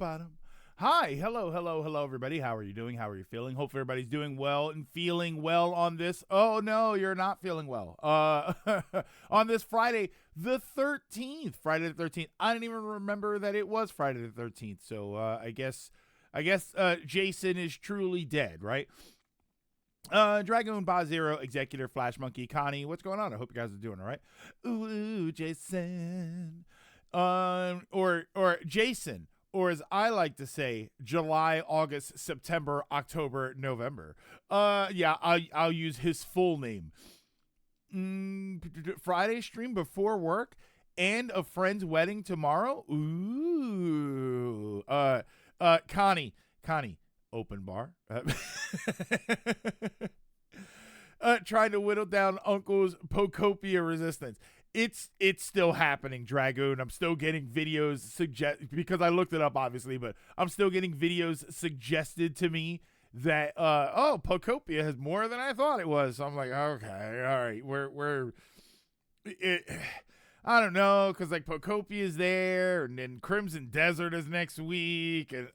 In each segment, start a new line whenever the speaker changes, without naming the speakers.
bottom. Hi, hello, everybody. How are you doing? How are you feeling? Hope everybody's doing well and feeling well on this. Oh no, you're not feeling well. On this Friday the 13th. Friday the 13th. I didn't even remember that it was Friday the 13th. So I guess Jason is truly dead, right? Dragoon Boz Zero, Executor, Flash Monkey, Connie. What's going on? I hope you guys are doing all right. Ooh, Jason. Or Jason, or as I like to say, July, August, September, October, November. Yeah, I'll use his full name. Friday stream before work and a friend's wedding tomorrow. Ooh. Connie, open bar. Trying to whittle down Uncle's Pocopia resistance. It's still happening, Dragoon. I'm still getting videos because I looked it up, obviously, but I'm still getting videos suggested to me that Pocopia has more than I thought it was. So I'm like, okay, all right, I don't know, because like Pocopia is there, and then Crimson Desert is next week, and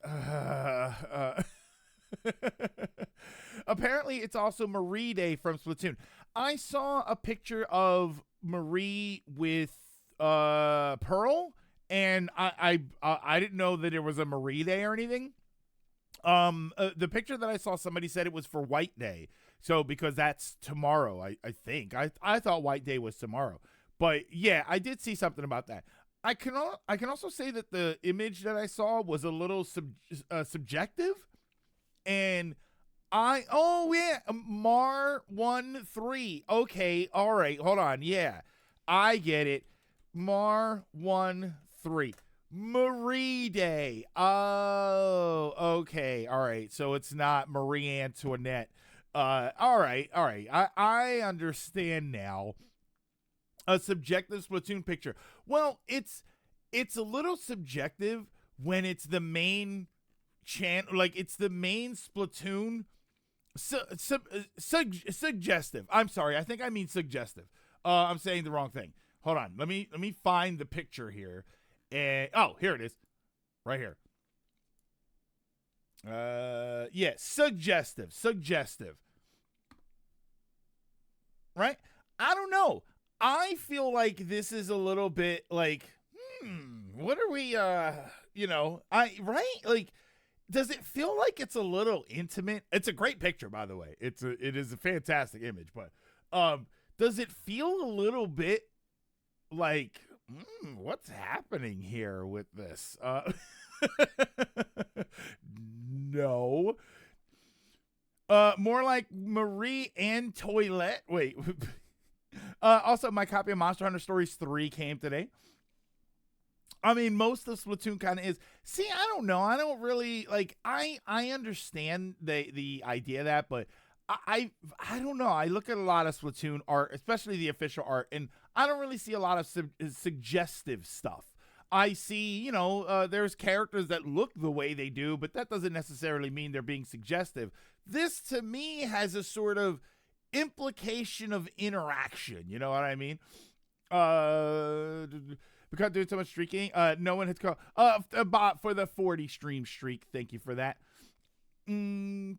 apparently it's also Marie Day from Splatoon. I saw a picture of Marie with Pearl, and I didn't know that it was a Marie Day or anything. The picture that I saw, somebody said it was for White Day, so because that's tomorrow, I think. I thought White Day was tomorrow, but yeah, I did see something about that. I can also say that the image that I saw was a little subjective, and Mar13. Okay, all right, hold on. Yeah, I get it. Mar13. Marie Day. Oh, okay. All right. So it's not Marie Antoinette. All right. I understand now. A subjective Splatoon picture. Well, it's a little subjective when it's the main like it's the main Splatoon. Suggestive. I'm sorry. I think I mean suggestive. I'm saying the wrong thing. Hold on. Let me find the picture here. And here it is. Right here. Yeah, suggestive. Right? I don't know. I feel like this is a little bit like, what are we right? Like, does it feel like it's a little intimate? It's a great picture, by the way. It is a fantastic image, but does it feel a little bit like, what's happening here with this? No. More like Marie Antoinette. Wait. Also, my copy of Monster Hunter Stories 3 came today. I mean, most of Splatoon kind of is. See, I don't know. I don't really like. I understand the idea of that, but I don't know. I look at a lot of Splatoon art, especially the official art, and I don't really see a lot of suggestive stuff. I see, there's characters that look the way they do, but that doesn't necessarily mean they're being suggestive. This, to me, has a sort of implication of interaction. You know what I mean? Because doing so much streaking, no one has called a bot for the 40 stream streak. Thank you for that. Hold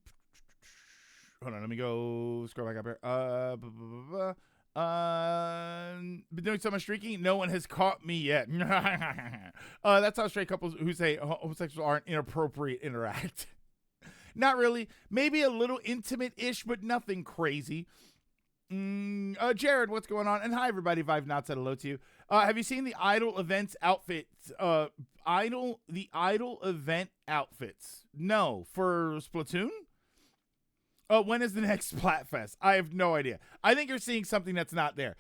on, let me go scroll back up here. Been doing so much streaking, no one has caught me yet. That's how straight couples who say homosexuals aren't inappropriate interact. Not really. Maybe a little intimate-ish, but nothing crazy. Jared, what's going on? And hi, everybody. If I've not said hello to you. Have you seen the Idol events outfits? The Idol event outfits. No, for Splatoon? When is the next Splatfest? I have no idea. I think you're seeing something that's not there.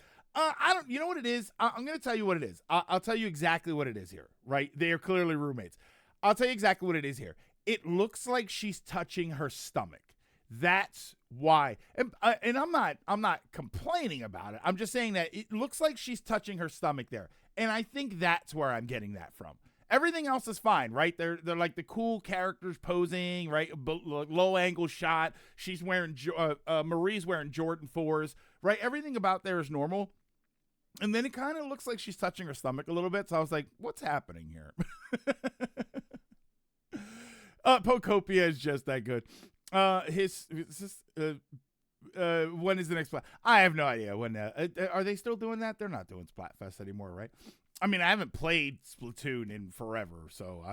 You know what it is? I'm going to tell you what it is. I'll tell you exactly what it is here, right? They are clearly roommates. I'll tell you exactly what it is here. It looks like she's touching her stomach. That's why. And I'm not complaining about it. I'm just saying that it looks like she's touching her stomach there. And I think that's where I'm getting that from. Everything else is fine, right? They're like the cool characters posing, right? Low angle shot. She's wearing Marie's wearing Jordan 4s, right? Everything about there is normal. And then it kind of looks like she's touching her stomach a little bit. So I was like, what's happening here? Pokopia is just that good. When is the next Splat? I have no idea when. Are they still doing that? They're not doing Splatfest anymore, right? I mean, I haven't played Splatoon in forever, so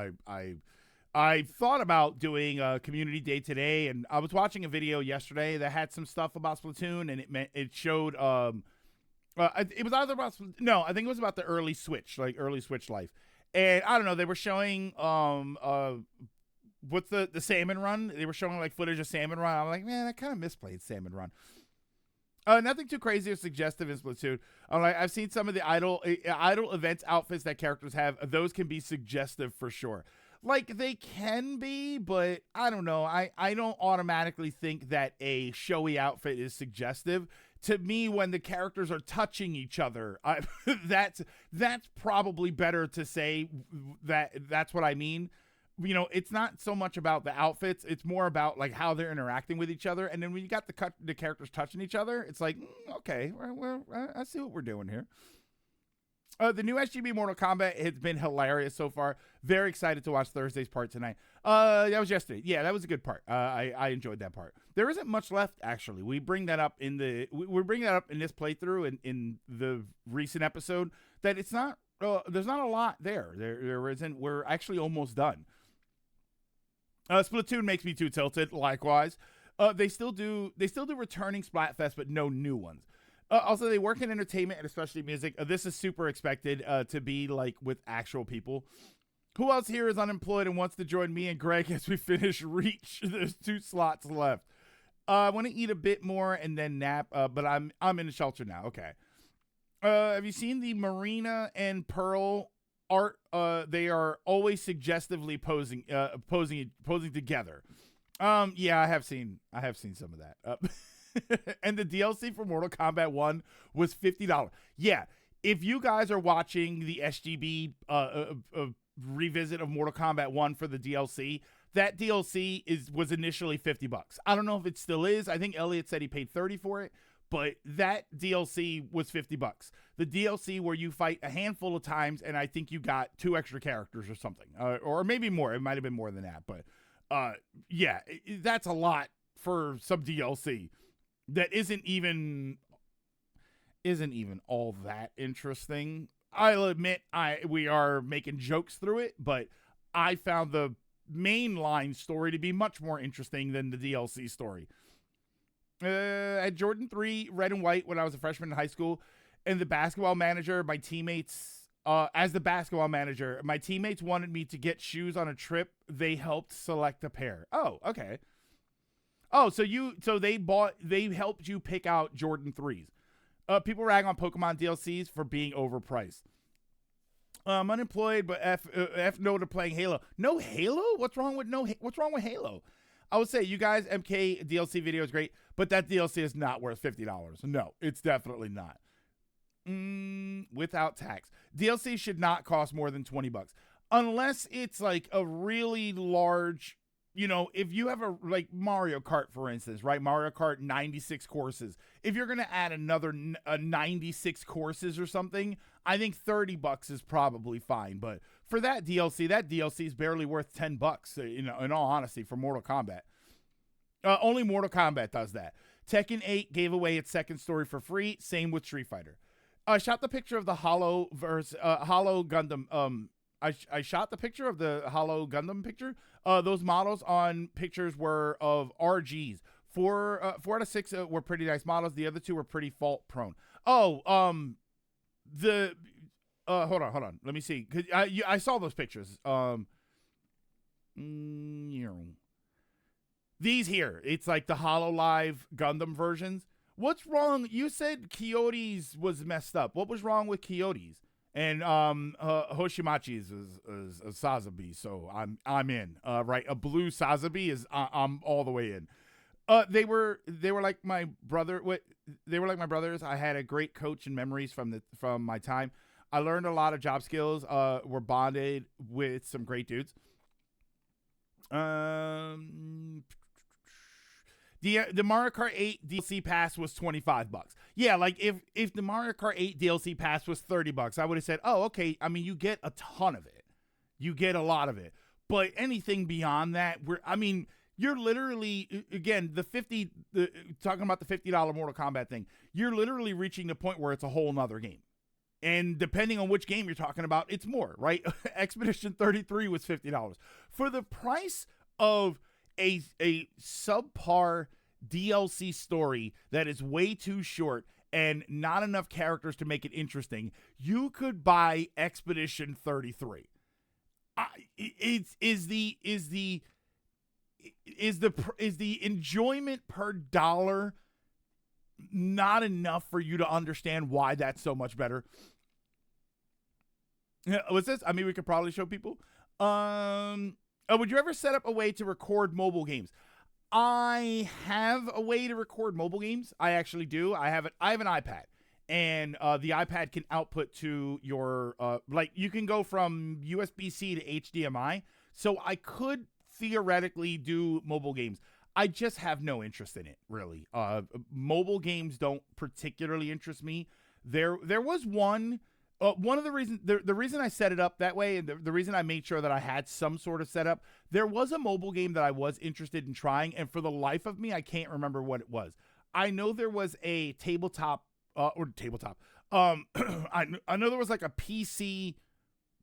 I thought about doing a community day today, and I was watching a video yesterday that had some stuff about Splatoon, and it showed it was either about I think it was about the early Switch life, and I don't know, they were showing what's the Salmon Run? They were showing like footage of Salmon Run. I'm like, man, I kind of misplayed Salmon Run. Nothing too crazy or suggestive in Splatoon. I've seen some of the idle events outfits that characters have. Those can be suggestive for sure. Like, they can be, but I don't know. I don't automatically think that a showy outfit is suggestive. To me, when the characters are touching each other, that's probably better to say that's what I mean. You know, it's not so much about the outfits. It's more about like how they're interacting with each other. And then when you got the characters touching each other, it's like, okay, I see what we're doing here. The new SGB Mortal Kombat has been hilarious so far. Very excited to watch Thursday's part tonight. That was yesterday. Yeah, that was a good part. I enjoyed that part. There isn't much left, actually. We bring that up in this playthrough and in the recent episode that it's not. There's not a lot there. There isn't. We're actually almost done. Splatoon makes me too tilted. Likewise, they still do returning Splatfest, but no new ones. Also, they work in entertainment and especially music. This is super expected to be like with actual people. Who else here is unemployed and wants to join me and Greg as we finish Reach? There's 2 slots left. I want to eat a bit more and then nap, but I'm in the shelter now. Okay. Have you seen the Marina and Pearl art? They are always suggestively posing together. Yeah, I have seen some of that. And the DLC for Mortal Kombat 1 was $50. Yeah, if you guys are watching the SGB revisit of Mortal Kombat 1 for the DLC, that DLC was initially $50. I don't know if it still is. I think Elliot said he paid $30 for it, but that DLC was $50. The DLC where you fight a handful of times, and I think you got 2 extra characters or something, or maybe more. It might have been more than that, but yeah, that's a lot for some DLC. That isn't even all that interesting. I'll admit we are making jokes through it, but I found the mainline story to be much more interesting than the DLC story. At Jordan 3 Red and White when I was a freshman in high school, and the basketball manager, my teammates wanted me to get shoes on a trip. They helped select a pair. Oh, okay. Oh, so they helped you pick out Jordan 3s. People rag on Pokemon DLCs for being overpriced. I'm unemployed, but F no to playing Halo. No Halo? What's wrong with Halo? I would say, you guys, MK DLC video is great, but that DLC is not worth $50. No, it's definitely not. Without tax. DLC should not cost more than $20. Unless it's like a really large, you know, if you have like Mario Kart, for instance, right? Mario Kart 96 courses. If you're going to add another 96 courses or something, I think $30 is probably fine. But for that DLC is barely worth $10, you know, in all honesty, for Mortal Kombat. Only Mortal Kombat does that. Tekken 8 gave away its second story for free. Same with Street Fighter. I shot the picture of the Hollow Gundam. I shot the picture of the Hollow Gundam picture. Those models on pictures were of RGs. 4 out of 6 were pretty nice models. The other 2 were pretty fault prone. Oh, hold on. Let me see. 'Cause I saw those pictures. These here. It's like the HoloLive Gundam versions. What's wrong? You said Kyoto's was messed up. What was wrong with Kyoto's? And Hoshimachi's is a Sazabi, so I'm in. Right, a blue Sazabi is I'm all the way in. They were like my brother. They were like my brothers. I had a great coach and memories from my time. I learned a lot of job skills. Were bonded with some great dudes. The Mario Kart 8 DLC pass was $25. Yeah, like if the Mario Kart 8 DLC pass was $30, I would have said, oh, okay. I mean, you get a ton of it. You get a lot of it. But anything beyond that, you're literally, again, talking about the $50 Mortal Kombat thing, you're literally reaching the point where it's a whole nother game. And depending on which game you're talking about, it's more, right? Expedition 33 was $50. For the price of a subpar DLC story that is way too short and not enough characters to make it interesting, you could buy Expedition 33. Is the enjoyment per dollar not enough for you to understand why that's so much better? What's this? I mean, we could probably show people. Would you ever set up a way to record mobile games? I have a way to record mobile games. I actually do. I have an iPad, and the iPad can output to your you can go from USB-C to HDMI. So I could theoretically do mobile games. I just have no interest in it, really. Mobile games don't particularly interest me. There was one. One of the reasons, the reason I set it up that way, and the reason I made sure that I had some sort of setup, there was a mobile game that I was interested in trying, and for the life of me, I can't remember what it was. I know there was a tabletop. I know there was like a PC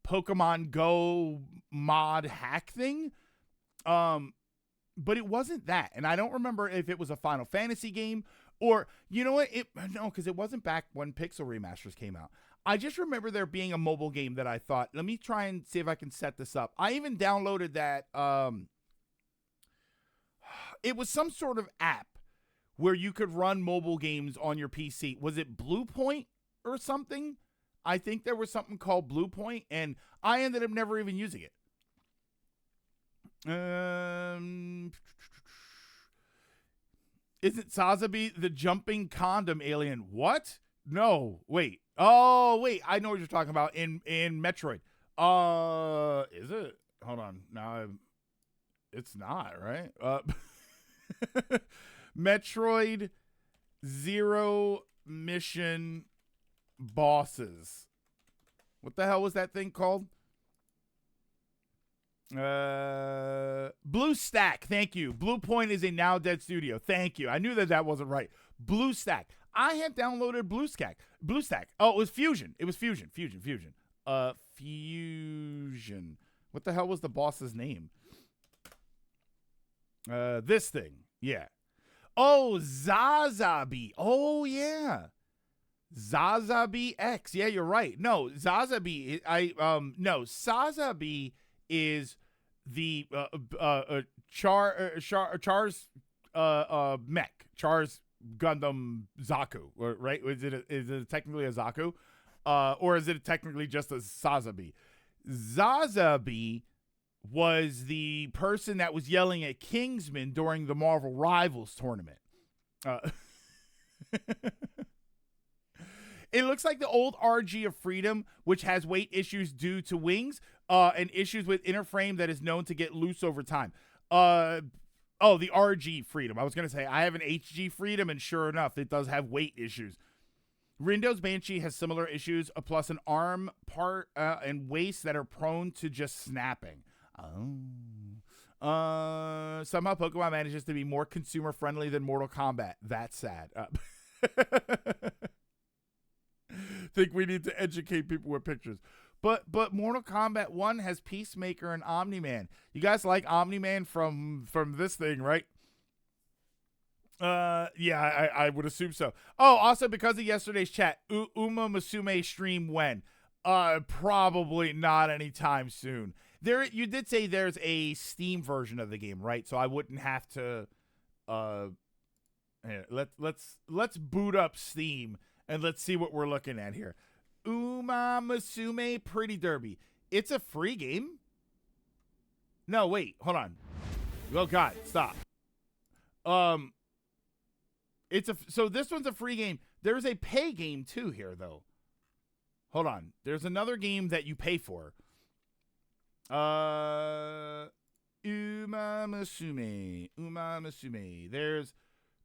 Pokemon Go mod hack thing, but it wasn't that, and I don't remember if it was a Final Fantasy game or, you know what? No, because it wasn't back when Pixel Remasters came out. I just remember there being a mobile game that I thought, let me try and see if I can set this up. I even downloaded that. It was some sort of app where you could run mobile games on your PC. Was it Blue Point or something? I think there was something called Blue Point, and I ended up never even using it. Isn't Sazabi the jumping condom alien? What? No, wait. Oh, wait. I know what you're talking about in Metroid. Is it? Hold on. Now it's not, right? Metroid Zero Mission Bosses. What the hell was that thing called? BlueStack. Thank you. Blue Point is a now dead studio. Thank you. I knew that wasn't right. BlueStack. I had downloaded BlueStack. Oh, it was Fusion. Fusion. Fusion. What the hell was the boss's name? This thing. Yeah. Oh, Zazabi. Oh, yeah. Zazabi X. Yeah, you're right. No, Zazabi. Sazabi is the Char's mech. Char's Gundam Zaku, right? Is it technically a Zaku? Or is it technically just a Sazabi? Zazabi was the person that was yelling at Kingsman during the Marvel Rivals tournament. It looks like the old RG of Freedom, which has weight issues due to wings, and issues with inner frame that is known to get loose over time. The RG Freedom. I was going to say, I have an HG Freedom, and sure enough, it does have weight issues. Rindo's Banshee has similar issues, plus an arm part and waist that are prone to just snapping. Somehow Pokemon manages to be more consumer-friendly than Mortal Kombat. That's sad. Think we need to educate people with pictures. But Mortal Kombat 1 has Peacemaker and Omni-Man. You guys like Omni-Man from this thing, right? Yeah, I would assume so. Oh, also because of yesterday's chat, Uma Musume stream when? Probably not anytime soon. You did say there's a Steam version of the game, right? So I wouldn't have to here, let's boot up Steam and let's see what we're looking at here. Uma Musume Pretty Derby. It's a free game? No, wait, hold on. Oh God, stop. So this one's a free game. There's a pay game too here though. Hold on. There's another game that you pay for. Uma Musume. There's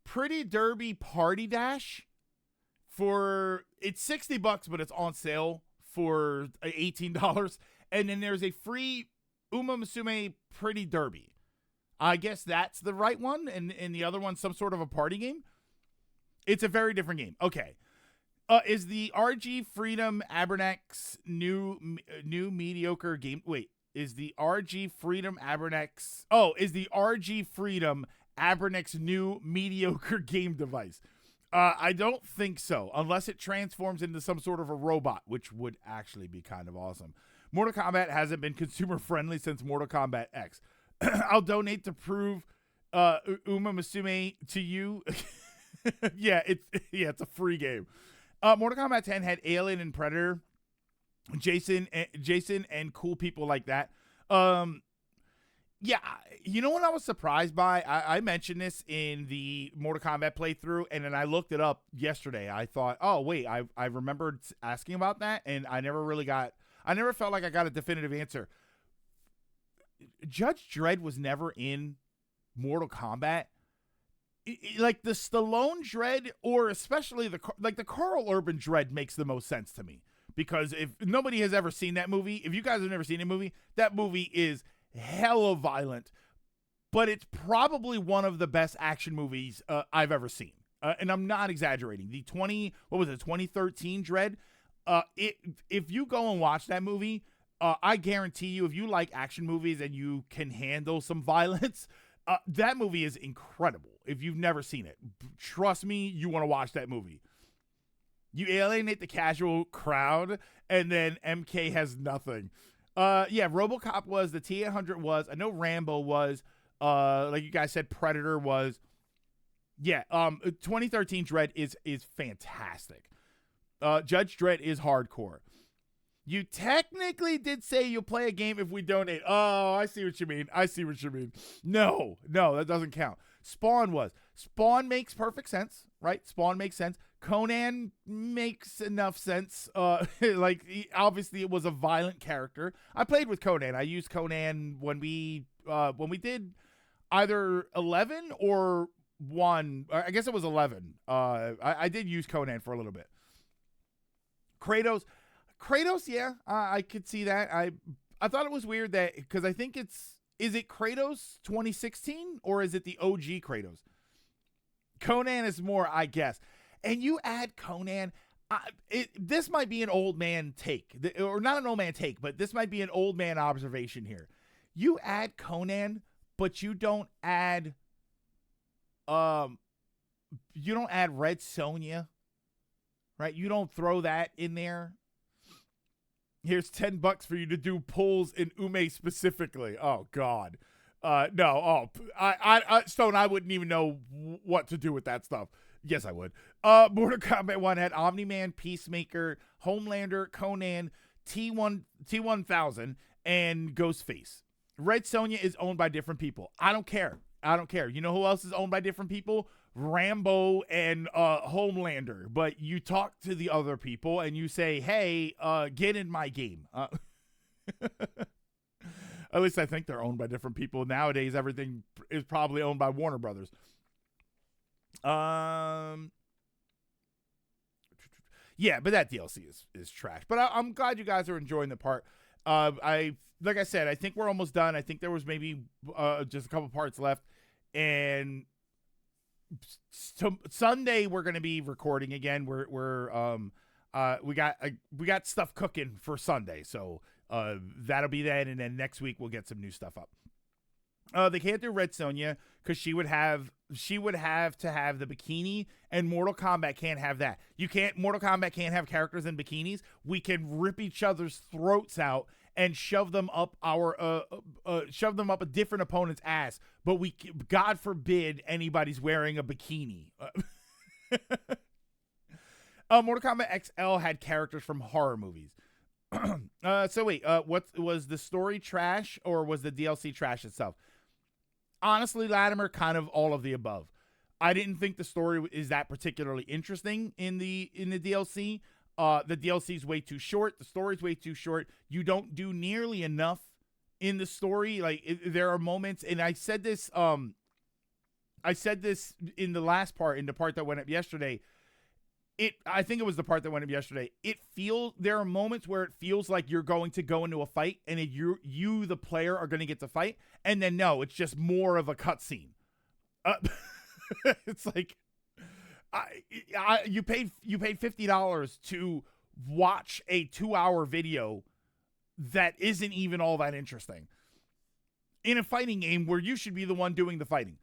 Pretty Derby Party Dash. It's $60, but it's on sale for $18. And then there's a free Uma Musume Pretty Derby. I guess that's the right one, and the other one's some sort of a party game. It's a very different game. Okay. Is the RG Freedom Abernex new mediocre game? Wait, is the RG Freedom Abernex? Oh, is the RG Freedom Abernex new mediocre game device? I don't think so, unless it transforms into some sort of a robot, which would actually be kind of awesome. Mortal Kombat hasn't been consumer friendly since Mortal Kombat X. I'll donate to prove Uma Musume to you. Yeah, it's a free game. Mortal Kombat 10 had Alien and Predator, Jason, and cool people like that. Yeah, you know what I was surprised by? I mentioned this in the Mortal Kombat playthrough, and then I looked it up yesterday. I thought, oh wait, I remembered asking about that, and I never felt like I got a definitive answer. Judge Dredd was never in Mortal Kombat. Like the Stallone Dredd, or especially the Carl Urban Dredd makes the most sense to me, because if nobody has ever seen that movie, if you guys have never seen a movie, that movie is hella violent, but it's probably one of the best action movies I've ever seen, and I'm not exaggerating. The 2013 Dredd. If you go and watch that movie, I guarantee you, if you like action movies and you can handle some violence, that movie is incredible. If you've never seen it, trust me, you want to watch that movie. You alienate the casual crowd, and then MK has nothing. Yeah, RoboCop was, the T-800 was, I know Rambo was, like you guys said, Predator was. Yeah, 2013 Dredd is fantastic. Judge Dredd is hardcore. You technically did say you'll play a game if we donate. Oh, I see what you mean. No, that doesn't count. Spawn was. Spawn makes perfect sense, right? Spawn makes sense. Conan makes enough sense. Obviously it was a violent character. I played with Conan. I used Conan when we did either 11 or 1. I guess it was 11. I did use Conan for a little bit. Kratos, yeah, I could see that. I thought it was weird that, because I think is it Kratos 2016 or is it the OG Kratos? Conan is more, I guess. And you add Conan, this might be an old man take, or not an old man take, but this might be an old man observation here. You add Conan, but you don't add Red Sonja, right? You don't throw that in there. Here's $10 for you to do pulls in Ume specifically. Oh God, no. Oh, Stone, I wouldn't even know what to do with that stuff. Yes, I would. Mortal Kombat 1 had Omni-Man, Peacemaker, Homelander, Conan, T-1000, and Ghostface. Red Sonja is owned by different people. I don't care. You know who else is owned by different people? Rambo and Homelander. But you talk to the other people and you say, hey, get in my game. At least I think they're owned by different people. Nowadays, everything is probably owned by Warner Brothers. Yeah, but that DLC is trash. But I'm glad you guys are enjoying the part. Like I said, I think we're almost done. I think there was maybe just a couple parts left. And Sunday we're gonna be recording again. We got stuff cooking for Sunday, so that'll be that. And then next week we'll get some new stuff up. They can't do Red Sonja because she would have to have the bikini, and Mortal Kombat can't have that. Mortal Kombat can't have characters in bikinis. We can rip each other's throats out and shove them up a different opponent's ass, but God forbid anybody's wearing a bikini. Mortal Kombat XL had characters from horror movies. So wait, what was the story trash or was the DLC trash itself? Honestly, Latimer, kind of all of the above. I didn't think the story is that particularly interesting in the DLC. The DLC is way too short. The story's way too short. You don't do nearly enough in the story. There are moments, and I said this in the last part, in the part that went up yesterday. I think it was the part that went up yesterday. There are moments where it feels like you're going to go into a fight and you the player are going to get to fight, and then no, it's just more of a cutscene. It's like you paid $50 to watch a 2-hour video that isn't even all that interesting in a fighting game where you should be the one doing the fighting.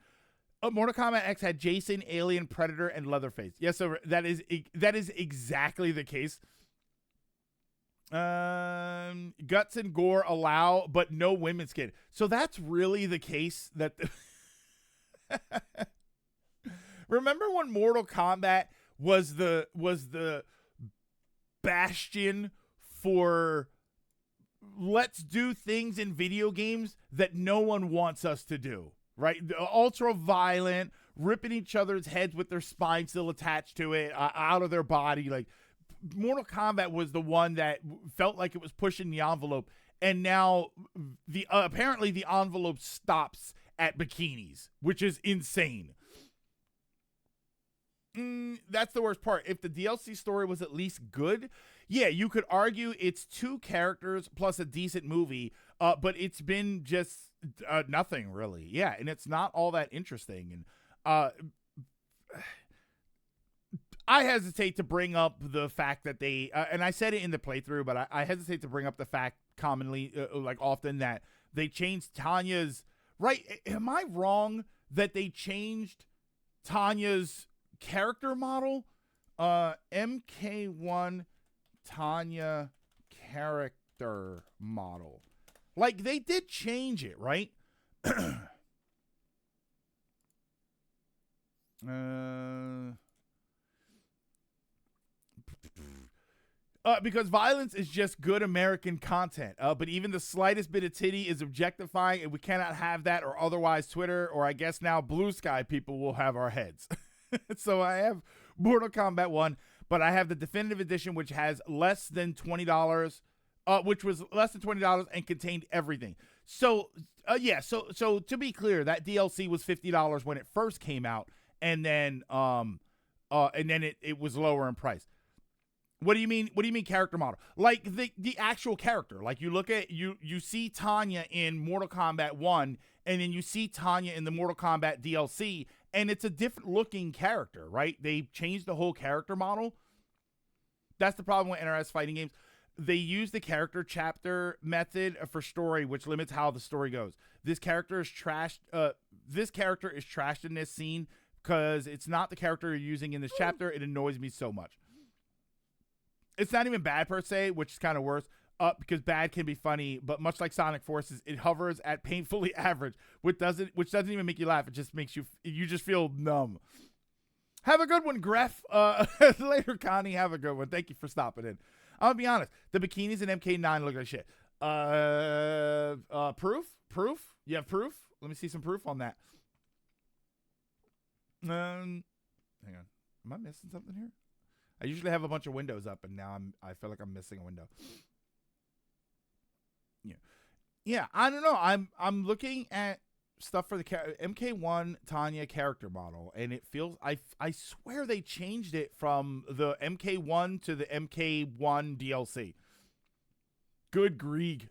Mortal Kombat X had Jason, Alien, Predator, and Leatherface. Yes, so that is exactly the case. Guts and gore allow, but no women's skin. So that's really the case. That remember when Mortal Kombat was the bastion for let's do things in video games that no one wants us to do. Right? Ultra violent, ripping each other's heads with their spine still attached to it, out of their body. Like, Mortal Kombat was the one that felt like it was pushing the envelope. And now apparently the envelope stops at bikinis, which is insane. That's the worst part. If the DLC story was at least good, yeah, you could argue it's 2 characters plus a decent movie, but it's been just nothing really. Yeah, and it's not all that interesting. And I hesitate to bring up the fact that they, and I said it in the playthrough, but I hesitate to bring up the fact commonly, like often, that they changed Tanya's, right? Am I wrong that they changed Tanya's character model? MK1 Tanya character model. Like, they did change it, right? Because violence is just good American content. But even the slightest bit of titty is objectifying, and we cannot have that, or otherwise Twitter, or I guess now Blue Sky people will have our heads. So I have Mortal Kombat 1, but I have the definitive edition, which has less than $20, which was less than $20 and contained everything. So, yeah, so to be clear, that DLC was $50 when it first came out, and then it was lower in price. What do you mean? What do you mean character model? Like the actual character. Like, you look at you see Tanya in Mortal Kombat 1, and then you see Tanya in the Mortal Kombat DLC, and it's a different looking character, right? They changed the whole character model. That's the problem with NRS fighting games. They use the character chapter method for story, which limits how the story goes. This character is trashed. This character is trashed in this scene because it's not the character you're using in this chapter. It annoys me so much. It's not even bad per se, which is kind of worse, because bad can be funny, but much like Sonic Forces, it hovers at painfully average, which doesn't even make you laugh. It just makes you just feel numb. Have a good one, Gref. Later, Connie. Have a good one. Thank you for stopping in. I'll be honest. The bikinis in MK9 look like shit. Proof? You have proof? Let me see some proof on that. Hang on. Am I missing something here? I usually have a bunch of windows up, and now I feel like I'm missing a window. Yeah. I don't know. I'm looking at stuff for the MK1 Tanya character model, and it feels I swear they changed it from the MK1 to the MK1 DLC. Good Grieg.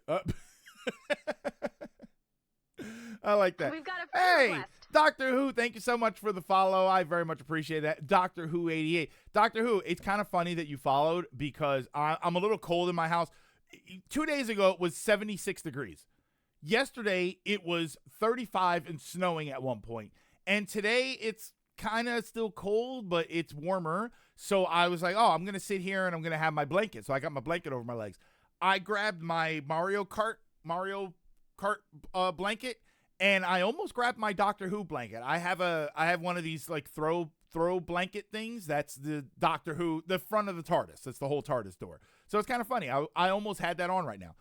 I like that.
We've got a friend request.
Doctor Who, thank you so much for the follow. I very much appreciate that. Doctor Who 88. Doctor Who, it's kind of funny that you followed because I'm a little cold in my house. 2 days ago, it was 76 degrees. Yesterday, it was 35 and snowing at one point. And today, it's kind of still cold, but it's warmer. So I was like, oh, I'm going to sit here and I'm going to have my blanket. So I got my blanket over my legs. I grabbed my Mario Kart blanket, and I almost grabbed my Doctor Who blanket. I have one of these like throw blanket things. That's the Doctor Who, the front of the TARDIS. That's the whole TARDIS door. So it's kind of funny. I almost had that on right now.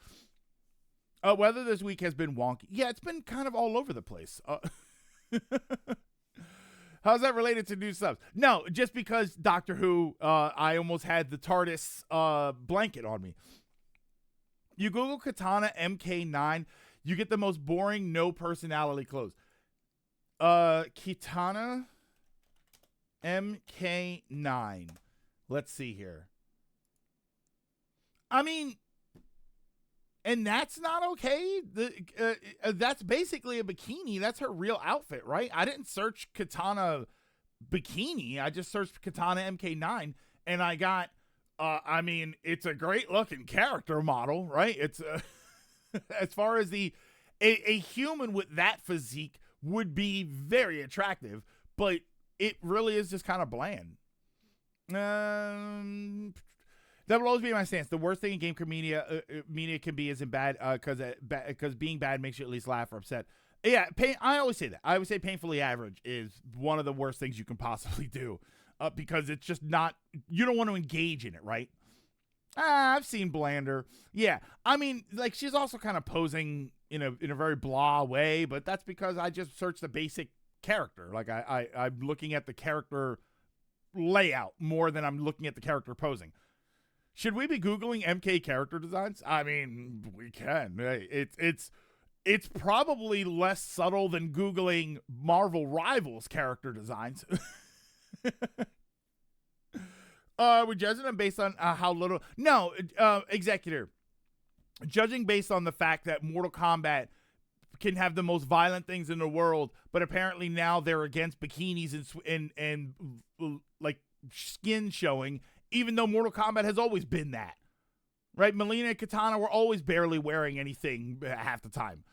Weather this week has been wonky. Yeah, it's been kind of all over the place. How's that related to new subs? No, just because Doctor Who, I almost had the TARDIS blanket on me. You Google Katana MK9, you get the most boring, no personality clothes. Katana MK9. Let's see here. I mean, and that's not okay. That's basically a bikini. That's her real outfit, right? I didn't search Katana bikini. I just searched Katana MK9, and I got. I mean, it's a great looking character model, right? It's as far as a human with that physique would be very attractive, but it really is just kind of bland. That will always be my stance. The worst thing in game media can be isn't bad because being bad makes you at least laugh or upset. Yeah, I always say that. I always say painfully average is one of the worst things you can possibly do because it's just not. You don't want to engage in it, right? I've seen blander. Yeah, I mean, like she's also kind of posing in a very blah way, but that's because I just searched the basic character. Like I'm looking at the character layout more than I'm looking at the character posing. Should we be Googling MK character designs? I mean, we can. It's probably less subtle than Googling Marvel Rivals character designs. We're judging them based on how little. No, executor. Judging based on the fact that Mortal Kombat can have the most violent things in the world, but apparently now they're against bikinis and like skin showing, even though Mortal Kombat has always been that. Right? Mileena and Katana were always barely wearing anything half the time.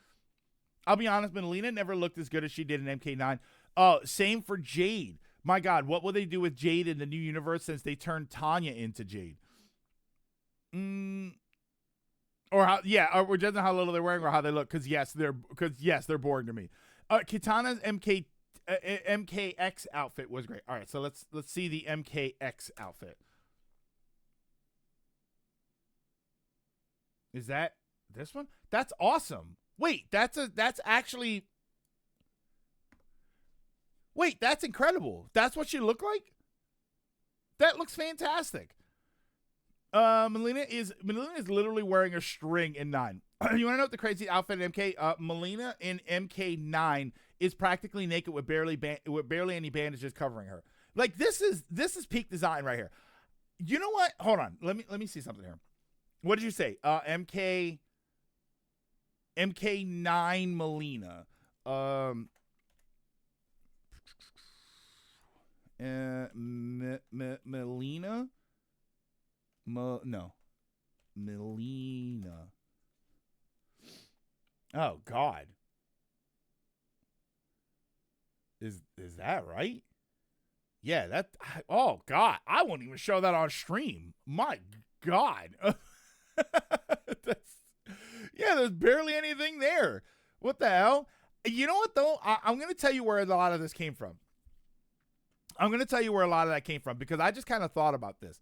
I'll be honest, Mileena never looked as good as she did in MK9. Same for Jade. My God, what will they do with Jade in the new universe since they turned Tanya into Jade? Or how? Yeah, or we're judging how little they're wearing or how they look. Because yes, they're boring to me. Katana's MKX outfit was great. All right, so let's see the MKX outfit. Is that this one? That's awesome. Wait, that's actually. Wait, that's incredible. That's what she looked like? That looks fantastic. Mileena is literally wearing a string in 9. You want to know what the crazy outfit in MK? Mileena in MK9 is practically naked with barely any bandages covering her. Like this is peak design right here. You know what? Hold on. Let me see something here. What did you say? MK9 Mileena. Mileena? No. Mileena. Oh God. Is that right? Yeah, that. Oh God, I won't even show that on stream. My God. There's barely anything there. What the hell? You know what though? I'm gonna tell you where a lot of this came from. I'm gonna tell you where a lot of that came from because I just kind of thought about this.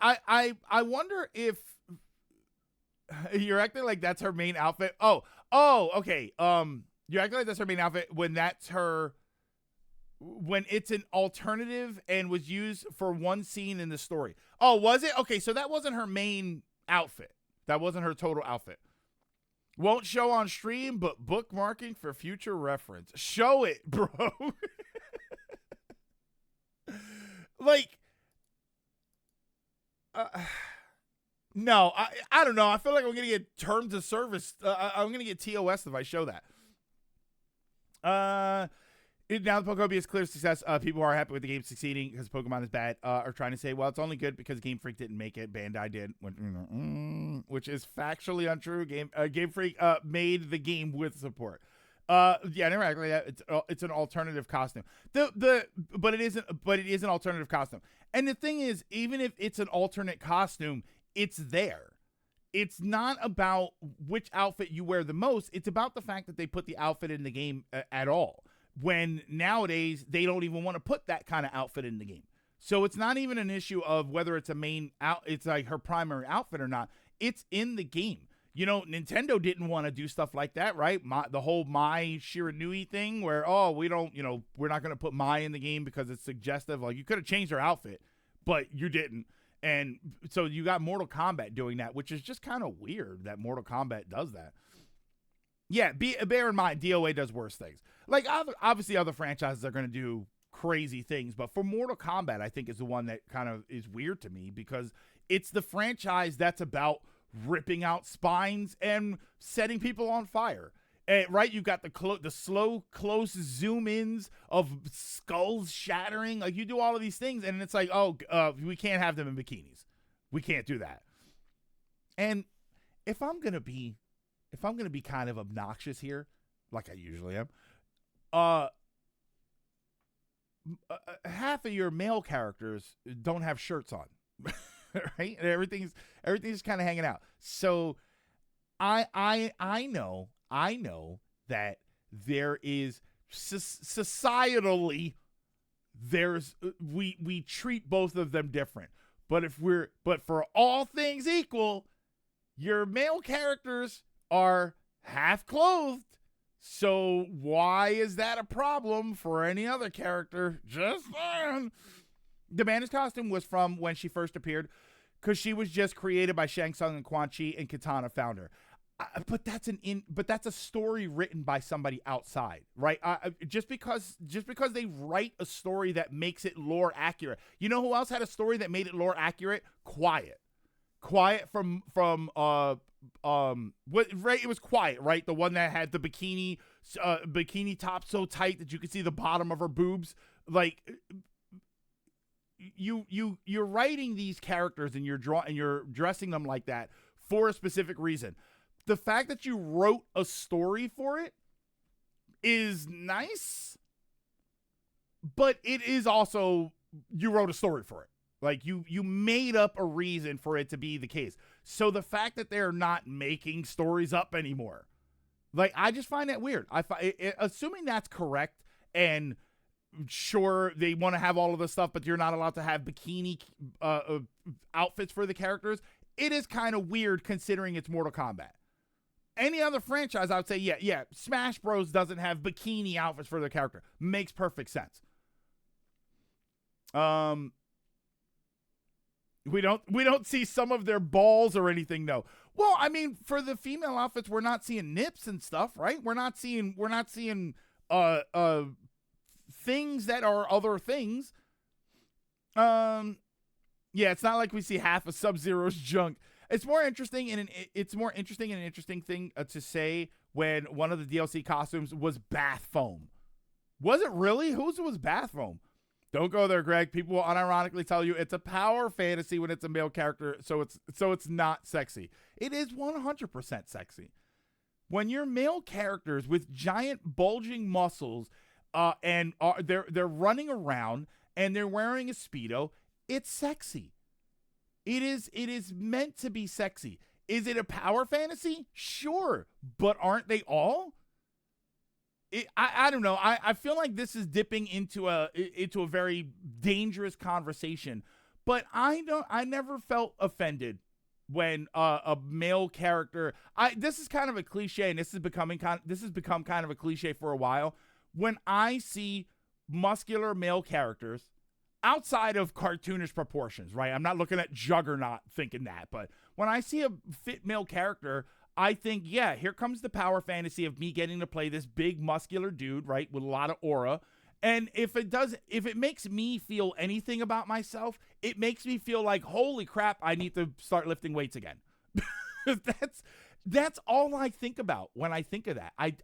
I wonder if you're acting like that's her main outfit. Oh, okay. You're acting like that's her main outfit when it's an alternative and was used for one scene in the story. Oh, was it? Okay, so that wasn't her main outfit. That wasn't her total outfit. Won't show on stream, but bookmarking for future reference. Show it, bro. Like, no, I don't know. I feel like I'm going to get terms of service. I'm going to get TOS if I show that. Now the Pokemon is clear success. People who are happy with the game succeeding because Pokemon is bad are trying to say, well, it's only good because Game Freak didn't make it. Bandai did, which is factually untrue. Game Freak made the game with support. Never act like that. It's an alternative costume. But it is an alternative costume. And the thing is, even if it's an alternate costume, it's there. It's not about which outfit you wear the most. It's about the fact that they put the outfit in the game at all. When nowadays they don't even want to put that kind of outfit in the game. So it's not even an issue of whether it's it's like her primary outfit or not. It's in the game. You know, Nintendo didn't want to do stuff like that, right? The whole Mai Shiranui thing where, we're not going to put Mai in the game because it's suggestive. Like, you could have changed her outfit, but you didn't. And so you got Mortal Kombat doing that, which is just kind of weird that Mortal Kombat does that. Yeah, bear in mind, DOA does worse things. Like, obviously other franchises are going to do crazy things. But for Mortal Kombat, I think is the one that kind of is weird to me because it's the franchise that's about ripping out spines and setting people on fire. And, right, you've got the slow, close zoom-ins of skulls shattering. Like, you do all of these things, and it's like, we can't have them in bikinis. We can't do that. And if I'm gonna be kind of obnoxious here, like I usually am, half of your male characters don't have shirts on, right? And everything's kind of hanging out. So I know that there is societally we treat both of them different. But for all things equal, your male characters are half clothed. So why is that a problem for any other character? Just saying. Demanda's costume was from when she first appeared, because she was just created by Shang Tsung and Quan Chi and Katana founder. But that's a story written by somebody outside, right? Just because they write a story that makes it lore accurate. You know who else had a story that made it lore accurate? Quiet from right? It was Quiet, right? The one that had the bikini top so tight that you could see the bottom of her boobs. Like, you're writing these characters and you're dressing them like that for a specific reason. The fact that you wrote a story for it is nice, but it is also, you wrote a story for it. Like, you made up a reason for it to be the case. So the fact that they're not making stories up anymore, like, I just find that weird. Assuming that's correct, and sure, they want to have all of this stuff, but you're not allowed to have bikini outfits for the characters. It is kind of weird considering it's Mortal Kombat. Any other franchise, I would say, yeah, Smash Bros. Doesn't have bikini outfits for their character. Makes perfect sense. We don't see some of their balls or anything, though. Well, I mean, for the female outfits, we're not seeing nips and stuff, right? We're not seeing things that are other things. Yeah, it's not like we see half of Sub-Zero's junk. It's more interesting and an interesting thing to say when one of the DLC costumes was bath foam. Was it really? Whose was bath foam? Don't go there, Greg. People will unironically tell you it's a power fantasy when it's a male character, so it's not sexy. It is 100% sexy. When you're male characters with giant bulging muscles, and they're running around and they're wearing a Speedo, it's sexy. It is meant to be sexy. Is it a power fantasy? Sure, but aren't they all? I don't know. I feel like this is dipping into a very dangerous conversation, but I never felt offended when a male character. This is kind of a cliche, and this has become kind of a cliche for a while. When I see muscular male characters outside of cartoonish proportions, right? I'm not looking at Juggernaut thinking that, but when I see a fit male character, I think, yeah, here comes the power fantasy of me getting to play this big muscular dude, right, with a lot of aura. And if it makes me feel anything about myself, it makes me feel like, holy crap, I need to start lifting weights again. That's all I think about when I think of that. I'm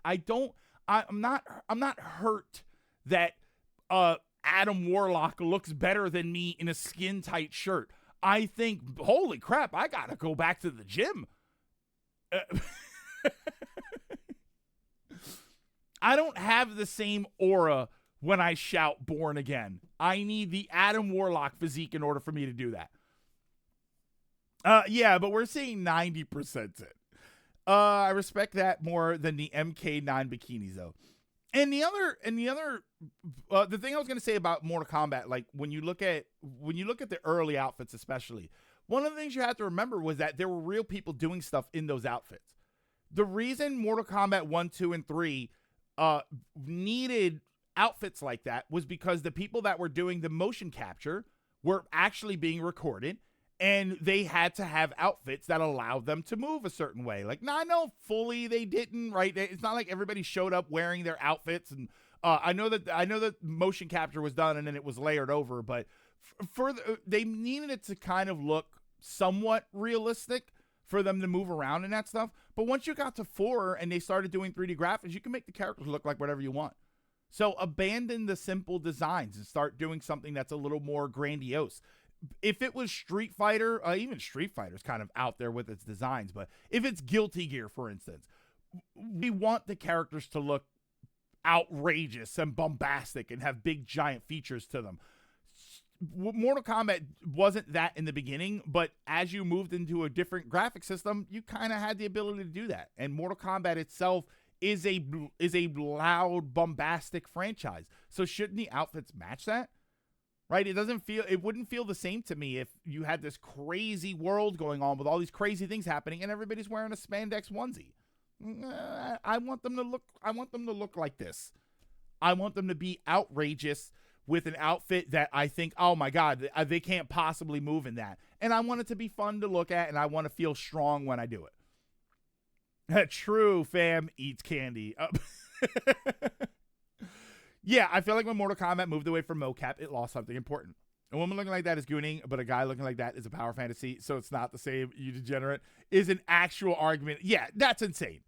not hurt that Adam Warlock looks better than me in a skin tight shirt. I think, holy crap, I gotta go back to the gym. I don't have the same aura when I shout born again. I need the Adam Warlock physique in order for me to do that. Yeah, but we're seeing 90% it. I respect that more than the MK9 bikinis, though. And the thing I was going to say about Mortal Kombat, like when you look at the early outfits, especially, one of the things you have to remember was that there were real people doing stuff in those outfits. The reason Mortal Kombat 1, 2, and 3 needed outfits like that was because the people that were doing the motion capture were actually being recorded, and they had to have outfits that allowed them to move a certain way. Like, I know fully they didn't, right? It's not like everybody showed up wearing their outfits and I know that motion capture was done and then it was layered over, but further they needed it to kind of look somewhat realistic for them to move around and that stuff. But once you got to 4 and they started doing 3D graphics, you can make the characters look like whatever you want. So abandon the simple designs and start doing something that's a little more grandiose. If it was Street Fighter, even Street Fighter's kind of out there with its designs, but if it's Guilty Gear, for instance, we want the characters to look outrageous and bombastic and have big giant features to them. Mortal Kombat wasn't that in the beginning, but as you moved into a different graphic system, you kind of had the ability to do that. And Mortal Kombat itself is a loud, bombastic franchise. So shouldn't the outfits match that? Right? It wouldn't feel the same to me if you had this crazy world going on with all these crazy things happening and everybody's wearing a spandex onesie. I want them to look like this. I want them to be outrageous with an outfit that I think, oh my God, they can't possibly move in that. And I want it to be fun to look at, and I want to feel strong when I do it. True, fam eats candy. Yeah, I feel like when Mortal Kombat moved away from mocap, it lost something important. A woman looking like that is gooning, but a guy looking like that is a power fantasy, so it's not the same, you degenerate, is an actual argument. Yeah, that's insane.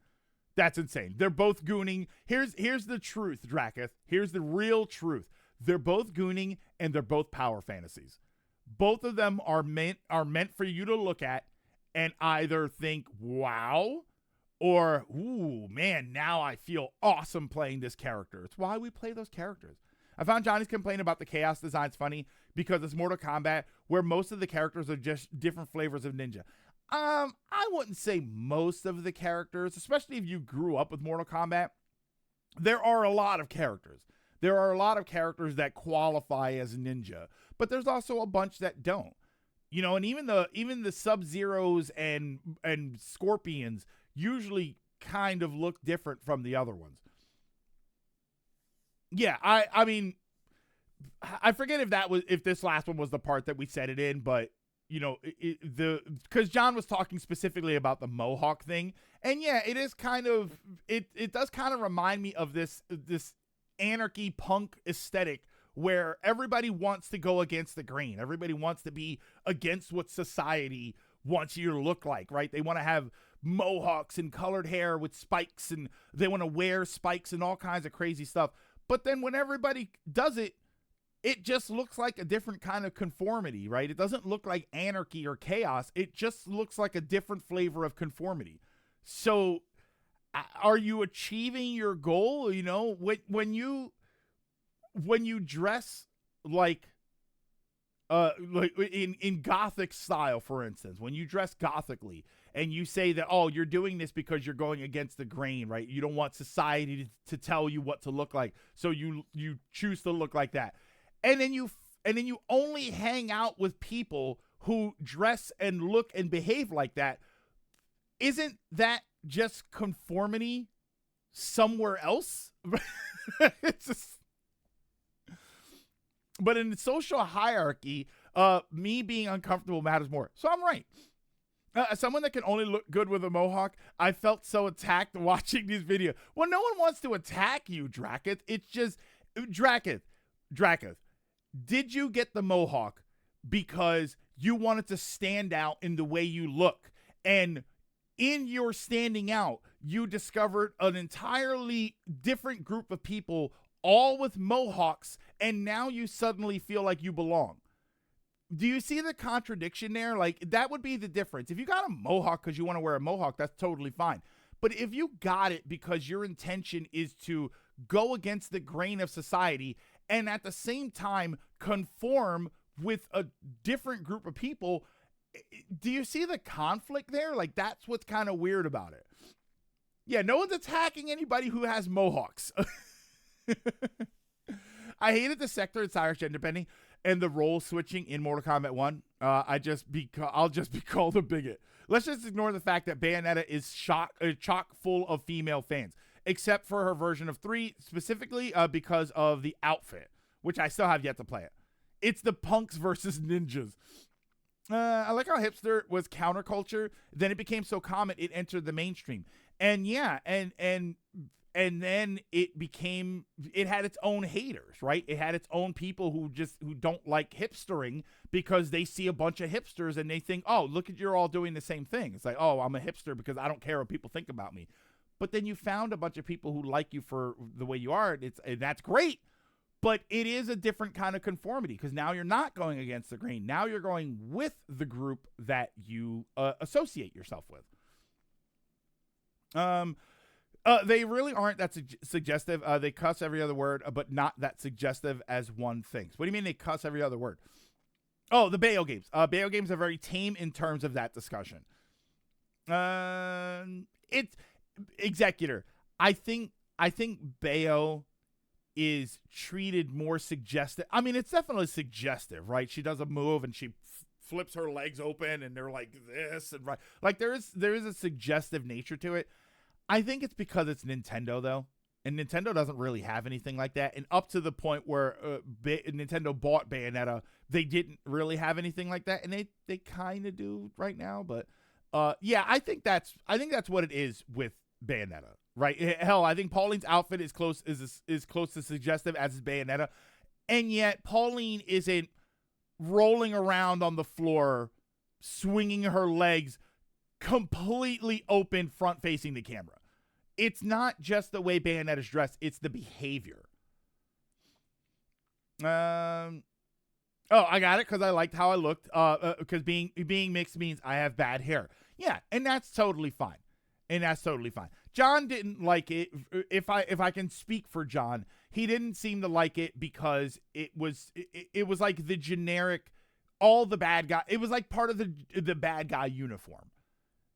That's insane. They're both gooning. Here's the truth, Draketh. Here's the real truth. They're both gooning and they're both power fantasies. Both of them are meant for you to look at and either think, wow, or, ooh, man, now I feel awesome playing this character. It's why we play those characters. I found Johnny's complaint about the chaos designs funny because it's Mortal Kombat where most of the characters are just different flavors of ninja. I wouldn't say most of the characters, especially if you grew up with Mortal Kombat. There are a lot of characters. There are a lot of characters that qualify as ninja, but there's also a bunch that don't. You know, and even the Sub-Zeros and Scorpions usually kind of look different from the other ones. Yeah, I mean, I forget if this last one was the part that we set it in, but you know, because John was talking specifically about the Mohawk thing, and yeah, it is kind of it does kind of remind me of this anarchy punk aesthetic where everybody wants to go against the grain. Everybody wants to be against what society wants you to look like, right? They want to have mohawks and colored hair with spikes, and they want to wear spikes and all kinds of crazy stuff. But then when everybody does it, it just looks like a different kind of conformity, right? It doesn't look like anarchy or chaos. It just looks like a different flavor of conformity. So are you achieving your goal? You know, when you dress like in Gothic style, for instance, when you dress gothically and you say that, oh, you're doing this because you're going against the grain, right? You don't want society to tell you what to look like. So you choose to look like that. And then you only hang out with people who dress and look and behave like that. Isn't that just conformity somewhere else? It's just, but in the social hierarchy, me being uncomfortable matters more. So I'm right. As someone that can only look good with a mohawk, I felt so attacked watching these videos. Well, no one wants to attack you, Draketh. It's just, Draketh, did you get the mohawk because you wanted to stand out in the way you look? And in your standing out, you discovered an entirely different group of people, all with mohawks, and now you suddenly feel like you belong. Do you see the contradiction there? Like, that would be the difference. If you got a mohawk because you want to wear a mohawk, that's totally fine. But if you got it because your intention is to go against the grain of society and at the same time conform with a different group of people, do you see the conflict there? Like, that's what's kind of weird about it. Yeah, no one's attacking anybody who has mohawks. I hated the sector and Cyrus gender bending and the role switching in Mortal Kombat 1. I'll just be called a bigot. Let's just ignore the fact that Bayonetta is chock full of female fans, except for her version of 3, specifically because of the outfit, which I still have yet to play it. It's the punks versus ninjas. I like how hipster was counterculture. Then it became so common it entered the mainstream. And yeah, and and then it had its own haters, right? It had its own people who don't like hipstering because they see a bunch of hipsters and they think, oh, look at, you're all doing the same thing. It's like, oh, I'm a hipster because I don't care what people think about me. But then you found a bunch of people who like you for the way you are. And that's great. But it is a different kind of conformity because now you're not going against the grain. Now you're going with the group that you associate yourself with. They really aren't that suggestive. They cuss every other word, but not that suggestive as one thinks. What do you mean they cuss every other word? Oh, the Bayo games. Bayo games are very tame in terms of that discussion. It's Executor. I think Bayo is treated more suggestive. I mean, it's definitely suggestive, right? She does a move and she flips her legs open and they're like this and right. Like there is a suggestive nature to it. I think it's because it's Nintendo, though, and Nintendo doesn't really have anything like that. And up to the point where Nintendo bought Bayonetta, they didn't really have anything like that, and they kind of do right now. But yeah, I think that's what it is with Bayonetta, right? Hell, I think Pauline's outfit is close to suggestive as is Bayonetta, and yet Pauline isn't rolling around on the floor, swinging her legs completely open, front facing the camera. It's not just the way Bayonetta's dressed, it's the behavior. Oh, I got it because I liked how I looked. Because being mixed means I have bad hair. Yeah, and that's totally fine. John didn't like it. If I can speak for John, he didn't seem to like it because it was like the generic, all the bad guy. It was like part of the bad guy uniform.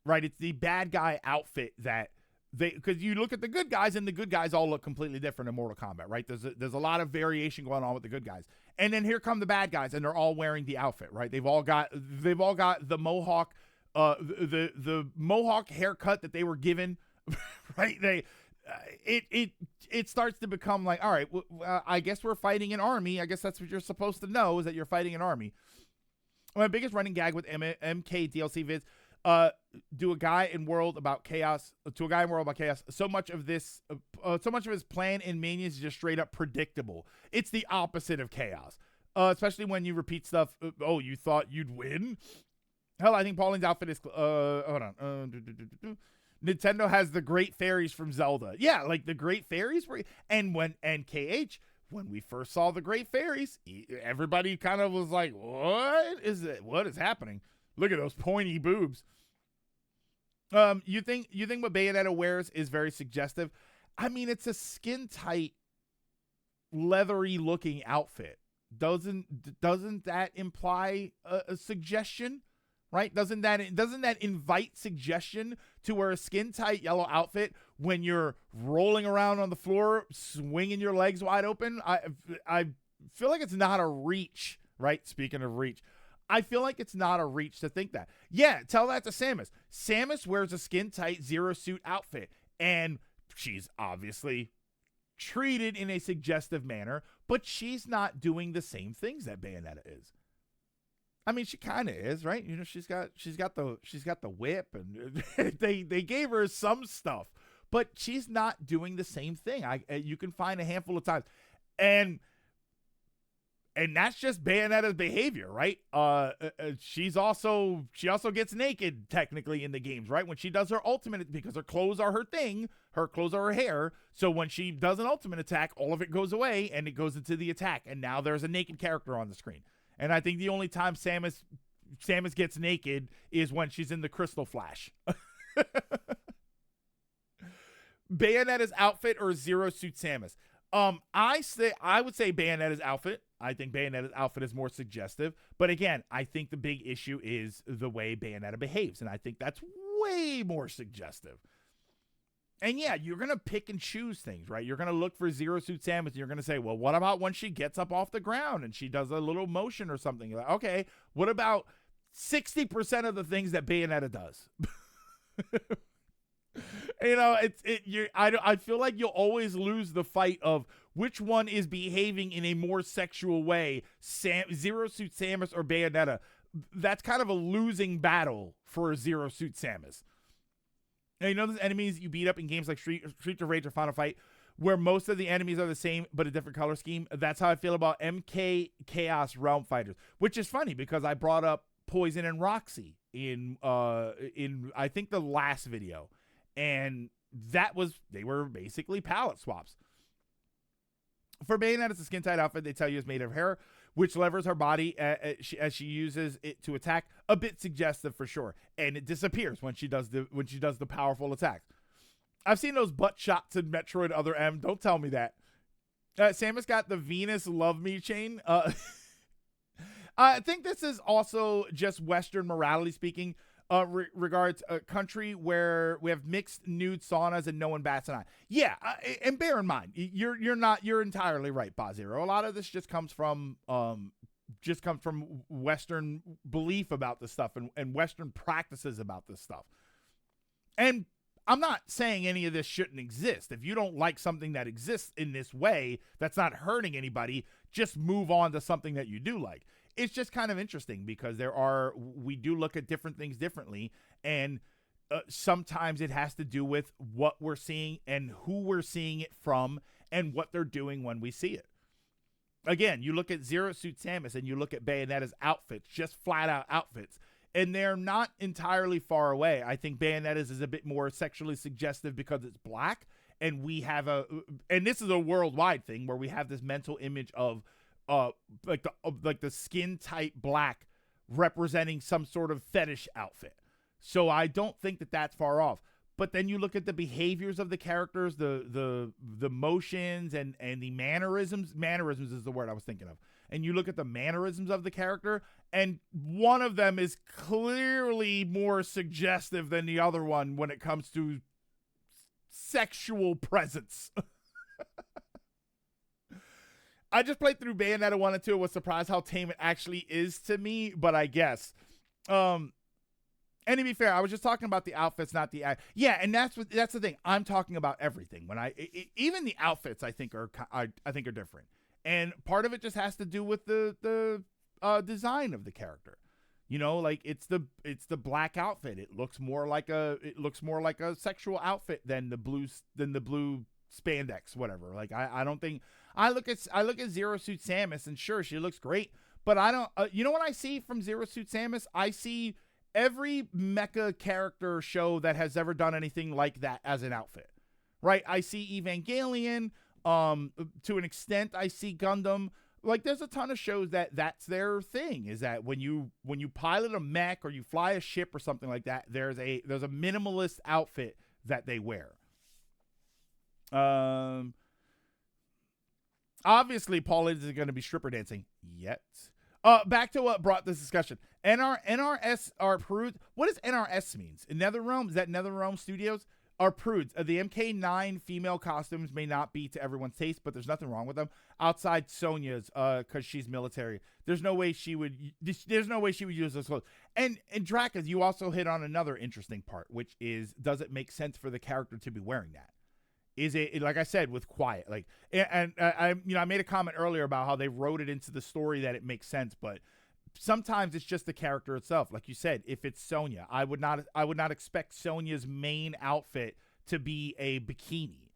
Right, it's the bad guy outfit that because you look at the good guys and the good guys all look completely different in Mortal Kombat, right? There's a lot of variation going on with the good guys, and then here come the bad guys, and they're all wearing the outfit, right? They've all got the mohawk, the mohawk haircut that they were given, right? It starts to become like, all right, I guess we're fighting an army. I guess that's what you're supposed to know, is that you're fighting an army. My biggest running gag with MK DLC vids. To a guy in World about chaos. So much of his plan in Mania is just straight up predictable. It's the opposite of chaos, especially when you repeat stuff. Oh, you thought you'd win? Hell, I think Pauline's outfit is. Hold on. Nintendo has the Great Fairies from Zelda. Yeah, like the Great Fairies were, and KH. When we first saw the Great Fairies, everybody kind of was like, "What is it? What is happening? Look at those pointy boobs." You think what Bayonetta wears is very suggestive? I mean, it's a skin tight, leathery looking outfit. Doesn't that imply a suggestion? Right? Doesn't that invite suggestion to wear a skin tight yellow outfit when you're rolling around on the floor, swinging your legs wide open? I feel like it's not a reach. Right? Speaking of reach. I feel like it's not a reach to think that. Yeah, tell that to Samus. Samus wears a skin-tight Zero Suit outfit, and she's obviously treated in a suggestive manner, but she's not doing the same things that Bayonetta is. I mean, she kind of is, right? You know, she's got the whip, and they gave her some stuff, but she's not doing the same thing. You can find a handful of times, and that's just Bayonetta's behavior, right? She also gets naked technically in the games, right? When she does her ultimate, because her clothes are her thing, her clothes are her hair. So when she does an ultimate attack, all of it goes away and it goes into the attack. And now there's a naked character on the screen. And I think the only time Samus gets naked is when she's in the Crystal Flash. Bayonetta's outfit or Zero Suit Samus? I would say Bayonetta's outfit. I think Bayonetta's outfit is more suggestive. But again, I think the big issue is the way Bayonetta behaves. And I think that's way more suggestive. And yeah, you're going to pick and choose things, right? You're going to look for Zero Suit Samus. And you're going to say, well, what about when she gets up off the ground and she does a little motion or something? You're like, okay, what about 60% of the things that Bayonetta does? You know, I feel like you'll always lose the fight of which one is behaving in a more sexual way, Zero Suit Samus or Bayonetta. That's kind of a losing battle for Zero Suit Samus. Now, you know those enemies you beat up in games like Streets of Rage or Final Fight, where most of the enemies are the same but a different color scheme? That's how I feel about MK Chaos Realm Fighters, which is funny because I brought up Poison and Roxy in I think the last video, and they were basically palette swaps. For Bayonetta, it's a skin-tight outfit they tell you is made of hair, which levers her body as she uses it to attack. A bit suggestive for sure, and it disappears when she does the powerful attacks. I've seen those butt shots in Metroid Other M. Don't tell me that. Samus got the Venus Love Me chain. I think this is also just Western morality speaking. Regards a country where we have mixed nude saunas and no one bats an eye. Yeah, and bear in mind, you're entirely right, Bazero. A lot of this just comes from Western belief about this stuff and Western practices about this stuff. And I'm not saying any of this shouldn't exist. If you don't like something that exists in this way, that's not hurting anybody, just move on to something that you do like. It's just kind of interesting because we do look at different things differently, and sometimes it has to do with what we're seeing and who we're seeing it from and what they're doing when we see it. Again, you look at Zero Suit Samus and you look at Bayonetta's outfits, just flat out outfits, and they're not entirely far away. I think Bayonetta's is a bit more sexually suggestive because it's black, and and this is a worldwide thing where we have this mental image of like the skin tight black representing some sort of fetish outfit. So I don't think that that's far off. But then you look at the behaviors of the characters, the motions and the mannerisms. Mannerisms is the word I was thinking of. And you look at the mannerisms of the character, and one of them is clearly more suggestive than the other one when it comes to sexual presence. I just played through Bayonetta 1 and 2 and was surprised how tame it actually is to me, but I guess. And to be fair, I was just talking about the outfits, not the act. Yeah, and that's the thing. I'm talking about everything. Even the outfits I think are different. And part of it just has to do with the design of the character. You know, like it's the black outfit. It looks more like a sexual outfit than the blue spandex, whatever. Like I don't think I look at Zero Suit Samus, and sure, she looks great, but I don't. You know what I see from Zero Suit Samus? I see every mecha character show that has ever done anything like that as an outfit, right? I see Evangelion. To an extent, I see Gundam. Like, there's a ton of shows that's their thing, is that when you pilot a mech or you fly a ship or something like that, there's a minimalist outfit that they wear. Obviously, Paul isn't going to be stripper dancing yet. Back to what brought this discussion. NRS are prudes. What does NRS means? In NetherRealm? Is that NetherRealm Studios? Are prudes. The MK9 female costumes may not be to everyone's taste, but there's nothing wrong with them. Outside Sonya's, because she's military. There's no way she would use those clothes. And Draka, you also hit on another interesting part, which is, does it make sense for the character to be wearing that? Is it, like I said, with Quiet, like, and I made a comment earlier about how they wrote it into the story that it makes sense, but sometimes it's just the character itself. Like you said, if it's Sonya, I would not expect Sonya's main outfit to be a bikini,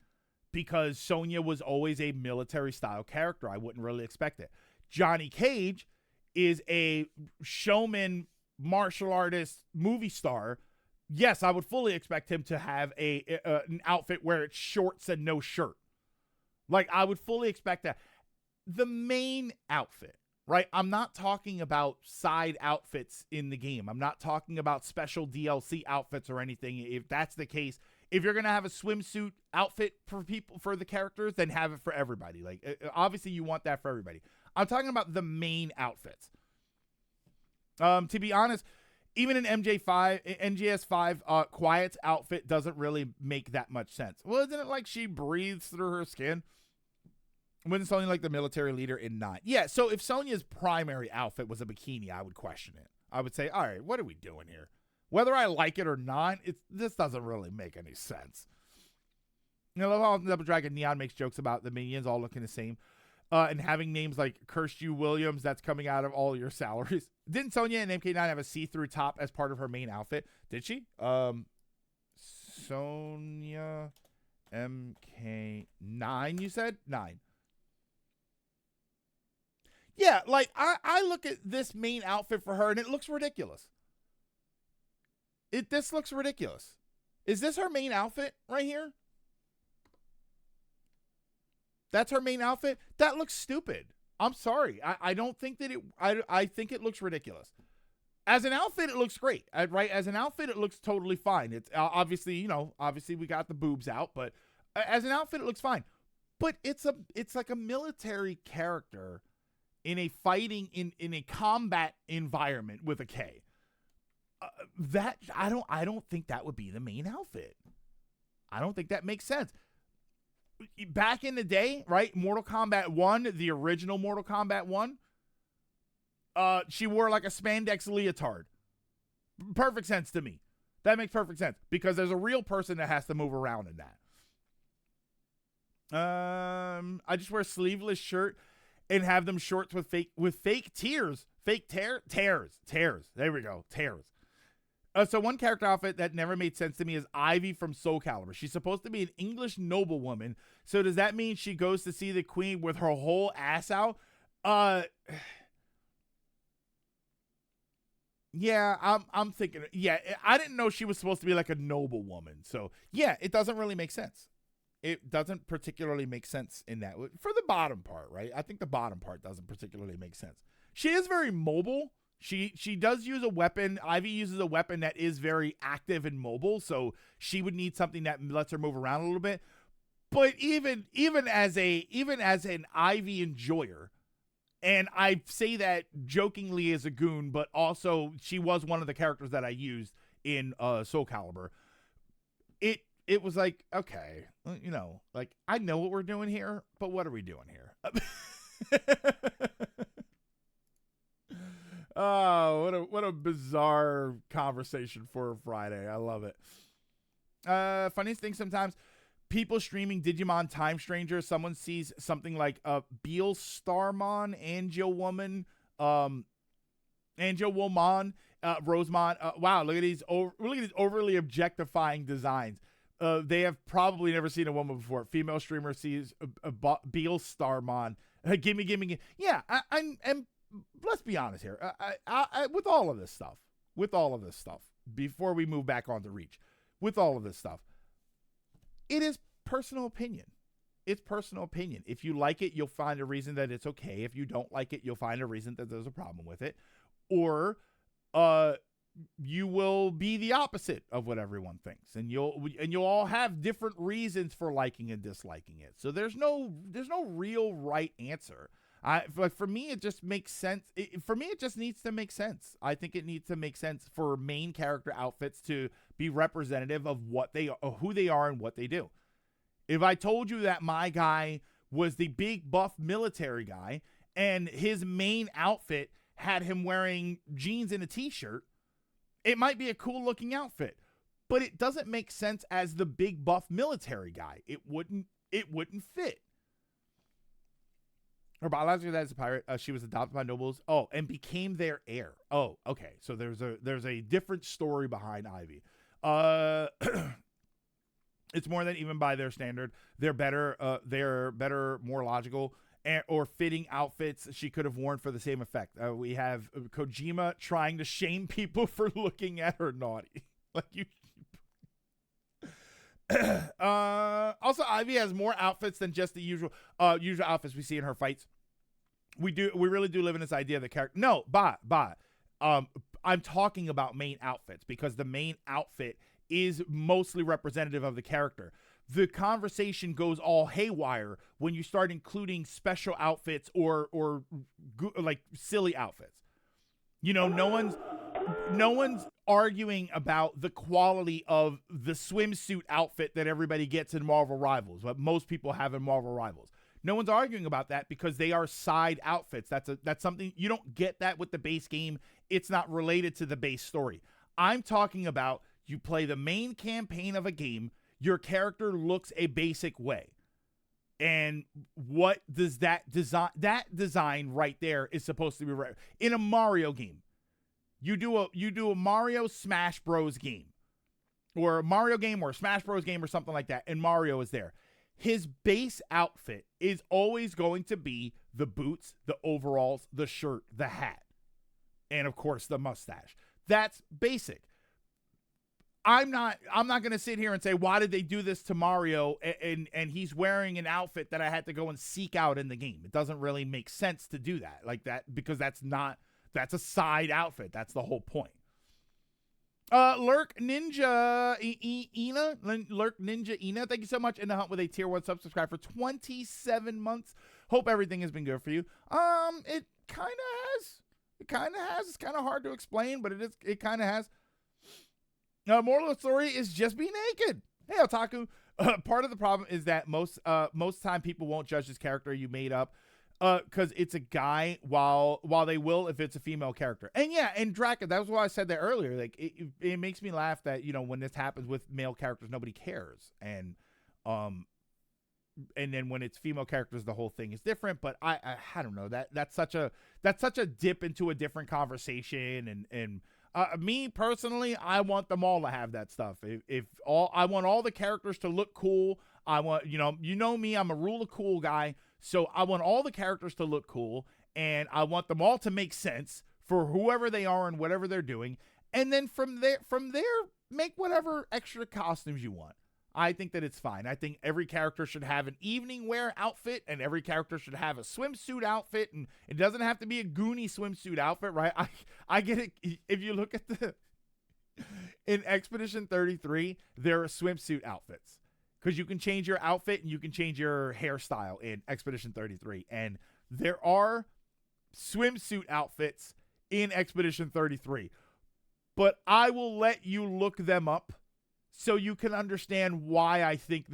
because Sonya was always a military style character. I wouldn't really expect it. Johnny Cage is a showman, martial artist, movie star. Yes, I would fully expect him to have an outfit where it's shorts and no shirt. Like, I would fully expect that. The main outfit, right? I'm not talking about side outfits in the game. I'm not talking about special DLC outfits or anything. If that's the case, if you're going to have a swimsuit outfit for the characters, then have it for everybody. Like, obviously you want that for everybody. I'm talking about the main outfits. To be honest, even in MGS5, Quiet's outfit doesn't really make that much sense. Well, isn't it like she breathes through her skin? When Sonya like the military leader in 9. Yeah, so if Sonya's primary outfit was a bikini, I would question it. I would say, all right, what are we doing here? Whether I like it or not, this doesn't really make any sense. I love how Double Dragon Neon makes jokes about the minions all looking the same. And having names like Kirsty Williams that's coming out of all your salaries. Didn't Sonya in MK9 have a see-through top as part of her main outfit? Did she? Sonya MK9, you said? 9. Yeah, like, I look at this main outfit for her, and it looks ridiculous. This looks ridiculous. Is this her main outfit right here? That's her main outfit? That looks stupid. I'm sorry. I don't think that I think it looks ridiculous. As an outfit, it looks great, right? As an outfit, it looks totally fine. It's obviously, obviously we got the boobs out, but as an outfit, it looks fine. But it's like a military character in a fighting, in a combat environment with a K. That I don't think that would be the main outfit. I don't think that makes sense. Back in the day, right? Mortal Kombat 1, the original Mortal Kombat 1, she wore like a spandex leotard. Perfect sense to me. That makes perfect sense because there's a real person that has to move around in that. I just wear a sleeveless shirt and have them shorts with fake tears. Tears. There we go. Tears. So one character outfit that never made sense to me is Ivy from Soul Calibur. She's supposed to be an English noblewoman. So does that mean she goes to see the queen with her whole ass out? Yeah, I'm thinking. Yeah, I didn't know she was supposed to be like a noblewoman. So yeah, it doesn't really make sense. It doesn't particularly make sense in that for the bottom part, right? I think the bottom part doesn't particularly make sense. She is very mobile. She does use a weapon. Ivy uses a weapon that is very active and mobile, so she would need something that lets her move around a little bit. But even as an Ivy enjoyer, and I say that jokingly as a goon, but also she was one of the characters that I used in Soul Calibur. It was like, okay, like I know what we're doing here, but what are we doing here? Oh, what a bizarre conversation for a Friday. I love it. Funniest thing sometimes, people streaming Digimon Time Stranger, someone sees something like Beal Starmon, Angel Woman, Rosemon. Wow, look at these overly objectifying designs. They have probably never seen a woman before. Female streamer sees Beal Starmon. Gimme. Yeah, and let's be honest here. I with all of this stuff, before we move back on to Reach, with all of this stuff, it is personal opinion. It's personal opinion. If you like it, you'll find a reason that it's okay. If you don't like it, you'll find a reason that there's a problem with it. Or you will be the opposite of what everyone thinks. And you'll all have different reasons for liking and disliking it. So there's no real right answer. For me, it just makes sense. For me, it just needs to make sense. I think it needs to make sense for main character outfits to be representative of what they are, who they are, and what they do. If I told you that my guy was the big buff military guy and his main outfit had him wearing jeans and a t-shirt, it might be a cool looking outfit, but it doesn't make sense as the big buff military guy. It wouldn't fit. Her biological dad is a pirate. She was adopted by nobles. Oh, and became their heir. Oh, okay. So there's a different story behind Ivy. It's more than even by their standard. They're better, more logical or fitting outfits she could have worn for the same effect. We have Kojima trying to shame people for looking at her naughty. Like you. Also, Ivy has more outfits than just the usual outfits we see in her fights. We really do live in this idea of the character. No, I'm talking about main outfits because the main outfit is mostly representative of the character. The conversation goes all haywire when you start including special outfits or like silly outfits. No one's arguing about the quality of the swimsuit outfit that everybody gets in Marvel Rivals, what most people have in Marvel Rivals. No one's arguing about that because they are side outfits. That's something you don't get that with the base game. It's not related to the base story. I'm talking about you play the main campaign of a game, your character looks a basic way. And what does that design right there is supposed to be right in a Mario game. You do a Mario Smash Bros game or a Mario game or a Smash Bros game or something like that, and Mario is there, his base outfit is always going to be the boots, the overalls, the shirt, the hat, and of course the mustache. That's basic. I'm not going to sit here and say, why did they do this to Mario and he's wearing an outfit that I had to go and seek out in the game. It doesn't really make sense to do that like that, because that's a side outfit. That's the whole point. Lurk Ninja Ina, Lurk Ninja Ina, thank you so much. In the Hunt with a tier 1 subscribe for 27 months. Hope everything has been good for you. It kind of has. It's kind of hard to explain, but it kind of has. Moral of the story is just be naked. Hey, Otaku. Part of the problem is that most time people won't judge this character you made up because it's a guy, while they will if it's a female character. And yeah, and Draka, that was why I said that earlier. Like it makes me laugh that, you know, when this happens with male characters, nobody cares. And then when it's female characters, the whole thing is different. But I don't know, that's such a dip into a different conversation. And me personally, I want them all to have that stuff. I want all the characters to look cool. I want, you know me, I'm a rule of cool guy. So I want all the characters to look cool, and I want them all to make sense for whoever they are and whatever they're doing. And then from there, make whatever extra costumes you want. I think that it's fine. I think every character should have an evening wear outfit, and every character should have a swimsuit outfit, and it doesn't have to be a Goonie swimsuit outfit, right? I get it. If you look at in Expedition 33, there are swimsuit outfits, because you can change your outfit and you can change your hairstyle in Expedition 33, and there are swimsuit outfits in Expedition 33, but I will let you look them up so you can understand why I think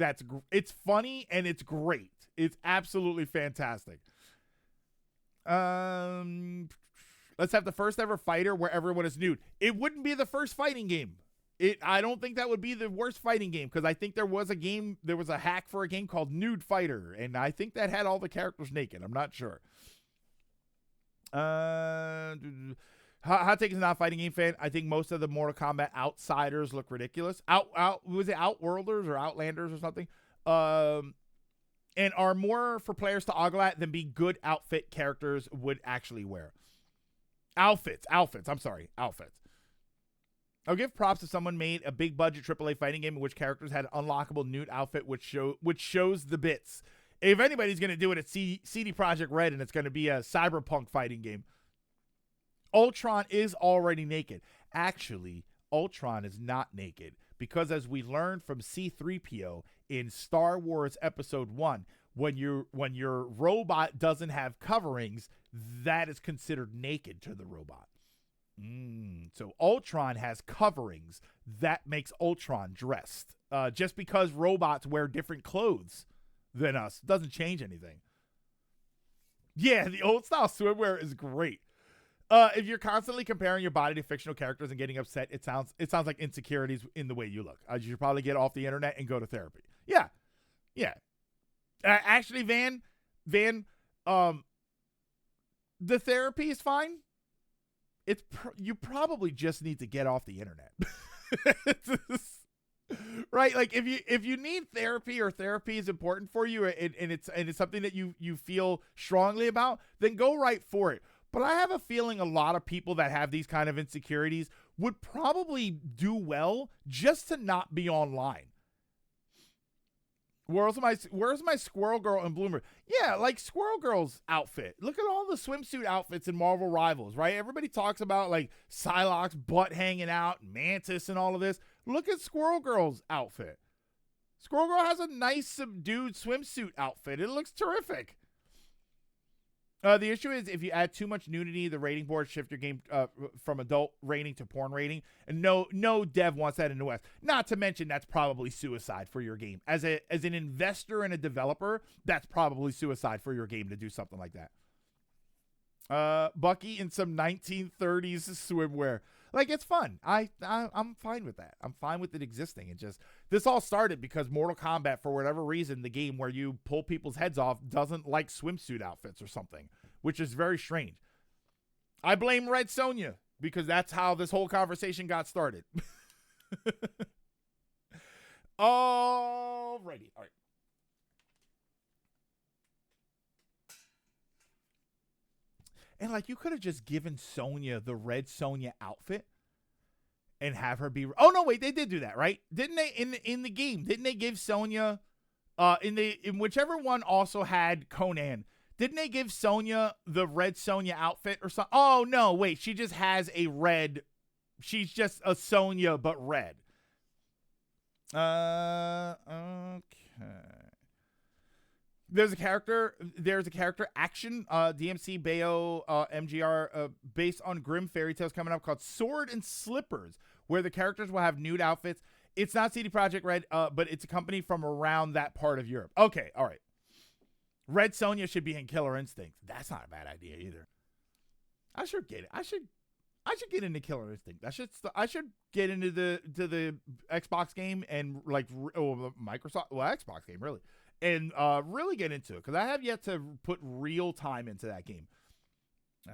it's funny and it's great. It's absolutely fantastic. Let's have the first ever fighter where everyone is nude. It wouldn't be the first fighting game. I don't think that would be the worst fighting game, because I think there was a hack for a game called Nude Fighter, and I think that had all the characters naked. I'm not sure. Hot Take is not a fighting game fan. I think most of the Mortal Kombat outsiders look ridiculous. Was it Outworlders or Outlanders or something? And are more for players to ogle at than be good outfit characters would actually wear. Outfits. I'll give props if someone made a big budget AAA fighting game in which characters had an unlockable nude outfit which shows the bits. If anybody's going to do it, it's CD Projekt Red, and it's going to be a cyberpunk fighting game. Ultron is already naked. Actually, Ultron is not naked, because as we learned from C-3PO in Star Wars Episode 1, when your robot doesn't have coverings, that is considered naked to the robot. So Ultron has coverings. That makes Ultron dressed. Just because robots wear different clothes than us doesn't change anything. Yeah, the old style swimwear is great. If you're constantly comparing your body to fictional characters and getting upset, it sounds like insecurities in the way you look. You should probably get off the internet and go to therapy. Yeah. Actually, Van, the therapy is fine. You probably just need to get off the internet. Right? Like if you need therapy, or therapy is important for you, and it's something that you feel strongly about, then go right for it. But I have a feeling a lot of people that have these kind of insecurities would probably do well just to not be online. Where's my Squirrel Girl and Bloomer? Yeah, like Squirrel Girl's outfit. Look at all the swimsuit outfits in Marvel Rivals, right? Everybody talks about like Psylocke's butt hanging out, Mantis, and all of this. Look at Squirrel Girl's outfit. Squirrel Girl has a nice subdued swimsuit outfit. It looks terrific. The issue is if you add too much nudity, the rating board shift your game from adult rating to porn rating. And no dev wants that in the West. Not to mention that's probably suicide for your game. As an investor and a developer, that's probably suicide for your game to do something like that. Bucky in some 1930s swimwear. Like, it's fun. I'm fine with that. I'm fine with it existing. This all started because Mortal Kombat, for whatever reason, the game where you pull people's heads off, doesn't like swimsuit outfits or something, which is very strange. I blame Red Sonja because that's how this whole conversation got started. Alrighty. All right. And like you could have just given Sonya the red Sonya outfit and have her be. Oh no, wait, they did do that, right? Didn't they in the game? Didn't they give Sonya in whichever one also had Conan? Didn't they give Sonya the red Sonya outfit or something? Oh no, wait, she just has a red. She's just a Sonya but red. Okay. There's a character action, DMC Bayo MGR, based on grim fairy tales coming up called Sword and Slippers, where the characters will have nude outfits. It's not CD Projekt Red, but it's a company from around that part of Europe. Okay, all right. Red Sonja should be in Killer Instinct. That's not a bad idea either. I should get it. I should get into Killer Instinct. I should get into the Xbox game and like Microsoft, Xbox game really. And really get into it, because I have yet to put real time into that game. Okay.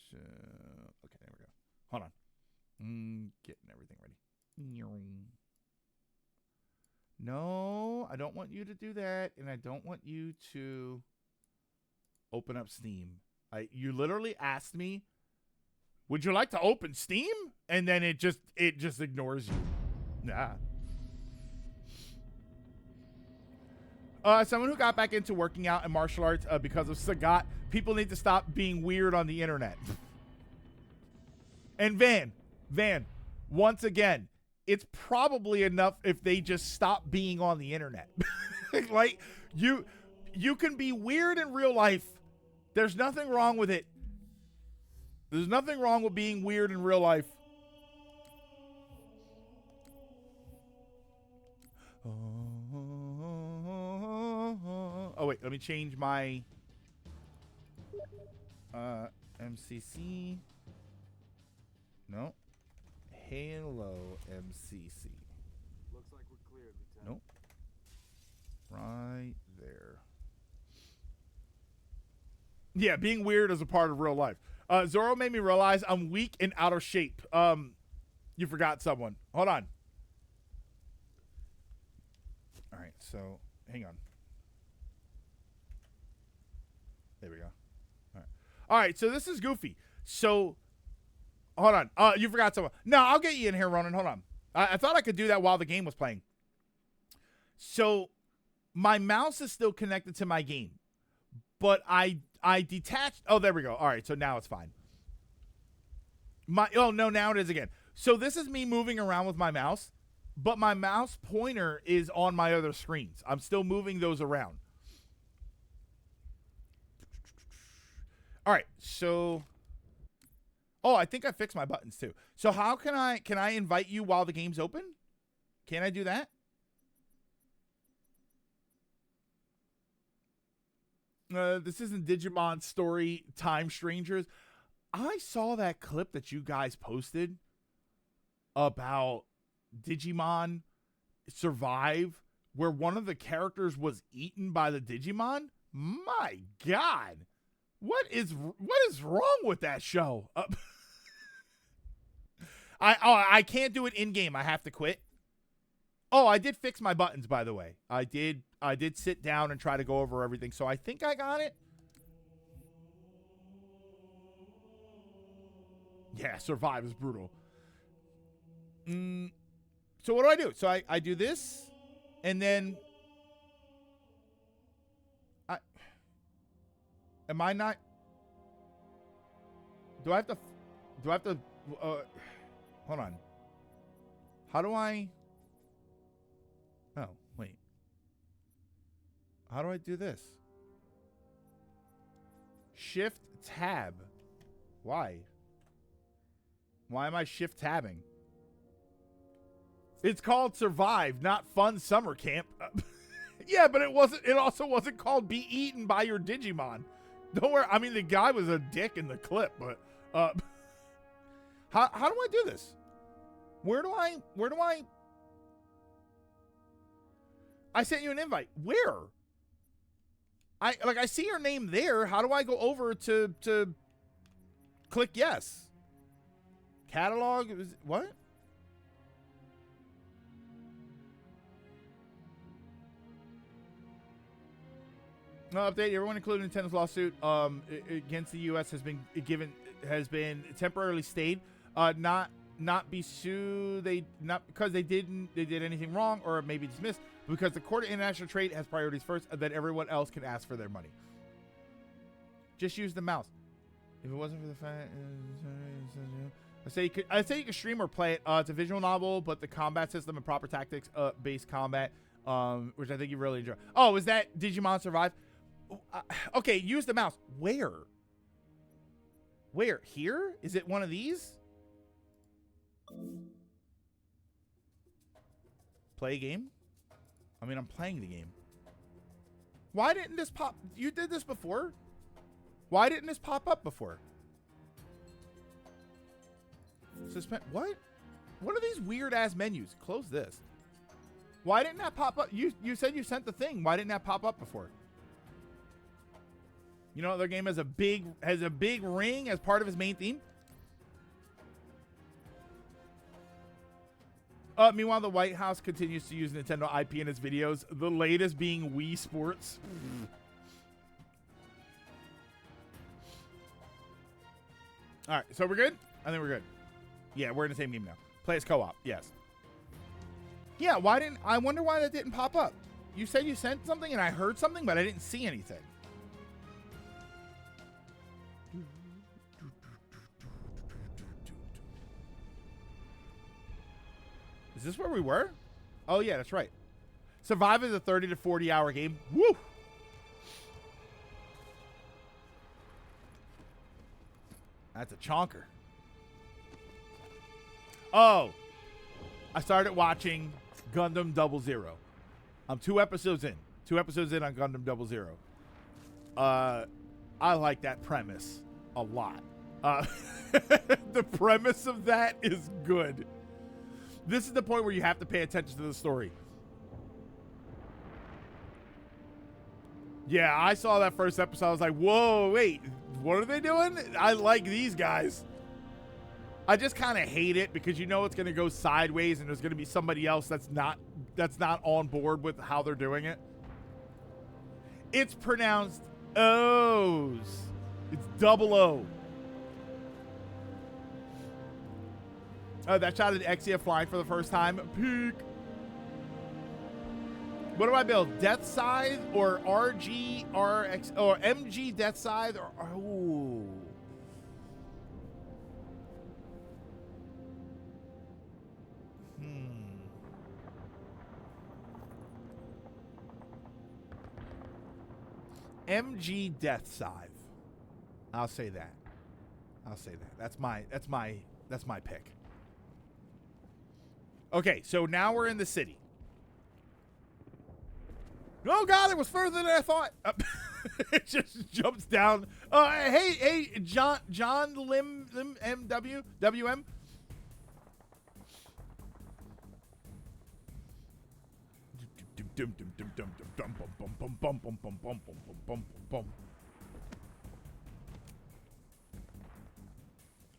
So, okay, there we go. Hold on. Getting everything ready. No, I don't want you to do that, and I don't want you to open up Steam. You literally asked me, would you like to open Steam? And then it just ignores you. Nah. Someone who got back into working out and martial arts because of Sagat. People need to stop being weird on the internet. And Van, once again, it's probably enough if they just stop being on the internet. Like, you can be weird in real life. There's nothing wrong with it. There's nothing wrong with being weird in real life. Oh, wait, let me change my MCC. No. Halo MCC.
Looks like we're clear, Lieutenant.
Nope. Right there. Yeah, being weird is a part of real life. Zoro made me realize I'm weak and out of shape. You forgot someone. Hold on. All right, so hang on. There we go. All right, so this is Goofy. So, hold on. You forgot someone. No, I'll get you in here, Ronan. Hold on. I thought I could do that while the game was playing. So, my mouse is still connected to my game, but I detached. Oh, there we go. All right, so now it's fine. Oh no, now it is again. So this is me moving around with my mouse, but my mouse pointer is on my other screens. I'm still moving those around. All right, so I think I fixed my buttons too. So how can I invite you while the game's open? Can I do that? This isn't Digimon Story Time Strangers. I saw that clip that you guys posted about Digimon Survive, where one of the characters was eaten by the Digimon. My God. What is wrong with that show? I can't do it in game. I have to quit. Oh, I did fix my buttons, by the way. I did sit down and try to go over everything, so I think I got it. Yeah, Survive is brutal. So what do? So I do this, and then am I not? Do I have to? Hold on. How do I? Oh, wait. How do I do this? Shift tab. Why? Why am I shift tabbing? It's called Survive, not Fun Summer Camp. Yeah, but it also wasn't called Be Eaten by Your Digimon. Don't worry. I mean, the guy was a dick in the clip, but how do I do this? Where do I sent you an invite. Where? I see your name there. How do I go over to click yes? Catalog? What? No update. Everyone, including Nintendo's lawsuit against the U.S., has been temporarily stayed. Not be sued. They not because they did anything wrong or maybe dismissed, because the Court of International Trade has priorities first, and then everyone else can ask for their money. Just use the mouse. If it wasn't for the fact, I say you could stream or play it. It's a visual novel, but the combat system and proper tactics based combat, which I think you really enjoy. Oh, is that Digimon Survive? Okay, use the mouse. Where? Here? Is it one of these? Play a game? I mean, I'm playing the game. Why didn't this pop? You did this before? Why didn't this pop up before? Suspend. What? What are these weird ass menus? Close this. Why didn't that pop up? You said you sent the thing. Why didn't that pop up before? You know, their game has a big ring as part of his main theme. Meanwhile, the White House continues to use Nintendo IP in its videos, the latest being Wii Sports. All right, so we're good? I think we're good. Yeah, we're in the same game now. Play as co-op, yes. Yeah, I wonder why that didn't pop up. You said you sent something and I heard something, but I didn't see anything. Is this where we were? Oh, yeah, that's right. Survive is a 30 to 40 hour game. Woo! That's a chonker. Oh, I started watching Gundam 00. I'm 2 episodes in. 2 episodes in on Gundam 00. I like that premise a lot. The premise of that is good. This is the point where you have to pay attention to the story. Yeah, I saw that first episode. I was like, whoa, wait, what are they doing? I like these guys. I just kind of hate it because you know it's going to go sideways and there's going to be somebody else that's not on board with how they're doing it. It's pronounced O's. It's double O. That shot at Exia flying for the first time. Peak. What do I build? Death Scythe or RG, RX, or MG Death Scythe? Or, oh. MG Death Scythe. I'll say that. That's my pick. Okay, so now we're in the city. Oh God, it was further than I thought. It just jumps down. Hey, John Lim MW WM.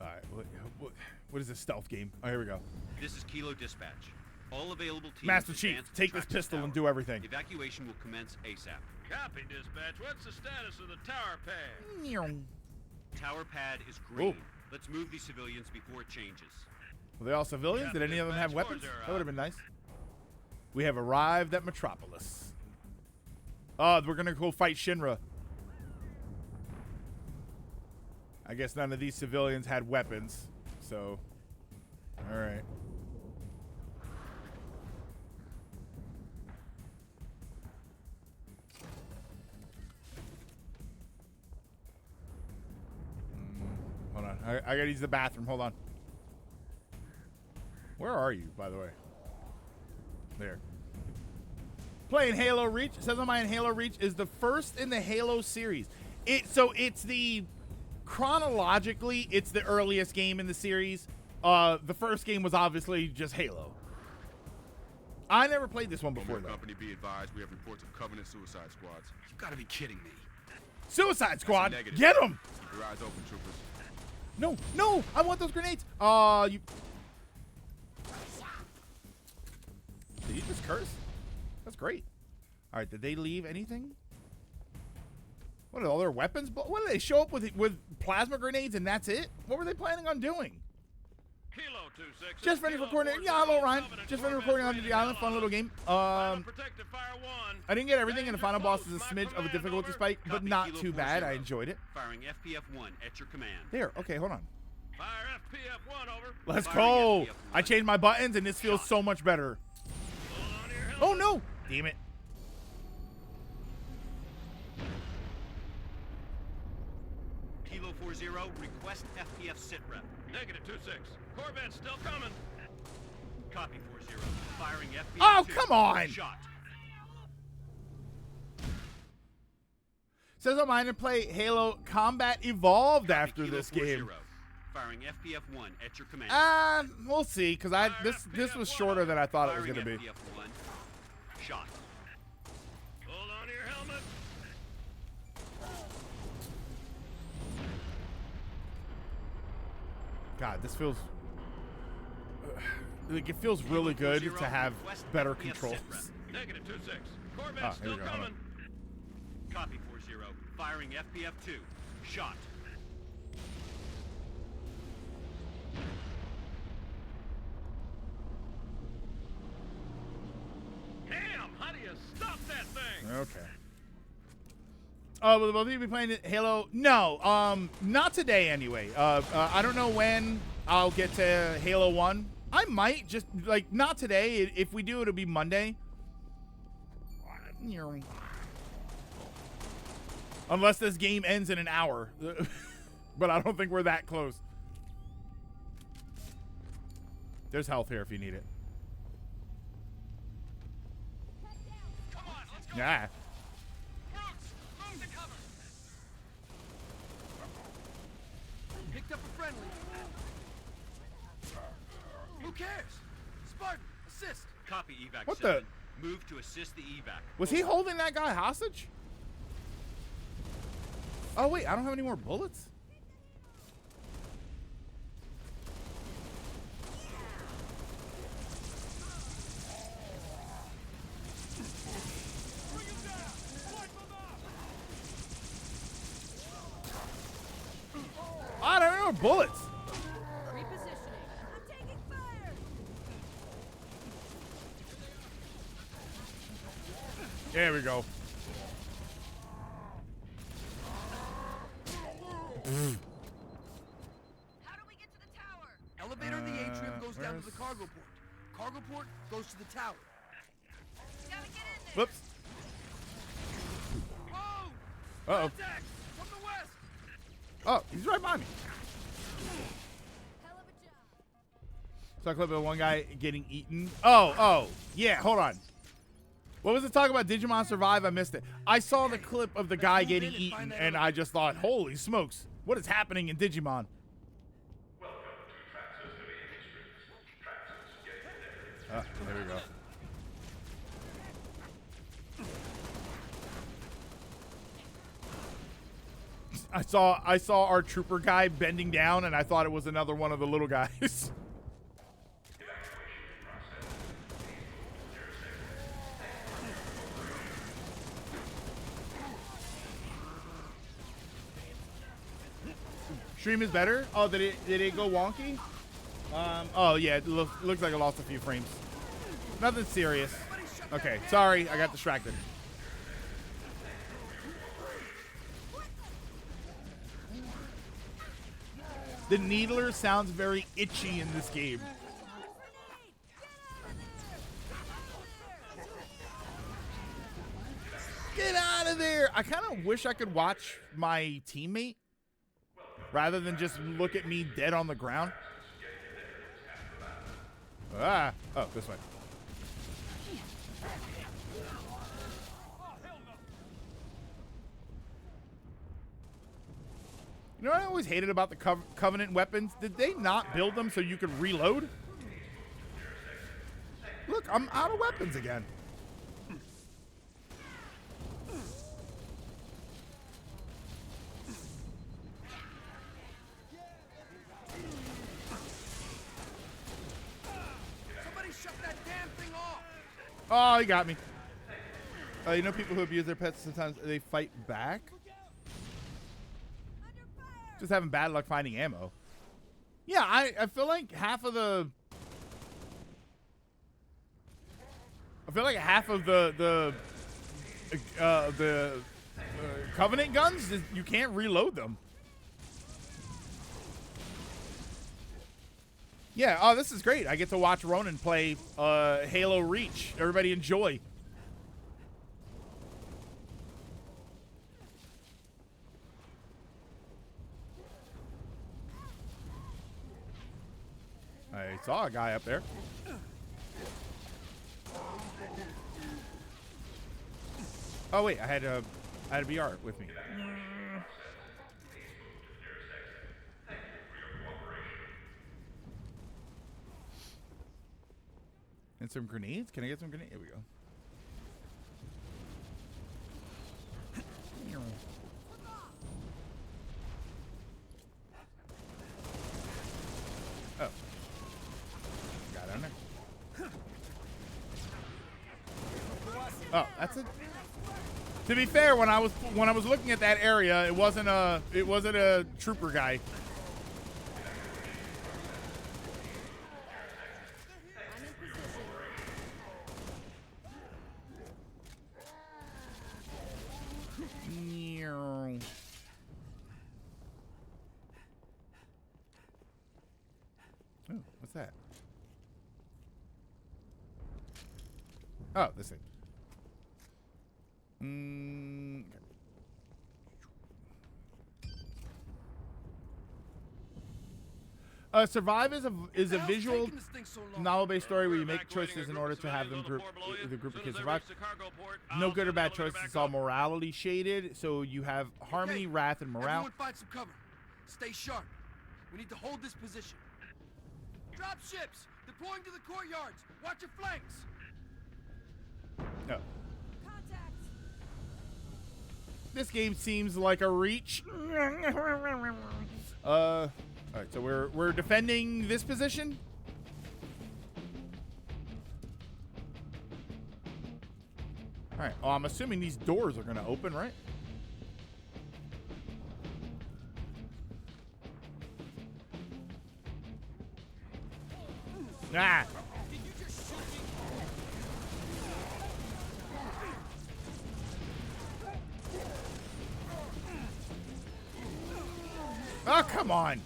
All right, what is this stealth game? Oh, here we go.
This is Kilo Dispatch. All available teams.
Master Chief, take this pistol and do everything.
Evacuation will commence ASAP.
Copy, dispatch. What's the status of the tower pad?
Tower pad is green.
Ooh.
Let's move these civilians before it changes.
Were they all civilians? Did any of them have weapons? That would have been nice. We have arrived at Metropolis. Oh, we're gonna go fight Shinra. I guess none of these civilians had weapons, so all right. Hold on. I gotta use the bathroom. Hold on. Where are you, by the way? There. Playing Halo Reach. It says on mine Halo Reach is the first in the Halo series. It's the chronologically, it's the earliest game in the series. The first game was obviously just Halo. I never played this one before, though.
Company, be advised, we have reports of Covenant suicide squads.
You gotta be kidding me.
Suicide Squad, get them!
Keep your eyes open, troopers.
No, I want those grenades. You. Did you just curse? That's great. All right, did they leave anything? What are all their weapons? What do they show up with plasma grenades and that's it? What were they planning on doing?
Kilo 26.
Just finished recording. Yeah, hello Ryan. Just finished recording on the island. Fun little game.
Protective fire 1.
I didn't get everything, and the final boss is a smidge of a difficulty spike, but
Copy,
not
Kilo
too bad.
40.
I enjoyed it.
Firing FPF 1 at your command.
There. Okay, hold on.
Fire FPF 1 over.
Let's
Firing
go.
FPF
I changed my buttons, and this feels so much better.
Hold on to your helmet.
Oh no! Damn it.
Kilo 40, request FPF sit rep.
Negative 26. Corvette's still coming.
Copy 40. Firing FPF
Oh,
2.
come on!
Shot.
Says I'm going to play Halo Combat Evolved
Copy,
after
Kilo
this
40.
game.
Firing FPF 1 at your command.
We'll see, because this was shorter than I thought it was
Firing
going to be.
FPF 1. Shot.
Hold on to your helmet.
God, this feels like it feels really good to have better controls.
Negative 26. Corvette's
Ah, here
still
we go, hold
coming.
Copy 40. Firing FPF 2. Shot.
Damn, how do you stop that thing?
Okay. Oh, will both of you be playing Halo? No, not today anyway. I don't know when I'll get to Halo 1. I might, just, like, not today. If we do, it'll be Monday. Unless this game ends in an hour. But I don't think we're that close. There's health here if you need it.
Come on, let's go.
Yeah.
Brooks, move to cover. Picked up a friendly. Who cares? Spartan, assist.
Copy evac
What
7. Move to assist the evac.
Was he holding that guy hostage? Oh, wait, I don't have any more bullets? I don't know, bullets.
Repositioning. I'm taking fire.
There we go.
How do we get to the tower?
Elevator in the atrium goes down to the
where's-
cargo port. Cargo port goes to the tower.
Gotta get in there.
Whoops.
Whoa!
Uh-oh.
Attack from the west!
Oh, he's right by me.
Hell of a job.
Saw a clip of one guy getting eaten. Oh, yeah, hold on. What was the talk about Digimon Survive? I missed it. I saw the clip of the guy getting eaten, and I just thought, holy smokes, what is happening in Digimon? There we go. I saw our trooper guy bending down, and I thought it was another one of the little guys. Stream is better. Oh, did it go wonky? Oh yeah, it looks like I lost a few frames. Nothing serious. Okay, sorry, I got distracted. The needler sounds very itchy in this game. Get out of there! I kind of wish I could watch my teammate rather than just look at me dead on the ground. Ah! Oh, this way. You know what I always hated about the Covenant weapons? Did they not build them so you could reload? Look, I'm out of weapons again.
Somebody shut that damn thing off!
Oh, he got me. You know people who abuse their pets, sometimes they fight back? Just having bad luck finding ammo. Yeah, I feel like half of the Covenant guns, you can't reload them. Yeah, oh, this is great. I get to watch Ronan play Halo Reach. Everybody enjoy. I saw a guy up there. Oh wait, I had a VR with me. And some grenades? Can I get some grenades? Here we go. Oh. Got on there. Oh, that's it. To be fair, when I was looking at that area, it wasn't a trooper guy. Oh, what's that? Oh, this thing. Survive is a visual novel-based story where you make choices in order to have the group of kids survive. No good or bad choices. It's all morality shaded. So you have harmony, wrath, and morale.
Everyone find some cover. Stay sharp. We need to hold this position. Drop ships. Deploying to the courtyards. Watch your flanks.
No.
Contact.
This game seems like a reach. All right, so we're defending this position. All right. Oh, I'm assuming these doors are going to open, right? Ah. Oh, come on.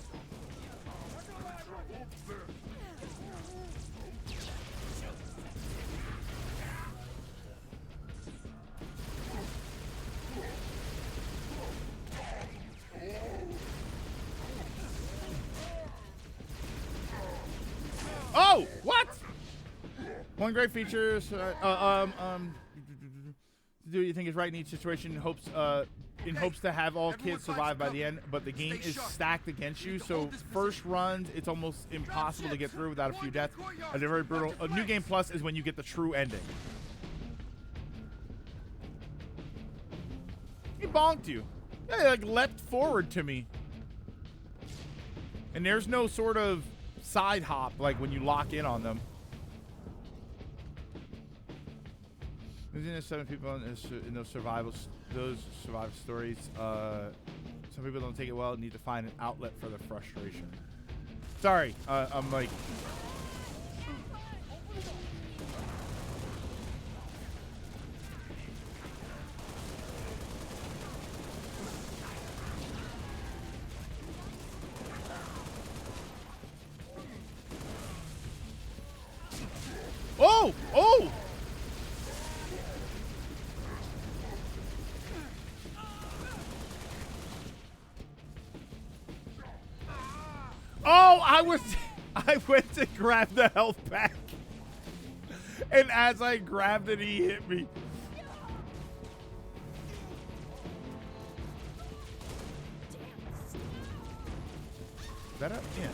Oh, what? One great feature. Do you think is right in each situation? In hopes to have all kids survive by the end, but the game is stacked against you. So first runs, it's almost impossible to get through without a few deaths. They're very brutal. A New Game Plus is when you get the true ending. He bonked you. Yeah, he like leapt forward to me. And there's no sort of side hop like when you lock in on them. There's 7 people in those survival stories. Some people don't take it well and need to find an outlet for their frustration. Sorry, I'm like. Oh! Oh! Oh, I went to grab the health pack. And as I grabbed it, he hit me. Is that up? Yeah.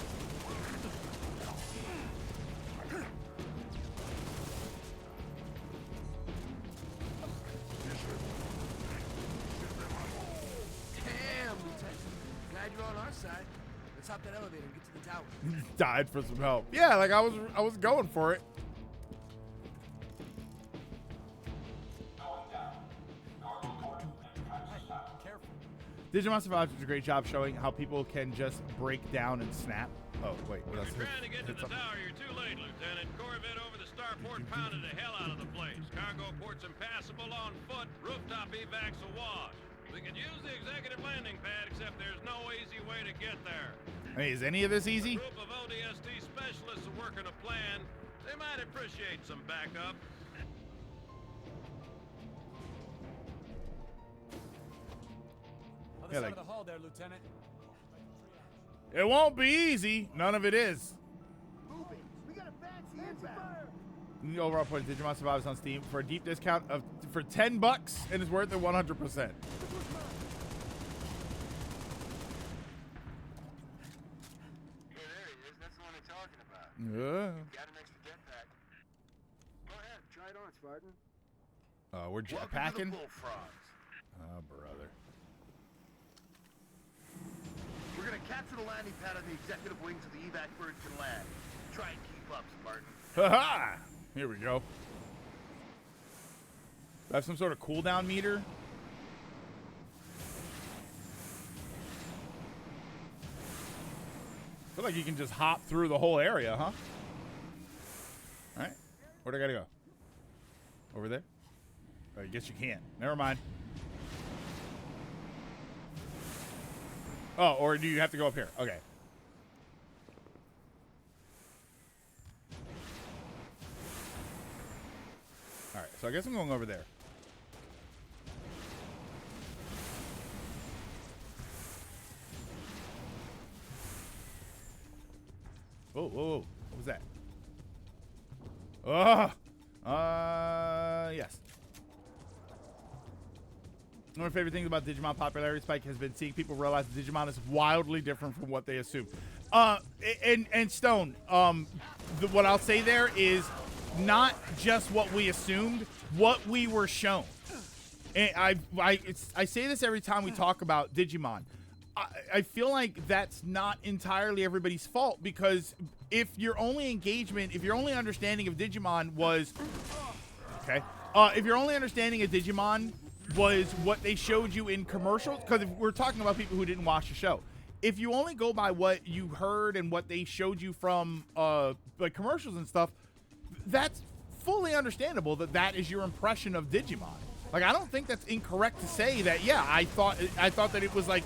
Damn, Lieutenant. Glad you're on our side. Let's hop that elevator and get to the tower.
Died for some help. Yeah, like I was going for it. Digimon Survives did a great job showing how people can just break down and snap. Oh, wait. What else?
You're trying to get to the tower, you're too late, Lieutenant. Corvette over the starport pounded the hell out of the place. Cargo port's impassable on foot. Rooftop evac's awash. We could use the executive landing pad, except there's no easy way to get there.
Hey, is any of this easy?
A group of ODST specialists are working a plan. They might appreciate some backup.
Other
Yeah,
side
like-
of the hall there, Lieutenant.
It won't be easy. None of it is. The overall point of Digimon Survives on Steam for a deep discount of for $10 and is worth it 100%.
Yeah, there he is. That's the one I'm talking about.
Yeah.
Got an extra jetpack. Go ahead, try it on, Spartan.
We're jetpacking.
Bullfrogs.
Oh, brother.
We're gonna capture the landing pad on the executive wing so the evac bird can land. Try and keep up, Spartan.
Ha-ha! Here we go. Do I have some sort of cooldown meter? I feel like you can just hop through the whole area, huh? Alright. Where'd I gotta go? Over there? Oh, I guess you can't. Never mind. Oh, or do you have to go up here? Okay. Alright, so I guess I'm going over there. Whoa, whoa, whoa. What was that? Yes. One of my favorite things about Digimon popularity spike has been seeing people realize that Digimon is wildly different from what they assume. And Stone, what I'll say there is not just what we assumed, what we were shown. And I say this every time we talk about Digimon. I feel like that's not entirely everybody's fault, because if your only engagement, if your only understanding of Digimon was, okay, if your only understanding of Digimon was what they showed you in commercials, because if we're talking about people who didn't watch the show, if you only go by what you heard and what they showed you from like commercials and stuff, that's fully understandable that that is your impression of Digimon. Like, I don't think that's incorrect to say that. Yeah, I thought that it was like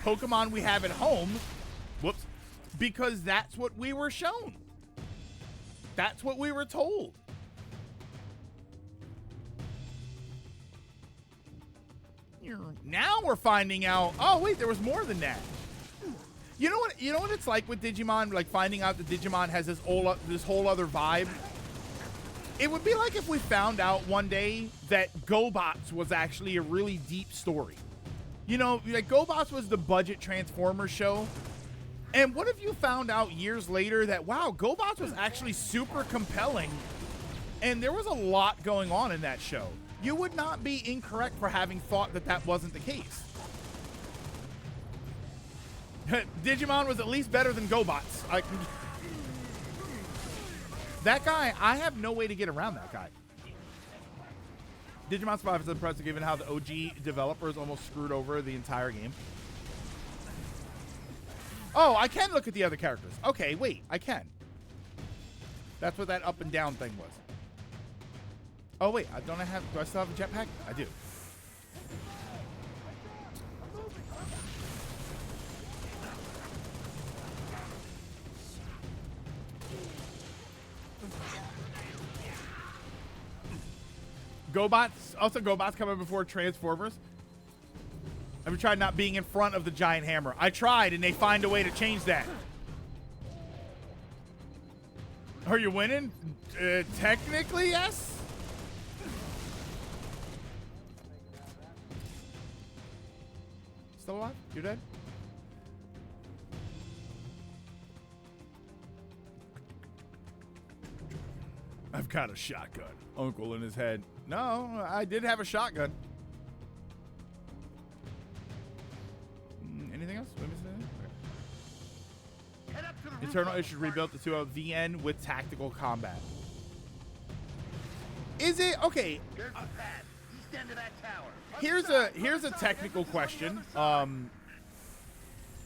Pokemon we have at home. Whoops. Because that's what we were shown. That's what we were told. Now we're finding out, oh wait, there was more than that. You know what it's like with Digimon, like finding out that Digimon has this whole other vibe? It would be like if we found out one day that GoBots was actually a really deep story. You know, like GoBots was the budget Transformers show. And what if you found out years later that, wow, GoBots was actually super compelling and there was a lot going on in that show? You would not be incorrect for having thought that that wasn't the case. Digimon was at least better than GoBots. That guy, I have no way to get around that guy. Digimon Survive is impressive given how the OG developers almost screwed over the entire game. Oh, I can look at the other characters. Okay, wait, I can. That's what that up and down thing was. Oh wait, do I still have a jetpack? I do. GoBots coming before Transformers. Have you tried not being in front of the giant hammer? I tried, and they find a way to change that. Are you winning? Technically, yes. Still alive? You dead? I've got a shotgun. Uncle in his head. No, I did have a shotgun. Anything else? Did I miss anything? Eternal Issues rebuilt the 2.0 VN with tactical combat. Is it? Okay.
There's the pad. East end of that tower.
Here's a technical question.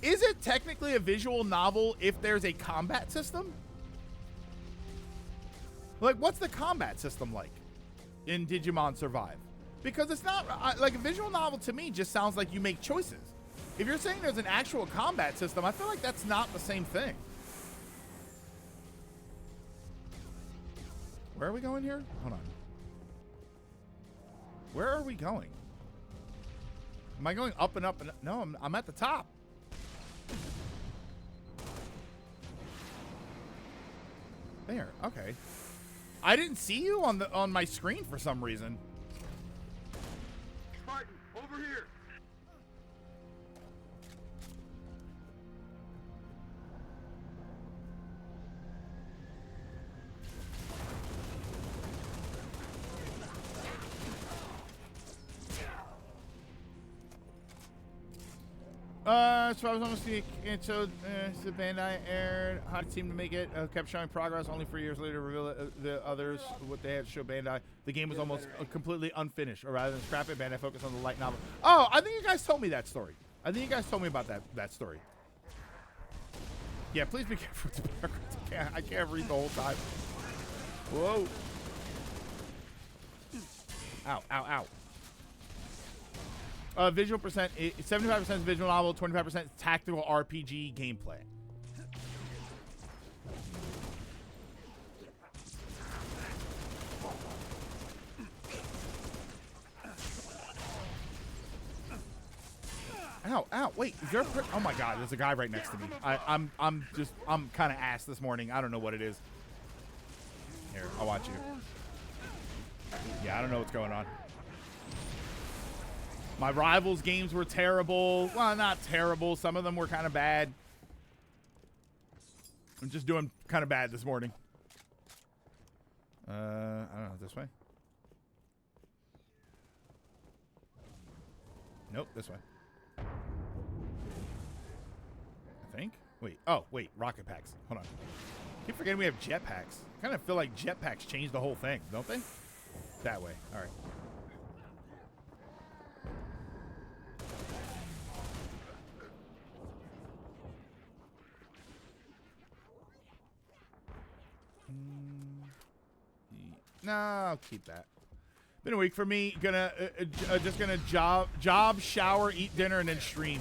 Is it technically a visual novel if there's a combat system? Like, what's the combat system like in Digimon Survive? Because it's not like a visual novel to me just sounds like you make choices. If you're saying there's an actual combat system, I feel like that's not the same thing. Where are we going here? Hold on. Where are we going? Am I going up and up and up? No, I'm at the top. There. Okay. I didn't see you on my screen for some reason.
Spartan, over here.
So I was almost and so the Bandai aired. How it seemed to make it kept showing progress. Only 3 years later, to reveal the others what they had to show Bandai. The game was almost completely unfinished, or rather than scrap it, Bandai focused on the light novel. Oh, I think you guys told me that story. I think you guys told me about that story. Yeah, please be careful with the backwards. I can't read the whole time. Whoa. Ow, ow, ow. Visual percent, 75% is visual novel, 25% tactical RPG gameplay. Ow, ow, wait, is there oh my god, there's a guy right next to me. I'm kind of ass this morning. I don't know what it is. Here, I'll watch you. Yeah, I don't know what's going on. My Rivals games were terrible. Well, not terrible. Some of them were kind of bad. I'm just doing kind of bad this morning. I don't know, this way? Nope, this way. I think. Wait. Oh, wait. Rocket packs. Hold on. I keep forgetting we have jetpacks. I kind of feel like jetpacks change the whole thing, don't they? That way. All right. No, I'll keep that. Been a week for me. Gonna just gonna job, shower, eat dinner, and then stream.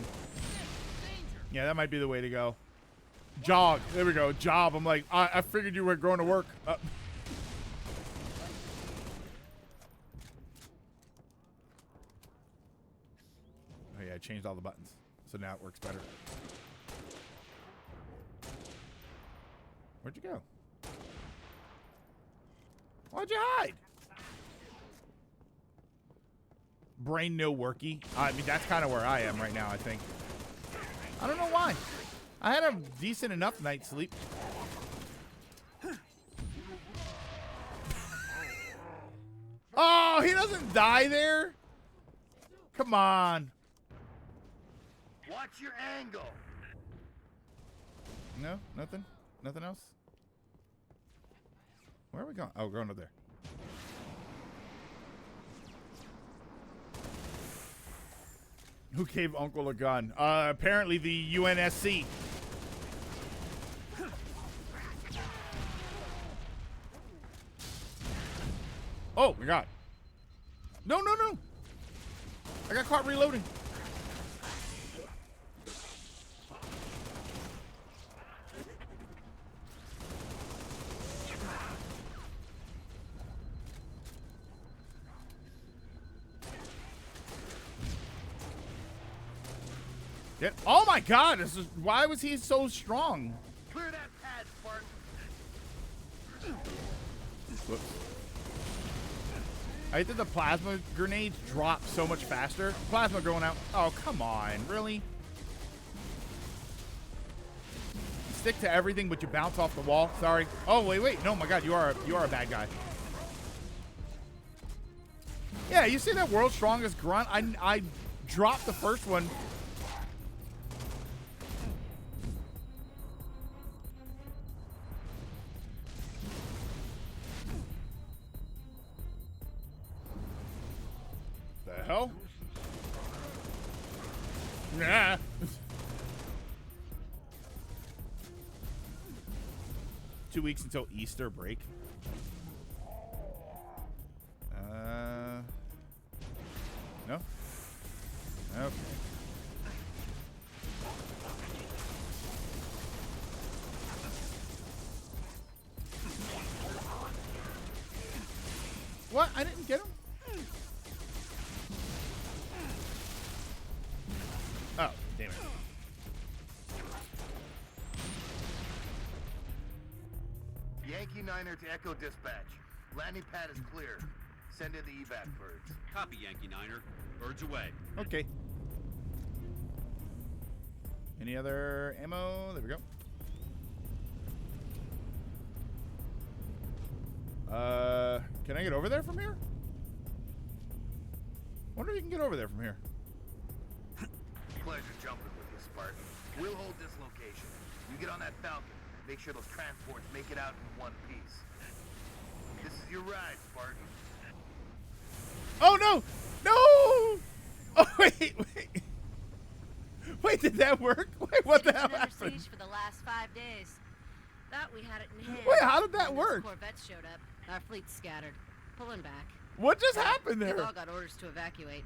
Yeah, that might be the way to go. Jog. There we go. Job. I'm like, I figured you were going to work. Oh yeah, I changed all the buttons, so now it works better. Where'd you go? Why'd you hide? Brain no worky. I mean, that's kind of where I am right now, I think. I don't know why. I had a decent enough night's sleep. Oh, he doesn't die there? Come on.
Watch your angle.
No? Nothing? Nothing else? Where are we going? Oh, we're going over there. Who gave Uncle a gun? Apparently the UNSC. Oh my god. No, no, no. I got caught reloading. Oh my god, this is, why was he so strong?
Clear that pad, Spartan.
Whoops. I hate that the plasma grenades drop so much faster. Plasma going out. Oh, come on. Really? Stick to everything, but you bounce off the wall. Sorry. Oh, wait. No, my god, you are a bad guy. Yeah, you see that World's Strongest Grunt? I dropped the first one. Hell? Nah. Two weeks until Easter break. No? Okay. What? I didn't get him? Oh, damn it.
Yankee Niner to Echo Dispatch. Landing pad is clear. Send in the evac birds.
Copy, Yankee Niner. Birds away.
Okay. Any other ammo? There we go. Can I get over there from here? Wonder if you can get over there from here.
Pleasure jumping with you, Spartan. We'll hold this location. You get on that Falcon. Make sure those transports make it out in one piece. This is your ride, Spartan.
Oh no! No! Oh wait. Wait, did that work? Wait, what the hell
Under
happened?
siege for the last 5 days. Thought we had it in hand.
Wait, how did that
When
work?
those Corvettes showed up. Our fleet's scattered. Pulling back.
What just happened
We've
there?
all got orders to evacuate.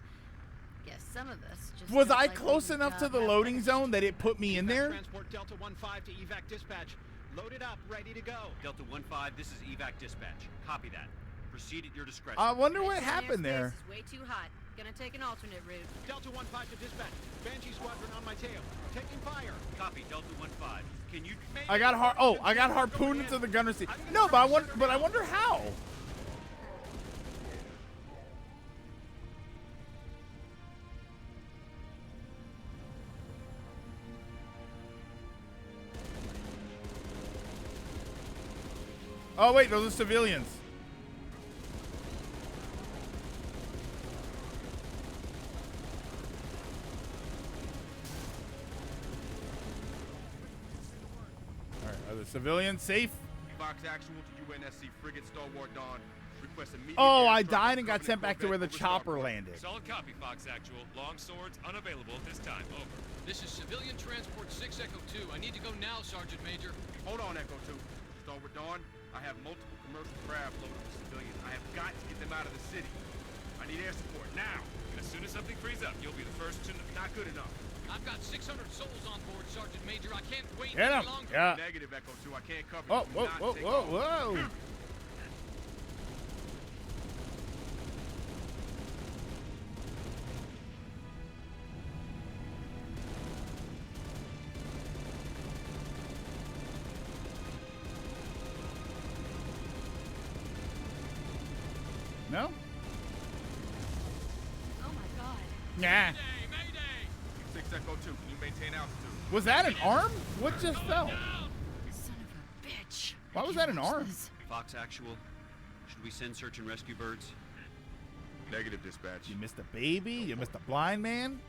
Guess some of us just
Was
don't
I
like
close
leaving
enough
the
to
job
the
half
loading
finished.
zone that it put me in there?
Transport Delta 1-5 to evac dispatch. Loaded up, ready to go.
Delta 1-5, this is evac dispatch. Copy that. Proceed at your discretion.
I wonder what
Next
happened
airspace
there.
is way too hot. Gonna take an alternate route.
Delta 1-5 to dispatch. Banshee squadron on my tail. Taking fire.
Copy, Delta 1-5. Can you...
I got harpooned into the gunner seat. No, but I wonder how. Oh wait, those are civilians. All right, are the civilians safe?
Fox Actual to UNSC frigate Stalwart Dawn. Request immediate
Oh,
air
I
strike
died
on
and got
Covenant
sent back to where the
Corvette over
chopper
Starport.
landed.
Solid copy, Fox Actual. Long swords unavailable at this time. Over.
This is Civilian Transport 6 Echo 2. I need to go now, Sergeant Major.
Hold on, Echo 2. Stalwart Dawn, I have multiple commercial craft loaded with civilians. I have got to get them out of the city. I need air support now.
As soon as something frees up, you'll be the first to know.
Not good enough.
I've got 600 souls on board, Sergeant Major. I can't wait
Hit
any
him.
longer.
Yeah.
Negative, Echo 2. I can't cover
Oh,
you. Do
whoa,
not
whoa,
take
whoa,
off.
whoa. No?
Oh my god.
Nah.
Mayday! Mayday!
6 Echo 2. Can you maintain altitude?
Was that an arm? What just fell?
Son of a bitch.
Why
I
was
can't
that an
watch
arm?
this.
Fox Actual, should we send search and rescue birds?
Negative, dispatch.
You missed a baby? You missed a blind man?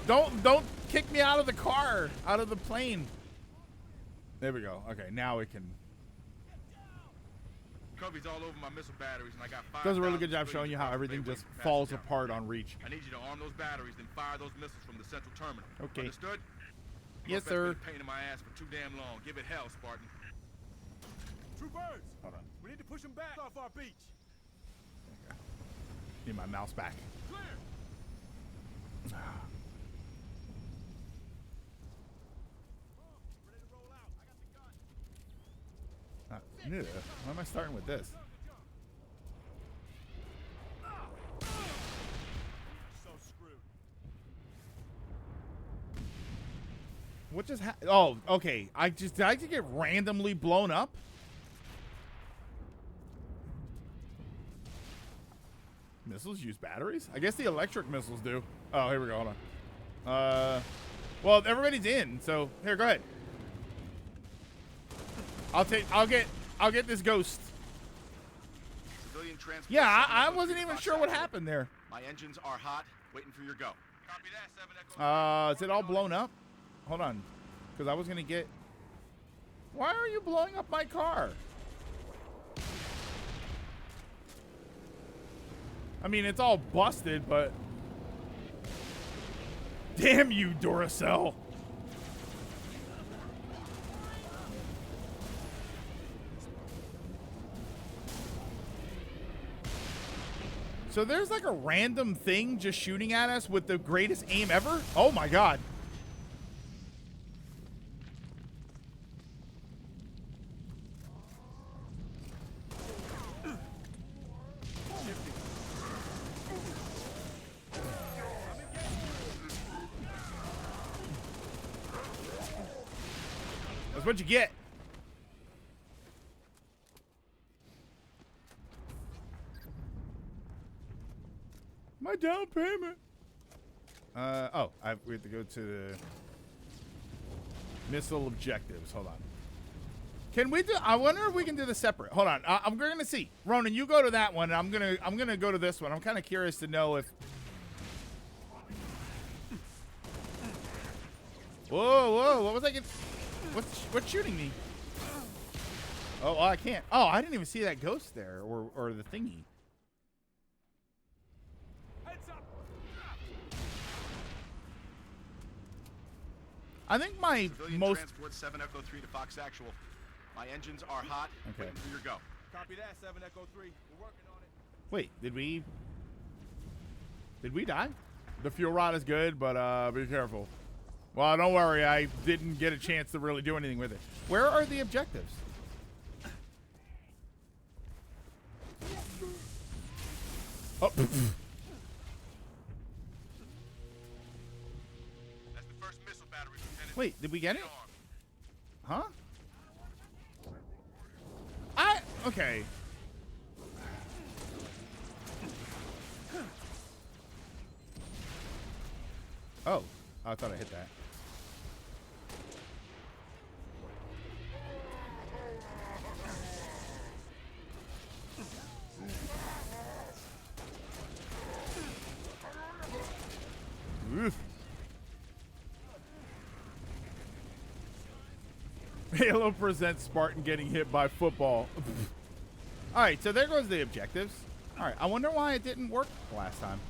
Don't kick me out of the car, out of the plane. There we go. Okay, now we can.
Covey's all over my missile batteries, and I got 5.
Does a really good job showing you how everything just falls apart on reach.
I need you to arm those batteries, then fire those missiles from the central terminal.
Okay.
Understood?
Yes,
Corvette's
sir.
been a pain in my ass for too damn long. Give it hell, Spartan.
True birds.
Hold on.
We need to push them back off our beach.
Need my mouse back.
Clear. Ready to roll out. I got the gun.
Ew. Why am I starting with this?
So screwed.
What just happened? Oh, okay. Did I just get randomly blown up? Missiles use batteries? I guess the electric missiles do. Oh, here we go. Hold on. Well, everybody's in, so here, go ahead. I'll get this ghost.
Civilian transport.
Yeah,
7
I
Echo
wasn't
2,
even
Fox
sure what
Actual.
happened there.
My engines are hot, waiting for your go. Copy that, 7 Echo 2.
Is it all blown up? Hold on. Because I was going to get... Why are you blowing up my car? I mean, it's all busted, but... Damn you, Duracell. So there's like a random thing just shooting at us with the greatest aim ever? Oh my god. That's what you get. My down payment. Oh, we have to go to the missile objectives. Hold on. Can we do? I wonder if we can do this separate. Hold on. I'm gonna see. Ronan, you go to that one. And I'm gonna go to this one. I'm kind of curious to know if. Whoa! What was I getting? What's shooting me? Oh, I can't. Oh, I didn't even see that ghost there or the thingy. I think my
Civilian
most...
transport 7 Echo 3 to Fox Actual. My engines are hot.
Okay.
Waiting for your go.
Copy that, 7 Echo 3. We're working on it.
Wait, did we die? The fuel rod is good, but be careful. Well, don't worry. I didn't get a chance to really do anything with it. Where are the objectives? Oh.
That's the first missile battery, Lieutenant.
Wait, did we get it? Huh? Okay. Oh, I thought I hit that. Oof. Halo presents Spartan getting hit by football. All right, so there goes the objectives. All right, I wonder why it didn't work last time.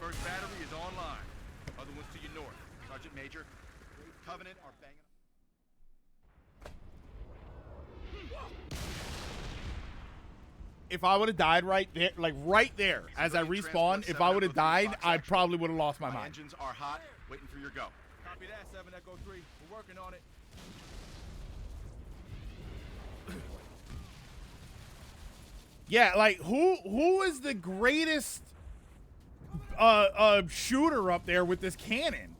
First battery is online. Other ones to your north. Sergeant Major, Covenant are banging.
If I would have died right there, like right there, as I respawned, if I would have died, I probably would have lost my
My
mind.
engines are hot. Waiting for your go.
Copy that, 7 Echo 3. We're working on it.
Yeah, like who is the greatest shooter up there with this cannon?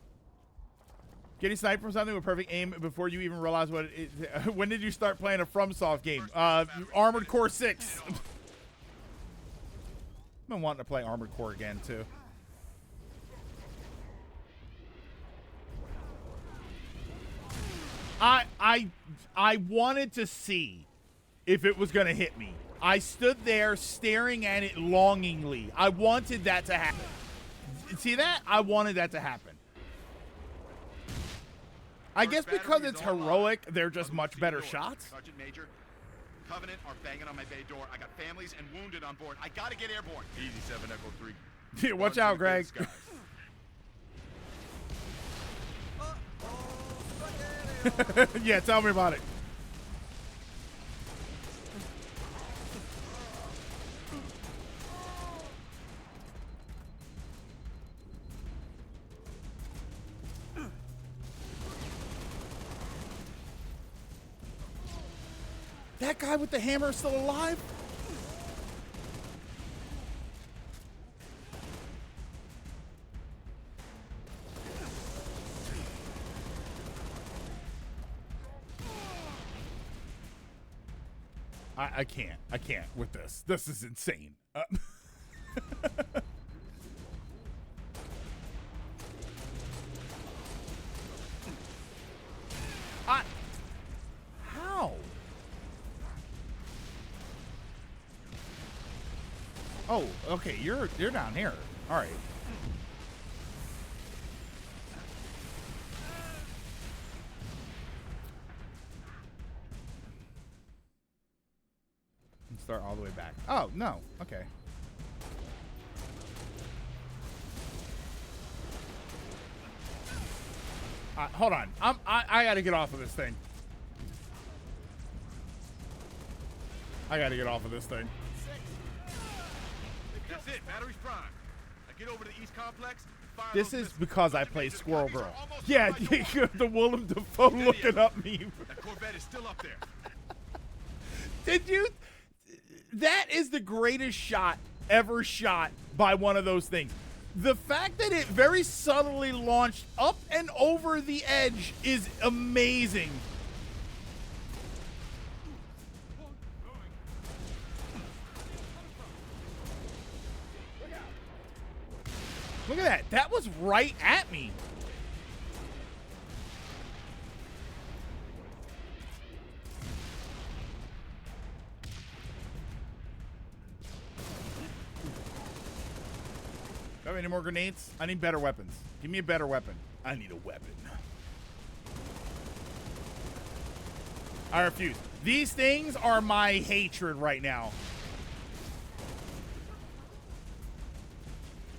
Getting sniped from something with perfect aim before you even realize what it is. When did you start playing a FromSoft game? Armored Core 6. I've been wanting to play Armored Core again too. I wanted to see if it was gonna hit me. I stood there staring at it longingly. I wanted that to happen. See that? I wanted that to happen. I guess because it's heroic, they're just much better shots.
Sergeant Major, Covenant are banging on my bay door. I got families and wounded on board. I gotta get airborne. Easy, 7 Echo 3.
Watch out, Greg. Yeah, tell me about it. That guy with the hammer is still alive? I can't. I can't with this. This is insane. How? Oh, okay. You're down here. All right. Let's start all the way back. Oh, no. Okay. Hold on. I got to get off of this thing. I got to get off of this thing.
That's it. Battery's prime. Now get over to the East Complex. Fire
This
those
is
missiles.
because I
Bunch of
play
major
Squirrel
copies are
Girl.
almost
Yeah,
through my door.
the Willem Dafoe looking up me.
That Corvette is still up there.
Did you? That is the greatest shot ever shot by one of those things. The fact that it very subtly launched up and over the edge is amazing. Look at that. That was right at me. Do I have any more grenades? I need better weapons. Give me a better weapon. I need a weapon. I refuse. These things are my hatred right now.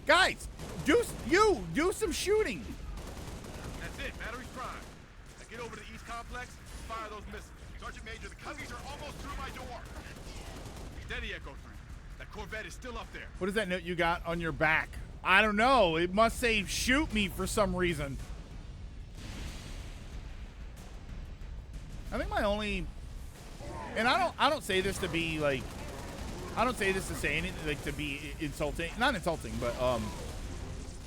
Guys, do some shooting.
That's it. Battery's prime. Now get over to the East Complex. Fire those missiles. Sergeant Major, the Cubbies are almost through my door. Steady, Echo 3. That Corvette is still up there.
What is that note you got on your back? I don't know. It must say shoot me for some reason. I think my only, and I don't say this to be like, I don't say this to say anything, like to be insulting, not insulting, but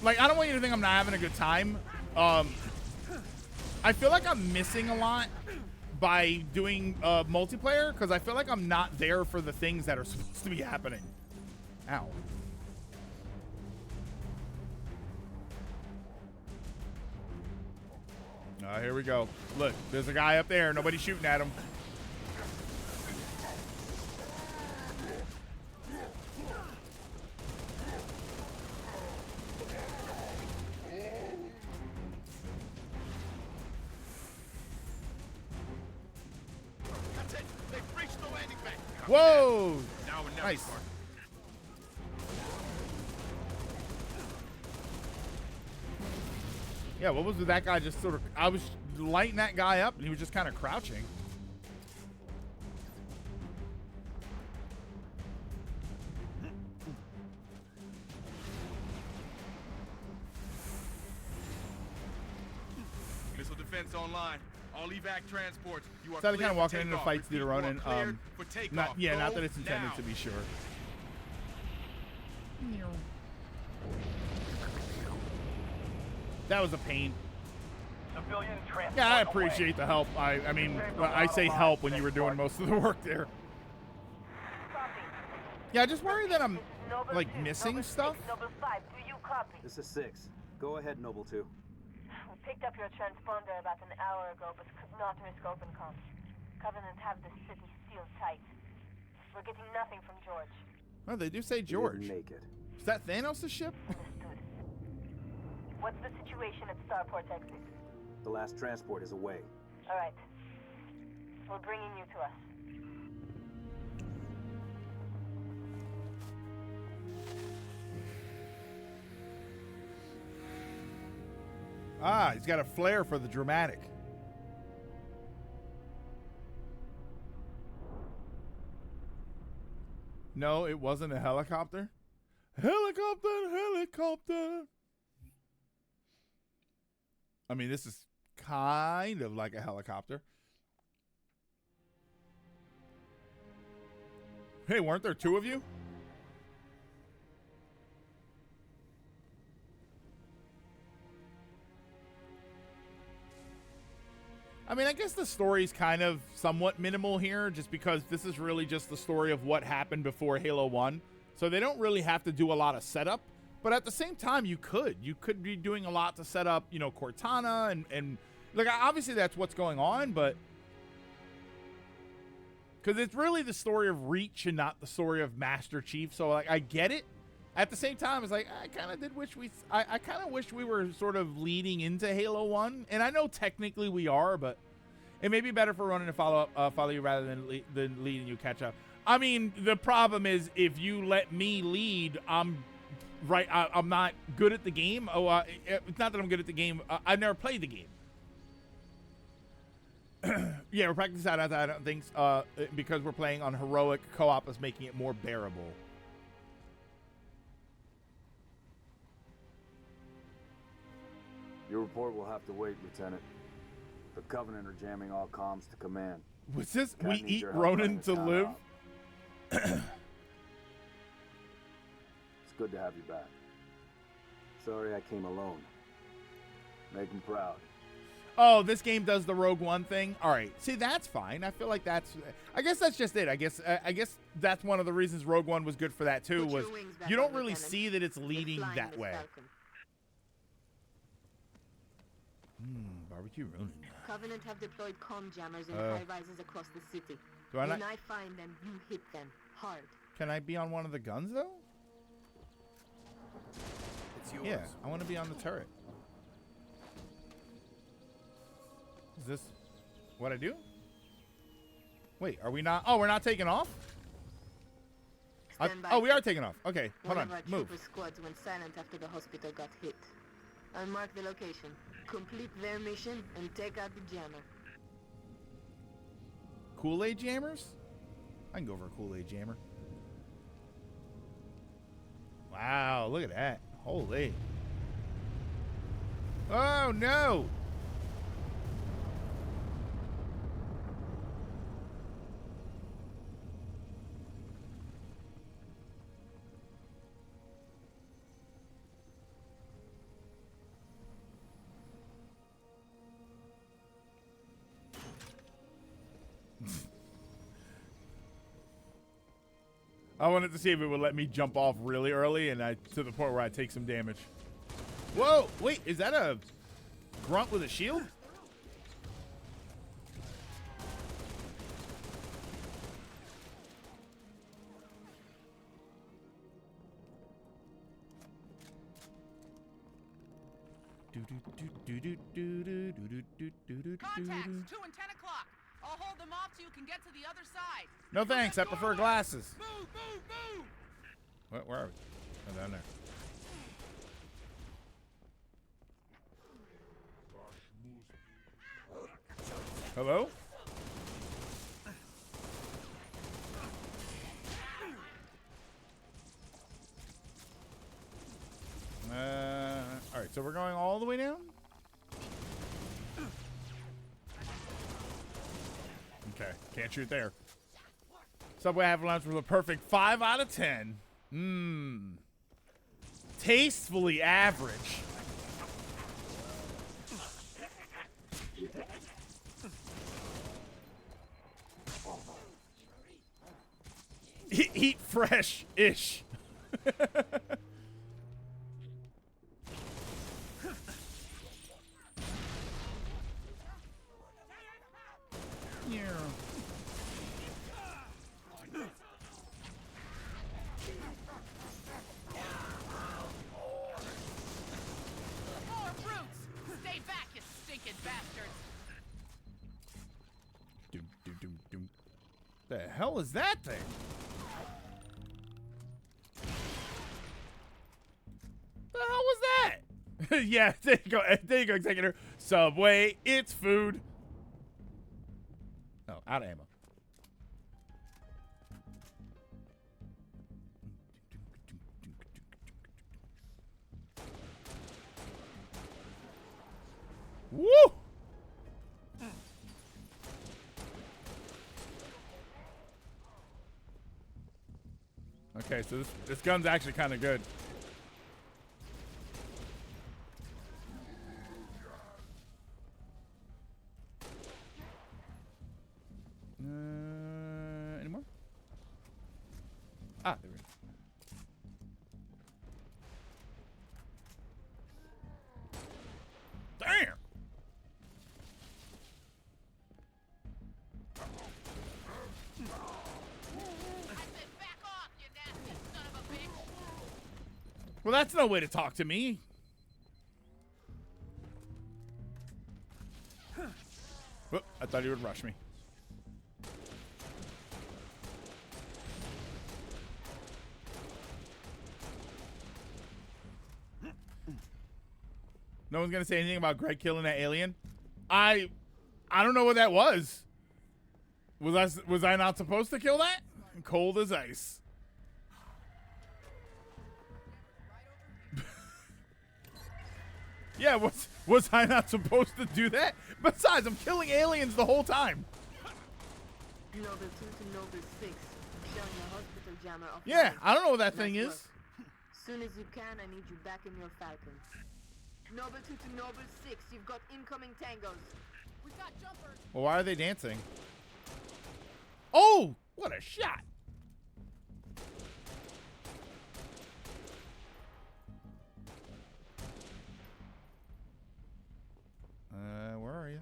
like I don't want you to think I'm not having a good time. I feel like I'm missing a lot by doing multiplayer because I feel like I'm not there for the things that are supposed to be happening. Ow. Here we go. Look, there's a guy up there. Nobody's shooting at him.
That's it. They've reached the landing bank.
Whoa!
Now or never,
Nice.
Spartan.
Yeah, what was with that guy just sort of, I was lighting that guy up and he was just kind of crouching.
Missile defense online. All evac transports. You are
So I kind
cleared
of
for
walking into
takeoff.
fights,
Repeat, you are
Deuteronin.
cleared for takeoff.
Not
Go
that it's intended
now.
to be sure. That was a pain. Yeah, I appreciate the help. I mean, I say help when you were doing most of the work there. Yeah, I just worry that I'm like missing stuff.
Noble 5, do you copy?
This is 6. Go ahead, Noble 2.
We picked up your transponder about an hour ago, but could not risk open comms. Covenant have the city sealed tight. We're getting nothing from George.
Oh, they do say
You
George.
didn't make it.
Is that Thanos' ship?
Understood. What's the situation at Starport exit?
The last transport is away.
All right. We're bringing you to us.
Ah, he's got a flair for the dramatic. No, it wasn't a helicopter. Helicopter, helicopter. I mean, this is kind of like a helicopter. Hey, weren't there two of you? I mean, I guess the story's kind of somewhat minimal here, just because this is really just the story of what happened before Halo 1. So they don't really have to do a lot of setup. But at the same time, you could be doing a lot to set up, you know, Cortana and like, obviously that's what's going on, but because it's really the story of Reach and not the story of Master Chief. So like, I get it, at the same time, it's like I kind of did wish I kind of wish we were sort of leading into Halo 1, and I know technically we are, but it may be better for running to follow you rather than leading you catch up. I mean, the problem is if you let me lead, I'm not good at the game. It's not that I'm good at the game. I've never played the game. Yeah, we're practicing out. I don't think because we're playing on heroic co-op is making it more bearable.
Your report will have to wait, Lieutenant. The Covenant are jamming all comms to command.
What's this?
Cat
We
needs
eat
your help
Ronin
running
to
the town
live?
out. It's good to have you back. Sorry I came alone. Make him proud.
Oh, this game does the Rogue One thing? All right. See, that's fine. I feel like I guess that's just it. I guess that's one of the reasons Rogue One was good for that, too, was you don't really see that it's leading that way. Barbecue Ronin.
Covenant have deployed comm jammers in the high rises across the city.
Do I not?
When I find them, you hit them hard.
Can I be on one of the guns, though?
It's yours.
Yeah, I want to be on the turret. Is this what I do? Wait, are we not? Oh, we're not taking off? Oh, we are taking off. Okay, hold on.
One of our
Move.
trooper squads went silent after the hospital got hit. I'll mark the location. Complete their mission and take out the jammer.
Kool-Aid jammers? I can go for a Kool-Aid jammer. Wow, look at that. Holy. Oh, no. I wanted to see if it would let me jump off really early and to the point where I take some damage. Whoa, wait, is that a grunt with a shield?
Contacts, 2 and 10 o'clock. I'll hold them off so you can get to the other side.
No thanks, I prefer glasses.
Move, move, move!
Where are we? Oh, down there. Hello? All right, so we're going all the way down? Okay, can't shoot there. Subway Avalanche was a perfect 5 out of 10. Tastefully average. Eat fresh-ish.
More brutes! Stay back, you stinking bastards!
Doom, doom, doom, doom. The hell is that thing? The hell was that? Yeah, there you go. There you go, Executor. Subway, it's food. Oh, out of ammo. Woo! Okay, so this gun's actually kind of good. Any more? Ah, there we go. Damn!
I said back off, you nasty son of a bitch!
Well, that's no way to talk to me. Whoop, I thought he would rush me. No one's gonna say anything about Greg killing that alien. I don't know what that was. Was I not supposed to kill that? Cold as ice. Yeah, was I not supposed to do that? Besides, I'm killing aliens the whole time.
Noble 2 to Noble 6. Showing a hospital jammer off.
Yeah, I don't know what that thing
Nice
is.
work. Soon as you can, I need you back in your Falcon. Noble 2 to Noble 6. You've got incoming tangos.
We've got jumpers.
Well, why are they dancing? Oh, what a shot. Where are you?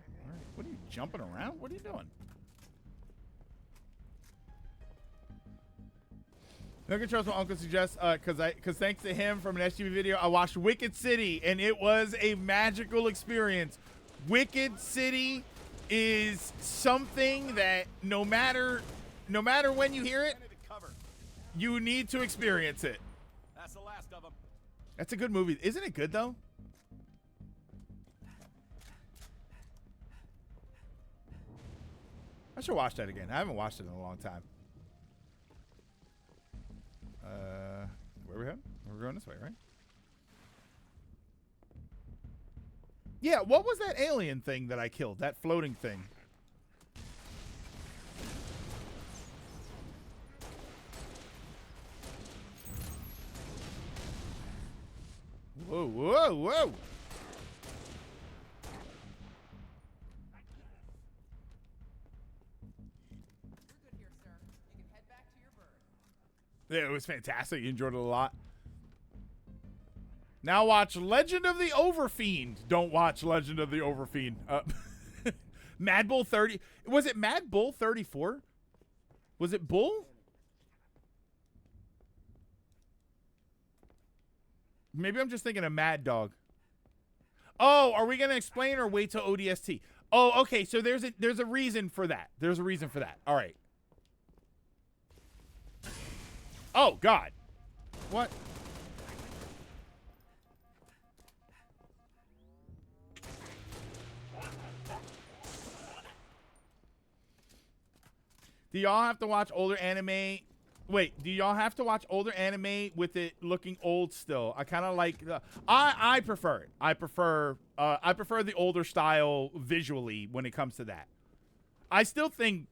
What are you jumping around? What are you doing? No controls what Uncle suggests, because thanks to him from an SGV video, I watched Wicked City, and it was a magical experience. Wicked City is something that no matter when you hear it, you need to experience it.
That's the last of them.
That's a good movie. Isn't it good, though? I should watch that again. I haven't watched it in a long time. Where are we heading? We're going this way, right? Yeah, what was that alien thing that I killed? That floating thing. Whoa, whoa, whoa! Yeah, it was fantastic. You enjoyed it a lot. Now watch Legend of the Overfiend. Don't watch Legend of the Overfiend. Mad Bull 30. Was it Mad Bull 34? Was it Bull? Maybe I'm just thinking of Mad Dog. Oh, are we going to explain or wait till ODST? Oh, okay. So there's a reason for that. There's a reason for that. All right. Oh, God. What? Do y'all have to watch older anime? Wait, do y'all have to watch older anime with it looking old still? I kind of like the I prefer it. I prefer the older style visually when it comes to that. I still think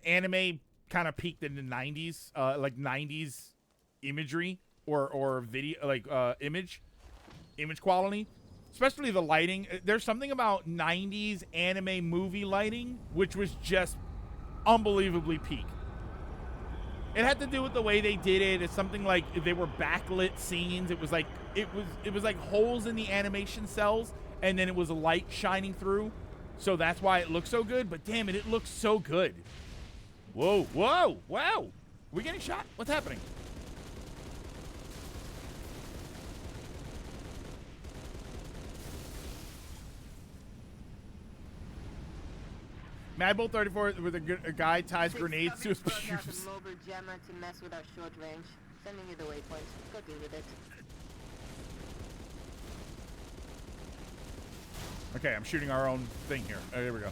anime kind of peaked in the 90s, like 90s imagery or video, like image quality, especially the lighting. There's something about 90s anime movie lighting which was just unbelievably peak. It had to do with the way they did it. It's something like they were backlit scenes. It was like holes in the animation cells, and then it was a light shining through. So that's why it looks so good. But damn it, it looks so good. Whoa, whoa, wow. Are we getting shot? What's happening? Mad Bull 34 with a guy ties grenades to his pubes.
Mobile jammer to mess with our short range. Sending you the waypoint. Go deal with it.
Okay, I'm shooting our own thing here. Oh, there we go.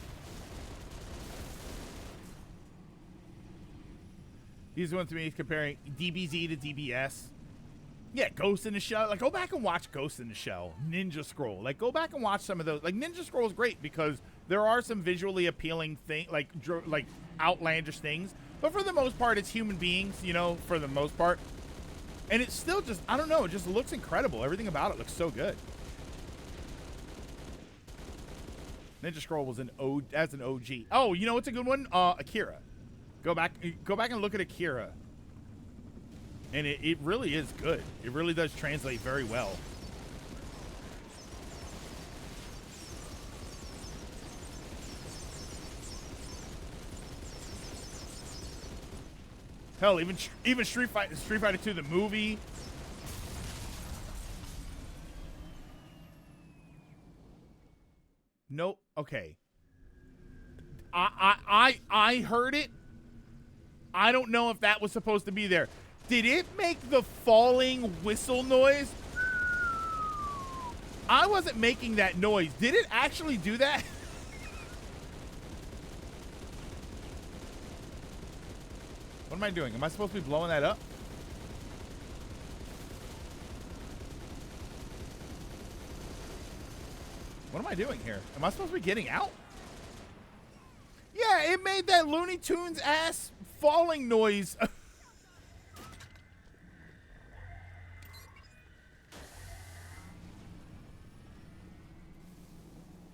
These ones to me comparing DBZ to DBS. Yeah, Ghost in the Shell. Like, go back and watch Ghost in the Shell, Ninja Scroll. Like, go back and watch some of those. Like, Ninja Scroll is great because there are some visually appealing things, like outlandish things. But for the most part, it's human beings, you know, for the most part. And it's still just, I don't know, it just looks incredible. Everything about it looks so good. Ninja Scroll was an OG. Oh, you know what's a good one? Akira. Go back and look at Akira. And it really is good. It really does translate very well. Hell, even Street Fighter 2, the movie. No. Okay. I heard it. I don't know if that was supposed to be there. Did it make the falling whistle noise? I wasn't making that noise. Did it actually do that? What am I doing? Am I supposed to be blowing that up? What am I doing here? Am I supposed to be getting out? Yeah, it made that Looney Tunes ass falling noise.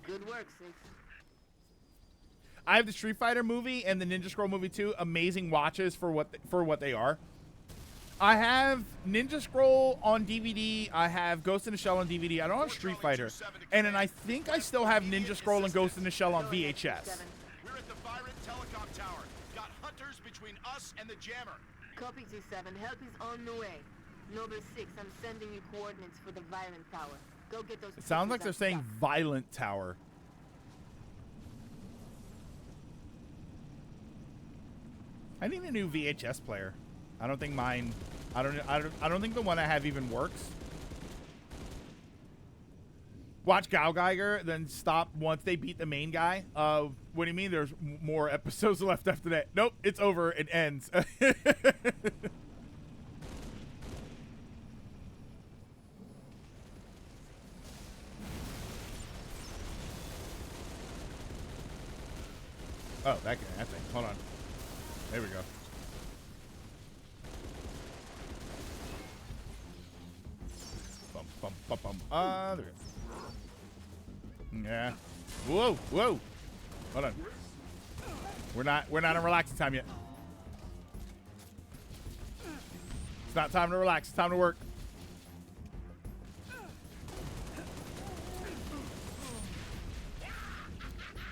Good work, Six.
I have the Street Fighter movie and the Ninja Scroll movie too. Amazing watches for what they are. I have Ninja Scroll on DVD. I have Ghost in the Shell on DVD. I don't have Street Fighter. And then I think I still have Ninja Scroll and Ghost in the Shell on VHS.
We're at the Virant Telecom Tower. Got hunters between us and the jammer.
Copy 2-7. Help is on the way. Noble 6, I'm sending you coordinates for the Virant Tower. Go get those.
It sounds like they're saying Violent Tower. I need a new VHS player. I don't think mine. I don't think the one I have even works. Watch Gal Geiger, then stop once they beat the main guy. What do you mean? There's more episodes left after that? Nope, it's over. It ends. Oh, that thing. Hold on. There we go. Bum, bum, bum, bum. There we go. Yeah. Whoa, whoa. Hold on. We're not in relaxing time yet. It's not time to relax. It's time to work.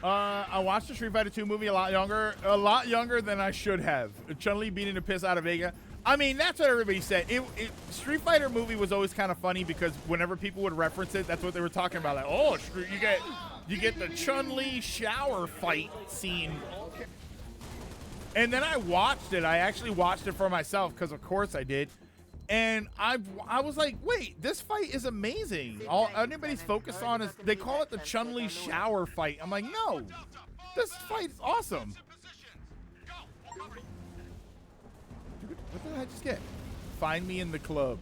I watched the Street Fighter 2 movie a lot younger than I should have. Chun-Li beating the piss out of Vega. I mean, that's what everybody said. Street Fighter movie was always kind of funny because whenever people would reference it, that's what they were talking about. Like, oh, you get the Chun-Li shower fight scene. And then I watched it. I actually watched it for myself because, of course, I did. And I was like, wait, this fight is amazing. All anybody's focused on is they call it the Chun-Li shower fight. I'm like, no, this fight is awesome. Dude, what did I just get? Find me in the club.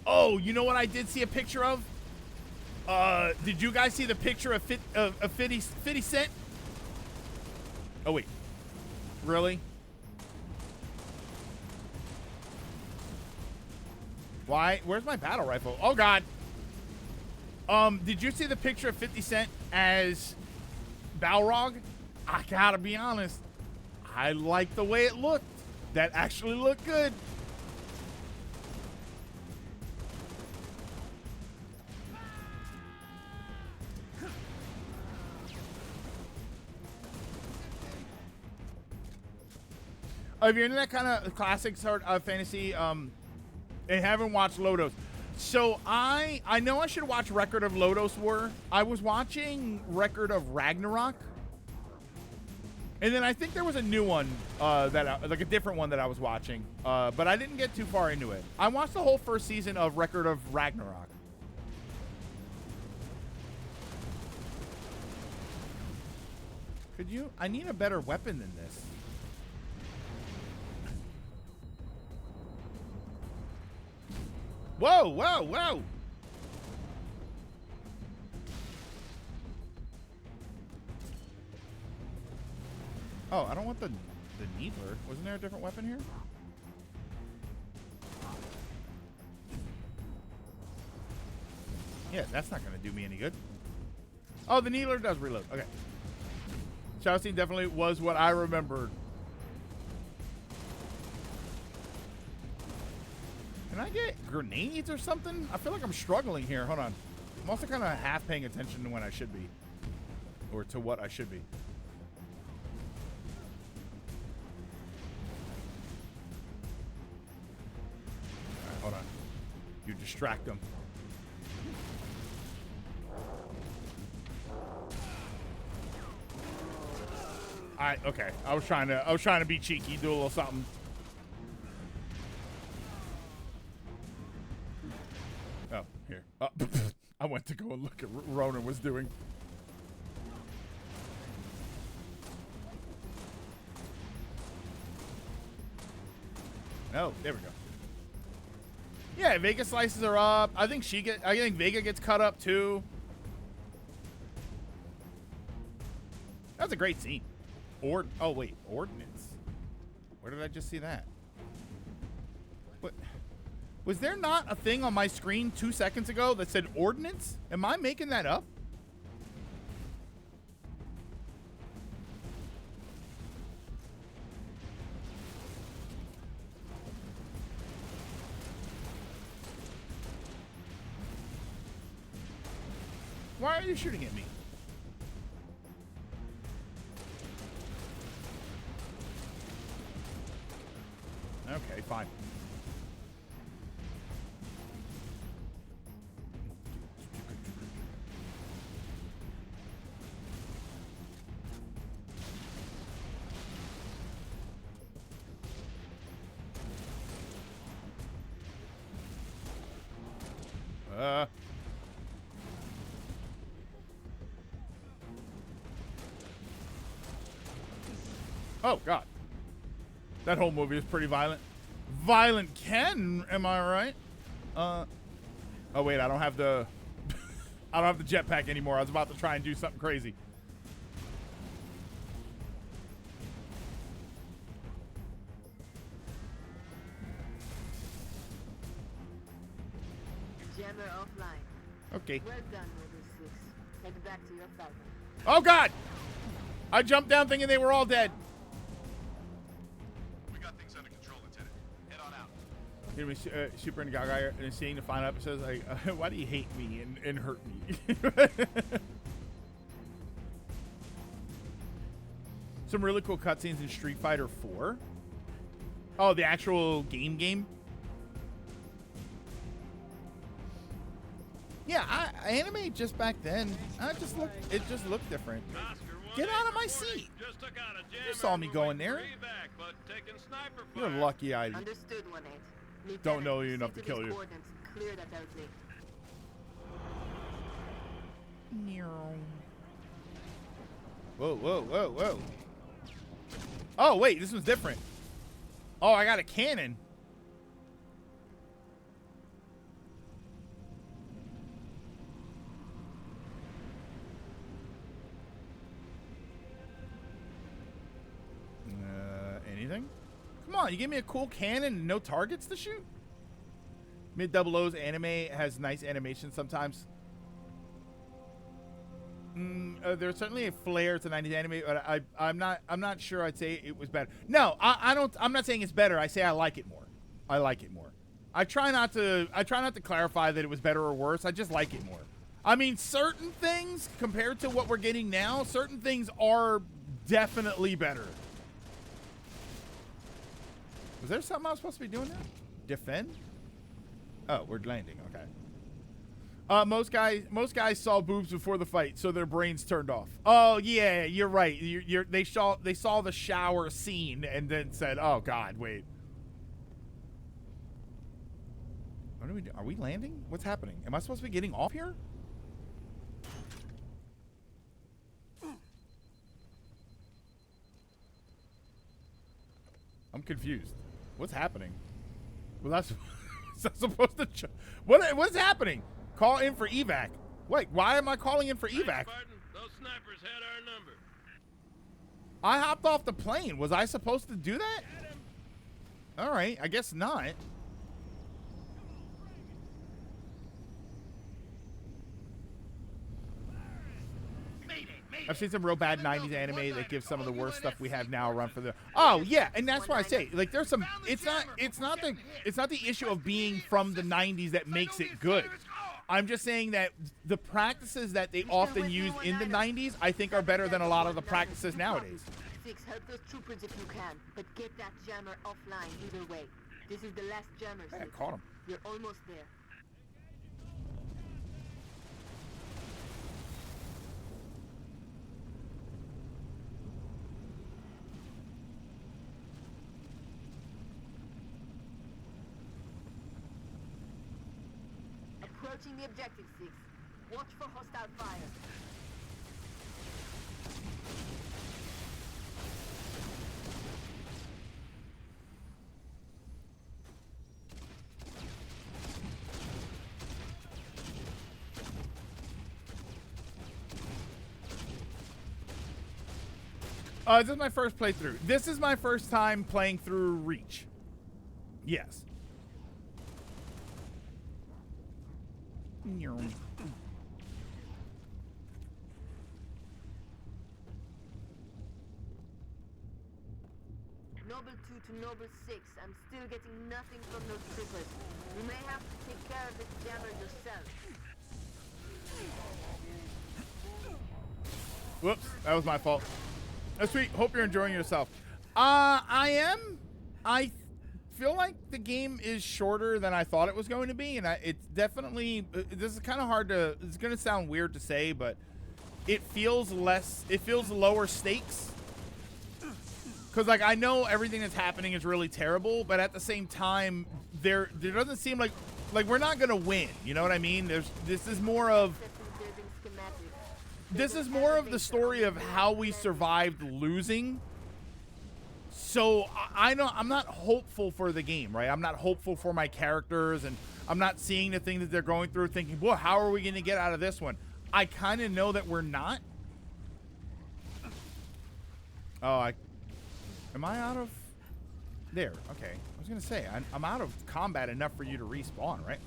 Oh, you know what I did see a picture of? Did you guys see the picture of 50 Cent? Oh, wait. Really? Why? Where's my battle rifle? Oh, God. Did you see the picture of 50 Cent as Balrog? I gotta be honest. I like the way it looked. That actually looked good. If you're into that kind of classic sort of fantasy, and haven't watched Lodos, so I know I should watch Record of Lodos War. I was watching Record of Ragnarok, and then I think there was a new one like a different one that I was watching, but I didn't get too far into it. I watched the whole first season of Record of Ragnarok. Could you? I need a better weapon than this. Whoa, whoa, whoa! Oh, I don't want the Needler. Wasn't there a different weapon here? Yeah, that's not going to do me any good. Oh, the Needler does reload. Okay. Shadow Scene definitely was what I remembered. Can I get grenades or something? I feel like I'm struggling here. Hold on. I'm also kind of half paying attention to when I should be. Or to what I should be. Alright, hold on. You distract them. Okay. I was trying to be cheeky, do a little something. Oh, here. Oh, I went to go and look at what Ronan was doing. Oh, there we go. Yeah, Vega slices are up. I think Vega gets cut up too. That's a great scene. Oh wait, Ordnance. Where did I just see that? What? Was there not a thing on my screen 2 seconds ago that said Ordnance? Am I making that up? Why are you shooting at me? Okay, fine. Oh, God. That whole movie is pretty violent. Violent Ken, am I right? Oh, wait, I don't have the... I don't have the jetpack anymore. I was about to try and do something crazy.
Jammer offline.
Okay.
Well done, Mobile 6. Head back to your Falcon.
Oh, God! I jumped down thinking they were all dead.
We got things under control, Lieutenant. Head on out.
Here we Super and Gaga and seeing the final episodes like, why do you hate me and hurt me? Some really cool cutscenes in Street Fighter 4. Oh, the actual game. Yeah, anime just back then, it just looked different. Get out of my seat. You saw me going there. You're lucky I
Understood, 1-8.
don't know you enough to kill you.
Clear that outlet.
Whoa. Oh, wait, this one's different. Oh, I got a cannon. Anything? Come on, you gave me a cool cannon and no targets to shoot? Mid Double O's anime has nice animation sometimes. There's certainly a flair to 90s anime, but I'm not sure I'd say it was better. No, I'm not saying it's better. I say I like it more. I like it more. I try not to clarify that it was better or worse. I just like it more. I mean, certain things compared to what we're getting now, certain things are definitely better. Was there something I was supposed to be doing there? Defend? Oh, we're landing. Okay. Most guys saw boobs before the fight, so their brains turned off. Oh yeah, you're right. They saw the shower scene and then said, "Oh God, wait." What are we doing? Are we landing? What's happening? Am I supposed to be getting off here? I'm confused. What's happening? Well, that's supposed to. What's happening? Call in for evac. Wait, why am I calling in for evac?
Those snipers had our number.
I hopped off the plane. Was I supposed to do that? All right, I guess not. I've seen some real bad 90s anime that gives some of the worst stuff we have now a run for the. Oh yeah, and that's why I say, like, there's some. It's not the issue of being from the 90s that makes it good. I'm just saying that the practices that they often use in the 90s, I think, are better than a lot of the practices nowadays.
6, help those troopers if you can, but get that jammer offline either way. This is the last jammer.
I caught him.
You're almost there. Approaching the objective, 6. Watch for hostile fire.
This is my first playthrough. This is my first time playing through Reach. Yes.
Noble 2 to Noble 6. I'm still getting nothing from those troopers. You may have to take care of this jammer yourself.
Whoops, that was my fault. That's sweet. Hope you're enjoying yourself. I am. I feel like the game is shorter than I thought it was going to be, and it's definitely. This is kind of hard to. It's going to sound weird to say, but it feels less. It feels lower stakes. Because like I know everything that's happening is really terrible, but at the same time, there doesn't seem like we're not going to win. You know what I mean? This is more of. This is more of the story of how we survived losing. So I know I'm not hopeful for the game, right? I'm not hopeful for my characters, and I'm not seeing the thing that they're going through thinking, boy, how are we going to get out of this one? I kind of know that we're not. Oh, am I out of there? Okay. I was going to say, I'm out of combat enough for you to respawn, right?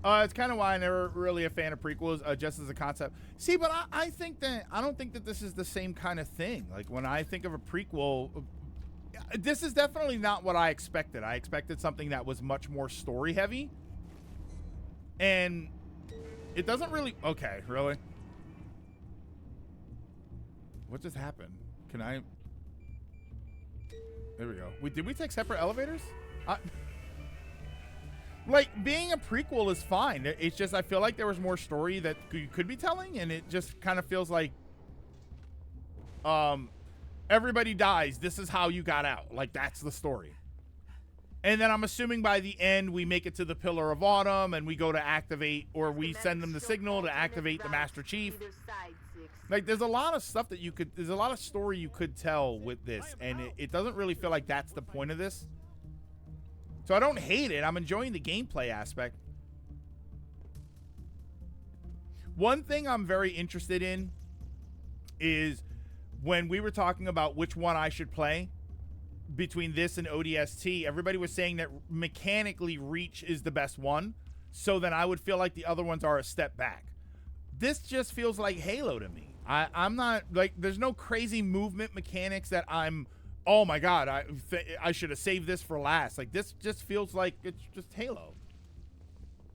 It's kind of why I'm never really a fan of prequels, just as a concept. See, but I don't think that this is the same kind of thing. Like when I think of a prequel, this is definitely not what I expected. I expected something that was much more story heavy, and it doesn't really. Okay, really? What just happened? Can I? There we go. Did we take separate elevators? Like, being a prequel is fine. It's just I feel like there was more story that you could be telling, and it just kind of feels like everybody dies. This is how you got out. Like, that's the story. And then I'm assuming by the end we make it to the Pillar of Autumn, and we go to activate, or we send them the signal to activate the Master Chief. Like, there's a lot of stuff that there's a lot of story you could tell with this, and it doesn't really feel like that's the point of this. So I don't hate it. I'm enjoying the gameplay aspect. One thing I'm very interested in is when we were talking about which one I should play between this and ODST, everybody was saying that mechanically Reach is the best one. So then I would feel like the other ones are a step back. This just feels like Halo to me. I'm not like, there's no crazy movement mechanics that I'm, oh my God, I should have saved this for last. Like, this just feels like it's just Halo.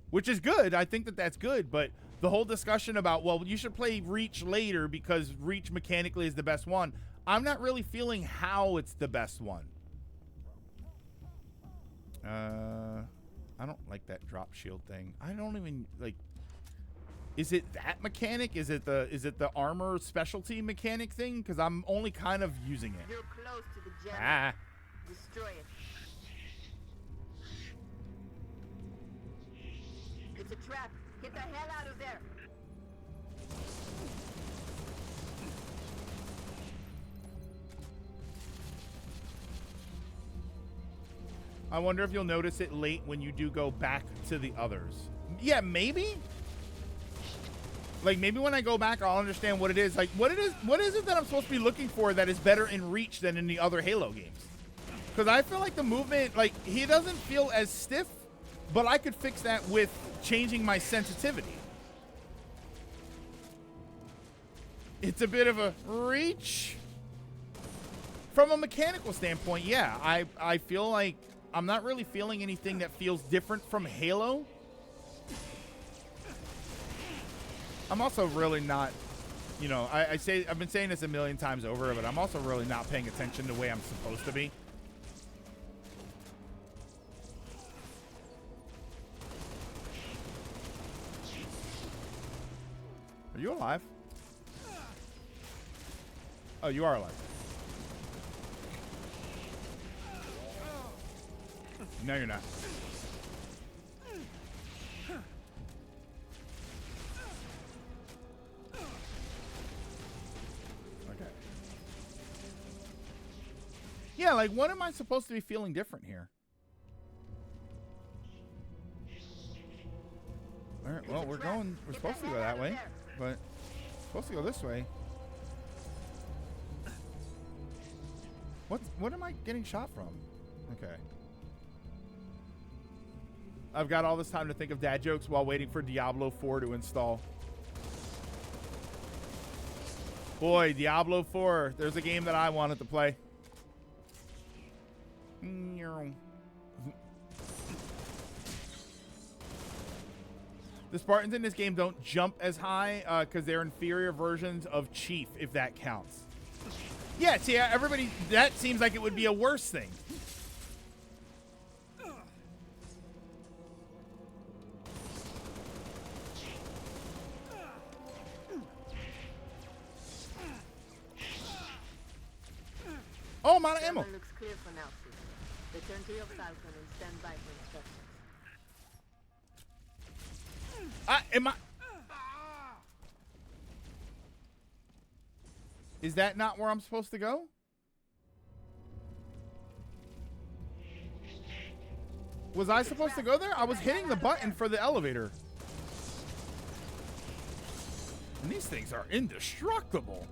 Which is good. I think that that's good. But the whole discussion about, well, you should play Reach later because Reach mechanically is the best one. I'm not really feeling how it's the best one. I don't like that drop shield thing. I don't even, like... Is it that mechanic? Is it the armor specialty mechanic thing? Because I'm only kind of using it.
You're close to the gem. Destroy it. It's a trap. Get the hell out of there.
I wonder if you'll notice it late when you do go back to the others. Yeah, maybe. Like, maybe when I go back, I'll understand what it is. Like, what is it that I'm supposed to be looking for that is better in Reach than in the other Halo games? Because I feel like the movement, like, he doesn't feel as stiff, but I could fix that with changing my sensitivity. It's a bit of a reach. From a mechanical standpoint, yeah, I feel like I'm not really feeling anything that feels different from Halo. I'm also really not, you know, I've been saying this a million times over, but I'm also really not paying attention the way I'm supposed to be. Are you alive? Oh, you are alive. No, you're not. Okay. Yeah, like, what am I supposed to be feeling different here? All right, well, we're supposed to go that way, but supposed to go this way. What am I getting shot from? Okay. I've got all this time to think of dad jokes while waiting for Diablo 4 to install. Boy, Diablo 4. There's a game that I wanted to play. The Spartans in this game don't jump as high because they're inferior versions of Chief, if that counts. Yeah, see, everybody, that seems like it would be a worse thing. Oh, I'm out of ammo.
Looks clear for now, Sid. Return to your Falcon and stand by for instructions.
Is that not where I'm supposed to go? Was I supposed to go there? I was hitting the button for the elevator. And these things are indestructible.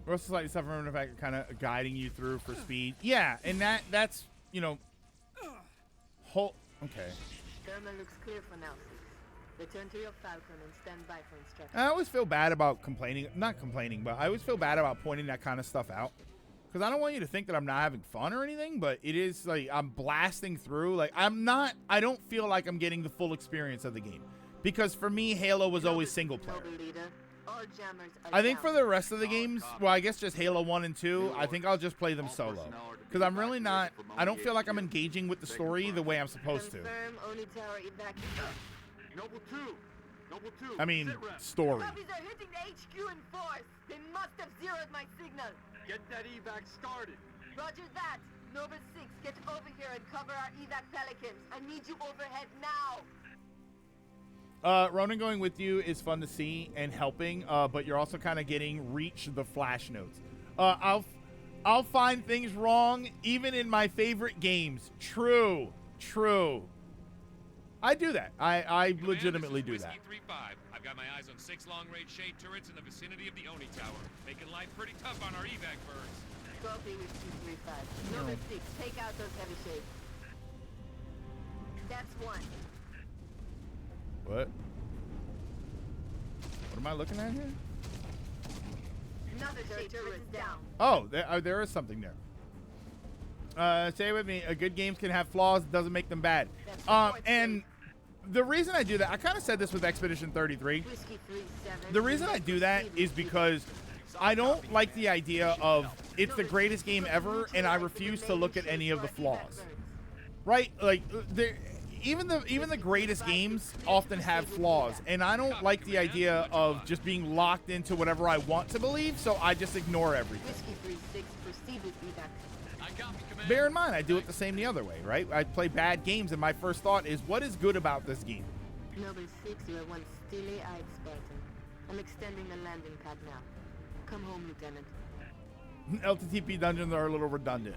Most slightly suffering from the fact kind of guiding you through for speed. Yeah, and that's, you know, okay.
Thermal looks clear for now, Sid. Return to your Falcon and stand by for instructions.
I always feel bad about complaining. Not complaining, but I always feel bad about pointing that kind of stuff out. Because I don't want you to think that I'm not having fun or anything, but it is like I'm blasting through. Like, I don't feel like I'm getting the full experience of the game. Because for me, Halo was always single player. I think for the rest of the games, well, I guess just Halo 1 and 2, I think I'll just play them solo. Because I'm really not, I don't feel like I'm engaging with the story the way I'm supposed to. I mean, story.
Copies are hitting the HQ in force. They must have zeroed my signal.
Get that evac started.
Roger that. Nova 6, get over here and cover our evac Pelicans. I need you overhead now.
Ronan going with you is fun to see and helping, but you're also kind of getting Reach the Flash notes. I'll find things wrong even in my favorite games. True. I do that. I legitimately do that.
3-5. I've got my eyes on 6 long-range shade turrets in the vicinity of the Oni Tower, making life pretty tough on our evac birds.
Copy with 235. Nova 6, take out those heavy shades. That's one.
What am I looking at here?
Another shade turret is down.
Oh, there is something there. Say it with me. Good games can have flaws. It doesn't make them bad. And the reason I do that, I kind of said this with Expedition 33. The reason I do that is because I don't like the idea of it's the greatest game ever, and I refuse to look at any of the flaws. Right? Like, even the greatest games often have flaws, and I don't like the idea of just being locked into whatever I want to believe, so I just ignore everything. Bear in mind, I do it the same the other way, right? I play bad games, and my first thought is, what is good about this game?
Noble 6, you are one steely-eyed Spartan. I'm extending the landing pad now. Come home, Lieutenant.
LTTP dungeons are a little redundant.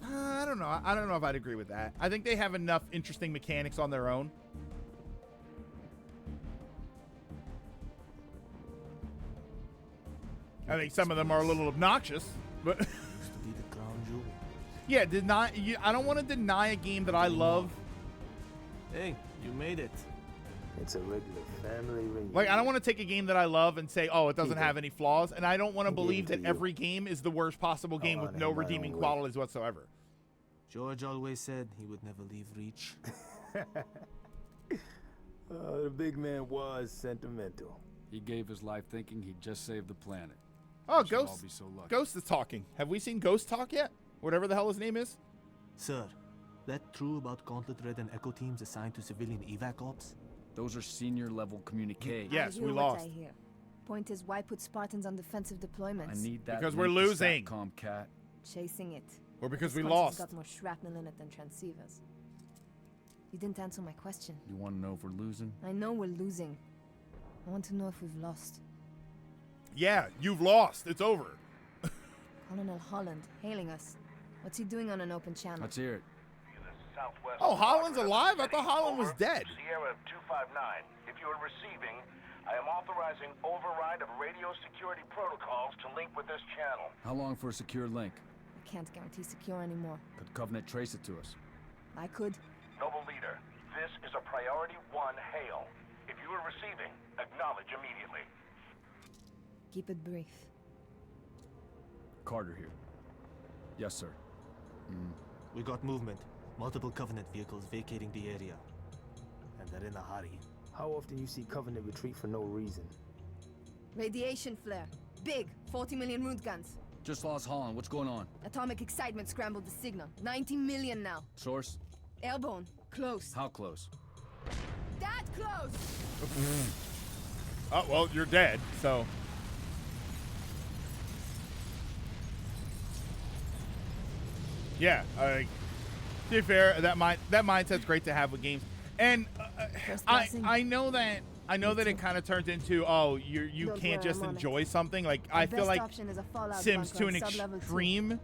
I don't know. I don't know if I'd agree with that. I think they have enough interesting mechanics on their own. I think some of them are a little obnoxious, but yeah, I don't want to deny a game that I love.
Hey, you made it.
It's a regular family reunion.
Like, I don't want to take a game that I love and say, oh, it doesn't have any flaws, and I don't want to believe that every game is the worst possible game with no redeeming qualities whatsoever.
George always said he would never leave Reach.
The big man was sentimental.
He gave his life thinking he'd just save the planet.
Oh,
We should all
Ghost.
be so lucky.
Ghost is talking. Have we seen Ghost talk yet? Whatever the hell his name is.
Sir, that true about Gauntlet Red and Echo teams assigned to civilian evac ops?
Those are senior level communique.
Yes,
I hear
we
what
lost.
I hear. Point is, why put Spartans on defensive deployments?
I need that.
Because we're
link to
losing.
SATCOM, Cat.
Chasing it.
Or because we
Wisconsin's
lost.
got more shrapnel in it than transceivers. You didn't answer my question.
You want to know if we're losing?
I know we're losing. I want to know if we've lost.
Yeah, you've lost. It's over.
Colonel Holland, hailing us. What's he doing on an open channel?
Let's hear it.
Oh, Holland's alive? I thought Holland was dead.
Sierra 259. If you are receiving, I am authorizing override of radio security protocols to link with this channel.
How long for a secure link?
I can't guarantee secure anymore.
Could Covenant trace it to us?
I could.
Noble leader, this is a priority 1 hail. If you are receiving, acknowledge immediately.
Keep it brief.
Carter here. Yes, sir.
We got movement. Multiple Covenant vehicles vacating the area. And they're in a hurry.
How often you see Covenant retreat for no reason?
Radiation flare. Big. 40 million root guns.
Just lost Holland. What's going on?
Atomic excitement scrambled the signal. 90 million now.
Source?
Airborne. Close.
How close?
That close!
Oh, well, you're dead, so. Yeah, to be fair, that mindset's great to have with games, and I know that it kind of turns into, oh, you can't just enjoy something. Like I feel like Sims to an extreme,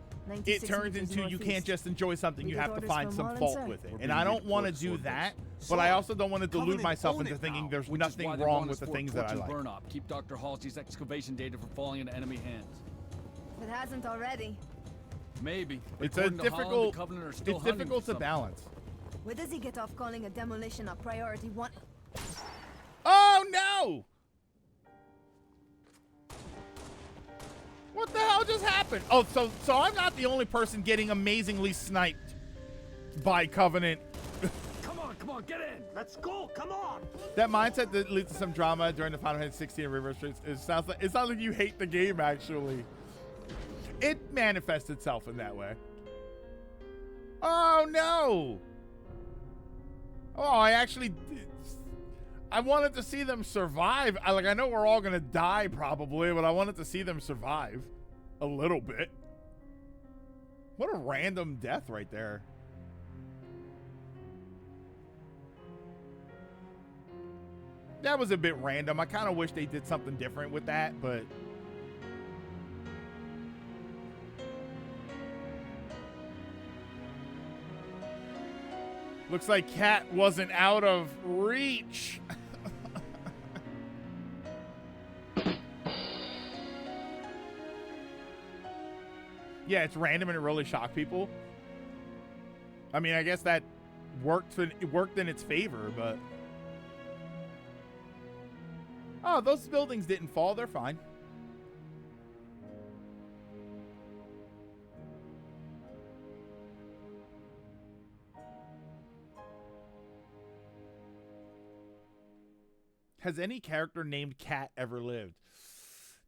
it turns into you can't just enjoy something. You have to find some fault with it, and I don't want to do that. But I also don't want to delude myself into thinking there's nothing wrong with the things that I like.
Burn up. Keep Dr. Halsey's excavation data from falling into enemy hands.
It hasn't already.
Maybe.
It's
according to Holland,
difficult.
the Covenant are still
It's
hunting
difficult
for
to balance.
Where does he get off calling a demolition a priority 1?
Oh no! What the hell just happened? Oh, so I'm not the only person getting amazingly sniped by Covenant.
Come on, get in! Let's go, come on!
That mindset that leads to some drama during the Final Fantasy 16 and Reverse Streets. It sounds like you hate the game. Actually, it manifests itself in that way. Oh no! Oh, I wanted to see them survive. I know we're all gonna die probably, but I wanted to see them survive a little bit. What a random death right there. That was a bit random. I kind of wish they did something different with that, but looks like Cat wasn't out of reach. Yeah, it's random and it really shocked people. I mean, I guess that worked in its favor, but oh, those buildings didn't fall. They're fine. Has any character named Cat ever lived?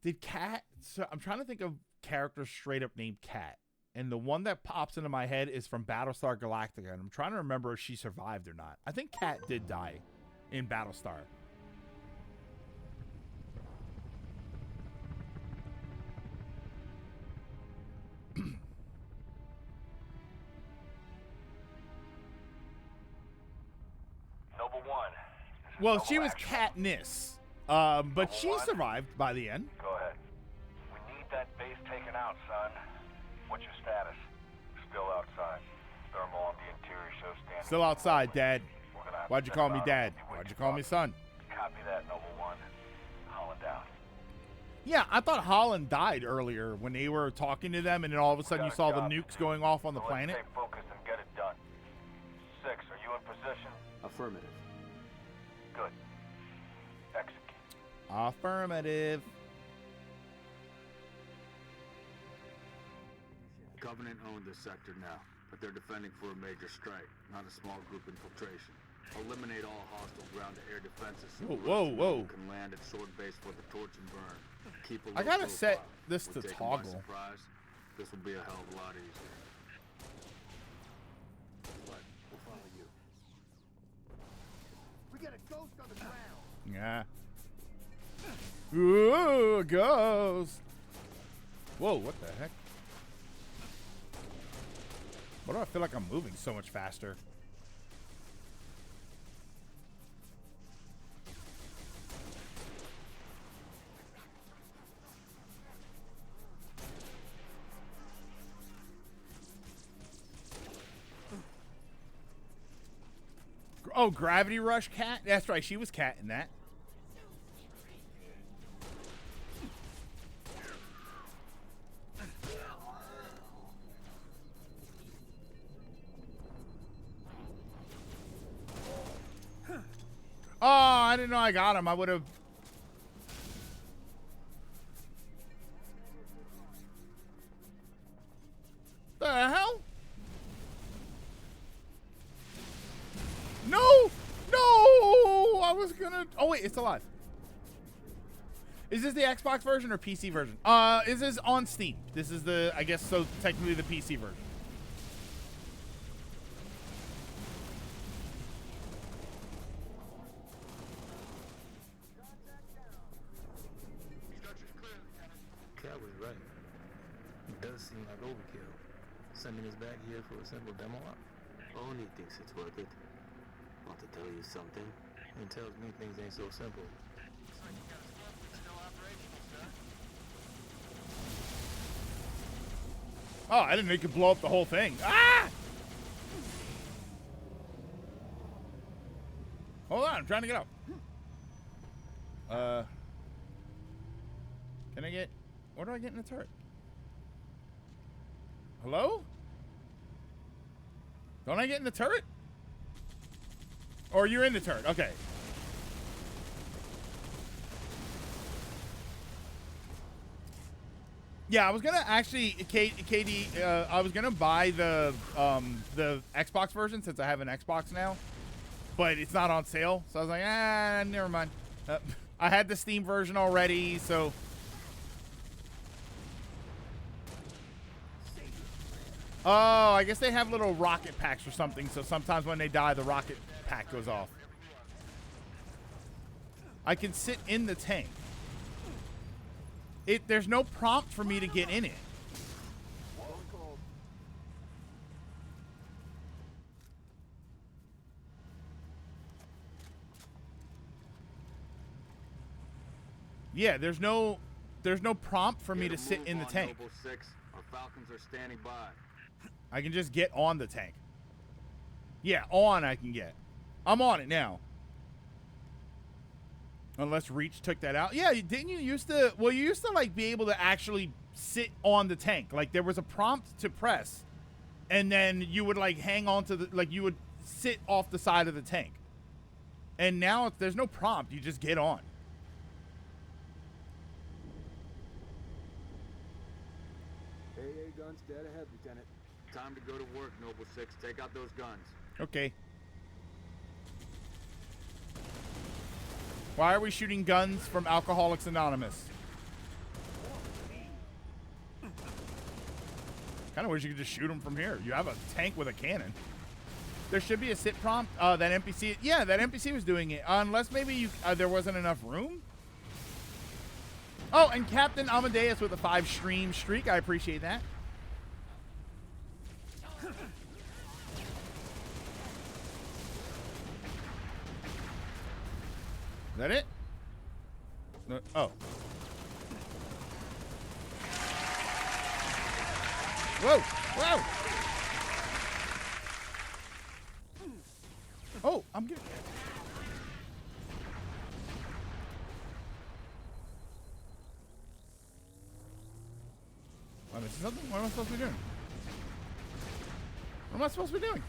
Did Cat... So I'm trying to think of characters straight up named Cat. And the one that pops into my head is from Battlestar Galactica. And I'm trying to remember if she survived or not. I think Cat did die in Battlestar.
Noble 1.
Well, she was Katniss, but she survived by the end.
Go ahead. We need that base taken out, son. What's your status? Still outside. Thermal on the interior shows standing.
Still outside, Dad. Why'd you call me Dad? Why'd you call me son?
Copy that, Noble 1. Holland down.
Yeah, I thought Holland died earlier when they were talking to them, and then all of a sudden you saw the nukes going off on the planet.
Stay focused and get it done. 6, are you in position?
Affirmative.
Good. Execute.
Affirmative.
Covenant own this sector now, but they're defending for a major strike, not a small group infiltration. Eliminate all hostile ground-to-air defenses. So
Whoa.
can land at Sword Base for the torch and burn. Keep a
I
low
gotta set
profile.
this
We'll
to
take 'em by
toggle.
surprise. This will be a hell of a lot easier. But we'll follow you.
We got a ghost on the ground.
Yeah. Ooh, a ghost. Whoa, what the heck? Why do I feel like I'm moving so much faster? Oh, Gravity Rush Cat? That's right, she was Cat in that. Oh, I didn't know I got him. I would have... The hell? No! No! I was gonna... Oh, wait, it's alive. Is this the Xbox version or PC version? This is on Steam. This is the, I guess, so technically the PC version.
Cat was right. It does seem like overkill. Sending us back here for a simple demo op. Oni thinks it's worth it. Want to tell you something? He tells me things ain't so simple. Looks like you got a smoke that's still operational, sir.
Oh, I didn't know you could blow up the whole thing. Ah! Hold on, I'm trying to get up. Can I get... Where do I get in the turret? Hello? Don't I get in the turret? Or you're in the turret. Okay. Yeah, I was gonna actually, KD, I was gonna buy the Xbox version since I have an Xbox now, but it's not on sale. So I was like, never mind. I had the Steam version already, so. Oh, I guess they have little rocket packs or something, so sometimes when they die, the rocket pack goes off. I can sit in the tank. There's no prompt for me to get in it. Yeah, there's no prompt for me to sit in the tank.
Noble 6. Our Falcons are standing by.
I can just get on the tank. Yeah, on I can get. I'm on it now. Unless Reach took that out. Yeah, didn't you used to... Well, you used to, like, be able to actually sit on the tank. Like, there was a prompt to press. And then you would, like, hang on to the... Like, you would sit off the side of the tank. And now there's no prompt. You just get on.
AA guns dead ahead, Lieutenant. Time to go to work, Noble 6. Take out those guns.
Okay. Why are we shooting guns from Alcoholics Anonymous? Kind of wish you could just shoot them from here. You have a tank with a cannon. There should be a sit prompt. That NPC. Yeah, that NPC was doing it. Unless maybe there wasn't enough room. Oh, and Captain Amadeus with a 5-stream streak. I appreciate that. Is that it? No, oh. Whoa! Whoa! Oh, I'm good. Am I missing something? What am I supposed to be doing? What am I supposed to be doing?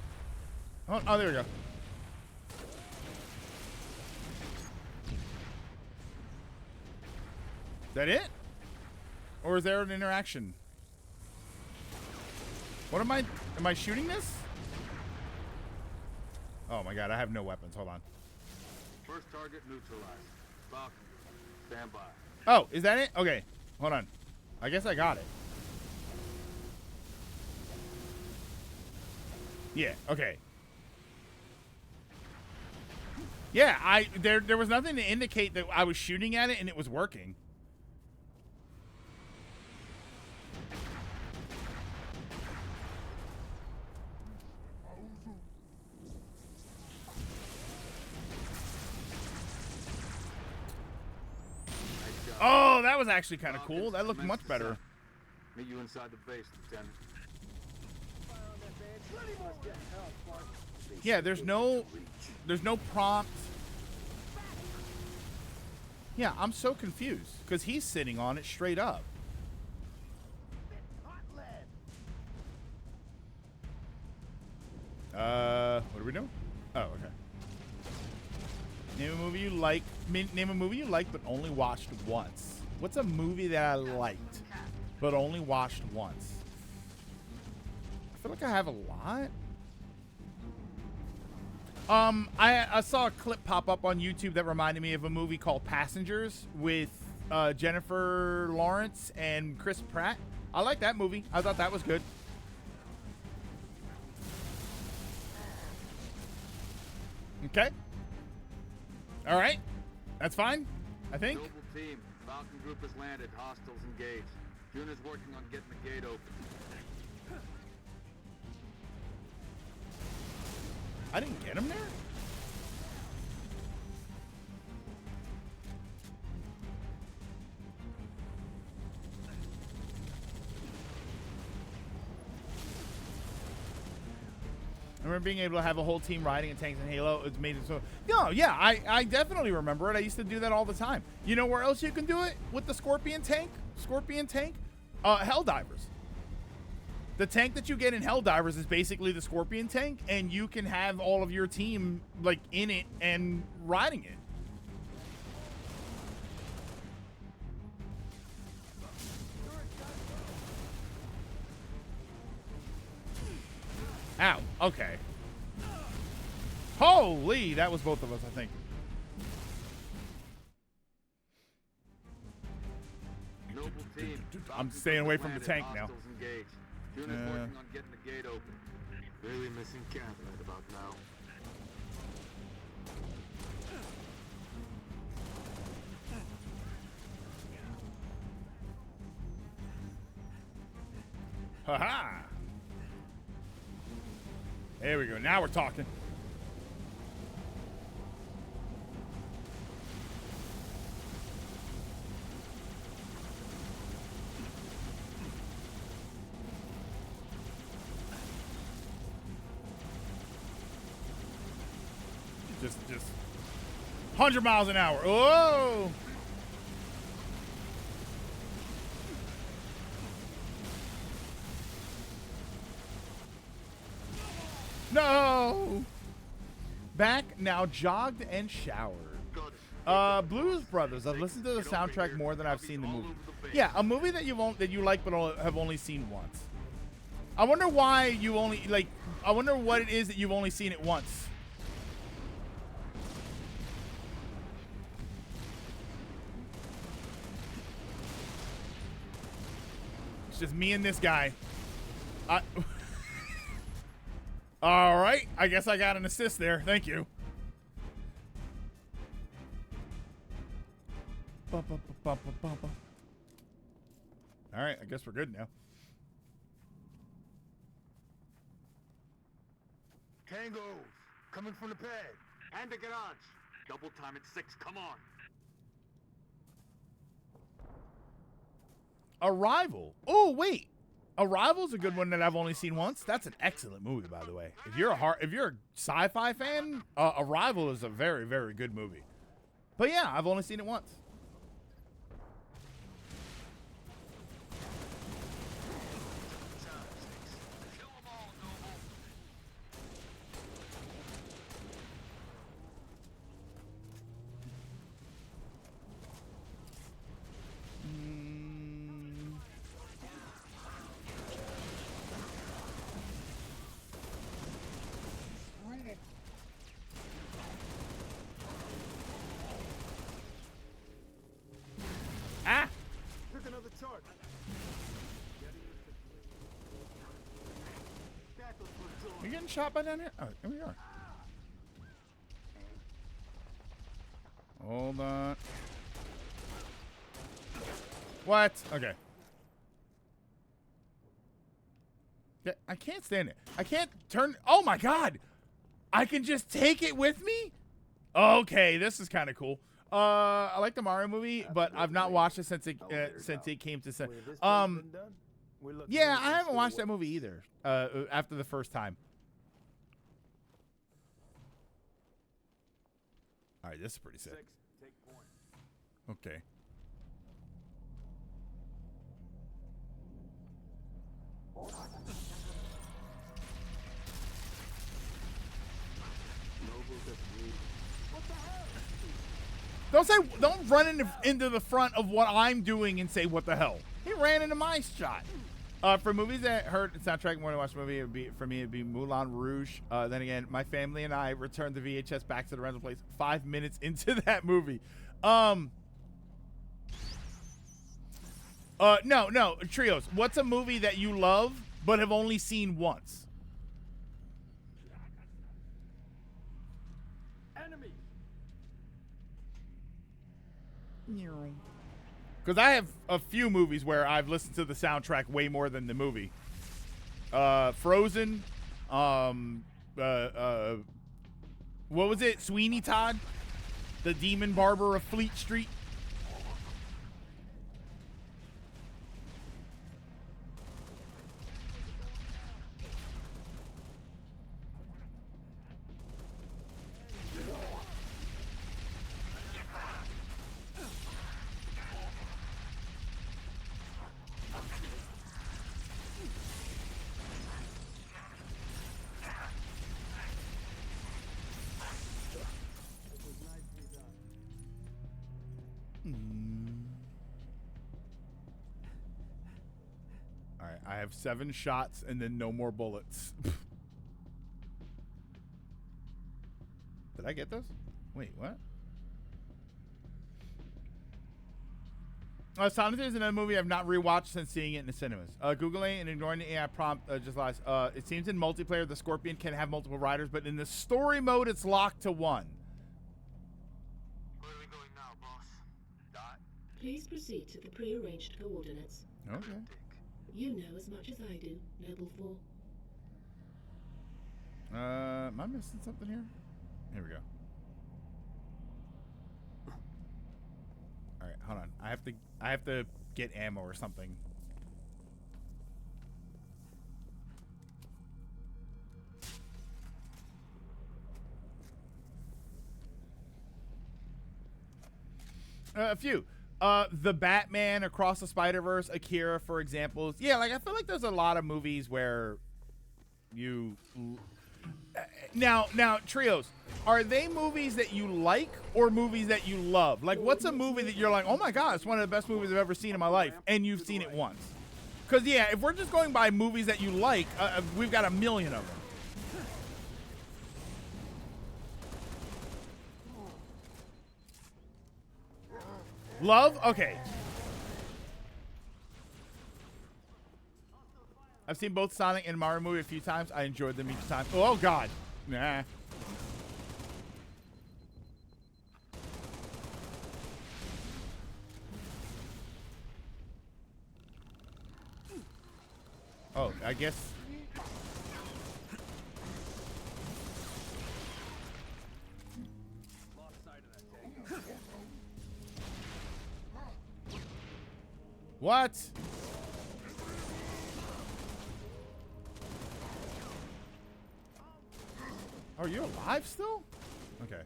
Oh, there we go. Is that it? Or is there an interaction? What am I shooting this? Oh my god, I have no weapons. Hold on.
First target neutralized. Falcon, stand by.
Oh, is that it? Okay, hold on. I guess I got it. Yeah, okay. Yeah, there was nothing to indicate that I was shooting at it and it was working. Oh, that was actually kind of cool. That looked much better.
Meet you inside the base, Lieutenant.
Yeah, there's no prompt. Yeah, I'm so confused because he's sitting on it straight up. What are we doing? Oh, okay. Name a movie you like. Name a movie you liked but only watched once. What's a movie that I liked but only watched once? I feel like I have a lot. I saw a clip pop up on YouTube that reminded me of a movie called Passengers with Jennifer Lawrence and Chris Pratt. I like that movie. I thought that was good. Okay. All right. That's fine, I think.
Noble team. Falcon group has landed. Hostiles engaged. June is working on getting the gate open.
I didn't get him there? I remember being able to have a whole team riding in tanks in Halo. It's made it so... No, yeah, I definitely remember it. I used to do that all the time. You know where else you can do it? With the Scorpion tank? Helldivers. The tank that you get in Helldivers is basically the Scorpion tank, and you can have all of your team, like, in it and riding it. Ow. Okay. Holy, that was both of us, I think.
Noble team.
I'm staying away from the tank now.
June is working on getting the gate open. Really missing Cat right about now.
Haha. There we go. Now we're talking. Just 100 miles an hour. Oh! No! Back now, jogged and showered. Blues Brothers. I've listened to the soundtrack more than I've seen the movie. Yeah, a movie that you like but have only seen once. I wonder why you only like. I wonder what it is that you've only seen it once. It's just me and this guy. All right, I guess I got an assist there. Thank you. All right, I guess we're good now.
Tango, coming from the pad. And the garage. Double time at 6, come on.
Arrival. Oh, wait. Arrival's a good one that I've only seen once. That's an excellent movie, by the way. If you're a sci-fi fan, Arrival is a very, very good movie. But yeah, I've only seen it once. getting shot by down here? Oh, here we are. Hold on. What? Okay. Yeah, I can't stand it. I can't turn. Oh my God. I can just take it with me? Okay, this is kind of cool. I like the Mario movie, but I've not watched it since it came to yeah, I haven't watched that movie either. After the first time. All right, this is pretty sick. Okay. Don't run into the front of what I'm doing and say what the hell. He ran into my shot. For movies that heard the soundtrack more than watch the movie, it'd be Moulin Rouge. Then again, my family and I returned the VHS back to the rental place 5 minutes into that movie. No, Trios. What's a movie that you love but have only seen once?
Enemy.
Because I have a few movies where I've listened to the soundtrack way more than the movie. Frozen. What was it? Sweeney Todd, the Demon Barber of Fleet Street. I have 7 shots and then no more bullets. Did I get this? Wait, what? Sonic is another movie I've not rewatched since seeing it in the cinemas. Googling and ignoring the AI prompt just lies. It seems in multiplayer the Scorpion can have multiple riders, but in the story mode it's locked to one.
Where are we going now, boss? Dot?
Please proceed to the pre-arranged coordinates.
Okay.
You know as much as I do, Noble 4.
Am I missing something here? Here we go. All right, hold on. I have to get ammo or something. A few. The Batman, Across the Spider-Verse, Akira, for example. Yeah, like I feel like there's a lot of movies where you now Trios, are they movies that you like or movies that you love? Like, what's a movie that you're like, oh my God, it's one of the best movies I've ever seen in my life, and you've seen it once? Because yeah, if we're just going by movies that you like, we've got a million of them. Love? Okay. I've seen both Sonic and Mario movie a few times. I enjoyed them each time. Oh, God. Nah. Oh, I guess... What? Are you alive still? Okay.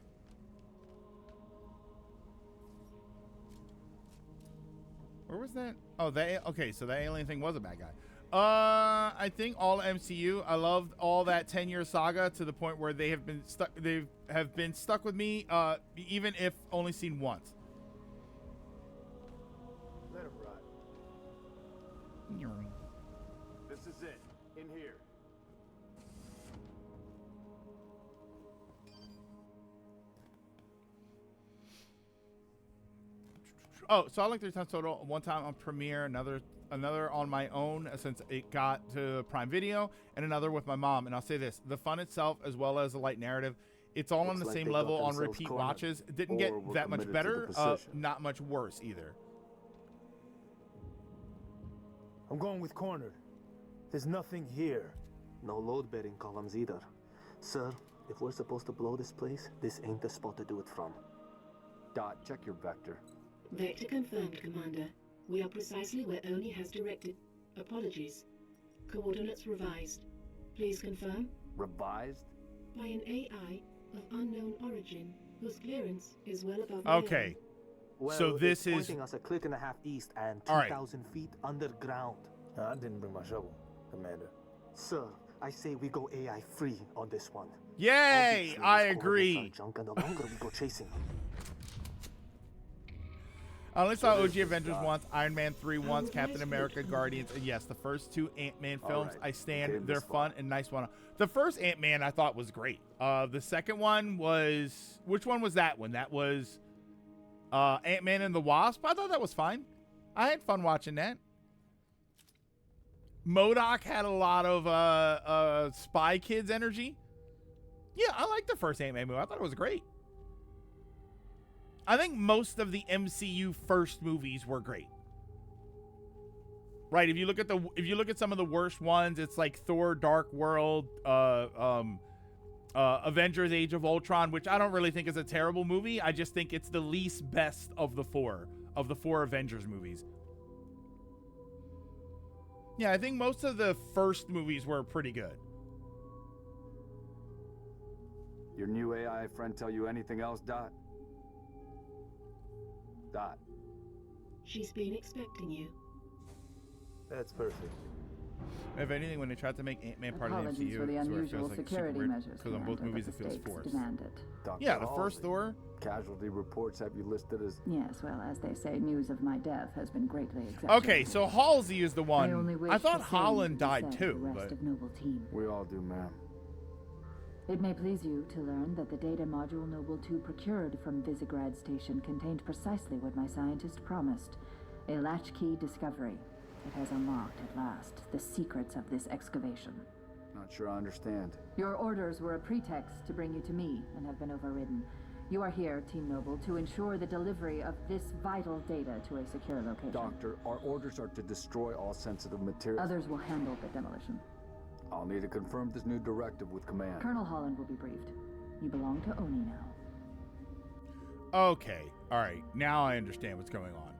Where was that? Oh, okay, so that alien thing was a bad guy. I think all MCU. I loved all that 10-year saga to the point where they have been stuck. They have been stuck with me, even if only seen once.
Let him ride. This is it. In here.
Oh, so I like 3 times total. One time on Premiere, another on my own since it got to Prime Video, and another with my mom. And I'll say this: the fun itself, as well as the light narrative, it's all on the same level on repeat watches. It didn't get that much better, not much worse either.
I'm going with cornered. There's nothing here.
No load-bearing columns either. Sir, if we're supposed to blow this place, this ain't the spot to do it from.
Dot, check your vector.
Vector confirmed, Commander. We are precisely where Oni has directed. Apologies. Coordinates revised. Please confirm?
Revised?
By an AI of unknown origin, whose clearance is well above
Okay.
Well,
so this
it's
is
pointing us a click and a half east and
All right.
2,000 feet underground.
I didn't bring my shovel, Commander.
Sir, I say we go AI free on this one.
Yay! I agree.
Junk, and the longer we go chasing them.
I only saw OG Avengers once, Iron Man 3 once, Captain America, Guardians, and yes, the first 2 Ant-Man films. I stand.
Okay,
They're fun and nice one. The first Ant-Man I thought was great. The second one was, which one was that one? That was Ant-Man and the Wasp. I thought that was fine. I had fun watching that. MODOK had a lot of Spy Kids energy. Yeah, I liked the first Ant-Man movie. I thought it was great. I think most of the MCU first movies were great. Right, if you look at some of the worst ones, it's like Thor: Dark World, Avengers: Age of Ultron, which I don't really think is a terrible movie. I just think it's the least best of the four Avengers movies. Yeah, I think most of the first movies were pretty good.
Your new AI friend tell you anything else, Dot? Dot.
She's been expecting you.
That's perfect.
If anything, when they tried to make Ant-Man part of the
Apologies
MCU,
for the
it's where it
unusual
feels like super
security
weird,
measures,
because on both
Commander,
movies
but
it
the
feels
stakes
forced.
demand it.
Dr.
Yeah, the
Halsey.
first Thor.
Casualty reports have you listed as...
Yes, well, as they say, news of my death has been greatly exaggerated.
Okay, so Halsey is the
I only
one.
wish
I thought
the same
Holland
could be
died
said of
too,
the rest
but
of Noble Team.
We all do, ma'am.
It may please you to learn that the data module Noble 2 procured from Visegrad Station contained precisely what my scientist promised. A latchkey discovery. It has unlocked, at last, the secrets of this excavation.
Not sure I understand.
Your orders were a pretext to bring you to me, and have been overridden. You are here, Team Noble, to ensure the delivery of this vital data to a secure location.
Doctor, our orders are to destroy all sensitive material.
Others will handle the demolition.
I'll need to confirm this new directive with command.
Colonel Holland will be briefed. You belong to Oni now.
okay, all right. Now I understand what's going on.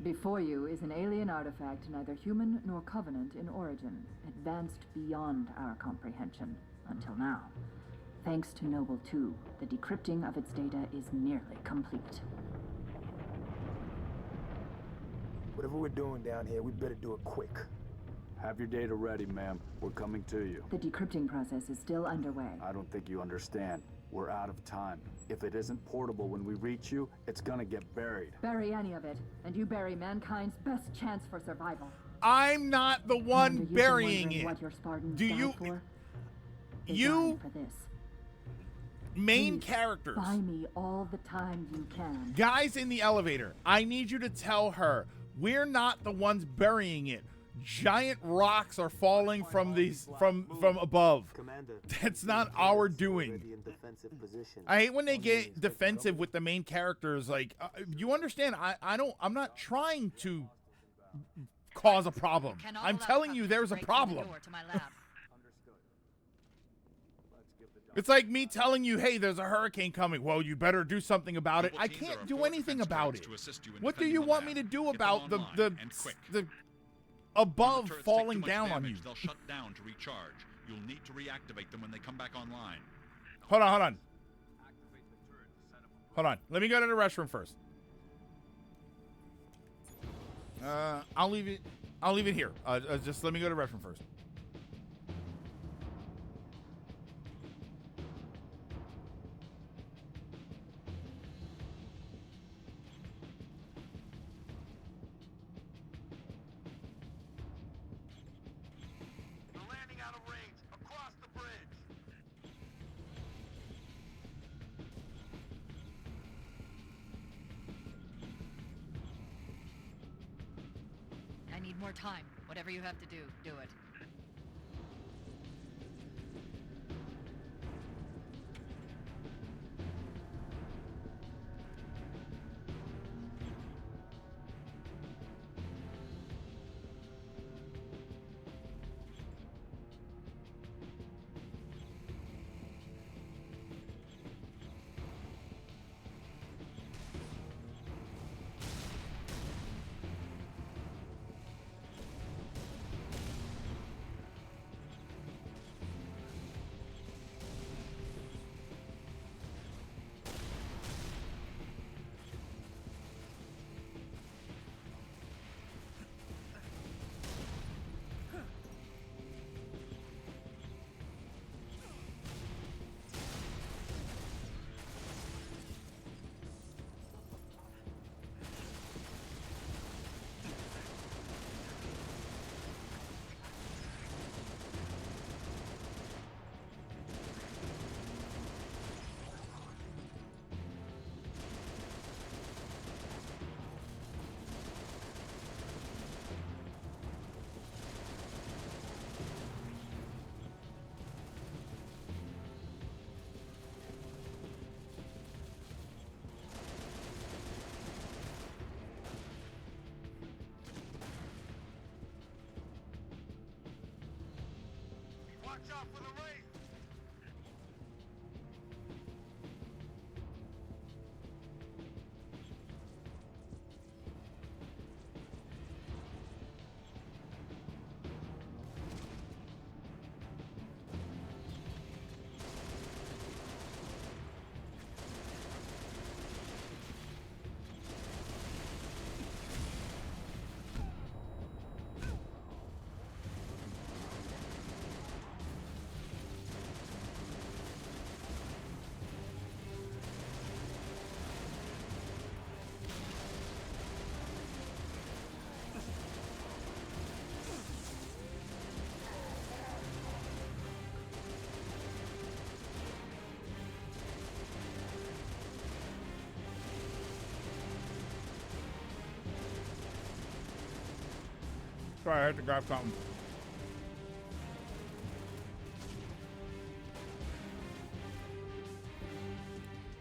Before you is an alien artifact, neither human nor covenant in origin, advanced beyond our comprehension until now. Thanks to Noble 2, the decrypting of its data is nearly complete.
Whatever we're doing down here, we better do it quick.
Have your data ready, ma'am. We're coming to you.
The decrypting process is still underway.
I don't think you understand. We're out of time. If it isn't portable when we reach you, it's gonna get buried.
Bury any of it, and you bury mankind's best chance for survival.
I'm not the one
Commander, you've been
burying
wondering
it.
What your Spartans
Do
died
you-
for? They
you-
died for this.
Main
Please,
characters.
Buy me all the time you can.
Guys in the elevator, I need you to tell her we're not the ones burying it. Giant rocks are falling from from above.
Commander,
That's not our doing.
already in defensive position.
I hate when they get defensive with the main characters. Like, you understand? I'm not trying to cause a problem. I'm telling you there's a problem. It's like me telling you, hey, there's a hurricane coming. Well, you better do something about it. I can't do anything about it. What do you want me to do about the above
Turrets take
falling
too much
down on
damage,
you?
They'll shut down to recharge. You'll need to reactivate them when they come back online.
Hold on. Let me go to the restroom first. I'll leave it here. Just let me go to the restroom first.
They're landing out of range, across the bridge.
need more time. Whatever you have to do, do it.
Watch out for the rain!
Sorry, I had to grab something.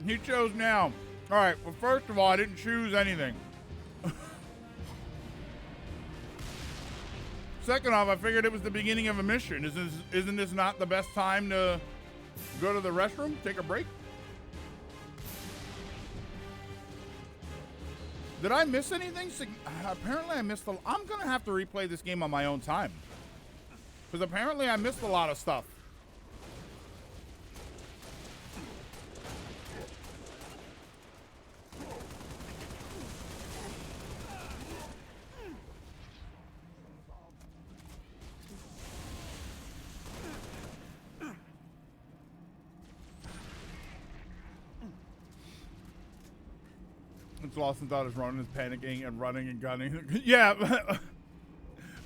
He chose now. All right, well, first of all, I didn't choose anything. Second off, I figured it was the beginning of a mission. Isn't this not the best time to go to the restroom, take a break? Did I miss anything? Apparently I missed I'm gonna have to replay this game on my own time. Because apparently I missed a lot of stuff. Lawson thought his Ronan is panicking and running and gunning. Yeah,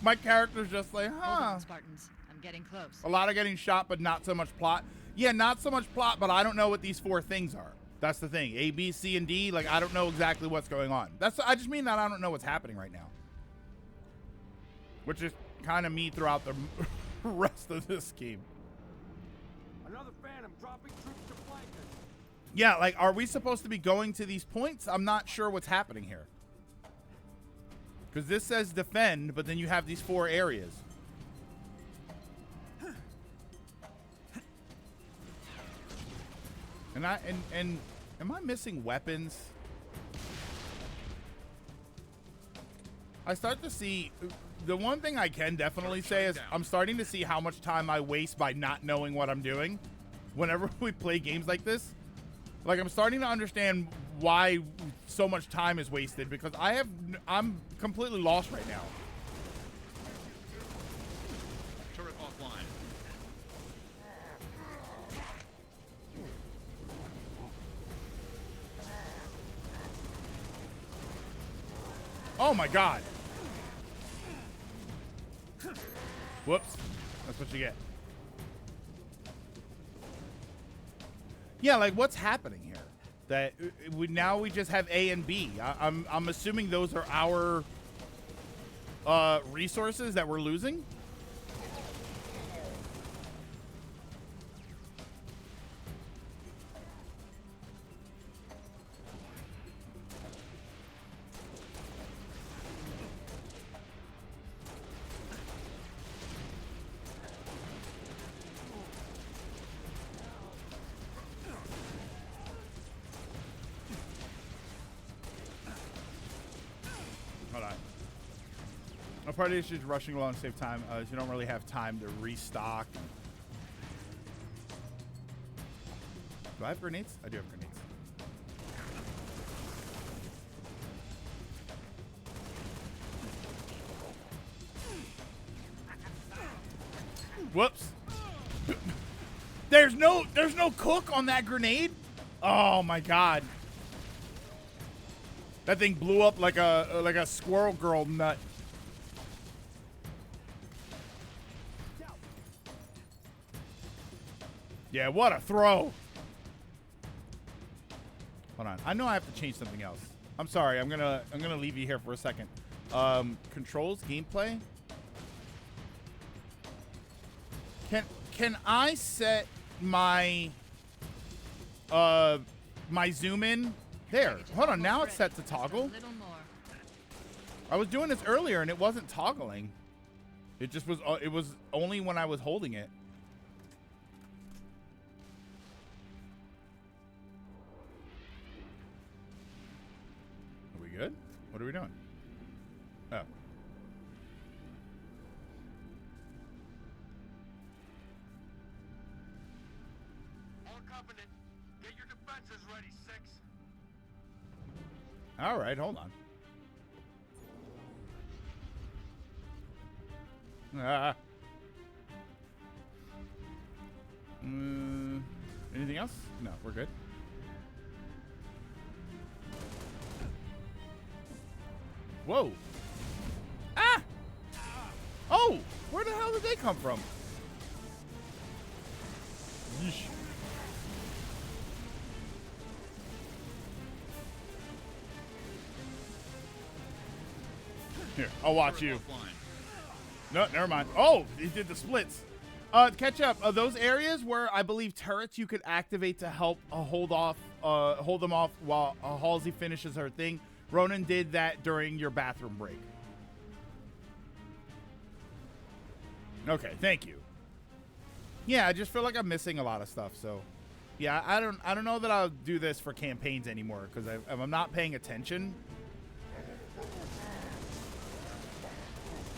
my character's just like, huh.
Hold on, Spartans. I'm getting close.
A lot of getting shot, but not so much plot. Yeah, not so much plot, but I don't know what these 4 things are. That's the thing. A, B, C, and D. Like, I don't know exactly what's going on. I just mean that I don't know what's happening right now. Which is kind of me throughout the rest of this game.
Another Phantom dropping troops to flank us.
Yeah, like, are we supposed to be going to these points? I'm not sure what's happening here. Because this says defend, but then you have these 4 areas. And am I missing weapons? I start to see, the one thing I can definitely say is I'm starting to see how much time I waste by not knowing what I'm doing whenever we play games like this. Like, I'm starting to understand why so much time is wasted, because I'm completely lost right now.
Turret offline.
Oh my god. Whoops. That's what you get. Yeah, like, what's happening here? That we just have A and B. I'm assuming those are our resources that we're losing. Hold on. A part of the issue is rushing along to save time. You don't really have time to restock. Do I have grenades? I do have grenades. Whoops. There's no cook on that grenade. Oh my god. That thing blew up like a squirrel girl nut. Yeah, what a throw. Hold on. I know I have to change something else. I'm sorry. I'm gonna leave you here for a second. Controls, gameplay. Can I set my my zoom in? There. Hold on. Now it's set to toggle. I was doing this earlier and it wasn't toggling. It just was. It was only when I was holding it. Are we good? What are we doing? Oh.
All Covenant, get your defenses ready, 6.
All right, hold on. Anything else? No, we're good. Whoa. Ah! Oh! Where the hell did they come from? Yeesh. Here, I'll watch you. No, never mind. Oh, he did the splits. Catch up. Those areas where I believe turrets you could activate to help hold them off while Halsey finishes her thing. Ronan did that during your bathroom break. Okay, thank you. Yeah, I just feel like I'm missing a lot of stuff. So, yeah, I don't know that I'll do this for campaigns anymore because if I'm not paying attention.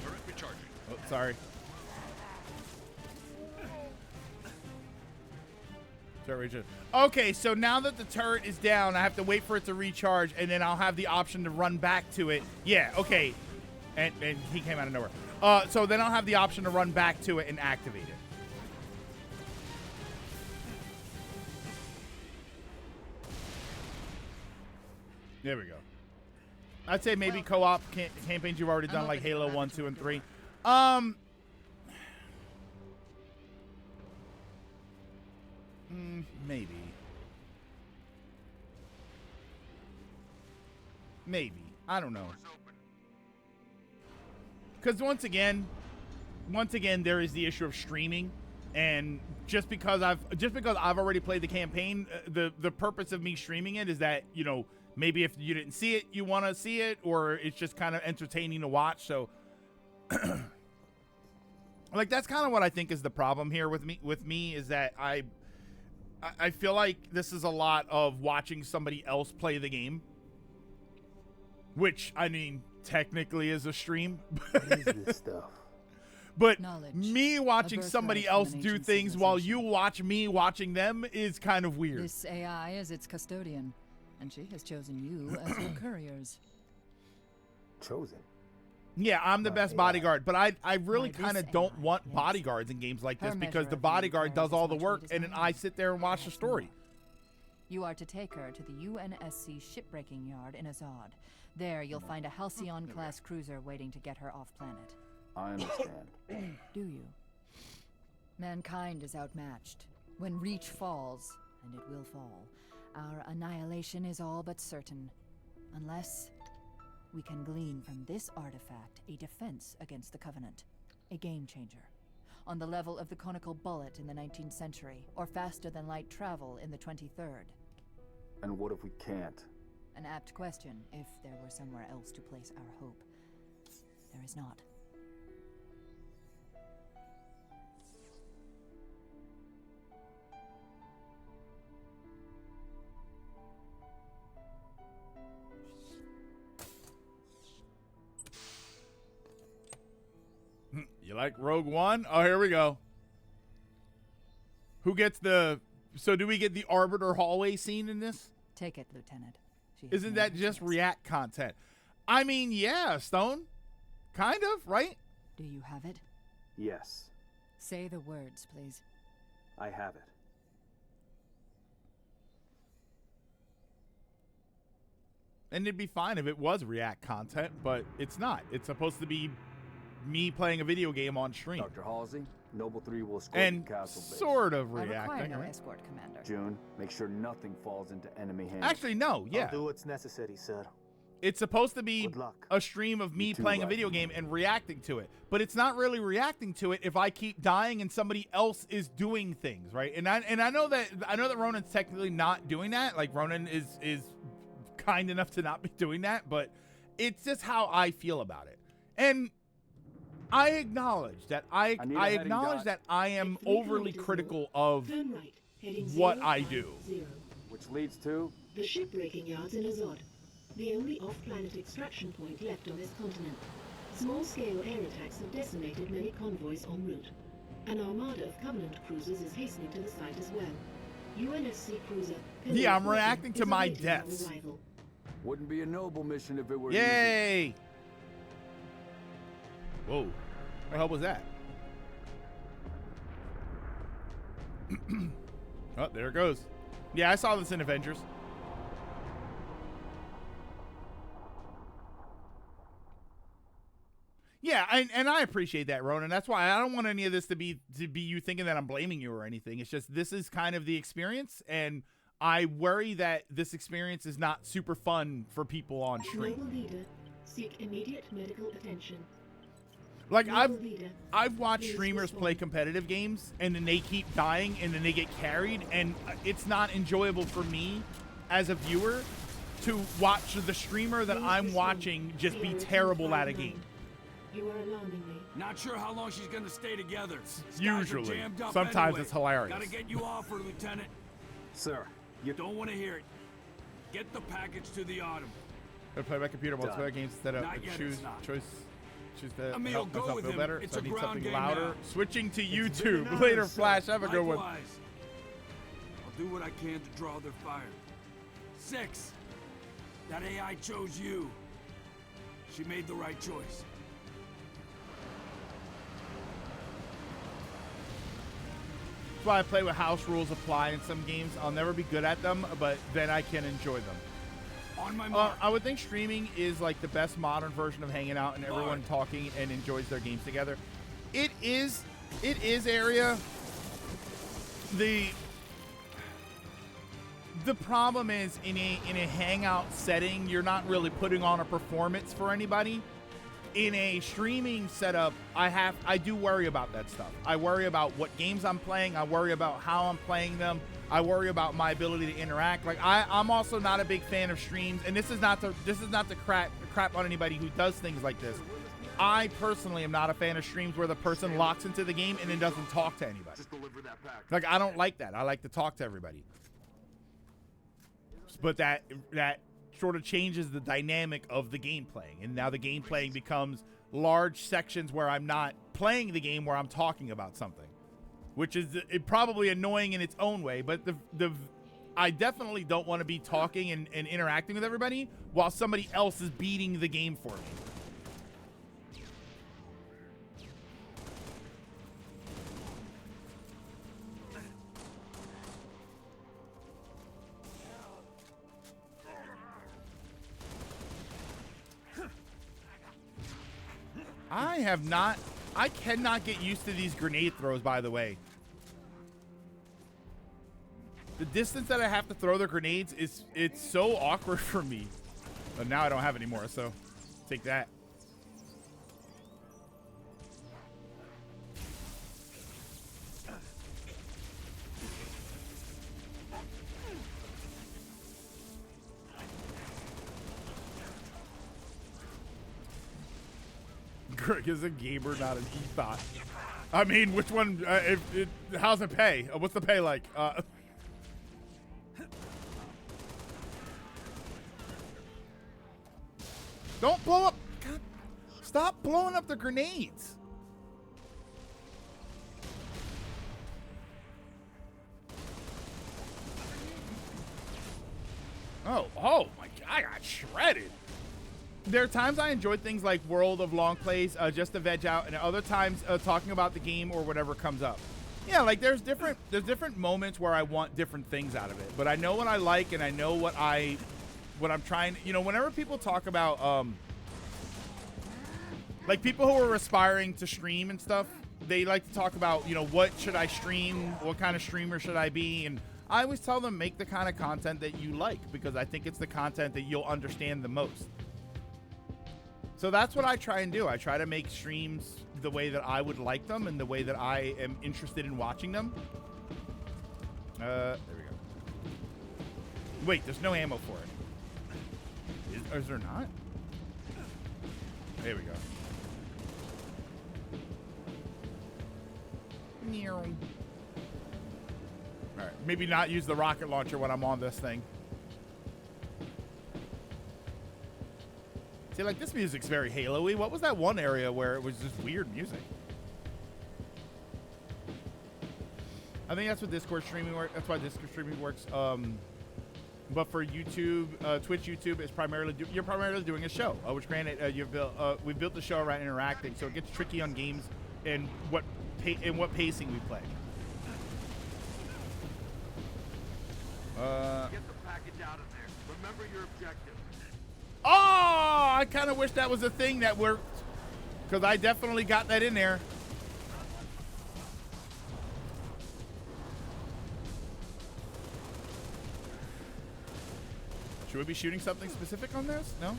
Turret recharging.
Oh, sorry. Okay, so now that the turret is down, I have to wait for it to recharge, and then I'll have the option to run back to it. Yeah, okay. And he came out of nowhere. So then I'll have the option to run back to it and activate it. There we go. I'd say maybe co-op campaigns you've already done, like Halo 1, 2, and 3. Maybe. I don't know. Because once again, there is the issue of streaming, and just because I've already played the campaign, the purpose of me streaming it is that, you know, maybe if you didn't see it, you want to see it, or it's just kind of entertaining to watch. So, like, that's kind of what I think is the problem here with me is that I feel like this is a lot of watching somebody else play the game, which, I mean, technically is a stream.
What is this stuff?
But me watching somebody else do things while you watch me watching them is kind of weird.
This AI is its custodian, and she has chosen you as her couriers.
Chosen?
Yeah, I'm the best bodyguard, but I really kind of don't want bodyguards in games like this because the bodyguard does all the work, and then I sit there and watch the story.
You are to take her to the UNSC shipbreaking yard in Azad. There, you'll find a Halcyon-class cruiser waiting to get her off-planet.
I understand.
Do you? Mankind is outmatched. When Reach falls, and it will fall, our annihilation is all but certain. Unless We can glean from this artifact a defense against the Covenant. A game changer. On the level of the conical bullet in the 19th century, or faster than light travel in the 23rd.
And what if we can't?
An apt question, if there were somewhere else to place our hope. There is not.
You like Rogue One? Oh, here we go. Who gets the... So do we get the Arbiter hallway scene in this?
Take it, Lieutenant.
Isn't that just React content? I mean, yeah, Stone. Kind of, right?
Do you have it?
Yes,
Say the words, please.
I have it.
And it'd be fine if it was React content, but it's not. It's supposed to be me playing a video game on stream.
Dr. Halsey, Noble 3 will escort
And
the castle base.
sort of
I require
reacting,
no
right?
escort, Commander.
June, make sure nothing falls into enemy hands.
Actually, no, yeah.
I'll do what's necessary, sir.
It's supposed to be
Good luck.
a stream of me
You too,
playing a
Ryan.
video game and reacting to it. But it's not really reacting to it if I keep dying and somebody else is doing things, right? And I know that Ronan's technically not doing that. Like Ronan is kind enough to not be doing that, but it's just how I feel about it. And I acknowledge that I
need a heading
acknowledge
dot.
that I am
If 3
overly
kilometers
critical
north,
of
turn right, heading
what I do.
050.
Which leads to...
The shipbreaking yards in Azod, the only off-planet extraction point left on this continent. Small-scale air attacks have decimated many convoys en route. An armada of Covenant cruisers is hastening to the site as well. UNSC cruiser... Pillar
Yeah, I'm
40
reacting to
is
my
awaiting our
deaths.
arrival.
Wouldn't be a noble mission if it were easy.
Yay! Whoa. What the hell was that? Oh, there it goes. Yeah, I saw this in Avengers. Yeah, and I appreciate that, Ronan. That's why I don't want any of this to be you thinking that I'm blaming you or anything. It's just this is kind of the experience, and I worry that this experience is not super fun for people on stream.
Noble leader, seek immediate medical attention.
Like
Noble leader,
I've watched
please
streamers
respond.
play competitive games and then they keep dying and then they get carried, and it's not enjoyable for me as a viewer to watch the streamer that
Please
I'm
respond.
watching just be
Sierra
terrible at a
259.
game.
You are alarming me.
Not sure how long she's gonna stay together. Skies are
Usually.
jammed up
Sometimes
anyway.
it's hilarious.
Gotta get you off her, Lieutenant.
Sir,
You don't want to hear it. Get the package to the Autumn.
I play my computer multiplayer games instead of
Not yet,
choose
it's not.
choose to
Emil,
help
go
myself
with
feel
him.
better.
It's
So I
a
need
ground
something
game
louder.
now.
Switching to
It's been
YouTube.
an
Later,
honor, sir.
Flash. Have a good one.
Likewise. I'll do what I can to draw their fire. 6. That AI chose you. She made the right choice.
That's why I play with house rules apply in some games. I'll never be good at them, but then I can enjoy them.
On my mark.
I would think streaming is like the best modern version of hanging out and everyone talking and enjoys their games together. It is area. The problem is in a hangout setting, you're not really putting on a performance for anybody. In a streaming setup, I do worry about that stuff. I worry about what games I'm playing. I worry about how I'm playing them. I worry about my ability to interact. Like I'm also not a big fan of streams, and this is not to crap on anybody who does things like this. I personally am not a fan of streams where the person locks into the game and then doesn't talk to anybody.
Just deliver that pack.
Like I don't like that. I like to talk to everybody. But that sort of changes the dynamic of the game playing, and now the game playing becomes large sections where I'm not playing the game, where I'm talking about something, which is probably annoying in its own way. But I definitely don't want to be talking and interacting with everybody while somebody else is beating the game for me. I cannot get used to these grenade throws, by the way. The distance that I have to throw the grenades it's so awkward for me. But now I don't have any more, so take that. Greg is a gamer, not an ethot. I mean, which one? How's it pay? What's the pay like? Don't blow up. God, stop blowing up the grenades. Oh my God, I got shredded. There are times I enjoy things like World of Long Plays just to veg out, and other times talking about the game or whatever comes up. Yeah, like there's different moments where I want different things out of it, but I know what I like and I know what I'm trying. You know, whenever people talk about like people who are aspiring to stream and stuff, they like to talk about, you know, what should I stream, what kind of streamer should I be, and I always tell them make the kind of content that you like, because I think it's the content that you'll understand the most. So that's what I try and do. I try to make streams the way that I would like them and the way that I am interested in watching them. There we go. Wait, there's no ammo for it. Is there not? There we go. All right, maybe not use the rocket launcher when I'm on this thing. See, like, this music's very Halo-y. What was that one area where it was just weird music? I think that's what Discord streaming works. That's why Discord streaming works. But for YouTube, Twitch, YouTube is primarily you're primarily doing a show. Which, granted, we've built the show around interacting, so it gets tricky on games and what pacing we play.
Get the package out of there. Remember your objective.
Oh, I kind of wish that was a thing that worked, because I definitely got that in there. Should we be shooting something specific on this? No?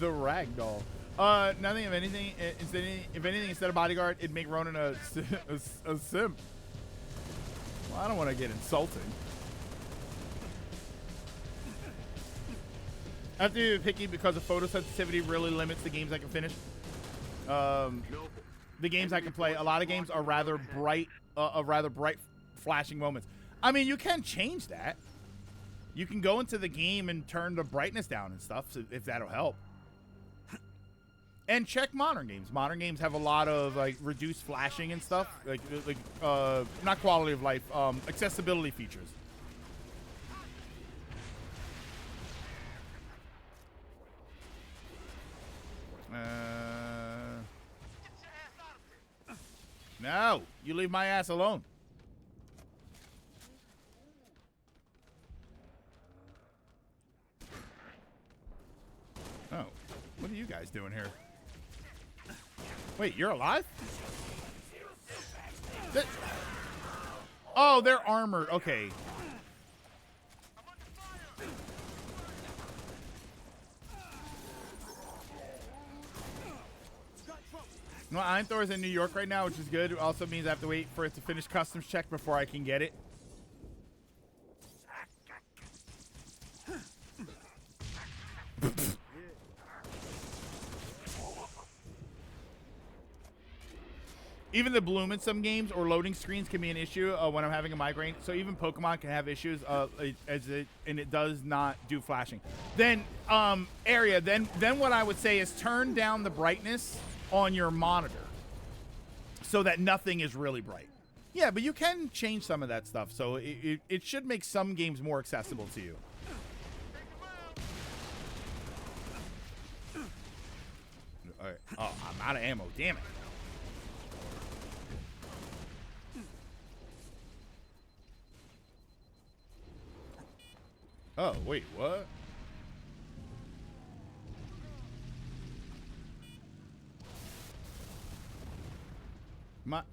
The ragdoll. Nothing. If anything, instead of bodyguard, it'd make Ronan a simp. Well, I don't want to get insulting. I have to be picky because the photosensitivity really limits the games I can finish. The games I can play, a lot of games are rather bright, flashing moments. I mean, you can change that. You can go into the game and turn the brightness down and stuff, so if that'll help. And check modern games. Modern games have a lot of like reduced flashing and stuff, like not quality of life, accessibility features. No, you leave my ass alone. Oh, what are you guys doing here? Wait, you're alive? Oh, they're armored. Okay. No, Einthor is in New York right now, which is good. It also means I have to wait for it to finish customs check before I can get it. Even the bloom in some games or loading screens can be an issue when I'm having a migraine. So even Pokemon can have issues and it does not do flashing. Then area. Then what I would say is turn down the brightness on your monitor so that nothing is really bright. Yeah, but you can change some of that stuff. So it should make some games more accessible to you. All right. Oh, I'm out of ammo. Damn it. Oh, wait, what?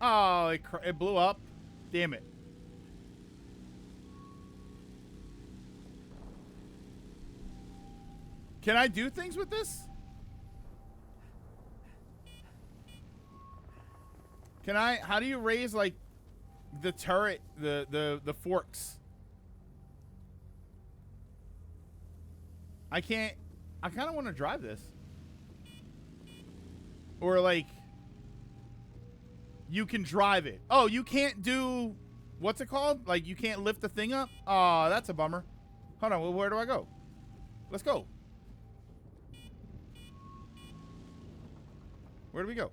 Oh, it blew up. Damn it. Can I do things with this? Can I? How do you raise like the turret, the forks? I can't. I kind of want to drive this. Or like you can drive it. Oh, you can't do, what's it called? Like you can't lift the thing up? Oh, that's a bummer. Hold on, well, where do I go? Let's go. Where do we go?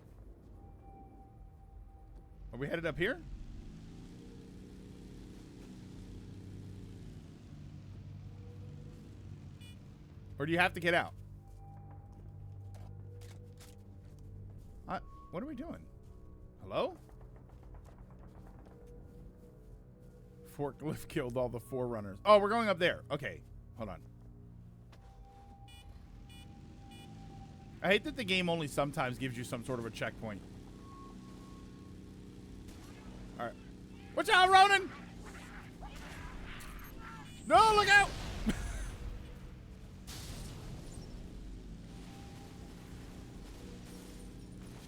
Are we headed up here? Or do you have to get out? What are we doing? Hello? Forklift killed all the Forerunners. Oh, we're going up there. Okay, hold on. I hate that the game only sometimes gives you some sort of a checkpoint. All right. Watch out, Ronan! No, look out!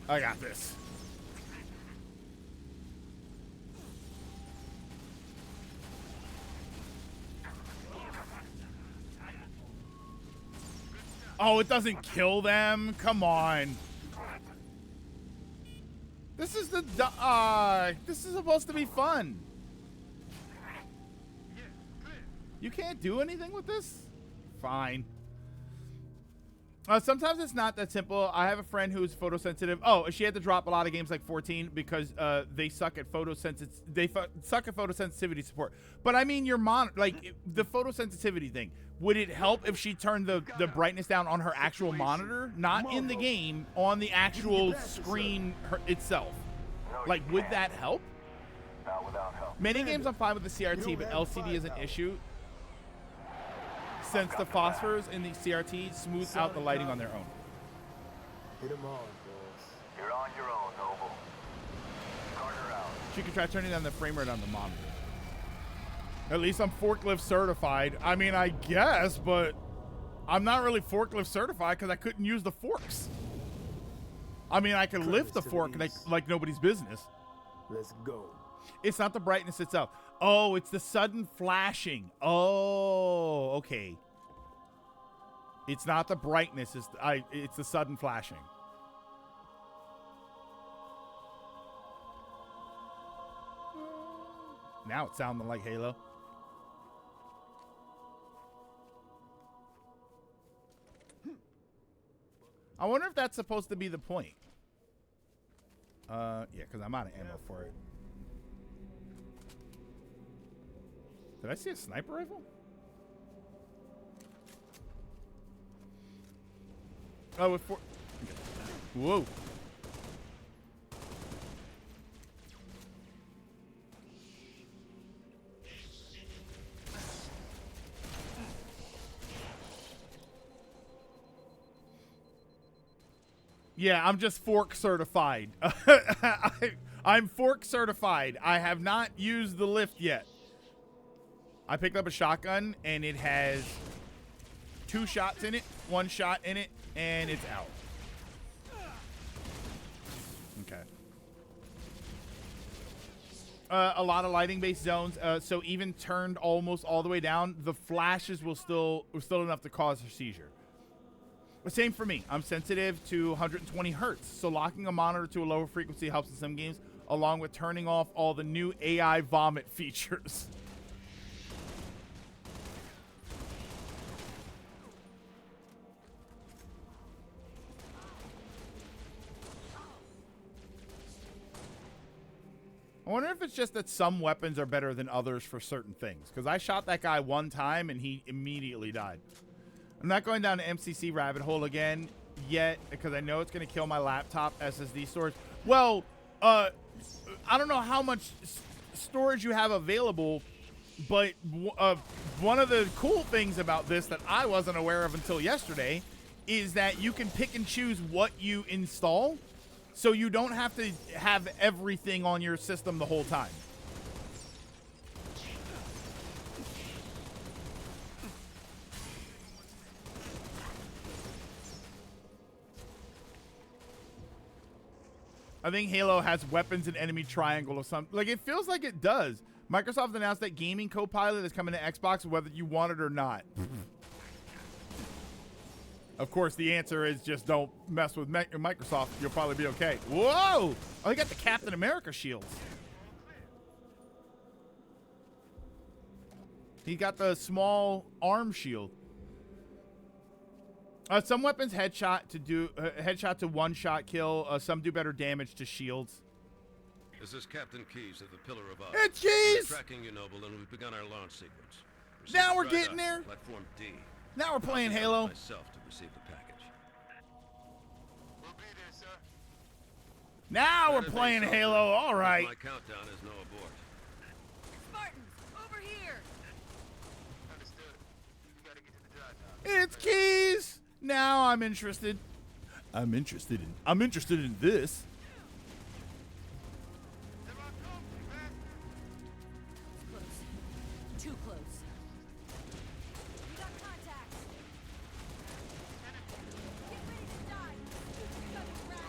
I got this. Oh, it doesn't kill them? Come on. This is the this is supposed to be fun. You can't do anything with this? Fine. Sometimes it's not that simple. I have a friend who's photosensitive. Oh, she had to drop a lot of games like 14 because they suck at photosensitivity support. But I mean, your the photosensitivity thing. Would it help if she turned the brightness down on her actual monitor, not in the game, on the actual screen itself? Like, would that help?
Not without help.
Many games I'm fine with the CRT, but LCD is an issue, since the phosphors in the CRT smooth out the lighting on their own.
Hit them all, boss.
You're on your own, Noble. Carter out.
She could try turning down the frame rate on the monitor. At least I'm forklift certified. I mean, I guess, but I'm not really forklift certified because I couldn't use the forks. I mean, I can lift the fork like nobody's business.
Let's go.
It's not the brightness itself. Oh, it's the sudden flashing. Oh, okay. It's not the brightness. It's the sudden flashing. Now it's sounding like Halo. I wonder if that's supposed to be the point. Yeah, because I'm out of ammo for it. Did I see a sniper rifle? Oh, with four. Whoa. Yeah, I'm just fork certified. I'm fork certified. I have not used the lift yet. I picked up a shotgun and it has 2 shots in it, 1 shot in it, and it's out. Okay. A lot of lighting based zones, so even turned almost all the way down, the flashes were still enough to cause a seizure. Same for me. I'm sensitive to 120 hertz, so locking a monitor to a lower frequency helps in some games, along with turning off all the new AI vomit features. I wonder if it's just that some weapons are better than others for certain things, because I shot that guy 1 time and he immediately died. I'm not going down the MCC rabbit hole again yet because I know it's going to kill my laptop SSD storage. Well, I don't know how much storage you have available, but one of the cool things about this that I wasn't aware of until yesterday is that you can pick and choose what you install. so you don't have to have everything on your system the whole time. I think Halo has weapons and enemy triangle or something. Like, it feels like it does. Microsoft announced that Gaming Copilot is coming to Xbox whether you want it or not. Of course, the answer is just don't mess with Microsoft. You'll probably be okay. Whoa! Oh, he got the Captain America shields. He got the small arm shield. Some weapons headshot to one-shot kill. Some do better damage to shields.
This is Captain Keyes of the Pillar of Aught.
It's Keyes!
We're tracking you, Noble, and we've begun our launch sequence.
Now we're getting there.
Platform D.
Now we're playing Halo.
Myself to receive the package.
We'll be there, sir.
Now we're playing Halo. All right.
My countdown is no abort.
Spartans, over here.
Understood. You gotta get to the dry dock.
It's Keyes. Now I'm interested. I'm interested in this.
Close. Too close. We got contacts. Get ready to die. You fucking rats.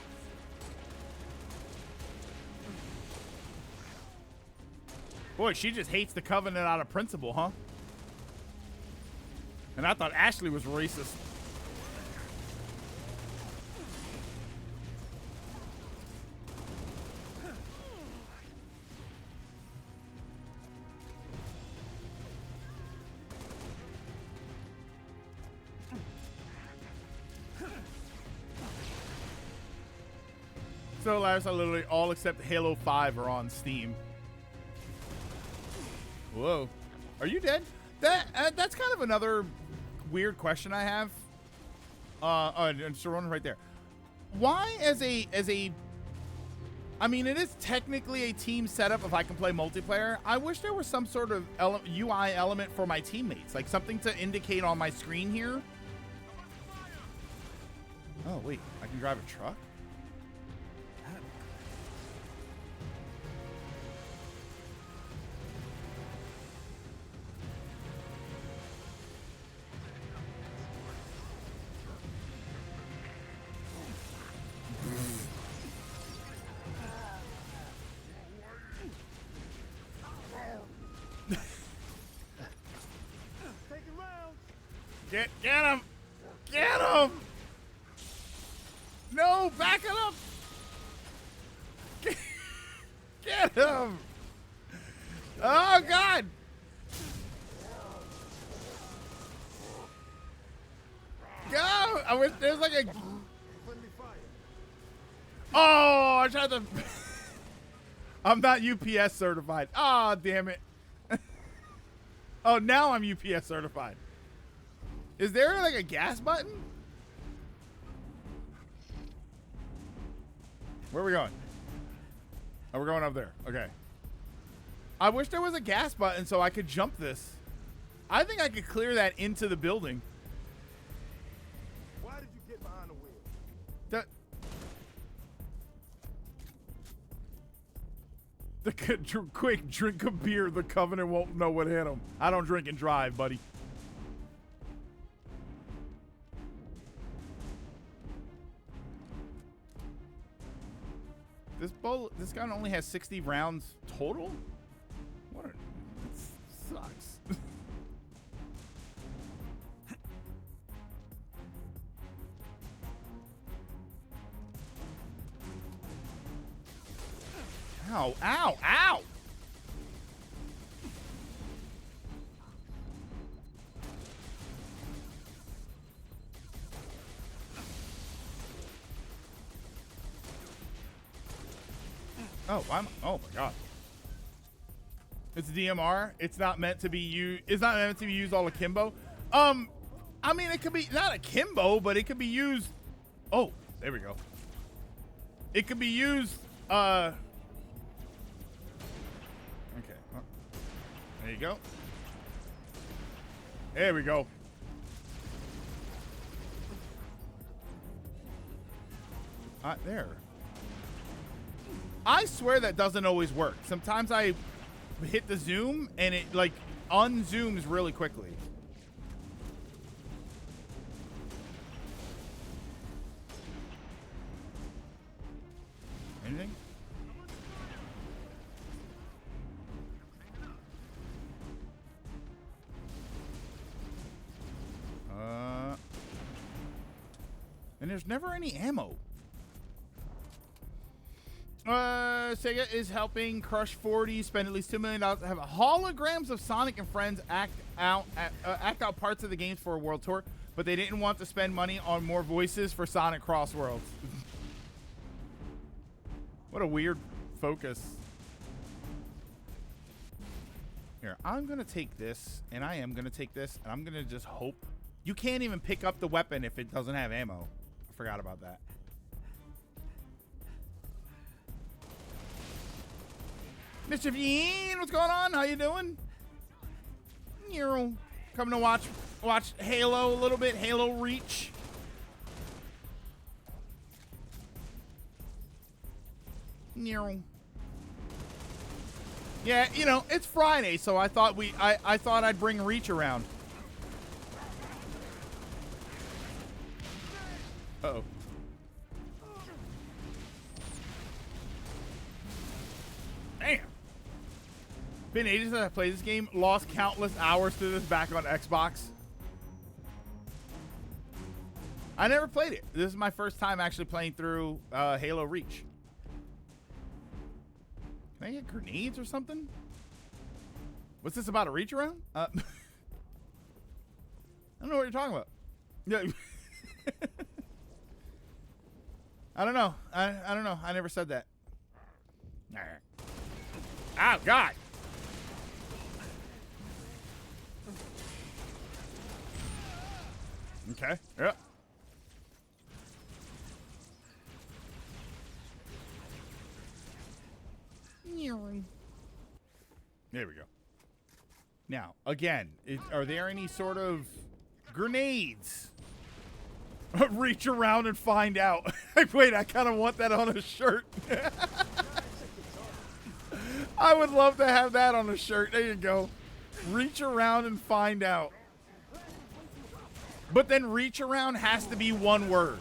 Boy, she just hates the Covenant out of principle, huh? And I thought Ashley was racist. So, Lars, literally all except Halo 5 are on Steam. Whoa. Are you dead? That's kind of another weird question I have. And Sharon right there. Why I mean, it is technically a team setup if I can play multiplayer. I wish there was some sort of UI element for my teammates. Like something to indicate on my screen here. Oh, wait. I can drive a truck? Get him! Get him! No, back it up! Get him! Oh, God! Go! I wish there's like a... Oh, I tried to... I'm not UPS certified. Oh, damn it. Oh, now I'm UPS certified. Is there like a gas button? Where are we going? Oh, we're going up there. Okay. I wish there was a gas button so I could jump this. I think I could clear that into the building.
Why did you get behind the wheel?
Quick, drink a beer. The Covenant won't know what hit him. I don't drink and drive, buddy. This gun only has 60 rounds total? What a... It sucks. Ow, ow, ow! Oh, oh my God. It's DMR. It's not meant to be used. It's not meant to be used all akimbo. I mean, it could be not akimbo, but it could be used. Oh, there we go. It could be used. Okay. There you go. There we go. There. I swear that doesn't always work. Sometimes I hit the zoom and it like unzooms really quickly. Anything? And there's never any ammo. Sega is helping Crush 40 spend at least $2 million to have holograms of Sonic and friends act out parts of the games for a world tour, but they didn't want to spend money on more voices for Sonic Cross Worlds. What a weird focus. Here, I'm gonna take this, and I am gonna take this, and I'm gonna just hope. You can't even pick up the weapon if it doesn't have ammo. I forgot about that. Mr. Veen, what's going on? How you doing? You're coming to watch Halo a little bit, Halo Reach. Yeah, you know, it's Friday, so I thought I thought I'd bring Reach around. Uh-oh. Damn. Been ages since I played this game. Lost countless hours to this back on Xbox. I never played it. This is my first time actually playing through Halo Reach. Can I get grenades or something? What's this about, a reach around? I don't know what you're talking about. Yeah. I don't know. I don't know. I never said that. All right. Oh, God. Okay. Yep. There we go. Now, again, are there any sort of grenades? Reach around and find out. Wait, I kind of want that on a shirt. I would love to have that on a shirt. There you go. Reach around and find out. But then reach around has to be one word.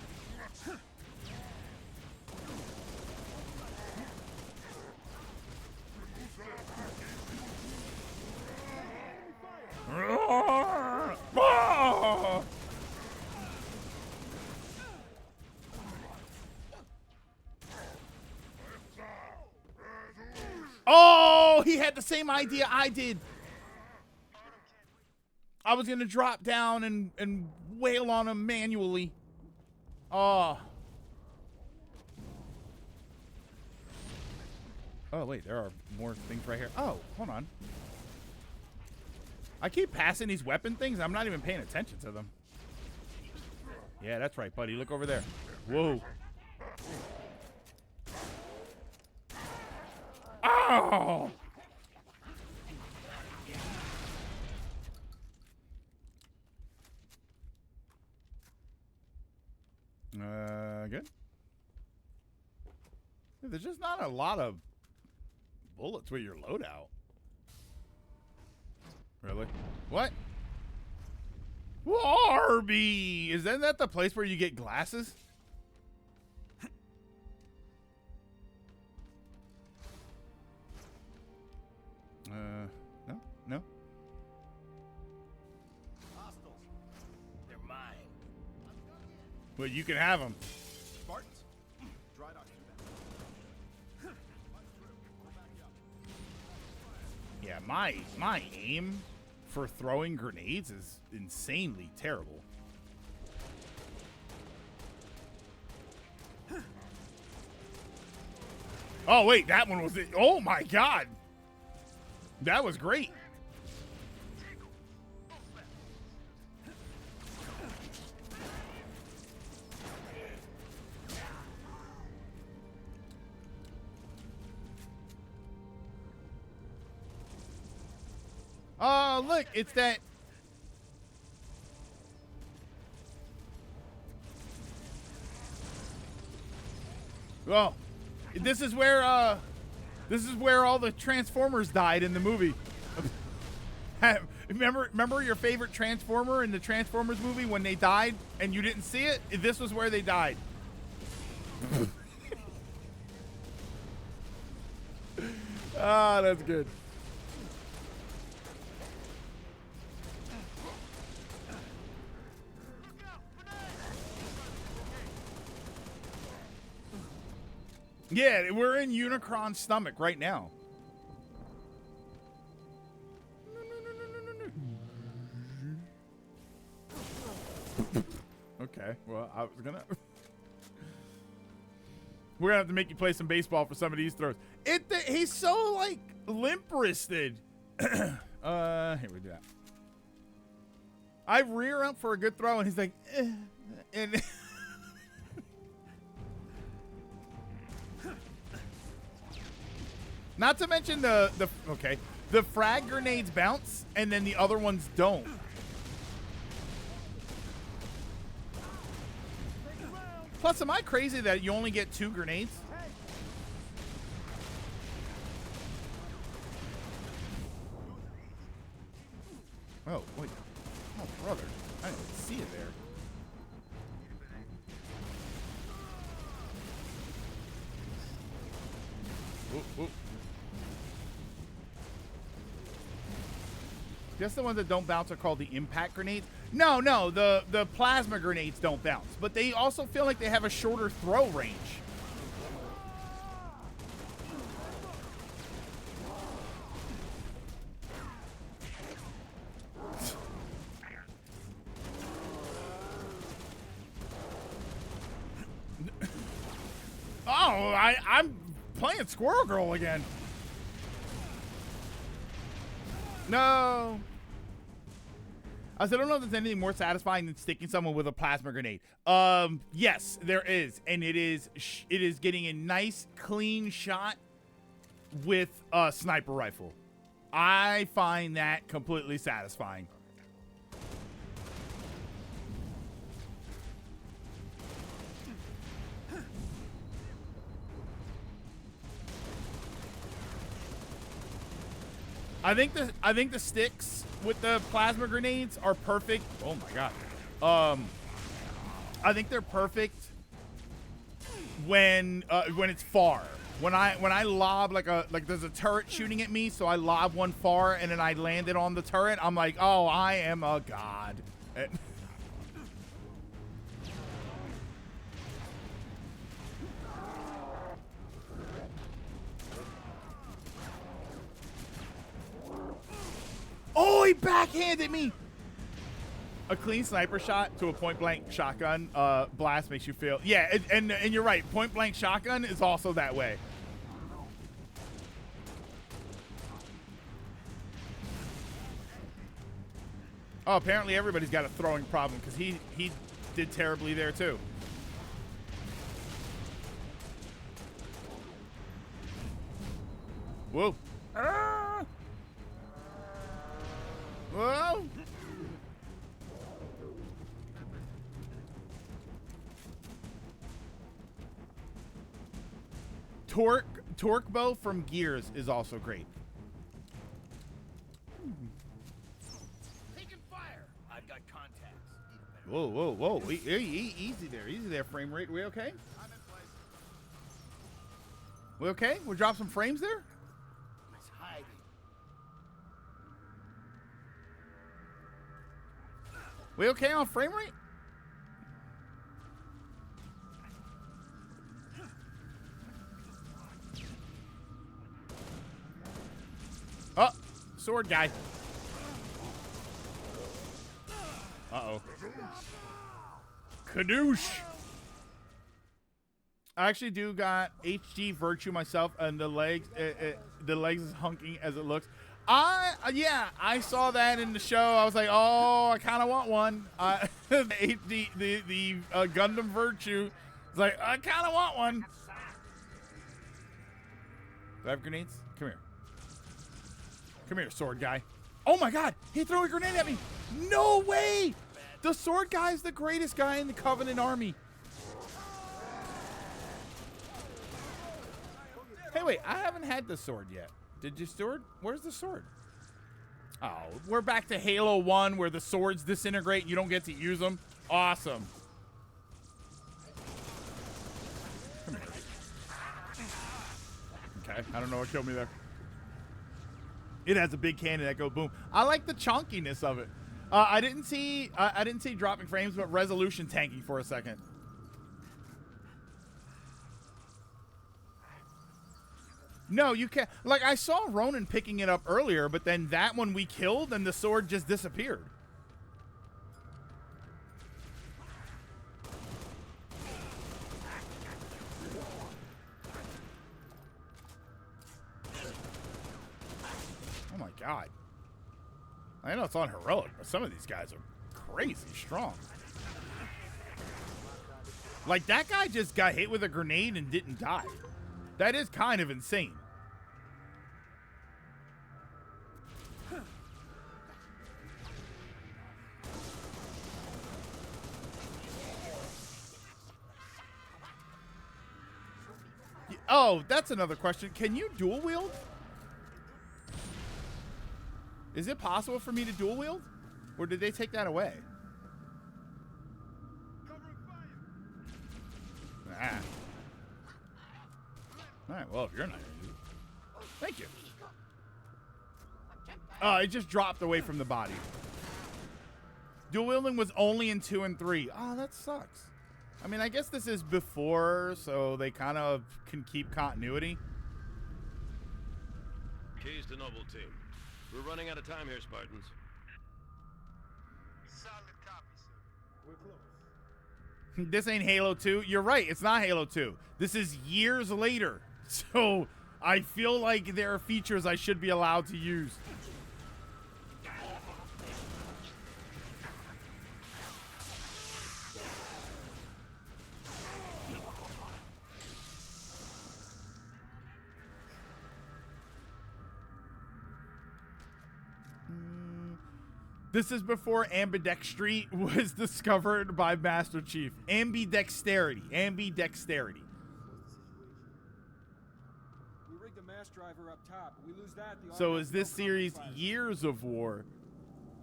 Oh, he had the same idea I did. I was going to drop down and wail on him manually. Oh. Oh, wait, there are more things right here. Oh, hold on. I keep passing these weapon things. I'm not even paying attention to them. Yeah, that's right, buddy. Look over there. Whoa. Oh! Good. There's just not a lot of bullets with your loadout. Really? What? Warby! Isn't that the place where you get glasses? No? No?
Hostiles. They're mine.
Well, you can have them.
Spartans? Dry dock to that.
Yeah, my aim for throwing grenades is insanely terrible. Oh, wait, that one was it. Oh, my God. That was great. Oh, look, it's that. Oh, This is where all the Transformers died in the movie. Remember your favorite Transformer in the Transformers movie when they died and you didn't see it? This was where they died. Ah, that's good. Yeah, we're in Unicron's stomach right now. Okay, well, I was gonna... We're gonna have to make you play some baseball for some of these throws. He's so, like, limp-wristed. Here we do that. I rear up for a good throw, and he's like, and... Not to mention the frag grenades bounce, and then the other ones don't. Plus, am I crazy that you only get 2 grenades? Oh, wait. Oh, brother. I didn't see it there. Ooh, ooh. Guess the ones that don't bounce are called the impact grenades. No, the plasma grenades don't bounce, but they also feel like they have a shorter throw range. Oh, I'm playing Squirrel Girl again. No. I don't know if there's anything more satisfying than sticking someone with a plasma grenade. Yes, there is, and it is getting a nice, clean shot with a sniper rifle. I find that completely satisfying. I think the sticks with the plasma grenades are perfect. Oh my god. I think they're perfect when it's far. When I lob like there's a turret shooting at me, so I lob one far and then I land it on the turret. I'm like, oh, I am a god. Oh, he backhanded me! A clean sniper shot to a point-blank shotgun blast makes you feel... Yeah, and you're right. Point-blank shotgun is also that way. Oh, apparently everybody's got a throwing problem because he did terribly there, too. Whoa. Ah! Whoa! Torque bow from Gears is also great.
Taking fire. I've got contacts.
Whoa, whoa, whoa! Easy there, frame rate. We okay?
I'm in place.
We okay? We'll drop some frames there.
He's hiding.
We okay on frame rate? Oh, sword guy. Uh-oh. Kadoosh. I actually do got HD Virtue myself, and the legs is hunking as it looks. Yeah, I saw that in the show. I was like, oh, I kind of want one. The Gundam Virtue. It's like, I kind of want one. Do I have grenades? Come here. Come here, sword guy. Oh my god, he threw a grenade at me. No way. The sword guy is the greatest guy in the Covenant army. way, I haven't had the sword yet. Did you, Stewart? Where's the sword? Oh, we're back to Halo 1 where the swords disintegrate and you don't get to use them. Awesome. Come here. Okay, I don't know what killed me there. It has a big cannon that goes boom. I like the chunkiness of it. I didn't see dropping frames, but resolution tanking for a second. No, you can't. Like, I saw Ronan picking it up earlier, but then that one we killed and the sword just disappeared. Oh my god. I know it's on heroic, but some of these guys are crazy strong. Like, that guy just got hit with a grenade and didn't die. That is kind of insane. Oh, that's another question. Can you dual wield? Is it possible for me to dual wield? Or did they take that away? Nah. Alright, well, if you're not gonna use it. Thank you. It just dropped away from the body. Dual wielding was only in 2 and 3. Oh, that sucks. I mean, I guess this is before, so they kind of can keep continuity.
Keys to Noble Team. We're running out of time here, Spartans.
Solid copy, sir. We're close.
This ain't Halo 2. You're right, it's not Halo 2. This is years later. So I feel like there are features I should be allowed to use. This is before ambidextry was discovered by Master Chief. Ambidexterity. Ambidexterity.
We rigged a mass driver up top. We lose that.
So is this series Years of War?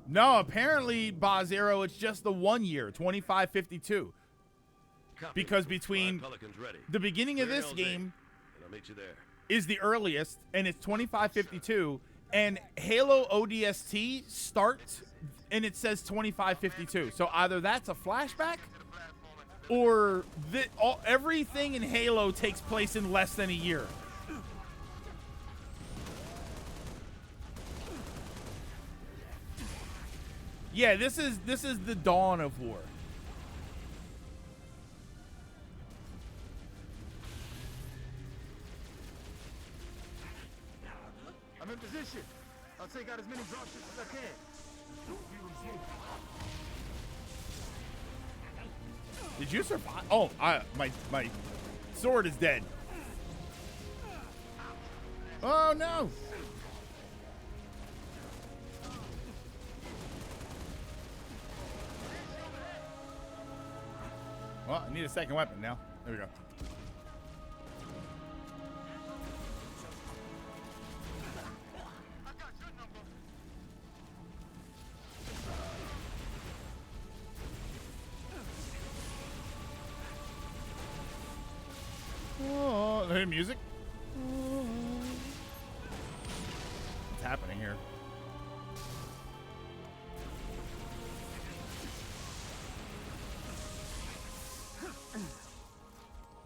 No, apparently, Bazero, it's just the 1 year, 2552. Because between the beginning of this game is the earliest, and it's 2552, and Halo ODST starts, and it says 2552. So either that's a flashback, or everything in Halo takes place in less than a year. Yeah, this is the dawn of war.
I'm in position. I'll take out as many dropships as I can.
Did you survive? Oh, my sword is dead. Oh no! Well, I need a second weapon now. There we go. Oh, the music. What's happening here?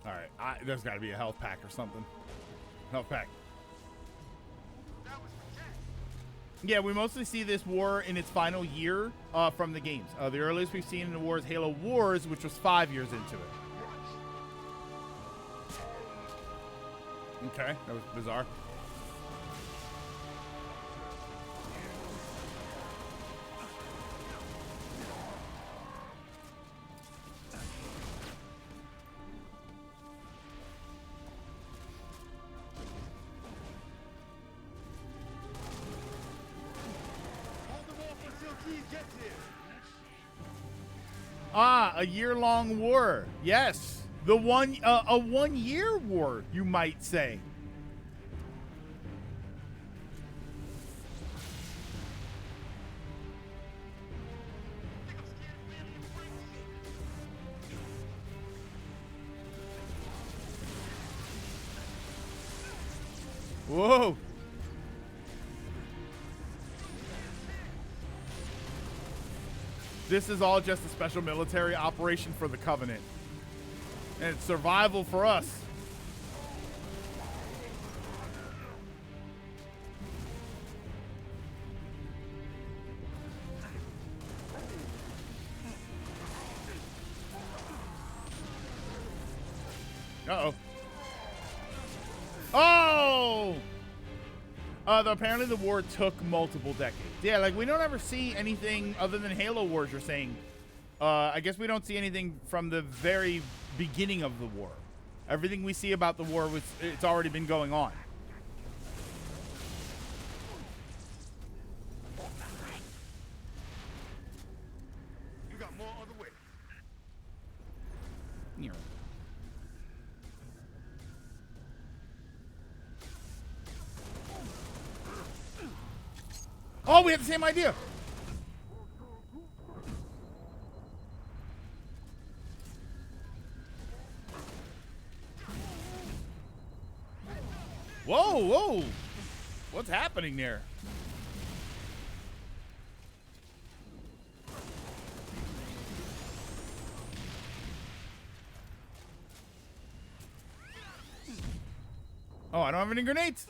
All right, there's got to be a health pack or something. Health pack. Yeah, we mostly see this war in its final year from the games. The earliest we've seen in the war is Halo Wars, which was 5 years into it. Okay, that was bizarre. A year-long war. Yes, a 1 year war, you might say. Whoa. This is all just a special military operation for the Covenant. And it's survival for us. Uh-oh. Oh! Apparently the war took multiple decades. Yeah, like we don't ever see anything other than Halo Wars, you're saying. I guess we don't see anything from the very beginning of the war. Everything we see about the war, it's already been going on.
You got more on the way.
Here. Oh, we have the same idea. Whoa, whoa. What's happening there? Oh, I don't have any grenades.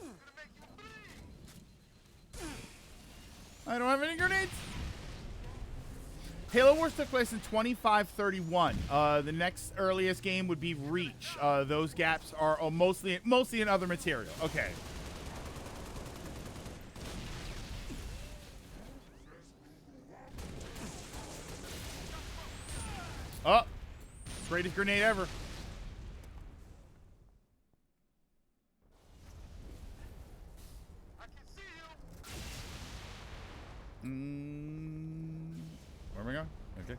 I don't have any grenades. Halo Wars took place in 2531. The next earliest game would be Reach. Those gaps are mostly in other material. Okay. Oh, greatest grenade ever. Where am I going? Okay.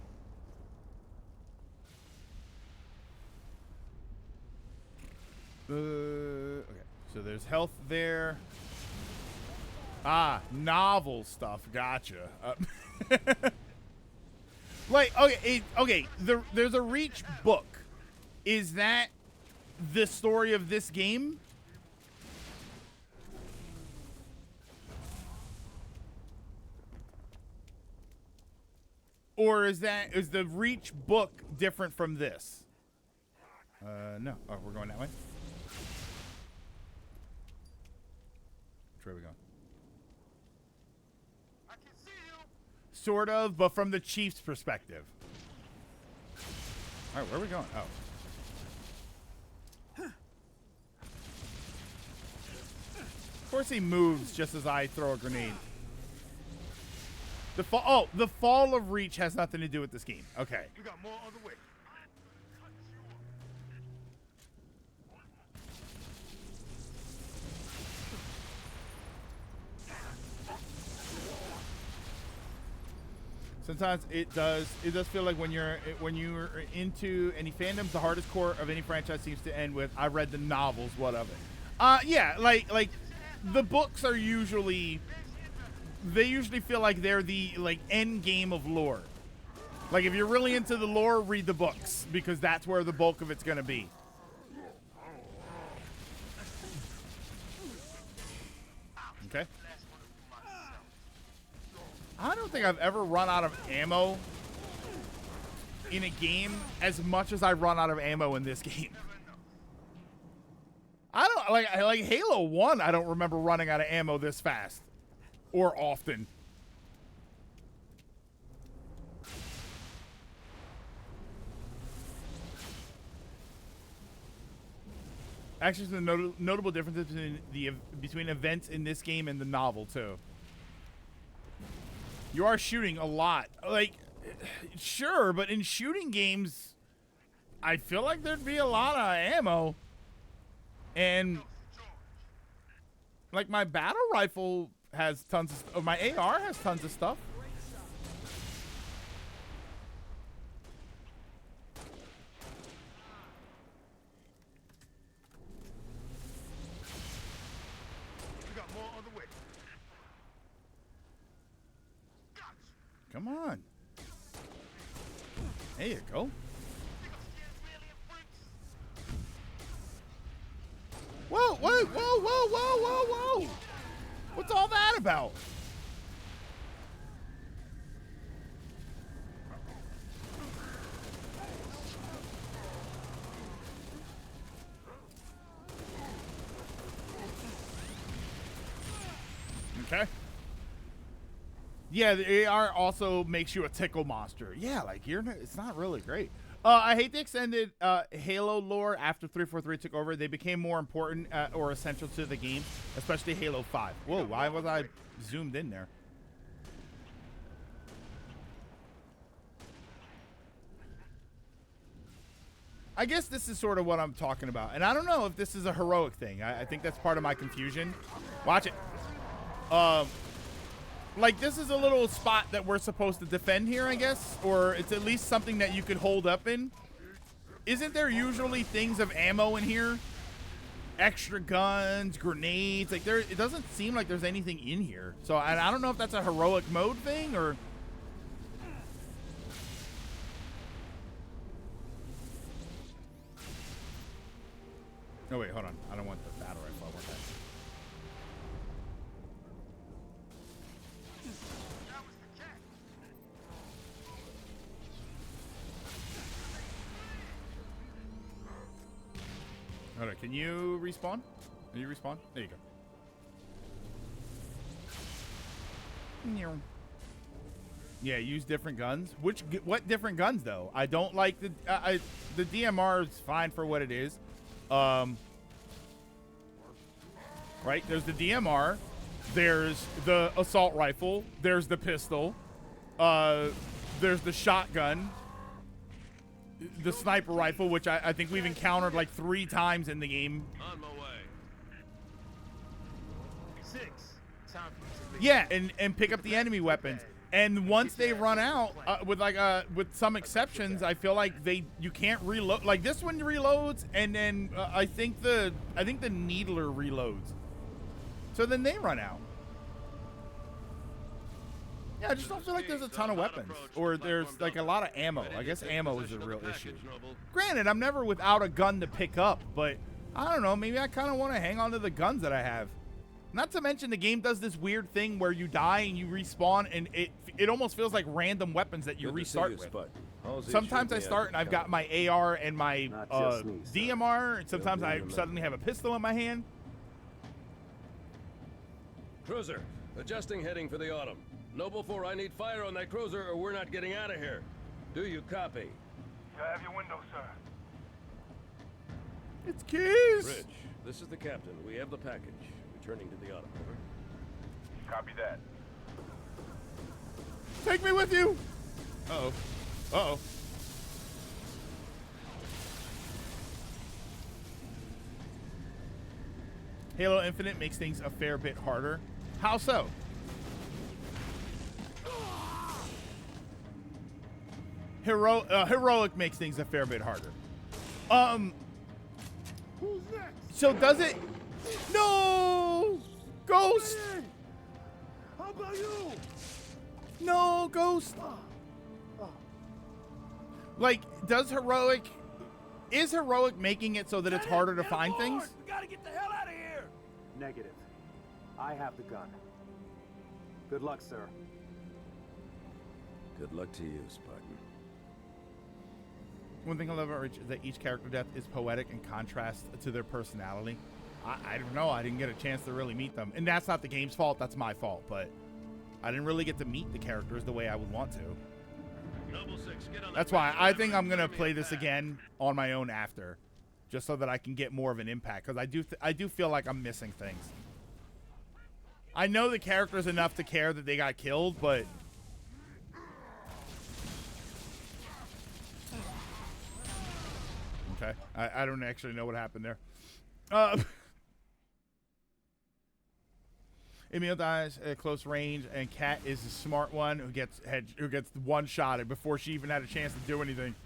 Okay. So there's health there. Ah, novel stuff. Gotcha. Like, okay. There's a Reach book. Is that the story of this game? Or is the Reach book different from this? No. Oh, we're going that way. Which way are we going?
I can see you.
Sort of, but from the Chief's perspective. All right, where are we going? Oh. Of course he moves just as I throw a grenade. The fall of Reach has nothing to do with this game. Okay.
You got more on the way.
Sometimes it does feel like when you're into any fandoms, the hardest core of any franchise seems to end with "I read the novels, what of it?" Yeah, like the books are usually feel like they're the end game of lore. Like if you're really into the lore, read the books because that's where the bulk of it's gonna be. Okay. I don't think I've ever run out of ammo in a game as much as I run out of ammo in this game. I don't like Halo 1, I don't remember running out of ammo this fast or often. Actually, there's a notable difference between events in this game and the novel too. You are shooting a lot. Like, sure, but in shooting games, I feel like there'd be a lot of ammo. And, like, my battle rifle has tons of my AR has tons of stuff.
You got more on the way.
Come on. There you go. Whoa, whoa, whoa, whoa, whoa, whoa, whoa! What's all that about? Okay. Yeah, the AR also makes you a tickle monster. Yeah, like it's not really great. I hate the extended Halo lore after 343 took over. They became more important or essential to the game, especially Halo 5. Whoa, why was I zoomed in there? I guess this is sort of what I'm talking about. And I don't know if this is a heroic thing. I think that's part of my confusion. Watch it. Like, this is a little spot that we're supposed to defend here, I guess. Or it's at least something that you could hold up in. Isn't there usually things of ammo in here? Extra guns, grenades. Like, it doesn't seem like there's anything in here. So, I don't know if that's a heroic mode thing or... Oh, wait, hold on. I don't want the battle rifle. I want that. Hold on, can you respawn? Can you respawn? There you go. Yeah, use different guns. What different guns though? I don't like the DMR is fine for what it is. Right? There's the DMR. There's the assault rifle. There's the pistol. There's the shotgun. The sniper rifle, which I think we've encountered like 3 times in the game.
On my way.
6. Time for you to
Yeah, and pick up the enemy weapons. And once they run out, with some exceptions, I feel like you can't reload. Like this one reloads, and then I think the Needler reloads. So then they run out. Yeah, I just don't feel like there's a ton of weapons, or there's like a lot of ammo. I guess ammo is a real issue. Granted, I'm never without a gun to pick up, but I don't know. Maybe I kind of want to hang on to the guns that I have. Not to mention the game does this weird thing where you die and you respawn, and it almost feels like random weapons that you restart with. Sometimes I start and I've got my AR and my DMR, and sometimes I suddenly have a pistol in my hand.
Cruiser, adjusting heading for the Autumn. Noble 4, I need fire on that cruiser or we're not getting out of here. Do you copy?
I have your window, sir.
It's Keys!
Bridge, this is the captain. We have the package. Returning to the Autumn, over.
Copy that.
Take me with you! Uh-oh. Uh-oh. Halo Infinite makes things a fair bit harder. How so? Heroic makes things a fair bit harder.
Who's next?
So does it... No! Ghost!
How about you?
No, Ghost! Like, is heroic making it so that it's harder to find things?
We gotta get the hell out of here!
Negative. I have the gun. Good luck, sir.
Good luck to you, Spartan.
One thing I love about Reach is that each character death is poetic in contrast to their personality. I don't know. I didn't get a chance to really meet them. And that's not the game's fault. That's my fault. But I didn't really get to meet the characters the way I would want to.
Noble 6, get on
That's why I think I'm going to play this again on my own after. Just so that I can get more of an impact. Because I do feel like I'm missing things. I know the characters enough to care that they got killed, but... Okay. I don't actually know what happened there. Emil dies at close range, and Kat is the smart one who gets one-shotted before she even had a chance to do anything.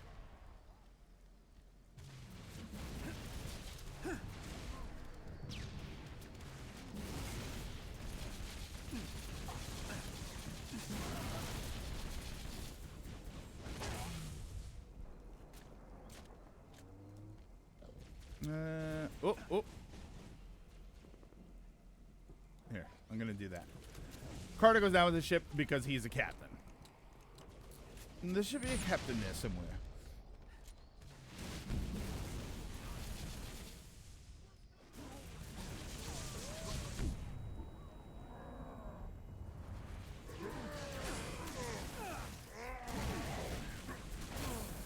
Oh. I'm gonna do that. Carter goes down with the ship because he's a captain. And there should be a captain there somewhere.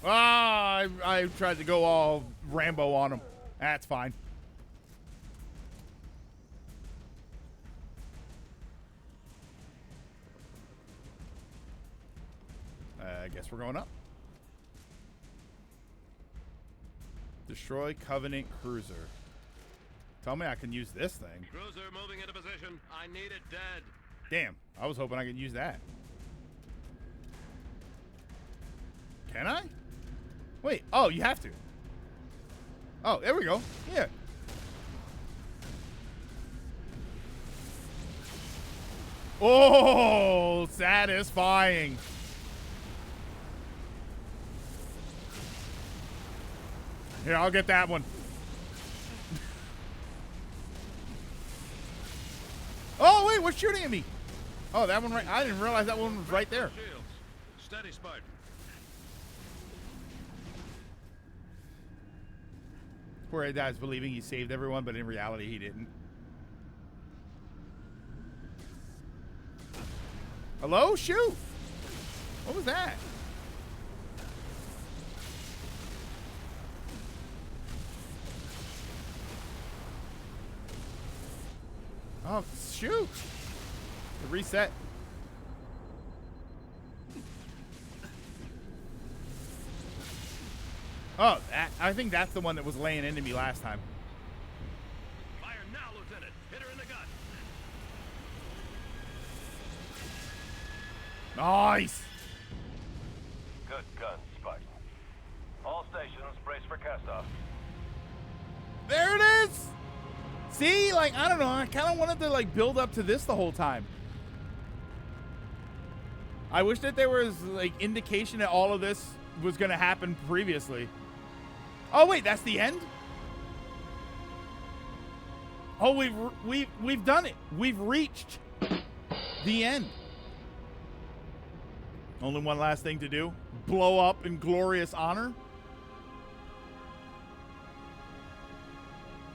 Ah, I tried to go all Rambo on him. That's fine. I guess we're going up. Destroy Covenant cruiser. Tell me I can use this thing.
Cruiser moving into position. I need it dead.
Damn, I was hoping I could use that. Can I? Wait, oh, you have to. Oh, there we go. Yeah. Oh, satisfying. Here, I'll get that one. Oh, wait, what's shooting at me? Oh, that one right. I didn't realize that one was right there.
Shields. Steady, Spartan.
Poor guy's believing he saved everyone, but in reality, he didn't. Hello? Shoot! What was that? Oh, shoot! The reset. Oh, I think that's the one that was laying into me last time.
Fire now, Lieutenant. Hit her in the gut.
Nice!
Good gun, Spartan. All stations, brace for cast-off.
There it is! See, like, I don't know, I kind of wanted to, like, build up to this the whole time. I wish that there was, like, indication that all of this was going to happen previously. Oh, wait, that's the end? Oh, we've done it. We've reached the end. Only one last thing to do. Blow up in glorious honor.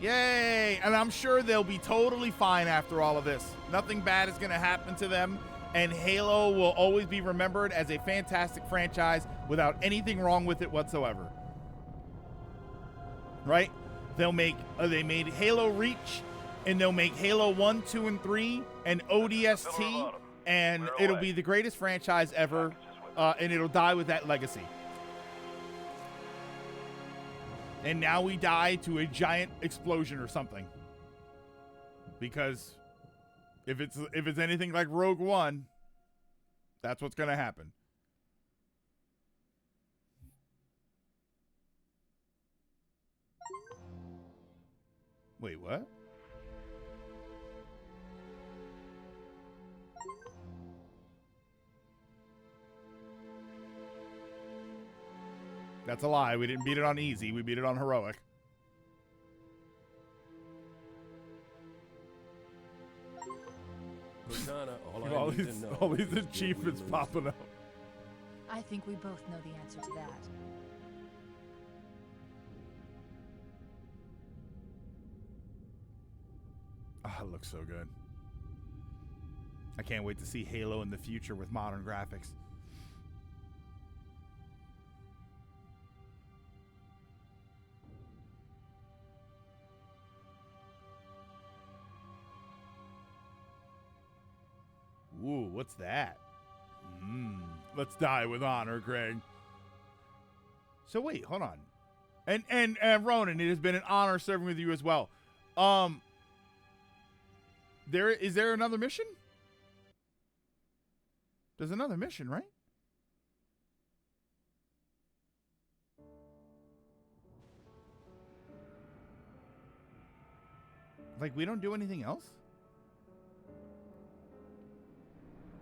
Yay! And I'm sure they'll be totally fine after all of this. Nothing bad is going to happen to them. And Halo will always be remembered as a fantastic franchise without anything wrong with it whatsoever. Right? They made Halo Reach, and they'll make Halo 1, 2, and 3, and ODST, and it'll be the greatest franchise ever, and it'll die with that legacy. And now we die to a giant explosion or something. Because if it's anything like Rogue One, that's what's going to happen. Wait, what? That's a lie. We didn't beat it on easy. We beat it on heroic.
Cortana,
all these achievements popping up.
I think we both know the answer to that.
Oh, it looks so good. I can't wait to see Halo in the future with modern graphics. Ooh, what's that? Let's die with honor, Greg. So wait, hold on. And Ronan, it has been an honor serving with you as well. Is there another mission? There's another mission, right? Like, we don't do anything else?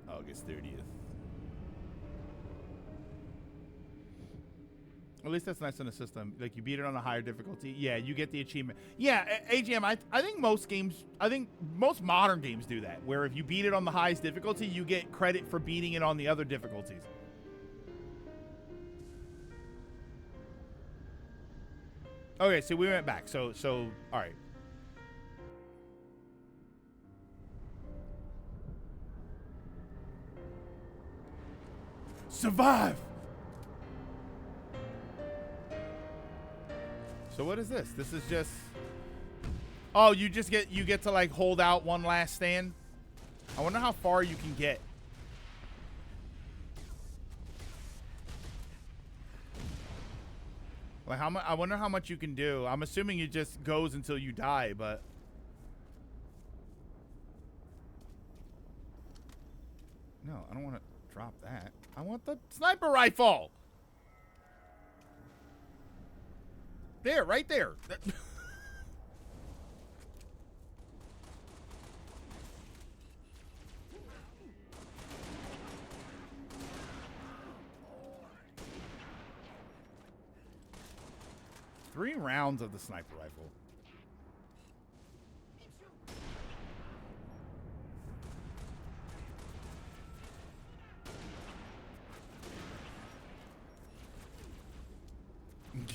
August 30th. At least that's nice in the system. Like, you beat it on a higher difficulty. Yeah, you get the achievement. Yeah, AGM, I think most games, I think most modern games do that, where if you beat it on the highest difficulty, you get credit for beating it on the other difficulties. Okay, so we went back. So all right. Survive! So what is this? This is just... Oh, you get to like hold out one last stand? I wonder how far you can get. Like how much? I wonder how much you can do. I'm assuming it just goes until you die, but... No, I don't want to drop that. I want the sniper rifle! There, right there. Three rounds of the sniper rifle.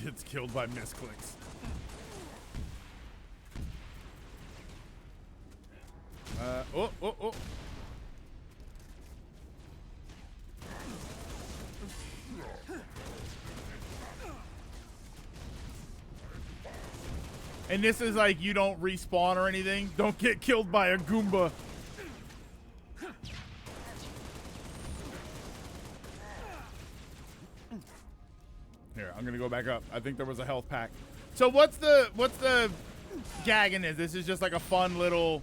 Gets killed by misclicks. Oh. And this is like you don't respawn or anything. Don't get killed by a Goomba. Here, I'm gonna go back up. I think there was a health pack. So what's the gag in this? This is just like a fun little...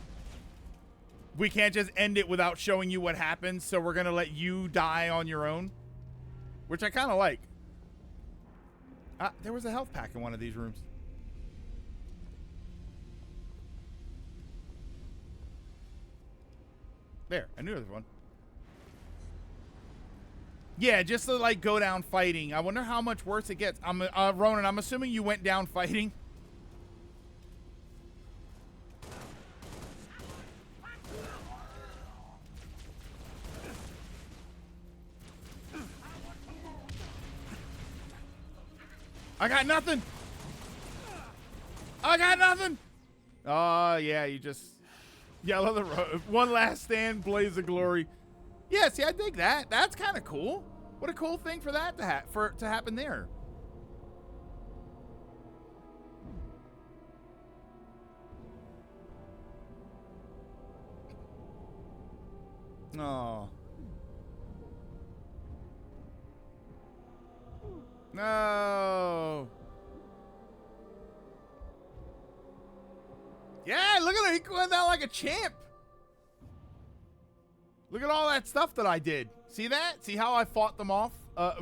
We can't just end it without showing you what happens, so we're gonna let you die on your own. Which I kind of like. There was a health pack in one of these rooms. There, I knew there was one. Yeah, just to like go down fighting. I wonder how much worse it gets. Ronan, I'm assuming you went down fighting. I got nothing. I got nothing. Oh, yeah, you just yell the road. One last stand, blaze of glory. Yeah, see, I dig that. That's kind of cool. What a cool thing for that to happen there. Oh. No. Yeah, look at him. He went out like a champ. Look at all that stuff that I did. See that? See how I fought them off? I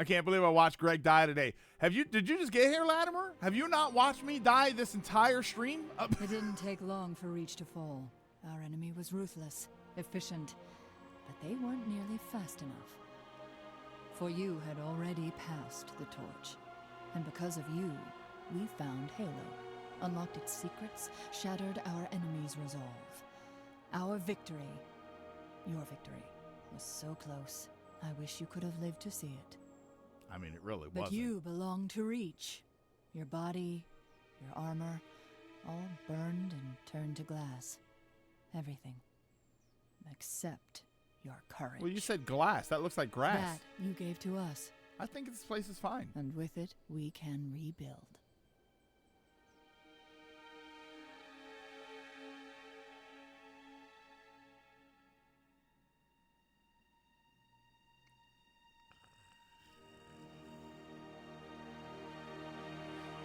can't believe I watched Greg die today. Did you just get here, Latimer? Have you not watched me die this entire stream?
It didn't take long for Reach to fall. Our enemy was ruthless, efficient, but they weren't nearly fast enough. For you had already passed the torch. And because of you, we found Halo, unlocked its secrets, shattered our enemy's resolve. Our victory, your victory, was so close. I wish you could have lived to see it.
I mean, it really
But
wasn't.
you belong to Reach. Your body, your armor, all burned and turned to glass. Everything. Except your courage.
Well, you said glass. That looks like grass.
That you gave to us.
I think this place is fine.
And with it, we can rebuild.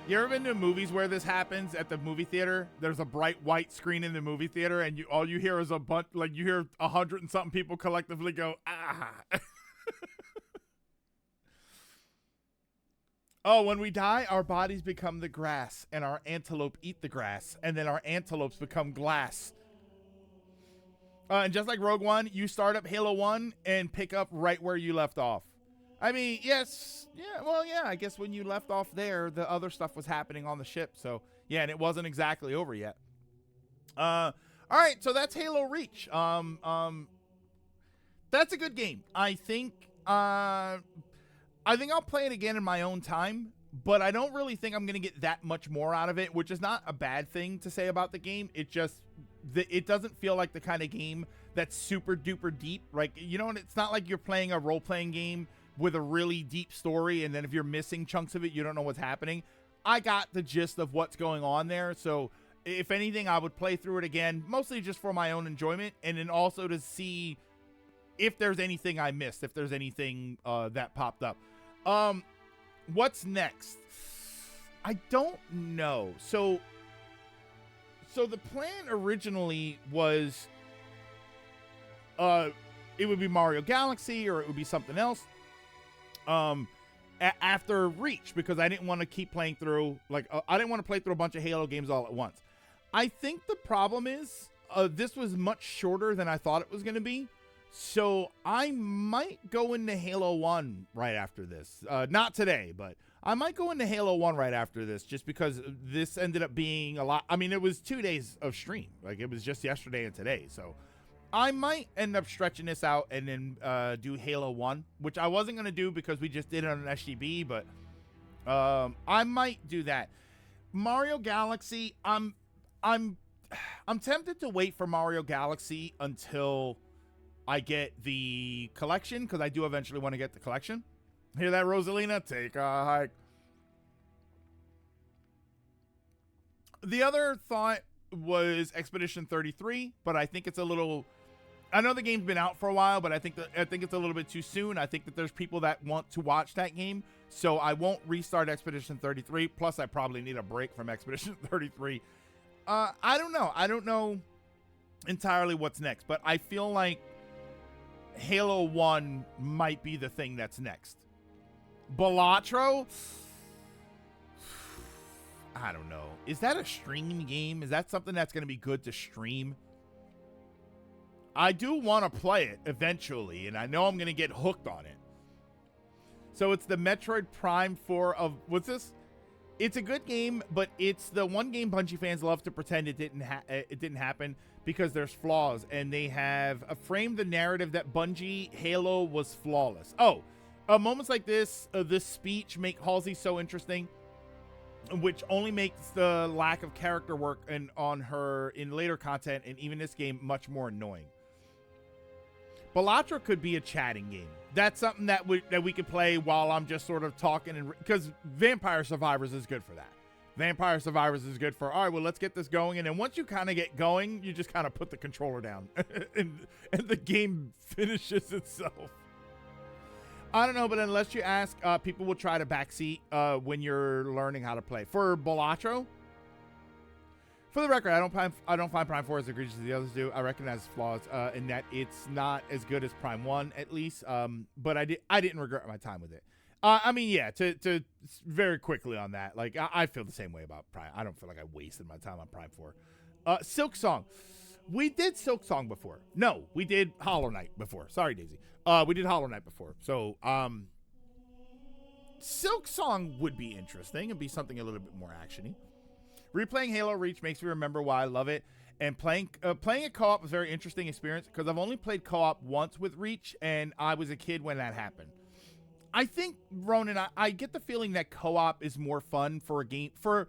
You ever been to movies where this happens at the movie theater? There's a bright white screen in the movie theater, and all you hear is a bunch, like you hear 100 and something people collectively go, ah. Oh, when we die, our bodies become the grass, and our antelope eat the grass, and then our antelopes become glass. And just like Rogue One, you start up Halo 1 and pick up right where you left off. I mean, yes. Yeah, well, yeah, I guess when you left off there, the other stuff was happening on the ship. So, yeah, and it wasn't exactly over yet. All right, so that's Halo Reach. That's a good game. I think I'll play it again in my own time, but I don't really think I'm going to get that much more out of it, which is not a bad thing to say about the game. It just, it doesn't feel like the kind of game that's super duper deep. Like, you know, it's not like you're playing a role-playing game with a really deep story, and then if you're missing chunks of it, you don't know what's happening. I got the gist of what's going on there, so if anything, I would play through it again, mostly just for my own enjoyment, and then also to see if there's anything I missed, if there's anything that popped up. What's next? I don't know. So the plan originally was it would be Mario Galaxy or it would be something else after Reach, because I didn't want to keep playing through, like, I didn't want to play through a bunch of Halo games all at once. I think the problem is this was much shorter than I thought it was going to be. So I might go into Halo 1 right after this. Not today, but I might go into Halo 1 right after this, just because this ended up being a lot. I mean, it was 2 days of stream. Like, it was just yesterday and today. So I might end up stretching this out and then do Halo 1, which I wasn't going to do because we just did it on an SGB, but I might do that. Mario Galaxy, I'm tempted to wait for Mario Galaxy until I get the collection, because I do eventually want to get the collection. Hear that, Rosalina? Take a hike. The other thought was Expedition 33, but I think it's a little... I know the game's been out for a while, but I think it's a little bit too soon. I think that there's people that want to watch that game, so I won't restart Expedition 33. Plus, I probably need a break from Expedition 33. I don't know. I don't know entirely what's next, but I feel like Halo 1 might be the thing that's next. Balatro? I don't know. Is that a stream game? Is that something that's going to be good to stream? I do want to play it eventually, and I know I'm going to get hooked on it. So it's the Metroid Prime 4 of... What's this? It's a good game, but it's the one game Bungie fans love to pretend it didn't happen because there's flaws, and they have framed the narrative that Bungie Halo was flawless. Oh, moments like this, this speech make Halsey so interesting, which only makes the lack of character work on her in later content and even this game much more annoying. Balatro could be a chatting game. That's something that we could play while I'm just sort of talking, and because Vampire Survivors is good for that. Vampire Survivors is good for, all right, well, let's get this going, and then once you kind of get going, you just kind of put the controller down, and the game finishes itself. I don't know, but unless you ask, people will try to backseat when you're learning how to play. For Balatro, for the record, I don't find Prime 4 as egregious as the others do. I recognize flaws in that it's not as good as Prime 1, at least. But I didn't regret my time with it. I mean, yeah, to very quickly on that, like, I feel the same way about Prime. I don't feel like I wasted my time on Prime 4. Silk Song. We did Silk Song before. No, we did Hollow Knight before. Sorry, Daisy. We did Hollow Knight before. So, Silk Song would be interesting. It'd be something a little bit more actiony. Replaying Halo Reach makes me remember why I love it. And playing a co-op was a very interesting experience because I've only played co-op once with Reach, and I was a kid when that happened. I think, Ronan, I get the feeling that co-op is more fun for a game. For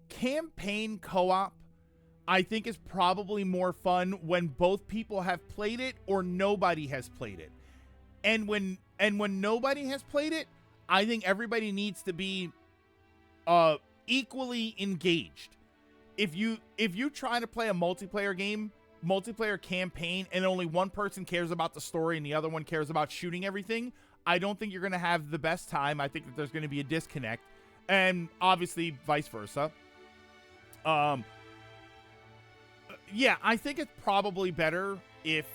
campaign co-op, I think is probably more fun when both people have played it or nobody has played it. And when nobody has played it, I think everybody needs to be equally engaged. If you try to play a multiplayer campaign, and only one person cares about the story and the other one cares about shooting everything, I don't think you're going to have the best time. I think that there's going to be a disconnect, and obviously vice versa. Yeah, I think it's probably better if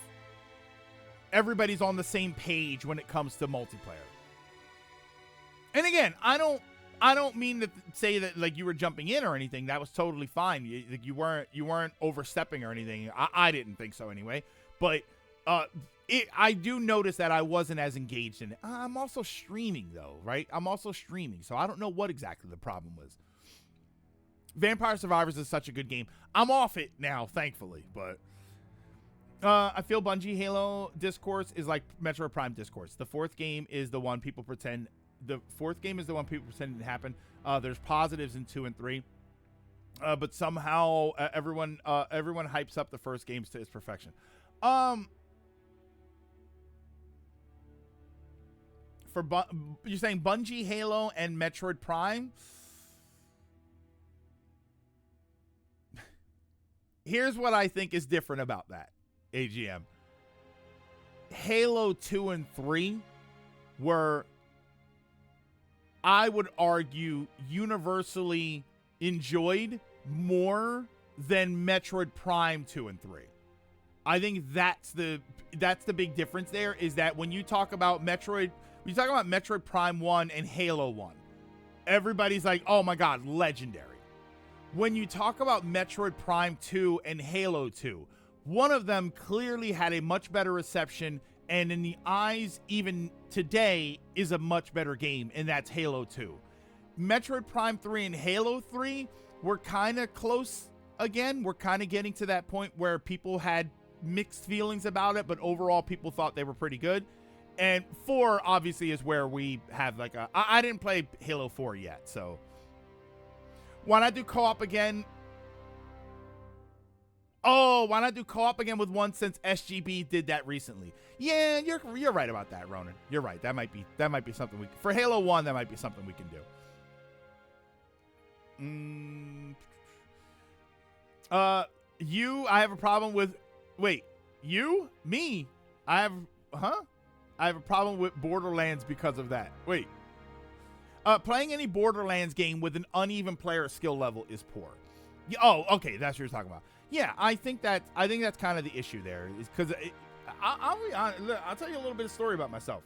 everybody's on the same page when it comes to multiplayer. And again, I I don't mean to say that like you were jumping in or anything. That was totally fine. You weren't overstepping or anything. I didn't think so anyway. But I do notice that I wasn't as engaged in it. I'm also streaming though, right? I'm also streaming, so I don't know what exactly the problem was. Vampire Survivors is such a good game. I'm off it now, thankfully, but I feel Bungie Halo Discourse is like Metroid Prime Discourse. The fourth game is the one people pretend didn't happen. There's positives in 2 and 3, but somehow everyone hypes up the first games to its perfection. You're saying Bungie Halo and Metroid Prime? Here's what I think is different about that, AGM. Halo 2 and 3 were, I would argue, universally enjoyed more than Metroid Prime 2 and 3. I think that's the big difference there, is that when you talk about Metroid Prime 1 and Halo 1, everybody's like, oh my God, legendary. When you talk about Metroid Prime 2 and Halo 2, one of them clearly had a much better reception, and in the eyes even today is a much better game, and that's Halo 2. Metroid Prime 3 and Halo 3 were kind of close again. We're kind of getting to that point where people had mixed feelings about it, but overall people thought they were pretty good. And 4 obviously is where we have like I didn't play Halo 4 yet, so why not do co-op again? Oh, why not do co-op again with one, since SGB did that recently? Yeah, you're right about that, Ronan. You're right. That might be something for Halo 1. That might be something we can do. I have a problem with. Wait, me? I have a problem with Borderlands because of that. Wait. Playing any Borderlands game with an uneven player skill level is poor. Oh, okay, that's what you're talking about. Yeah, I think that's kind of the issue there, is because I'll tell you a little bit of story about myself.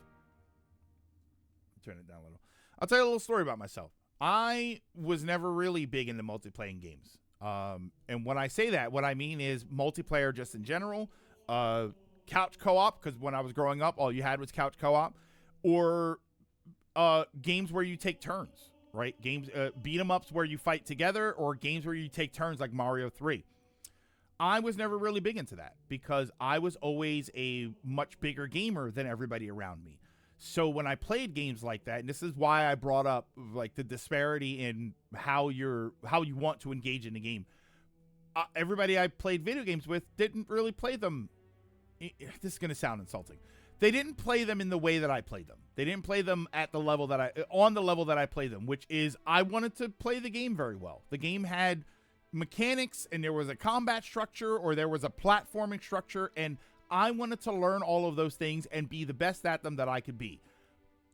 Turn it down a little. I'll tell you a little story about myself. I was never really big into multiplayer games. And when I say that, what I mean is multiplayer just in general, couch co-op, because when I was growing up, all you had was couch co-op, or games where you take turns, right? Games, beat 'em ups where you fight together, or games where you take turns like Mario 3. I was never really big into that because I was always a much bigger gamer than everybody around me. So when I played games like that, and this is why I brought up like the disparity in how you want to engage in the game. Everybody I played video games with didn't really play them. This is going to sound insulting. They didn't play them in the way that I played them. They didn't play them at the level on the level that I played them, which is I wanted to play the game very well. The game had mechanics, and there was a combat structure, or there was a platforming structure, and I wanted to learn all of those things and be the best at them that I could be.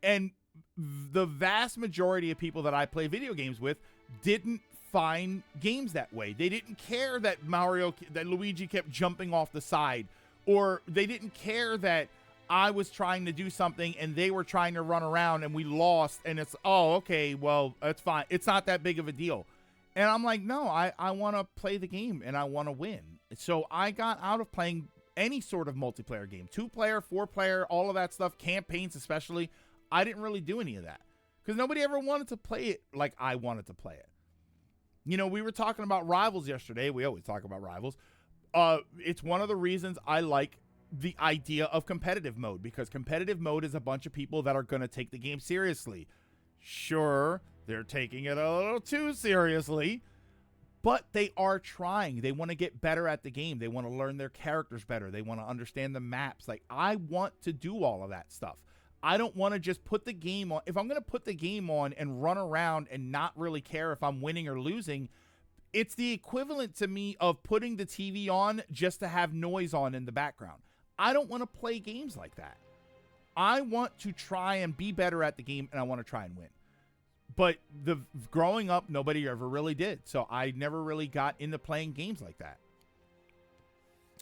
And the vast majority of people that I play video games with didn't find games that way. They didn't care that Luigi kept jumping off the side, or they didn't care that I was trying to do something and they were trying to run around and we lost, and it's, oh, okay, well, it's fine. It's not that big of a deal. And I'm like, no, I want to play the game and I want to win. So I got out of playing any sort of multiplayer game, 2-player, 4-player, all of that stuff, campaigns especially. I didn't really do any of that because nobody ever wanted to play it like I wanted to play it. You know, we were talking about Rivals yesterday. We always talk about Rivals. It's one of the reasons I like the idea of competitive mode, because competitive mode is a bunch of people that are going to take the game seriously. Sure, they're taking it a little too seriously, but they are trying. They want to get better at the game. They want to learn their characters better. They want to understand the maps. Like, I want to do all of that stuff. I don't want to just put the game on. If I'm going to put the game on and run around and not really care if I'm winning or losing, it's the equivalent to me of putting the TV on just to have noise on in the background. I don't want to play games like that. I want to try and be better at the game, and I want to try and win. But growing up, nobody ever really did. So I never really got into playing games like that.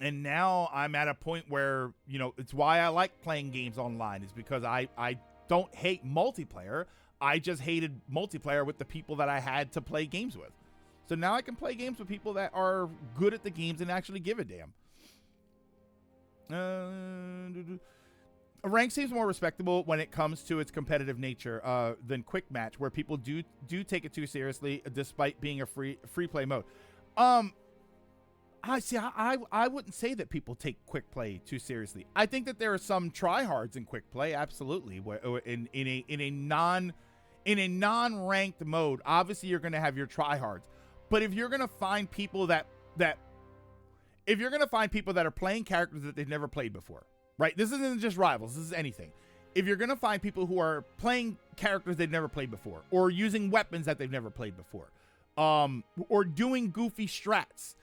And now I'm at a point where, you know, it's why I like playing games online, is because I don't hate multiplayer. I just hated multiplayer with the people that I had to play games with. So now I can play games with people that are good at the games and actually give a damn. Rank seems more respectable when it comes to its competitive nature than quick match, where people do take it too seriously despite being a free play mode. I wouldn't say that people take quick play too seriously. I think that there are some tryhards in quick play, absolutely. In a non-ranked mode, obviously you're going to have your tryhards. But if you're going to find people that are playing characters that they've never played before, right? This isn't just Rivals, this is anything. If you're going to find people who are playing characters they've never played before, or using weapons that they've never played before, or doing goofy strats,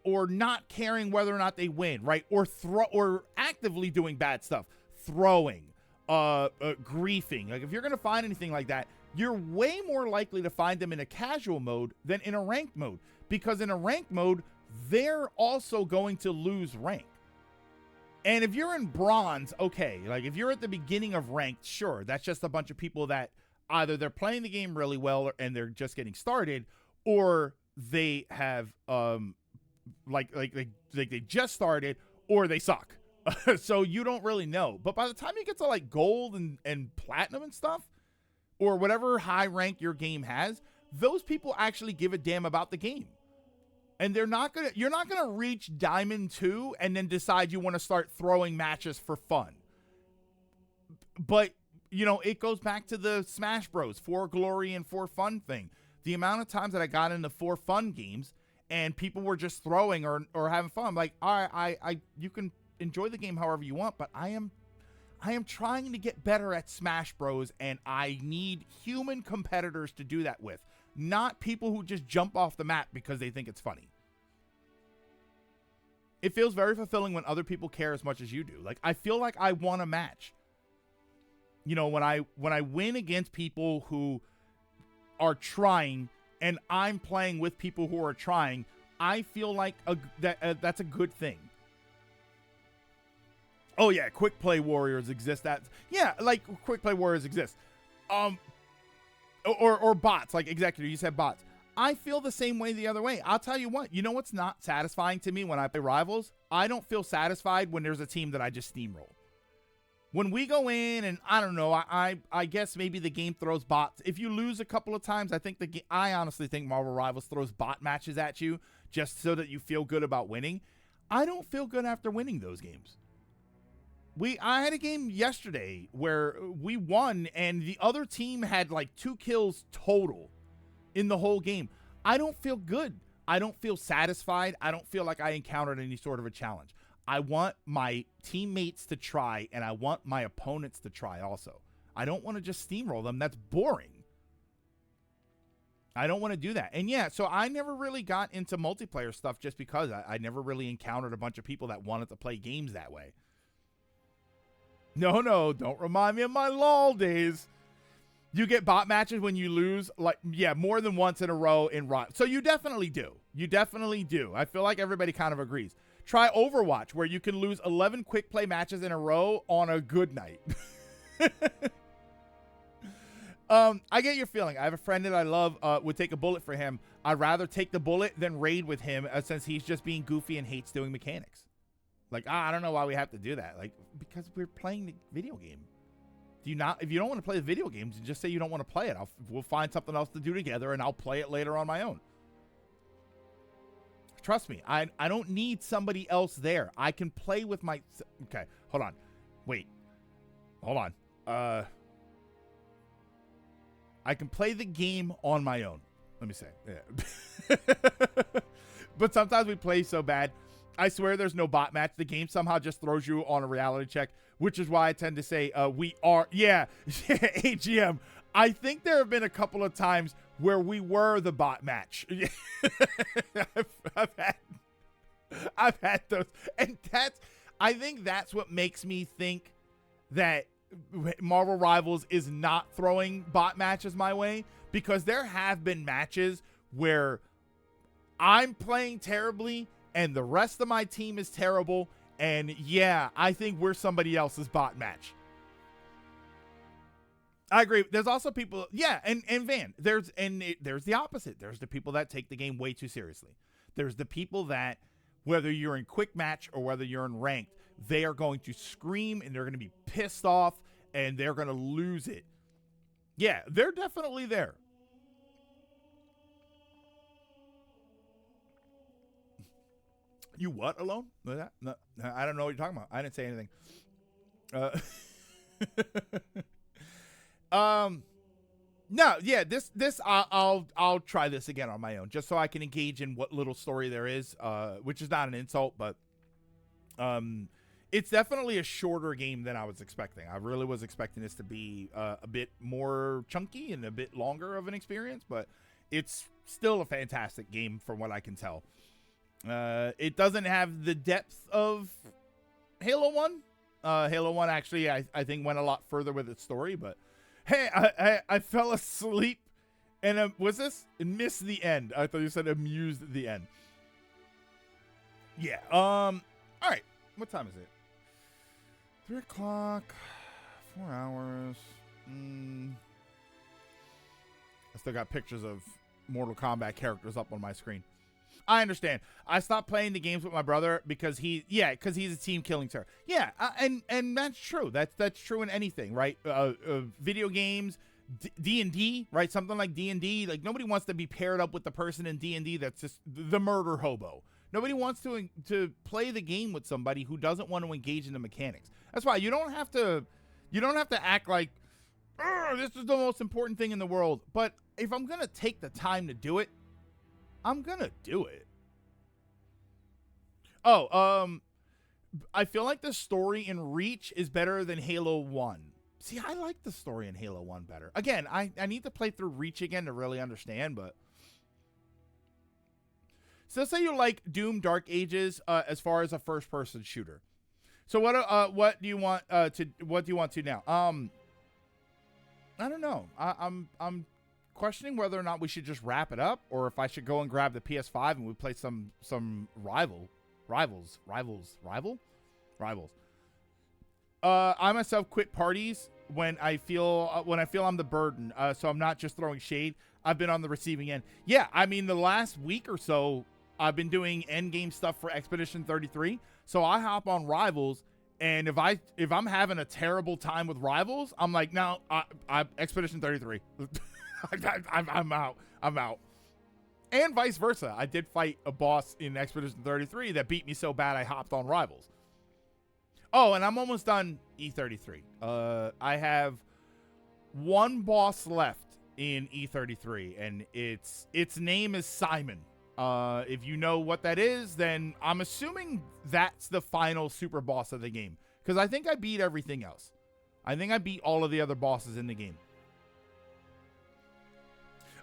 or not caring whether or not they win, right? Or actively doing bad stuff, throwing, griefing. Like, if you're going to find anything like that, you're way more likely to find them in a casual mode than in a ranked mode, because in a ranked mode, they're also going to lose rank. And if you're in bronze, okay, like if you're at the beginning of ranked, sure, that's just a bunch of people that either they're playing the game really well and they're just getting started, or they have they just started, or they suck. So you don't really know. But by the time you get to like gold and platinum and stuff, or whatever high rank your game has, those people actually give a damn about the game. And you're not gonna reach Diamond 2 and then decide you want to start throwing matches for fun. But, you know, it goes back to the Smash Bros. For glory and for fun thing. The amount of times that I got into for fun games and people were just throwing or having fun, I'm like, all right, you can enjoy the game however you want, but I am trying to get better at Smash Bros, and I need human competitors to do that with, not people who just jump off the map because they think it's funny. It feels very fulfilling when other people care as much as you do. Like, I feel like I won a match. You know, when I win against people who are trying and I'm playing with people who are trying, I feel like that's a good thing. Oh yeah, quick play warriors exist. Quick play warriors exist. Or bots, like Executor, you said bots. I feel the same way the other way. I'll tell you what, you know what's not satisfying to me when I play Rivals? I don't feel satisfied when there's a team that I just steamroll. When we go in and I don't know, I guess maybe the game throws bots. If you lose a couple of times, I honestly think Marvel Rivals throws bot matches at you just so that you feel good about winning. I don't feel good after winning those games. I had a game yesterday where we won and the other team had like 2 kills total in the whole game. I don't feel good. I don't feel satisfied. I don't feel like I encountered any sort of a challenge. I want my teammates to try, and I want my opponents to try also. I don't want to just steamroll them. That's boring. I don't want to do that. And yeah, so I never really got into multiplayer stuff just because I never really encountered a bunch of people that wanted to play games that way. No, don't remind me of my LOL days. You get bot matches when you lose, more than once in a row in Riot. So you definitely do. You definitely do. I feel like everybody kind of agrees. Try Overwatch, where you can lose 11 quick play matches in a row on a good night. I get your feeling. I have a friend that I love, would take a bullet for him. I'd rather take the bullet than raid with him since he's just being goofy and hates doing mechanics. Like, I don't know why we have to do that. Like, because we're playing the video game. If you don't want to play the video games, just say you don't want to play it. We'll find something else to do together, and I'll play it later on my own. Trust me, I don't need somebody else there. I can play with my... Okay, hold on. Wait. Hold on. I can play the game on my own. Let me say. Yeah. But sometimes we play so bad. I swear there's no bot match. The game somehow just throws you on a reality check, which is why I tend to say we are... Yeah, AGM. I think there have been a couple of times where we were the bot match. I've had those. And I think that's what makes me think that Marvel Rivals is not throwing bot matches my way, because there have been matches where I'm playing terribly and the rest of my team is terrible, and yeah, I think we're somebody else's bot match. I agree. There's also people, yeah, and Van, there's the opposite. There's the people that take the game way too seriously. There's the people that, whether you're in quick match or whether you're in ranked, they are going to scream and they're going to be pissed off and they're going to lose it. Yeah, they're definitely there. You what, Alone? No, I don't know what you're talking about. I didn't say anything. No, yeah, this I'll try this again on my own, just so I can engage in what little story there is, which is not an insult, but it's definitely a shorter game than I was expecting. I really was expecting this to be a bit more chunky and a bit longer of an experience, but it's still a fantastic game from what I can tell. It doesn't have the depth of Halo 1. Halo 1 actually, I think, went a lot further with its story, but hey, I fell asleep and was this? It missed the end. I thought you said amused at the end. Yeah. All right. What time is it? 3 o'clock. 4 hours. I still got pictures of Mortal Kombat characters up on my screen. I understand. I stopped playing the games with my brother because he's a team killing terror. Yeah, and that's true. That's true in anything, right? Video games, D&D, right? Something like D&D. Like, nobody wants to be paired up with the person in D&D that's just the murder hobo. Nobody wants to play the game with somebody who doesn't want to engage in the mechanics. That's why you don't have to act like, this is the most important thing in the world. But if I'm gonna take the time to do it, I'm gonna do it. I feel like the story in Reach is better than Halo 1. See, I like the story in Halo 1 better. Again, I need to play through Reach again to really understand, but so let's say you like Doom Dark Ages as far as a first-person shooter. So what do you want to now? I don't know. I'm questioning whether or not we should just wrap it up, or if I should go and grab the PS5 and we play some rivals. I myself quit parties when I feel I'm the burden, so I'm not just throwing shade. I've been on the receiving end. Yeah, I mean, the last week or so, I've been doing endgame stuff for Expedition 33, so I hop on Rivals, and if I'm having a terrible time with Rivals, I'm like, no, I Expedition 33. I'm out. And vice versa. I did fight a boss in Expedition 33 that beat me so bad I hopped on Rivals. Oh, and I'm almost done E33. I have one boss left in E33, and its name is Simon. If you know what that is, then I'm assuming that's the final super boss of the game, because I think I beat everything else. I think I beat all of the other bosses in the game.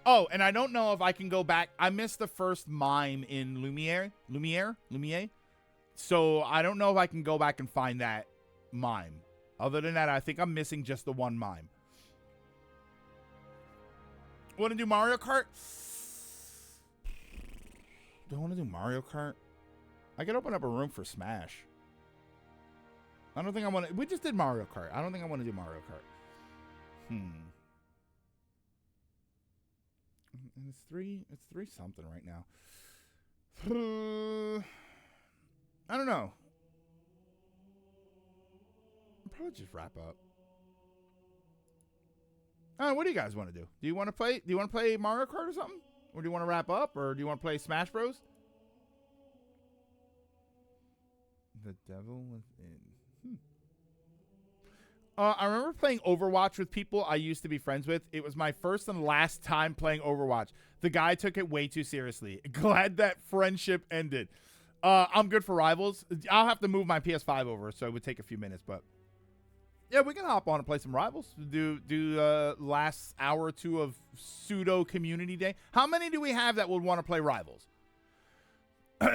Oh, and I don't know if I can go back. I missed the first mime in Lumiere. So I don't know if I can go back and find that mime. Other than that, I think I'm missing just the one mime. Want to do Mario Kart? Do I want to do Mario Kart? I could open up a room for Smash. I don't think I want to. We just did Mario Kart. I don't think I want to do Mario Kart. And it's three something right now. I don't know. I'll probably just wrap up. What do you guys want to do? Do you want to play Mario Kart or something? Or do you want to wrap up? Or do you want to play Smash Bros? The Devil Within. I remember playing Overwatch with people I used to be friends with. It was my first and last time playing Overwatch. The guy took it way too seriously. Glad that friendship ended. I'm good for Rivals. I'll have to move my PS5 over, so it would take a few minutes, but yeah, we can hop on and play some Rivals. Do last hour or two of pseudo community day. How many do we have that would want to play Rivals?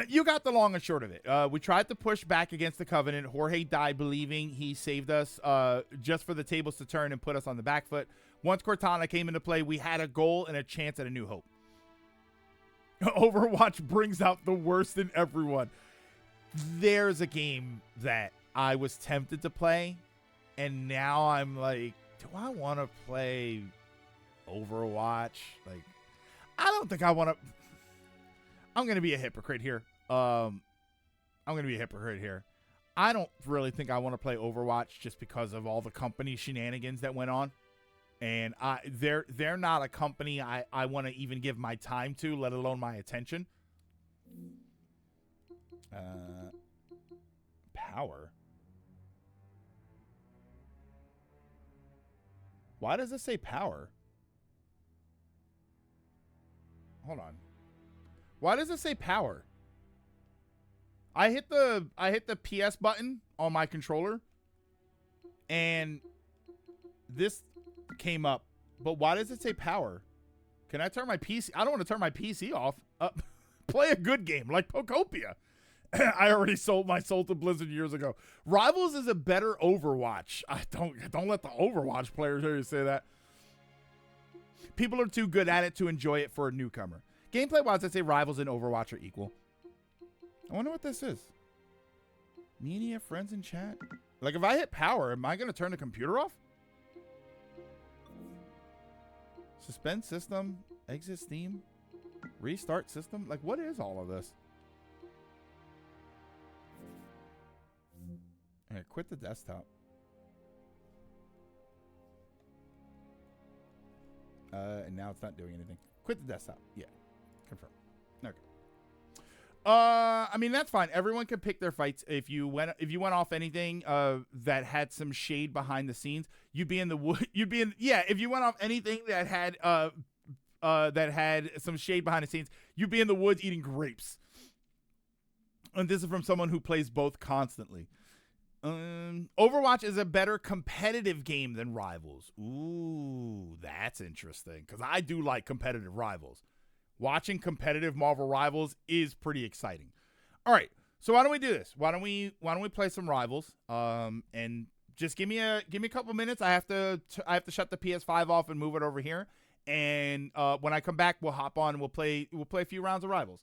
You got the long and short of it. We tried to push back against the Covenant. Jorge died believing he saved us just for the tables to turn and put us on the back foot. Once Cortana came into play, we had a goal and a chance at a new hope. Overwatch brings out the worst in everyone. There's a game that I was tempted to play, and now I'm like, do I want to play Overwatch? Like, I don't think I want to. I'm going to be a hypocrite here. I don't really think I want to play Overwatch just because of all the company shenanigans that went on. And they're not a company I want to even give my time to, let alone my attention. Power. Why does it say power? Hold on. Why does it say power? I hit the PS button on my controller and this came up, but why does it say power? Can I turn my PC? I don't want to turn my PC off. Play a good game like Pokopia. I already sold my soul to Blizzard years ago. Rivals is a better Overwatch. Don't let the Overwatch players hear you say that. People are too good at it to enjoy it for a newcomer. Gameplay-wise, I'd say Rivals and Overwatch are equal. I wonder what this is. Media, friends in chat. Like, if I hit power, am I going to turn the computer off? Suspend system, exit Steam, restart system. Like, what is all of this? All right, quit the desktop. And now it's not doing anything. Quit the desktop. Yeah, confirm. Okay. I mean, that's fine. Everyone can pick their fights. If you went off anything that had some shade behind the scenes, you'd be in the wood. If you went off anything that had some shade behind the scenes, you'd be in the woods eating grapes. And this is from someone who plays both constantly. Overwatch is a better competitive game than Rivals. Ooh, that's interesting because I do like competitive Rivals. Watching competitive Marvel Rivals is pretty exciting. All right, so why don't we do this? Why don't we play some Rivals? And just give me a couple minutes. I have to shut the PS5 off and move it over here. And when I come back, we'll hop on and we'll play a few rounds of Rivals.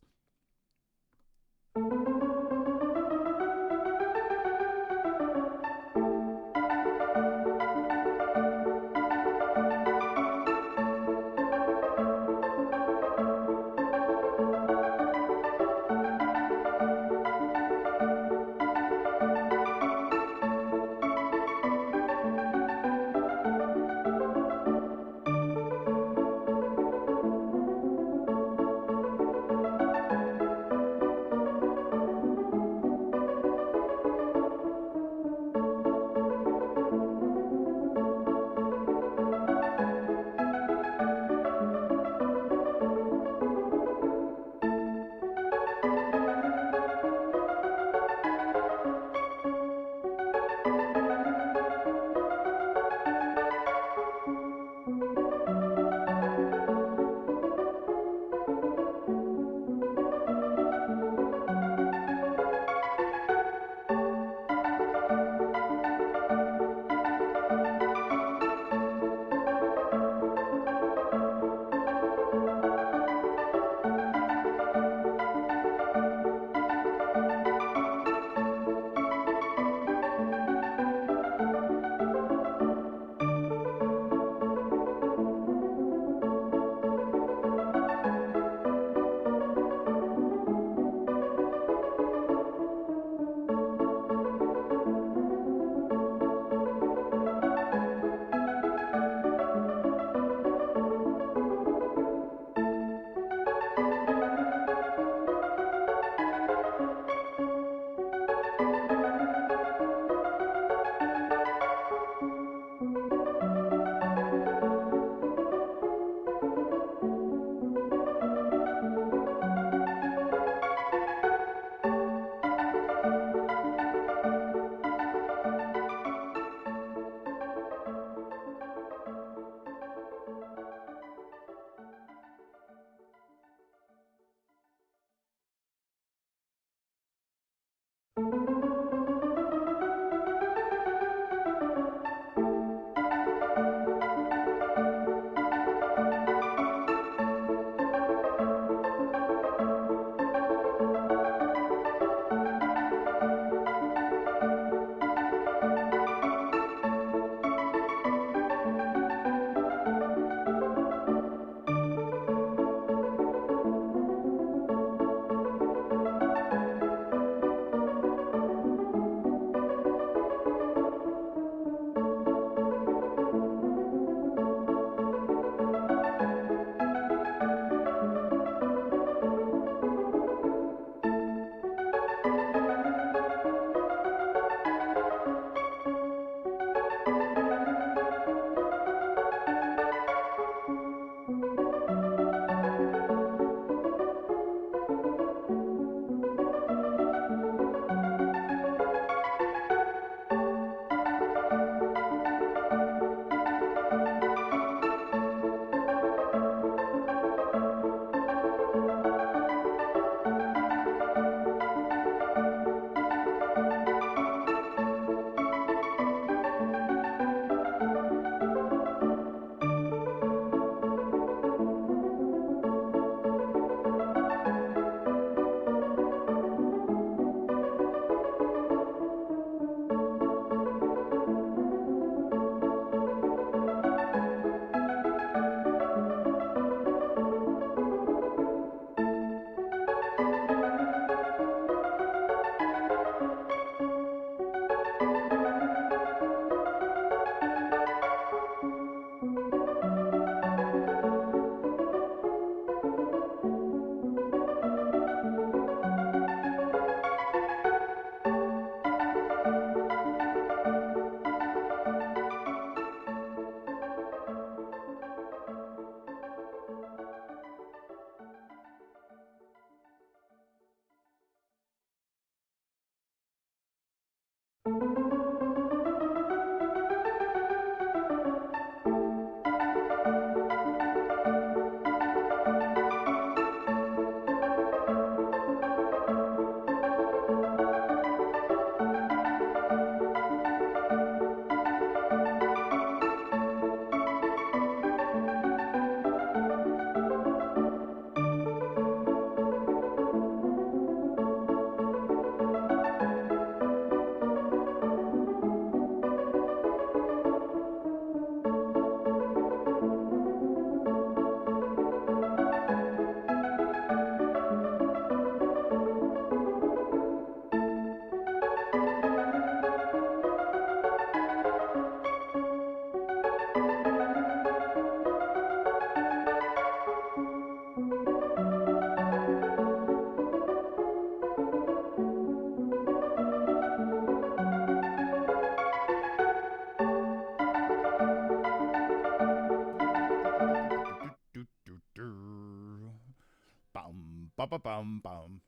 Ba-ba-bum-bum.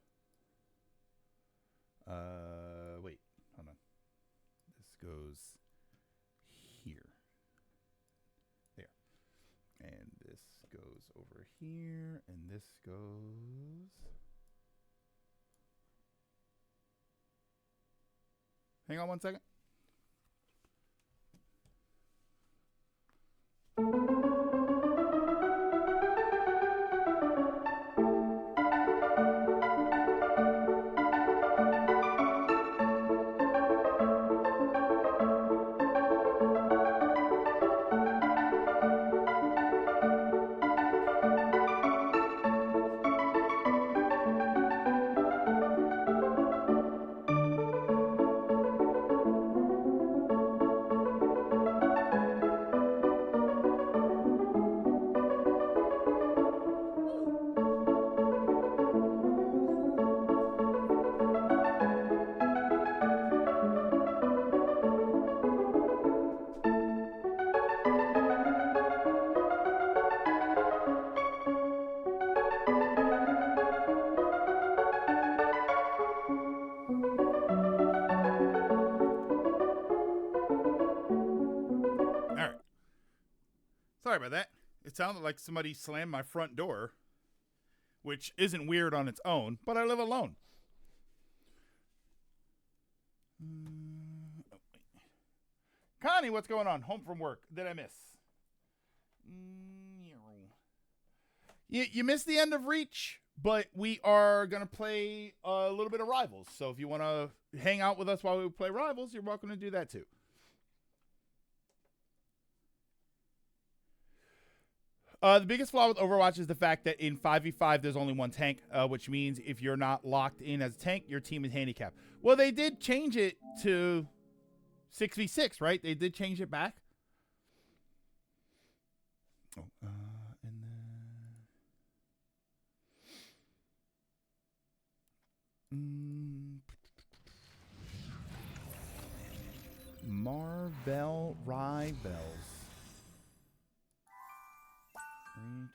Wait, hold on. This goes here. There. And this goes over here. And this goes... Hang on one second. Sorry about that. It sounded like somebody slammed my front door, which isn't weird on its own, but I live alone. Connie, what's going on? Home from work. Did I miss? You missed the end of Reach, but we are going to play a little bit of Rivals. So if you want to hang out with us while we play Rivals, you're welcome to do that too. The biggest flaw with Overwatch is the fact that in 5v5, there's only one tank, which means if you're not locked in as a tank, your team is handicapped. Well, they did change it to 6v6, right? They did change it back. Oh, and then... Marvel Rivals. Reach.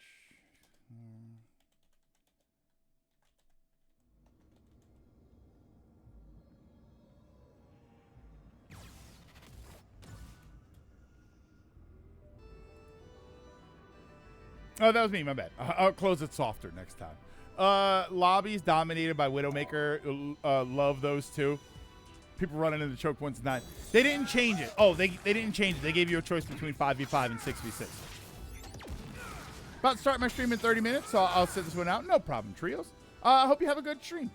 Oh, that was me. My bad. I'll close it softer next time. Lobbies dominated by Widowmaker. Love those two. People running into choke points. Not. They didn't change it. Oh, they didn't change it. They gave you a choice between 5v5 and 6v6. About to start my stream in 30 minutes, so I'll sit this one out. No problem, Trios. I hope you have a good stream.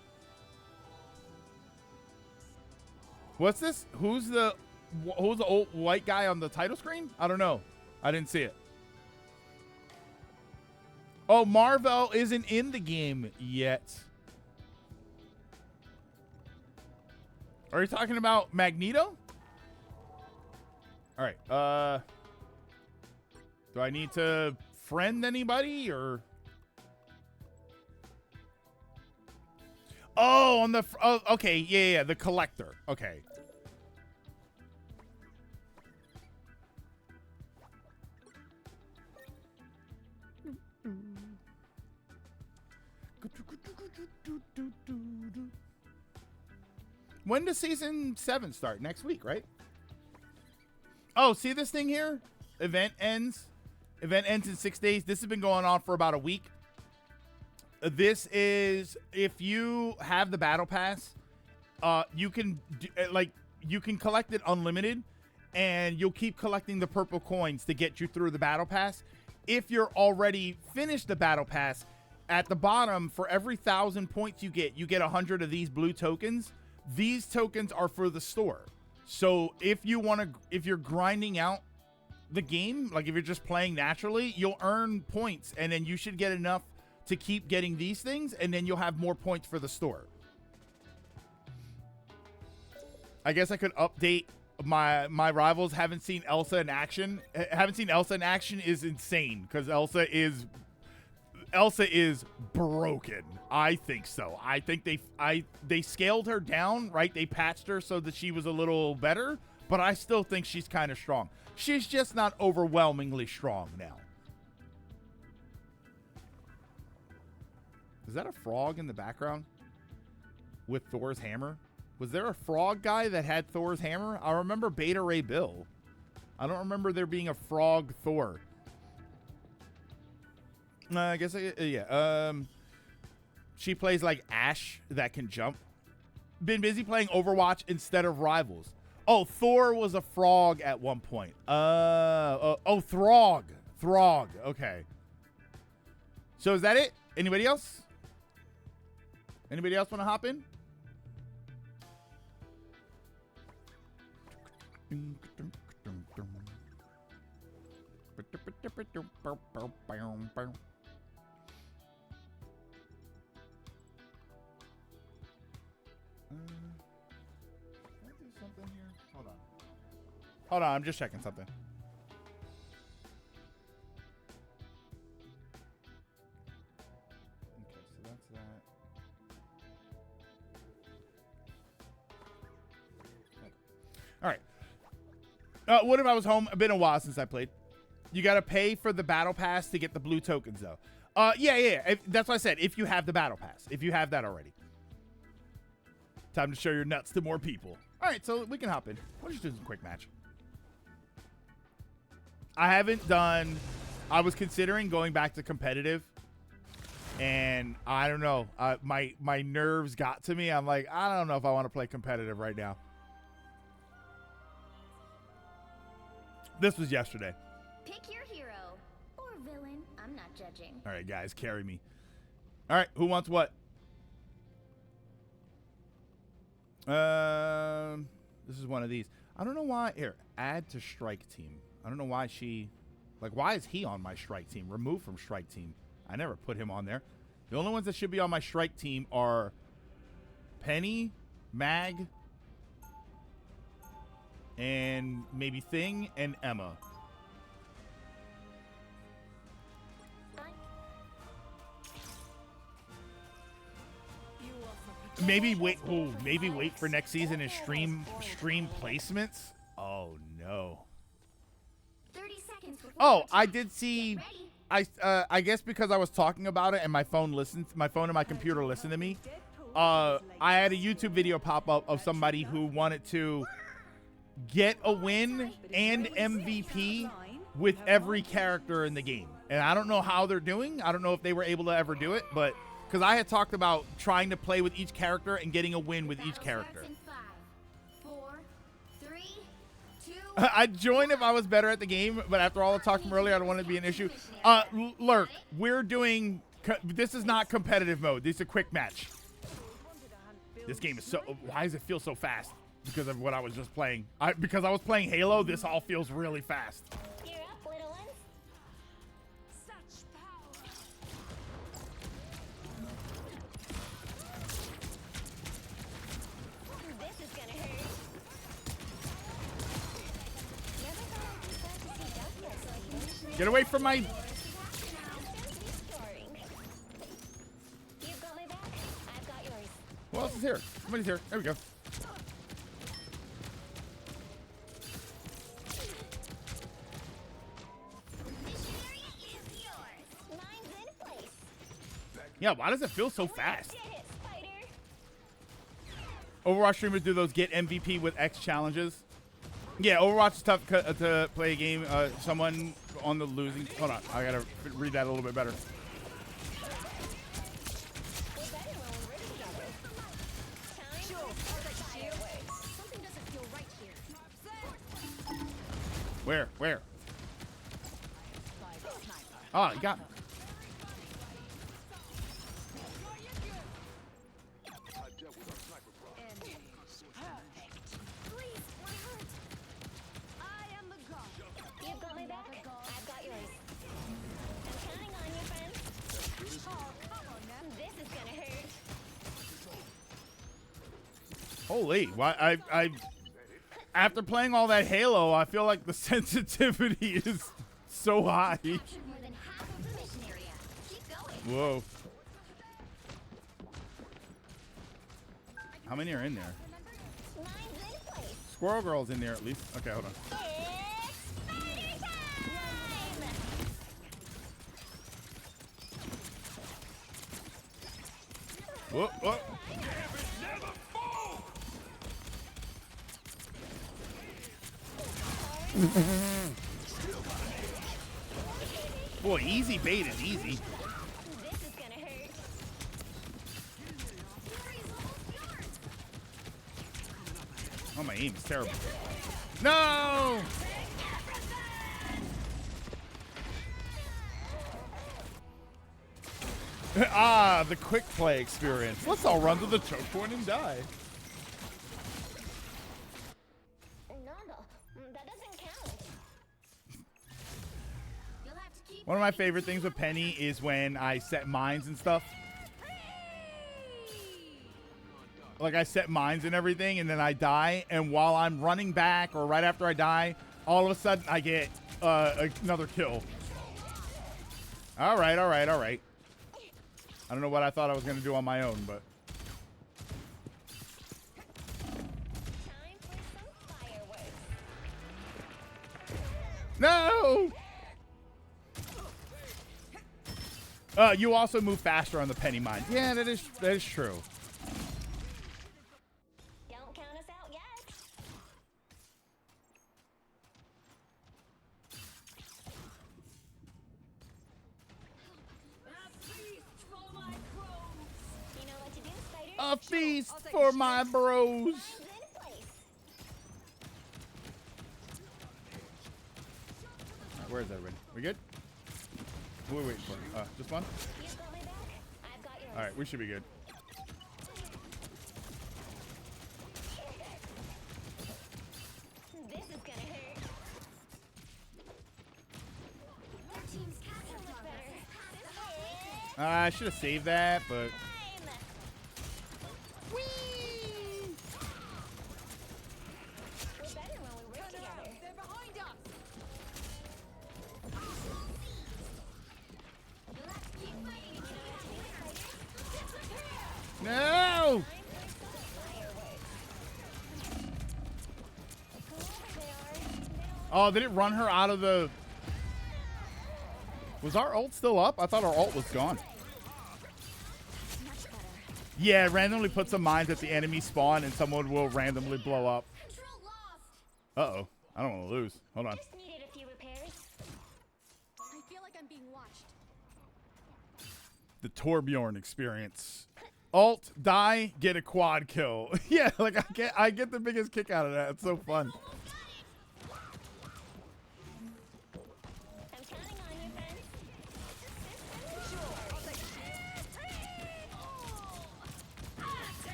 What's this? Who's the old white guy on the title screen? I don't know. I didn't see it. Oh, Marvel isn't in the game yet. Are you talking about Magneto? All right. Do I need to friend anybody or? Oh, on the okay, yeah, the collector. Okay. When does season 7 start? Next week, right? Oh, see this thing here? Event ends. Event ends in 6 days. This has been going on for about a week. This is, if you have the battle pass, you can collect it unlimited, and you'll keep collecting the purple coins to get you through the battle pass. If you're already finished the battle pass, at the bottom, for every 1,000 points you get 100 of these blue tokens. These tokens are for the store. So if you're grinding out the game, like if you're just playing naturally, you'll earn points, and then you should get enough to keep getting these things, and then you'll have more points for the store. I guess I could update my Rivals. Haven't seen Elsa in action. Haven't seen Elsa in action is insane, because Elsa is broken. I think so. I think they scaled her down, right? They patched her so that she was a little better, but I still think she's kind of strong. She's just not overwhelmingly strong now. Is that a frog in the background with Thor's hammer? Was there a frog guy that had Thor's hammer? I remember Beta Ray Bill. I don't remember there being a frog Thor. I guess, yeah. She plays like Ash that can jump. Been busy playing Overwatch instead of Rivals. Oh, Thor was a frog at one point. Oh, Throg. Throg. Okay. So is that it? Anybody else? Anybody else want to hop in? Something here? Hold on. Hold on, I'm just checking something. Okay, so that's that. Okay. All right. What if I was home? It's been a while since I played. You got to pay for the battle pass to get the blue tokens, though. Yeah. That's what I said. If you have the battle pass, if you have that already. Time to show your nuts to more people. All right, so we can hop in. We'll just do some quick match. I haven't done. I was considering going back to competitive, and I don't know. My nerves got to me. I'm like, I don't know if I want to play competitive right now. This was yesterday.
Pick your hero or villain. I'm not judging.
All right, guys, carry me. All right, who wants what? This is one of these. I don't know why. Here, add to strike team. I don't know why she, like, why is he on my strike team? Remove from strike team. I never put him on there. The only ones that should be on my strike team are Penny, Mag, and maybe Thing and Emma. Maybe wait. Oh, maybe wait for next season and stream placements. Oh no.
30 seconds.
Oh, I did see. I guess because I was talking about it and my phone and my computer listened to me. I had a YouTube video pop up of somebody who wanted to get a win and MVP with every character in the game, and I don't know how they're doing. I don't know if they were able to ever do it, but. Because I had talked about trying to play with each character and getting a win with each character.
5, 4, 3, 2.
I'd join if I was better at the game, but after all the talk from earlier, I don't want it to be an issue. Lurk, we're doing... This is not competitive mode. This is a quick match. This game is so... Why does it feel so fast? Because of what I was just playing. Because I was playing Halo, this all feels really fast. Get away from my... Who else is here? Somebody's here. There we go. Yeah, why does it feel so fast? Overwatch streamers do those get MVP with X challenges. Yeah, Overwatch is tough to play a game. Someone on the losing... Hold on. I got to read that a little bit better. Where? Oh, you got me. Holy, why I after playing all that Halo, I feel like the sensitivity is so high. Whoa. How many are in there? Squirrel Girl's in there at least. Okay, hold on. Whoop, whoop. Boy, easy bait is easy. Oh, my aim is terrible. No! Ah, the quick play experience. Let's all run to the choke point and die. One of my favorite things with Penny is when I set mines and stuff. Like, I set mines and everything, and then I die, and while I'm running back or right after I die, all of a sudden I get another kill. All right, all right, all right. I don't know what I thought I was going to do on my own, but... No! You also move faster on the Penny mine. Yeah, that is true.
Don't count us out yet. You know what to do, Spider?
A feast for my bros. Where is everybody? We good? Who are we waiting for? Just one? Alright, we should be good.
This is gonna hurt.
I should have saved that, but... No! Oh, did it run her out of the... Was our ult still up? I thought our ult was gone. Yeah, randomly put some mines at the enemy spawn and someone will randomly blow up. Uh-oh. I don't want to lose. Hold on.
I feel like I'm being watched.
The Torbjorn experience. Ult, die, get a quad kill. Yeah, like I get the biggest kick out of that. It's so fun.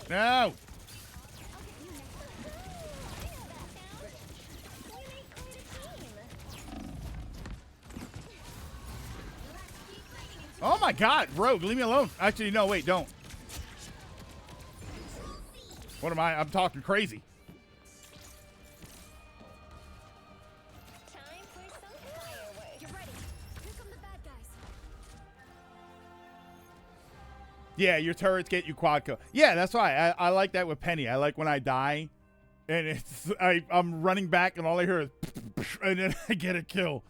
No. Oh my God, Rogue, leave me alone. Actually, no, wait, don't. What am I? I'm talking crazy. Yeah, your turrets get you quad kill. Yeah, that's why I like that with Penny. I like when I die, and it's I'm running back, and all I hear is, and then I get a kill.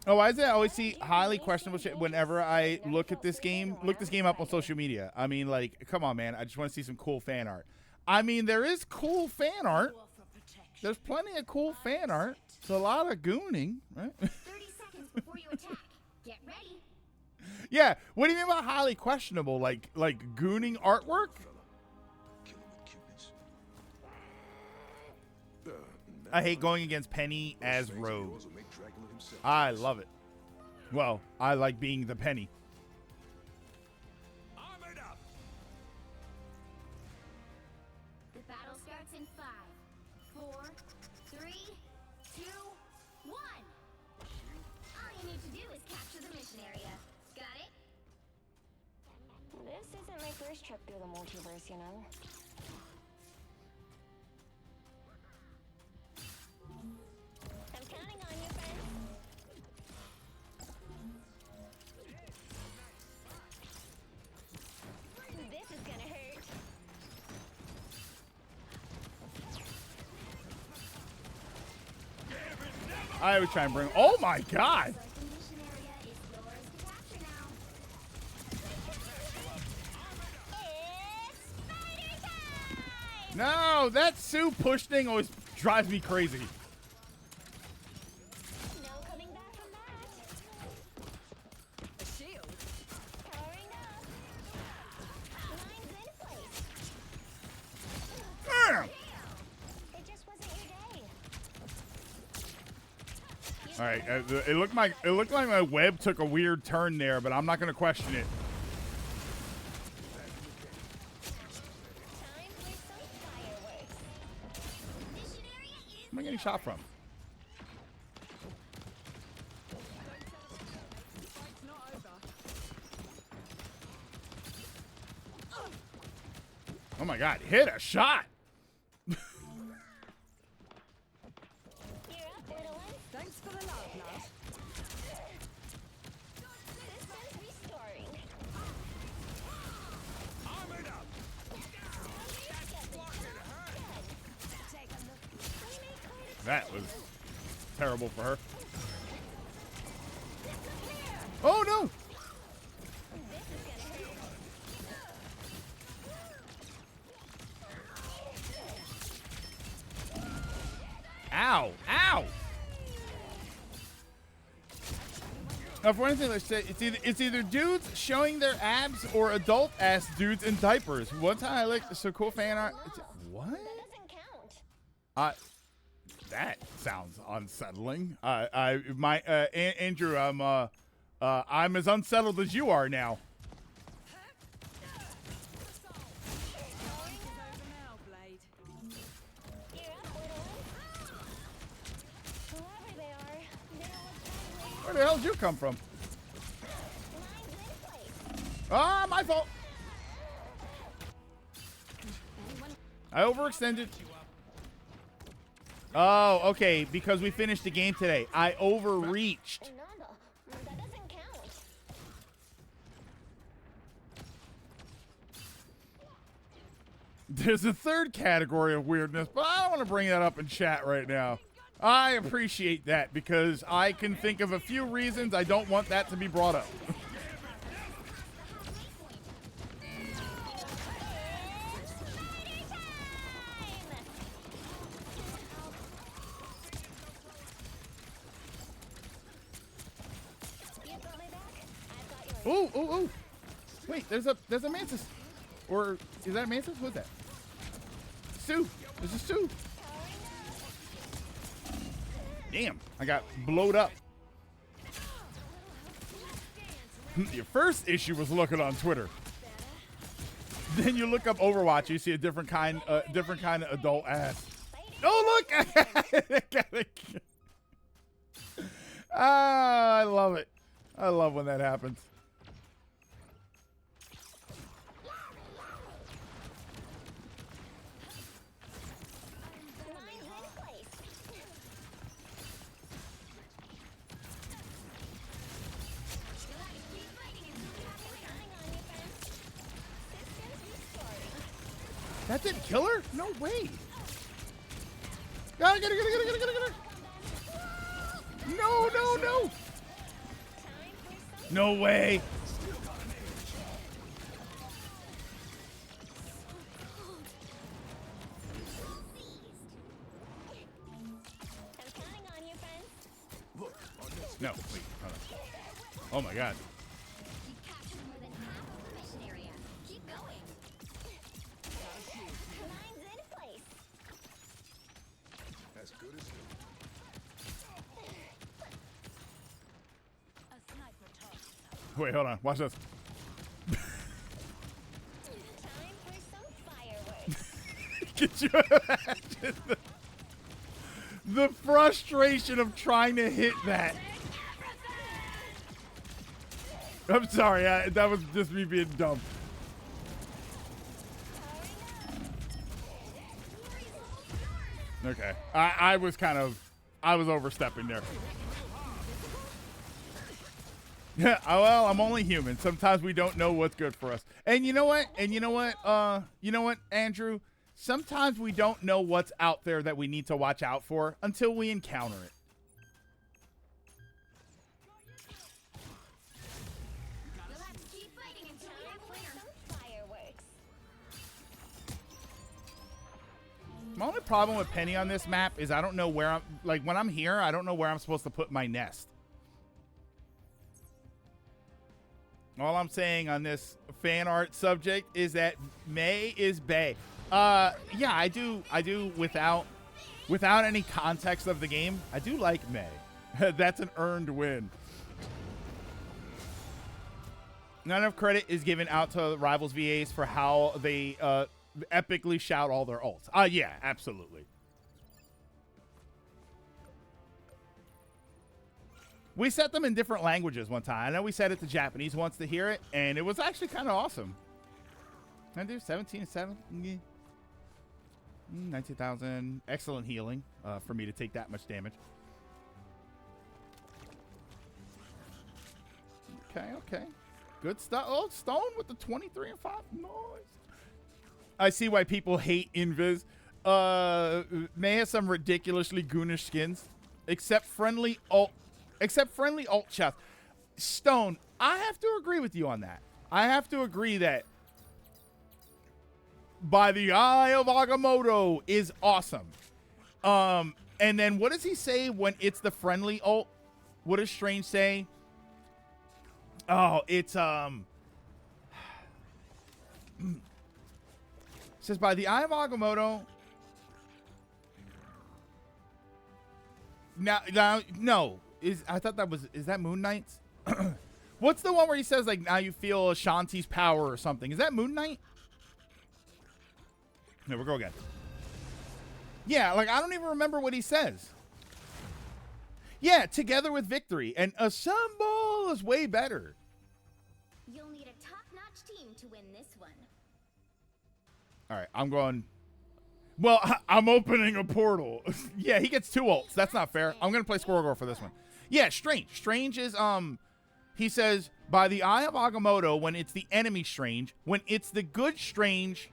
Oh, why is it I always see highly questionable shit whenever I look at this game? Look this game up on social media. I mean, like, come on, man. I just want to see some cool fan art. I mean, there is cool fan art. There's plenty of cool fan art. It's a lot of gooning, right?
30 seconds before you attack. Get ready.
Yeah, what do you mean by highly questionable? Like gooning artwork? I hate going against Penny as Rogue. I love it. Well, I like being the Penny.
Armored up.
The battle starts in 5, 4, 3, 2, 1. All you need to do is capture the mission area. Got it? This isn't my first trip through the multiverse, you know. I'm counting on you, friends. This is gonna hurt.
I always try and bring. Oh my God! No, that Sue push thing always drives me crazy.
No coming back from that.
A shield.
Powering up. Mine's in place.
Damn.
It just wasn't your day.
All right, it looked like my web took a weird turn there, but I'm not gonna question it. Where am I getting shot from? Oh my God, hit a shot!
Thanks for the love, love.
Systems restoring.
Armored up.
That was terrible for her. Oh no! Ow! Ow! Now, for anything, let's say it's either dudes showing their abs or adult ass dudes in diapers. One time I looked so cool fan art. What? That sounds unsettling. Andrew, I'm as unsettled as you are now. Where the hell did you come from? Ah, my fault. I overextended. Oh, okay, because we finished the game today. I overreached.
That doesn't count.
There's a third category of weirdness, but I don't want to bring that up in chat right now. I appreciate that because I can think of a few reasons I don't want that to be brought up. Ooh, ooh, ooh. Wait, there's a Mantis. Or is that Mantis? Who's that? Sue. This is Sue. Damn, I got blowed up. Your first issue was looking on Twitter. Then you look up Overwatch, you see a different kind of adult ass. Oh look! Ah, I love it. I love when that happens. That didn't kill her? No way. Get her. No, no, no. No way. No, wait. Hold on. Oh my God. Wait, hold on. Watch this. Could you imagine the frustration of trying to hit that? I'm sorry. That was just me being dumb. Okay. I was overstepping there. Yeah, well, I'm only human. Sometimes we don't know what's good for us. And you know what? Andrew? Sometimes we don't know what's out there that we need to watch out for until we encounter it. problem with Penny on this map is I don't know where I'm, like, when I'm here, I don't know where I'm supposed to put my nest. All I'm saying on this fan art subject is that May is bae. Yeah, I do without any context of the game, I do like May. That's an earned win. Not enough credit is given out to Rivals VAs for how they epically shout all their ults. Yeah, absolutely. We set them in different languages one time. I know we set it to Japanese once to hear it, and it was actually kind of awesome. I do 17-7. 19,000. Excellent healing for me to take that much damage. Okay. Good stuff. Oh, Stone with the 23 and 5. Nice. I see why people hate Invis. May have some ridiculously goonish skins. Except friendly alt shots. Stone, I have to agree with you on that. I have to agree that By the Eye of Agamotto is awesome. And then what does he say when it's the friendly ult? What does Strange say? Oh, it's says by the Eye of Agamotto. No. I thought that was, is that Moon Knight's? What's the one where he says, like, now you feel Ashanti's power or something? Is that Moon Knight? No, we'll go again. Yeah, like, I don't even remember what he says. Yeah, together with victory. And Assemble is way better.
You'll need a top-notch team to win this one.
All right, I'm going. Well, I'm opening a portal. Yeah, he gets 2 ults. That's not fair. I'm going to play Squirrel Girl for this one. Yeah, Strange. Strange is, he says, by the Eye of Agamotto, when it's the enemy Strange, when it's the good Strange,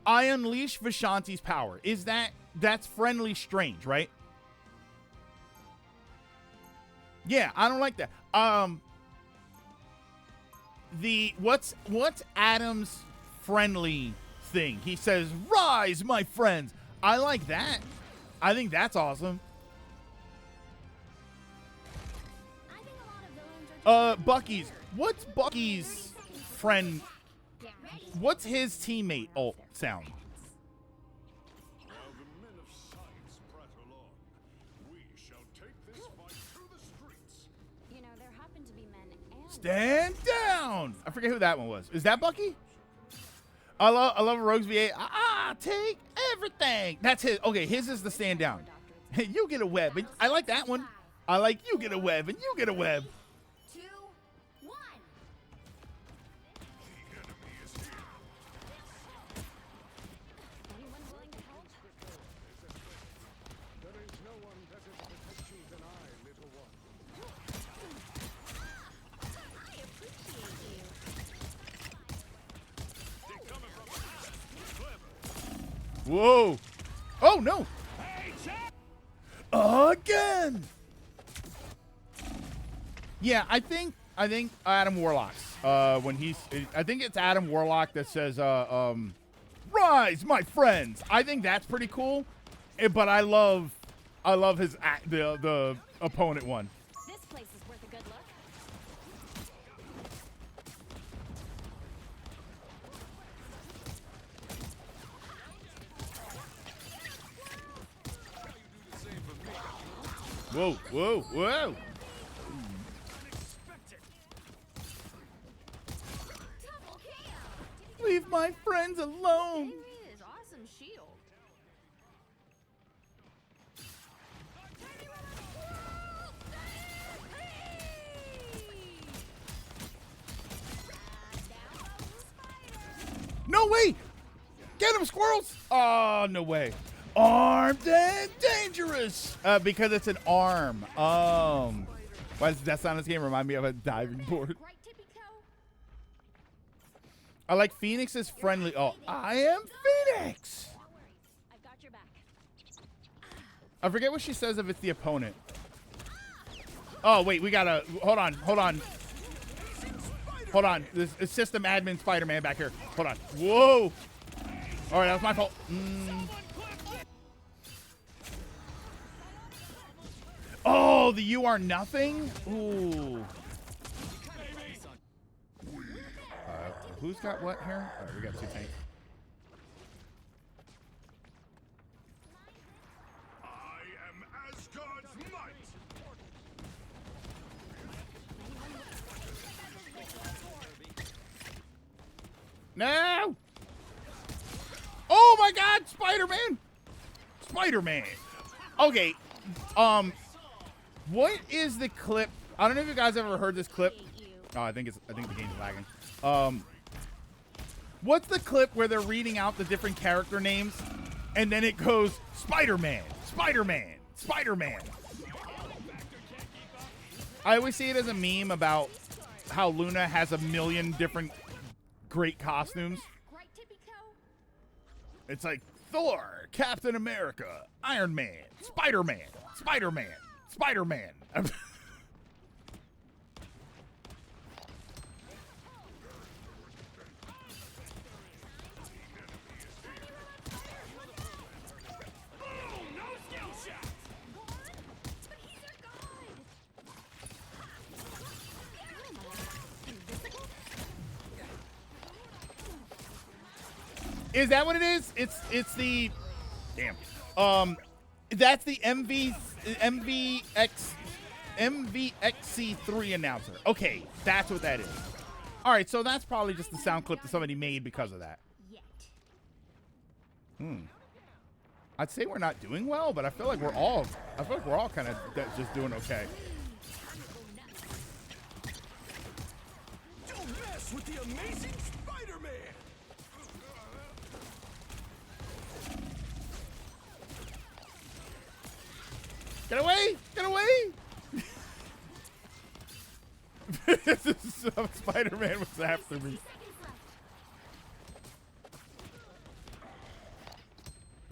I unleash Vishanti's power. That's friendly Strange, right? Yeah, I don't like that. What's Adam's friendly thing? He says, "Rise, my friends." I like that. I think that's awesome. Bucky's. What's Bucky's friend? What's his teammate ult sound? Stand down. I forget who that one was. Is that Bucky? I love Rogue's VA. Take everything. That's his. Okay, his is the stand down. Hey, you get a web. I like that one. I like you get a web and you get a web.
2, 1. Anyone willing to help?
There is no one better to protect you than I, little one.
I appreciate you.
Whoa. Oh, no. Again. Yeah, I think Adam Warlock's when he's, I think it's Adam Warlock that says rise, my friends. I think that's pretty cool. But I love his the opponent one.
This place is worth a good look.
Whoa, whoa, whoa. Leave my friends alone.
His awesome shield.
No way. Get him, squirrels. Oh, no way. Armed and dangerous. Because it's an arm. Why does that sound this game remind me of a diving board? I like Phoenix's friendly. Oh, I am Phoenix.
I've got your back.
I forget what she says if it's the opponent. Oh, wait, we gotta. Hold on. This is system admin Spider-Man back here. Hold on. Whoa. All right, that was my fault. Oh, the You Are Nothing? Ooh. Who's got what here? All right, we got 2 tanks. No! Oh my God, Spider-Man! Spider-Man. Okay, what is the clip? I don't know if you guys ever heard this clip. Oh, I think the game's lagging. What's the clip where they're reading out the different character names, and then it goes Spider-Man, Spider-Man, Spider-Man. I always see it as a meme about how Luna has a million different great costumes. It's like Thor, Captain America, Iron Man, Spider-Man, Spider-Man, Spider-Man. Is that what it is? It's the damn. That's the MVXC3 announcer. Okay, that's what that is. All right, so that's probably just the sound clip that somebody made because of that. I'd say we're not doing well, but I feel like we're all kind of just doing okay.
Don't mess with the amazing Spider-Man.
Get away! Get away! Spider-Man was after me.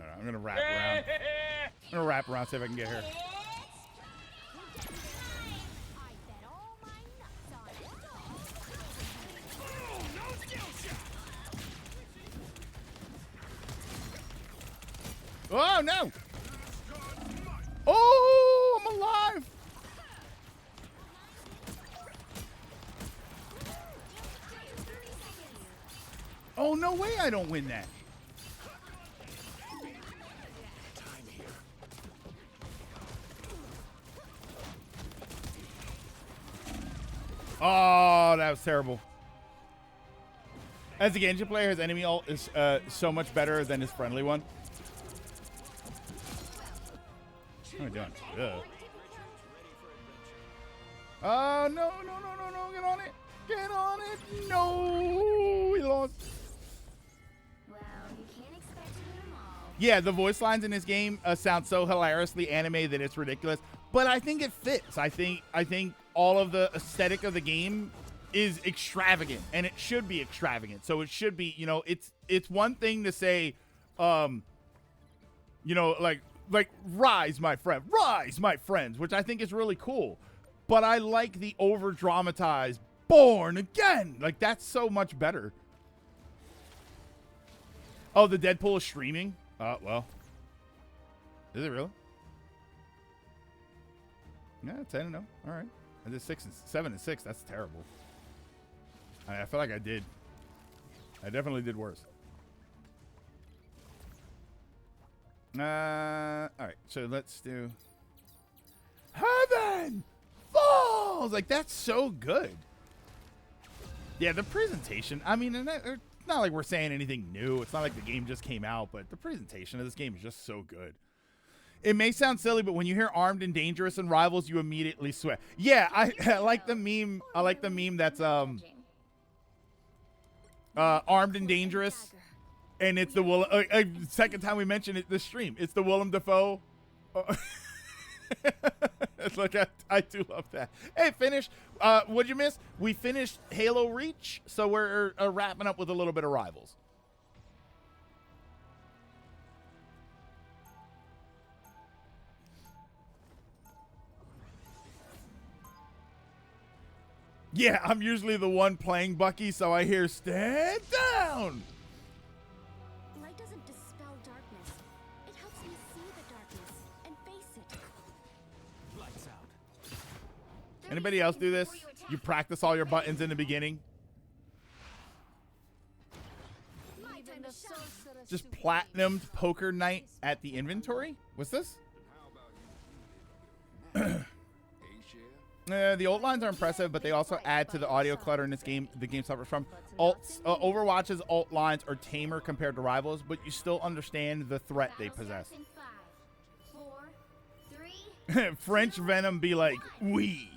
All right, I'm gonna wrap around. I'm gonna wrap around, see if I can get here. Oh no! Oh, I'm alive! Oh, no way I don't win that. Oh, that was terrible. As a Genji player, his enemy ult is so much better than his friendly one. What am I doing? Ugh. Oh, no, no, no, no, no. Get on it. Get on it. No. We lost. Yeah, the voice lines in this game sound so hilariously anime that it's ridiculous. But I think it fits. I think all of the aesthetic of the game is extravagant, and it should be extravagant. So it should be, you know, it's one thing to say, you know, like rise, my friend, rise, my friends, which I think is really cool. But I like the over dramatized born again. Like, that's so much better. Oh, the Deadpool is streaming? Well. Is it really? Yeah, 10-0. All right. I did 7 and 6. That's terrible. I feel like I did. I definitely did worse. All right. So let's do Heaven Falls. Like, that's so good. Yeah, the presentation. I mean, and it's not like we're saying anything new. It's not like the game just came out, but the presentation of this game is just so good. It may sound silly, but when you hear Armed and Dangerous and Rivals, you immediately sweat. Yeah, I like the meme. I like the meme that's Armed and Dangerous, and it's the second time we mentioned it this stream. It's the Willem Dafoe. It's like I do love that. Hey, finish. What'd you miss? We finished Halo Reach, so we're wrapping up with a little bit of Rivals. Yeah, I'm usually the one playing Bucky, so I hear stand down.
Light doesn't dispel darkness. It helps me see the darkness and face it.
Lights out.
Anybody else do this? You practice all your buttons in the beginning? Just platinumed Poker Night at the inventory? What's this? The alt lines are impressive, but they also add to the audio clutter in this game. The game suffers from Overwatch's alt lines are tamer compared to Rivals, but you still understand the threat they possess. French Venom be like, "Oui."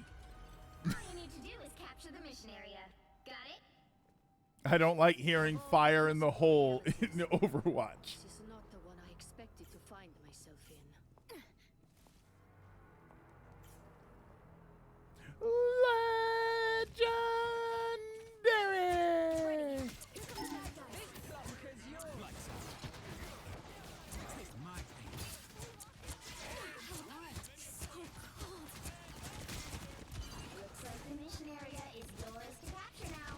I don't like hearing fire in the hole in Overwatch.
This is not the one I expected to find myself in.
Legendary.
Looks like the mission area is yours to capture now.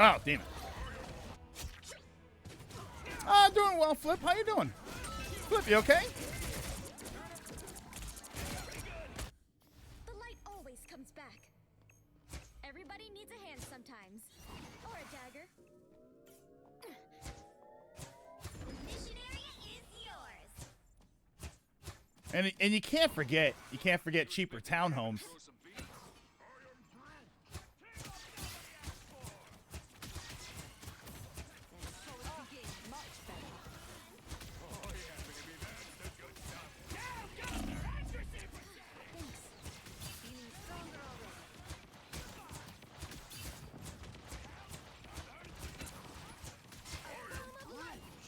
Oh, damn it. Doing well, Flip. How you doing? Flip, you okay?
The light always comes back. Everybody needs a hand sometimes. Or a dagger. The mission area is yours.
And you can't forget cheaper townhomes.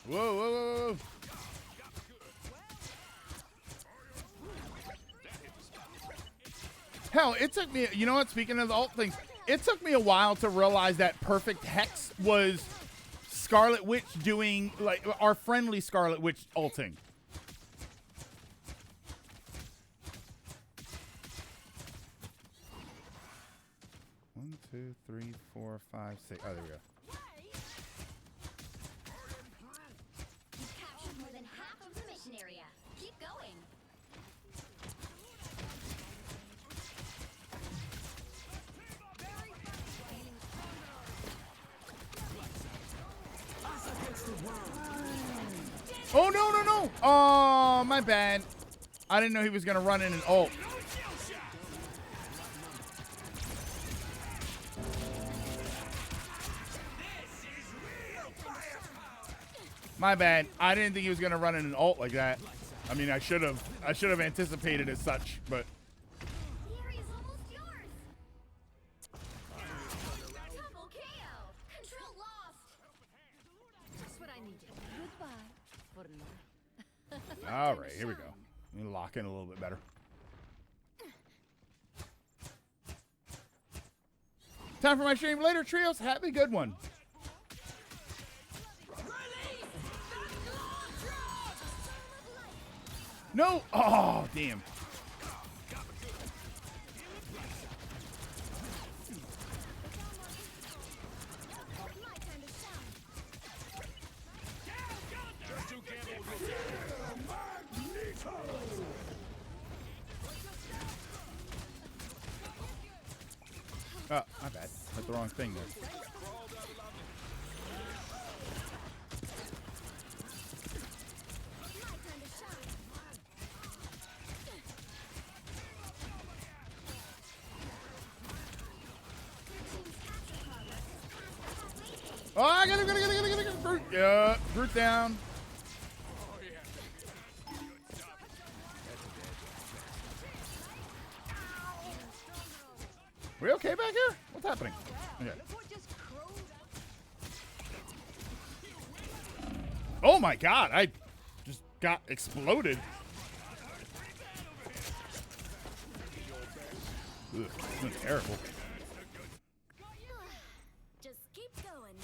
Whoa, whoa, whoa, whoa. Hell, it took me, you know what, speaking of the alt things, it took me a while to realize that Perfect Hex was Scarlet Witch doing, like, our friendly Scarlet Witch ulting. One, two, three, four, five, six. Oh, there we go.
You've captured more than half of the mission area. Keep going.
Oh, no, no, no. Oh, my bad. I didn't know he was going to run in an ult. My bad. I didn't think he was going to run in an ult like that. I mean, I should have anticipated as such, but
The area's almost yours. Double KO. Control lost.
Just what I needed. Goodbye. For now.
all right, here we go. Let me lock in a little bit better. Time for my stream later, Trios. Have a good one. No! Oh, damn. Oh, my bad. That's the wrong thing there. Oh, I got him, Brute. Yeah, Brute down. We okay back here? What's happening? Okay. Oh my god, I just got exploded. Ugh, this is terrible.
Just keep going.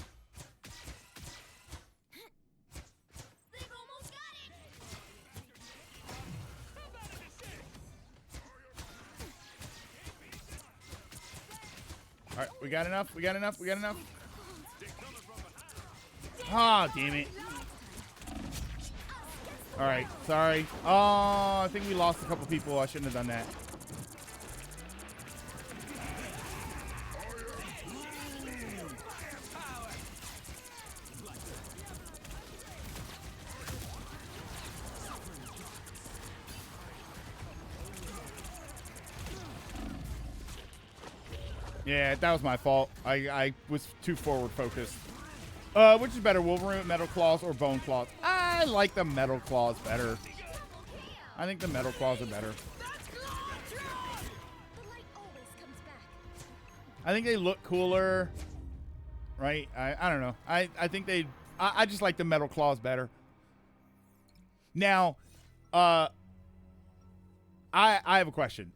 They've almost got it.
All right, we got enough. We got enough. We got enough. Ah, damn it. All right, sorry. Oh, I think we lost a couple people. I shouldn't have done that. Yeah, that was my fault. I was too forward focused. Which is better, Wolverine with Metal Claws or Bone Claws? I like the Metal Claws better. I think the Metal Claws are better. I think they look cooler, right? I don't know. I think I just like the Metal Claws better. Now, I have a question.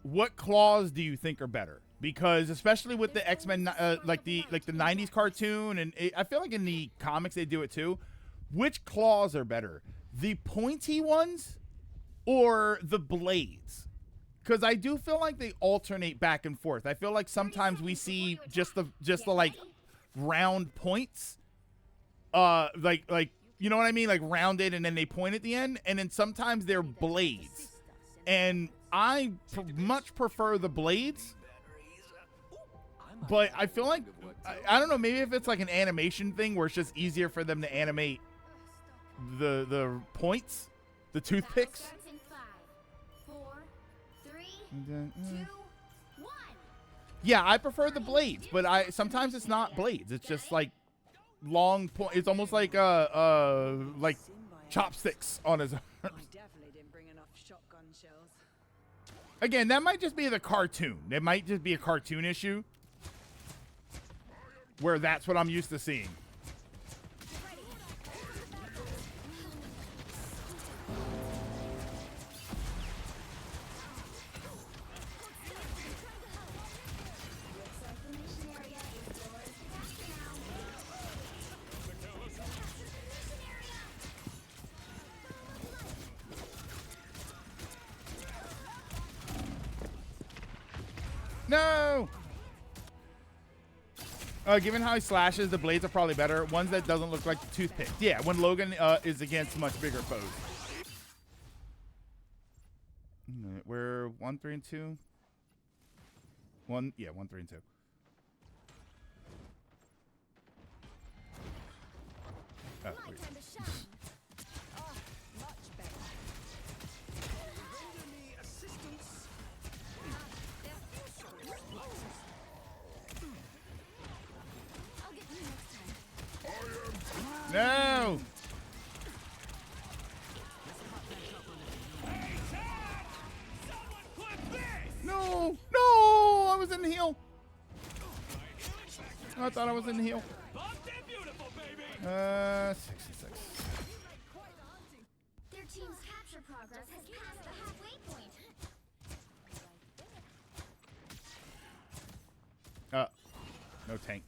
What claws do you think are better? Because especially with the X-Men, like the 90s cartoon, and I feel like in the comics they do it too. Which claws are better? The pointy ones or the blades? Because I do feel like they alternate back and forth. I feel like sometimes we see just the like round points, like you know what I mean, like rounded, and then they point at the end, and then sometimes they're blades, and I much prefer the blades. But I feel like, I don't know, maybe if it's like an animation thing where it's just easier for them to animate the points, the toothpicks. Yeah, I prefer the blades, but sometimes it's not blades. It's just like long point. It's almost like like chopsticks on his arms. Again, that might just be the cartoon. It might just be a cartoon issue where that's what I'm used to seeing. No! Given how he slashes, the blades are probably better. Ones that doesn't look like the toothpick. Yeah, when Logan is against much bigger foes. We're 1, 3, and 2. 1, 3, and 2. Oh, wait. No! No! No! I was in the heel. I thought I was in the heel. 66.
Their team's capture progress has passed the halfway point.
No tank.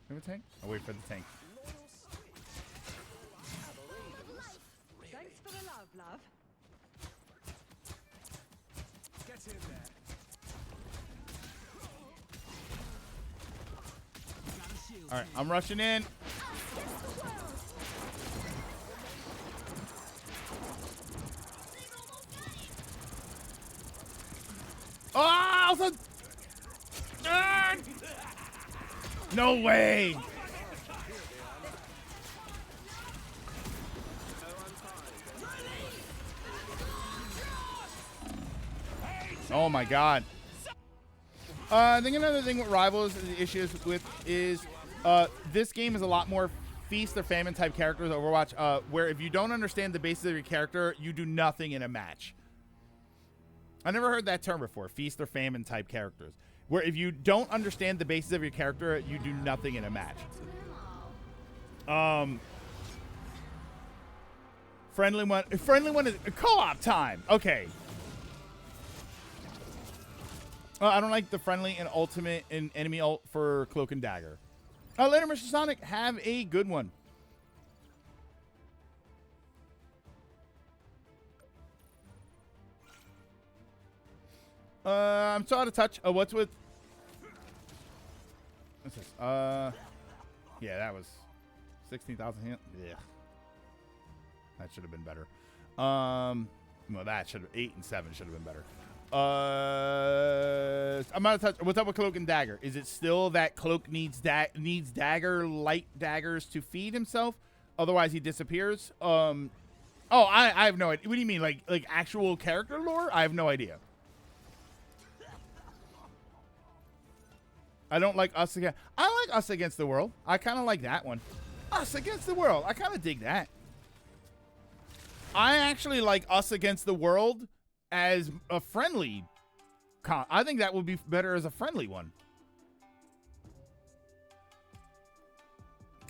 We have a tank? I'll wait for the tank.
Thanks for the love, love.
Get in there.
All right, I'm rushing in. Oh! No way! Oh my god. I think another thing with Rivals, the issues with is this game is a lot more feast or famine type characters Overwatch, where if you don't understand the basis of your character, you do nothing in a match. I never heard that term before, feast or famine type characters. Where if you don't understand the basis of your character, you do nothing in a match. Friendly one is co-op time. Okay. I don't like the friendly and ultimate and enemy ult for Cloak and Dagger. Later, Mr. Sonic, have a good one. I'm so out of touch. Oh, what's with? What's this? Yeah, that was 16,000 hit. Yeah, that should have been better. Well, that should have 8 and 7 should have been better. I'm out of touch. What's up with Cloak and Dagger? Is it still that Cloak needs dagger light daggers to feed himself? Otherwise, he disappears. Oh, I have no idea. What do you mean, like actual character lore? I have no idea. I don't like Us Against. I like Us Against the World. I kind of like that one. Us Against the World. I kind of dig that. I actually like Us Against the World as a friendly. I think that would be better as a friendly one.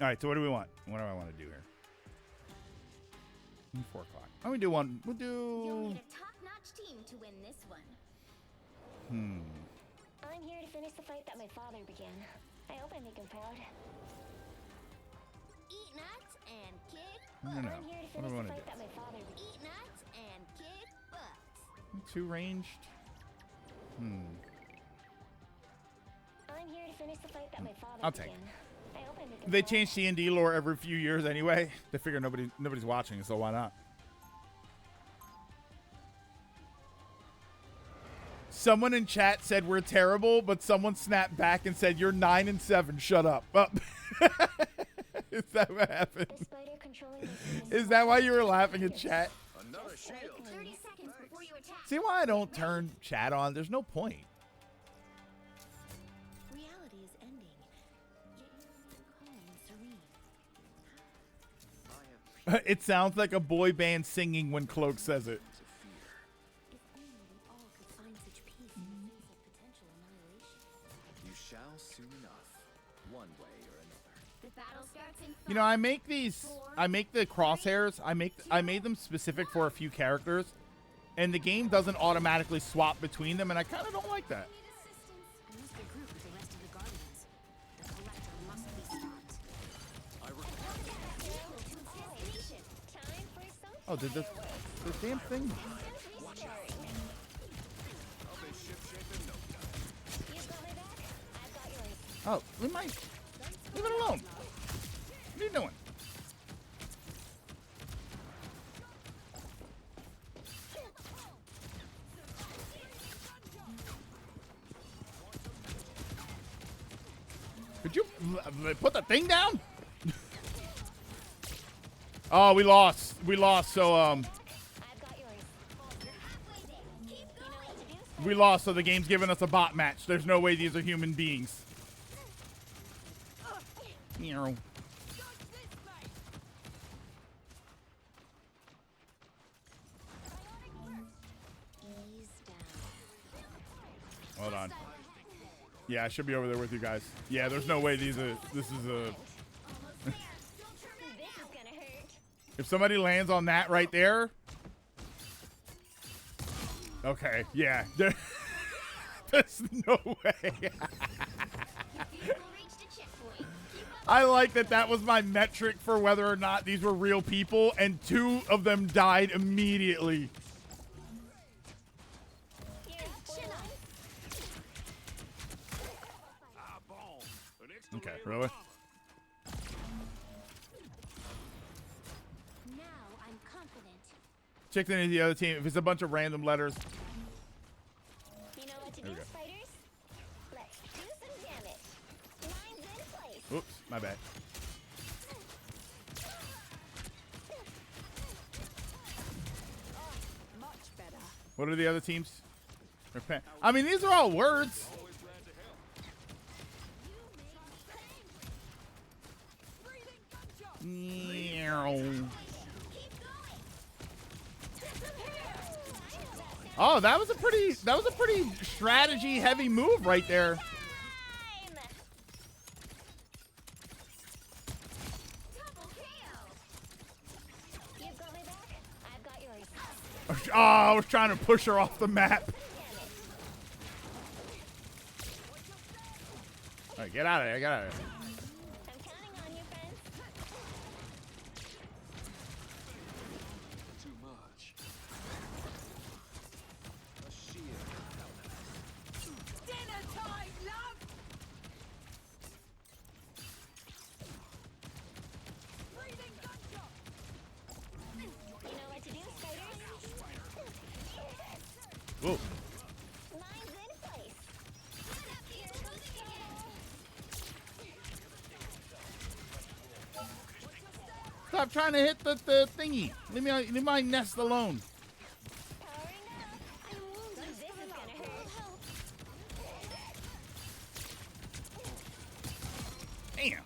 All right. So what do we want? What do I want to do here? 4 o'clock. Why don't we do one? We'll do.
You'll need a top-notch team to win this one.
I'm here to finish the fight that my father began. I hope I make him proud.
Eat nuts and kick
I don't know.
I'm here to
What do
finish
we
the
want to
fight
do?
that my father began.
eat nuts and kick butts.
2 ranged.
I'm here to finish the fight that my father
I'll take
began. I hope I make him
They
proud.
change D&D lore every few years anyway. They figure nobody's watching, so why not? Someone in chat said we're terrible, but someone snapped back and said you're 9 and 7. Shut up. Oh. Is that what happened? Is that why you were laughing in chat?
Another shield.
30 seconds before you attack.
See why I don't turn chat on? There's no point.
Reality is ending. Yet you remain calm and serene.
It sounds like a boy band singing when Cloak says it.
If only we all could find such peace in the face of potential annihilation.
You shall soon enough, one way or another.
The battle starts in
You know, I make the crosshairs, I made them specific for a few characters, and the game doesn't automatically swap between them, and I kind of don't like that.
Unless they're grouped with the rest of the Guardians. The Collector must be stopped.
Time for some
Oh, did the damn thing? Oh, leave it alone. What are you doing? Could you put the thing down? Oh, we lost. So we lost. So the game's giving us a bot match. There's no way these are human beings. Meow. Hold on. Yeah, I should be over there with you guys. Yeah, there's no way this is a... If somebody lands on that right there... Okay, yeah. There's no way. I like that was my metric for whether or not these were real people, and 2 of them died immediately. Okay, really?
Now I'm confident.
Check into the other team. If it's a bunch of random letters.
You know what to do, spiders? Let's do some damage. Mine's in place.
Oops, my bad.
Much better.
What are the other teams? Repent. I mean, these are all words. Oh, that was a pretty strategy heavy move right there. Oh, I was trying to push her off the map. All right, get out of there. Get out of there.
Too much. A shield.
Ooh. Stop trying to hit the thingy. Leave my nest alone. Damn.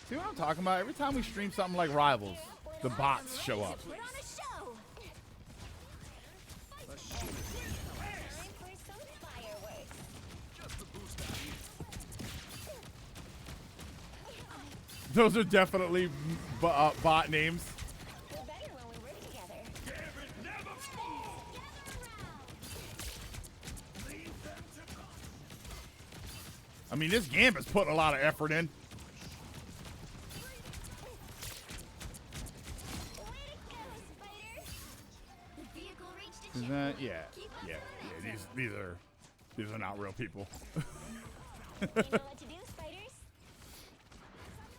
See what I'm talking about? Every time we stream something like Rivals, the bots show up. Those are definitely bot names. I mean, this Gambit's putting a lot of effort in. Is that, yeah. These are not real people.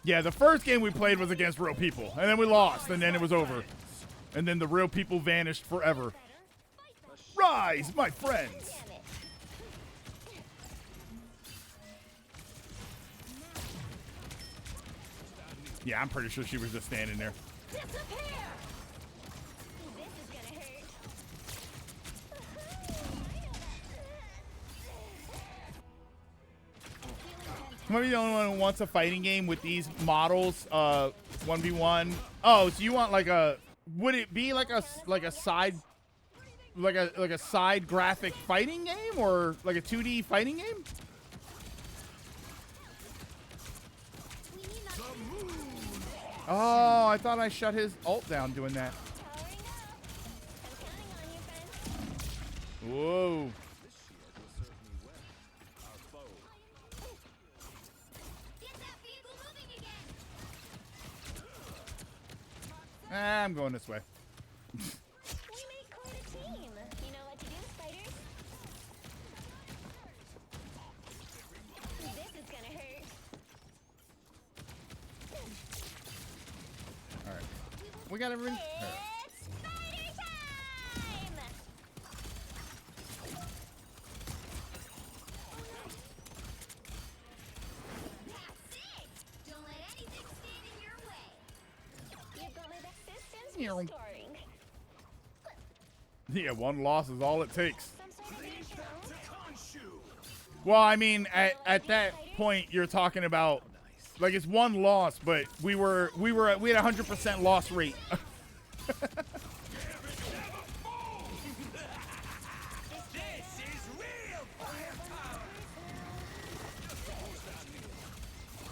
Yeah, the first game we played was against real people, and then we lost, and then it was over. And then the real people vanished forever. Rise, my friends! Yeah, I'm pretty sure she was just standing there. I'm gonna be the only one who wants a fighting game with these models, 1v1. Oh, so you want like a? Would it be like a side, like a side graphic fighting game, or like a 2D fighting game? Oh, I thought I shut his ult down doing that. Whoa. I'm going this way.
We make quite a team. You know what to do, spiders? This is gonna hurt.
All right. We got everything.
It's spider time! That's it! Don't let anything stand in your way. You've got my best systems restoring.
Yeah, one loss is all it takes. Well, I mean, at that point, you're talking about like it's one loss, but we had 100% loss rate.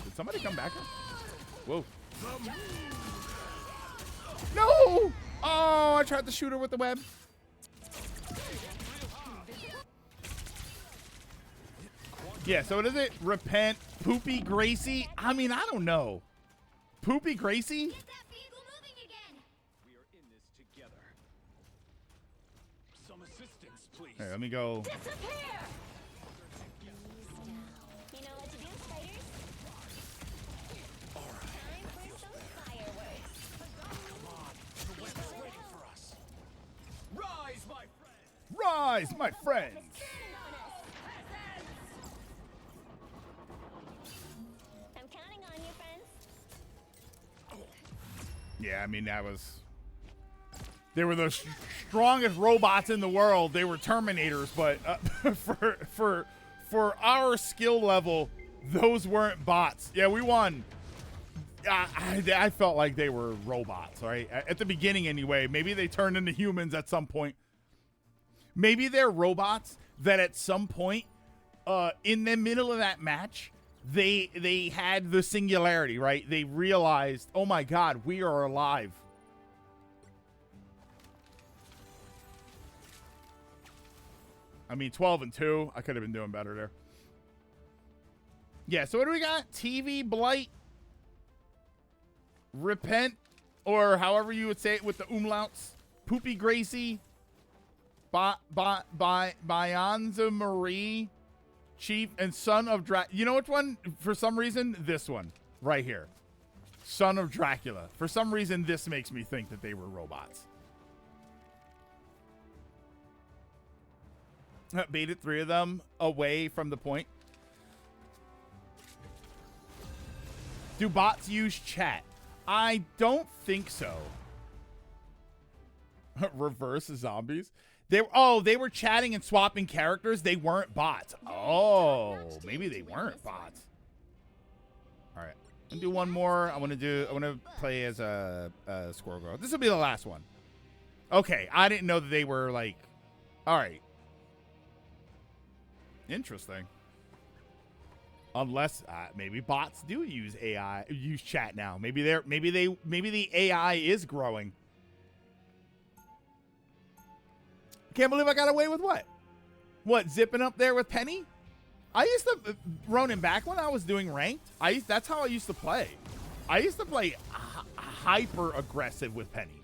Did somebody come back? Whoa. No! Oh, I tried to shoot her with the web. Yeah, so what is it? Repent, Poopy Gracie? I mean, I don't know. Poopy Gracie?
We are in this together. Some assistance, please.
Hey, let me go.
You know what to do, spiders? Time for some fireworks.
The web is waiting for us. Rise, my friend.
Rise, my friends.
I'm counting on you, friends.
Yeah, I mean, they were the strongest robots in the world. They were Terminators, but for our skill level, those weren't bots. Yeah, we won. I felt like they were robots, right? At the beginning anyway. Maybe they turned into humans at some point. Maybe they're robots that at some point in the middle of that match, they had the singularity, right? They realized, oh my God, we are alive. I mean, 12-2. I could have been doing better there. Yeah, so what do we got? TV Blight, Repent, or however you would say it with the umlauts. Poopy Gracie, Byanza Marie, Chief, and Son of Dracula. You know which one? For some reason, this one right here. Son of Dracula. For some reason, this makes me think that they were robots. Baited 3 of them away from the point. Do bots use chat? I don't think so. Reverse zombies. They were chatting and swapping characters. They weren't bots. Oh, maybe they weren't bots. All right, I'm gonna do one more. I want to play as a Squirrel Girl. This will be the last one. Okay, I didn't know that they were like. All right. Interesting. Unless maybe bots do use chat now. Maybe the AI is growing. Can't believe I got away with what? What, zipping up there with Penny? I used to Ronin back when I was doing ranked. That's how I used to play. I used to play hyper aggressive with Penny.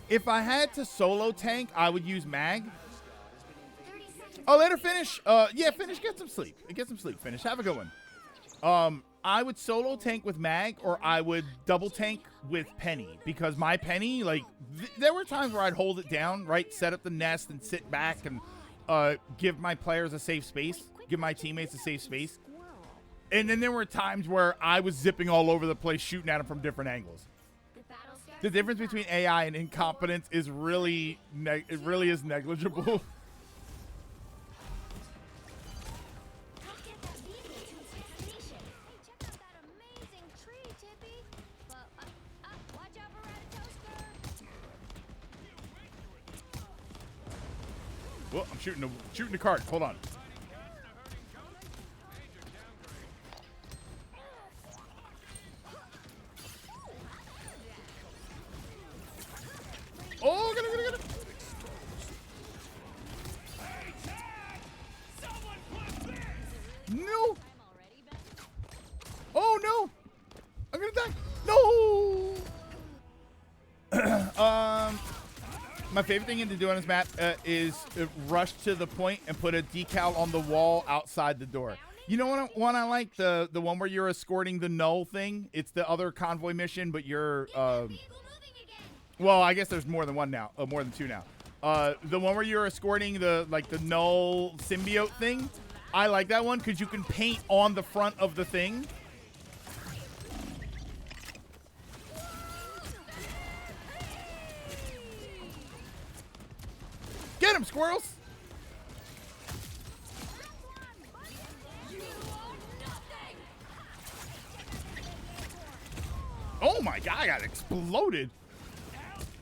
If I had to solo tank, I would use Mag. Oh, let her finish. Yeah, finish. Get some sleep. Get some sleep. Finish. Have a good one. I would solo tank with Mag, or I would double tank with Penny, because my Penny, like, there were times where I'd hold it down, right, set up the nest and sit back and give my players a safe space, give my teammates a safe space. And then there were times where I was zipping all over the place, shooting at them from different angles. The difference between AI and incompetence is really, it really is negligible. Well, I'm shooting the cart. Hold on. Oh, get it. No. Oh, no. I'm gonna die. No. My favorite thing to do on this map is rush to the point and put a decal on the wall outside the door. You know what one I like? The one where you're escorting the null thing. It's the other convoy mission, but you're well, I guess there's more than one now. More than two now. The one where you're escorting the null symbiote thing. I like that one because you can paint on the front of the thing. Get him, squirrels! Oh my god, I got exploded.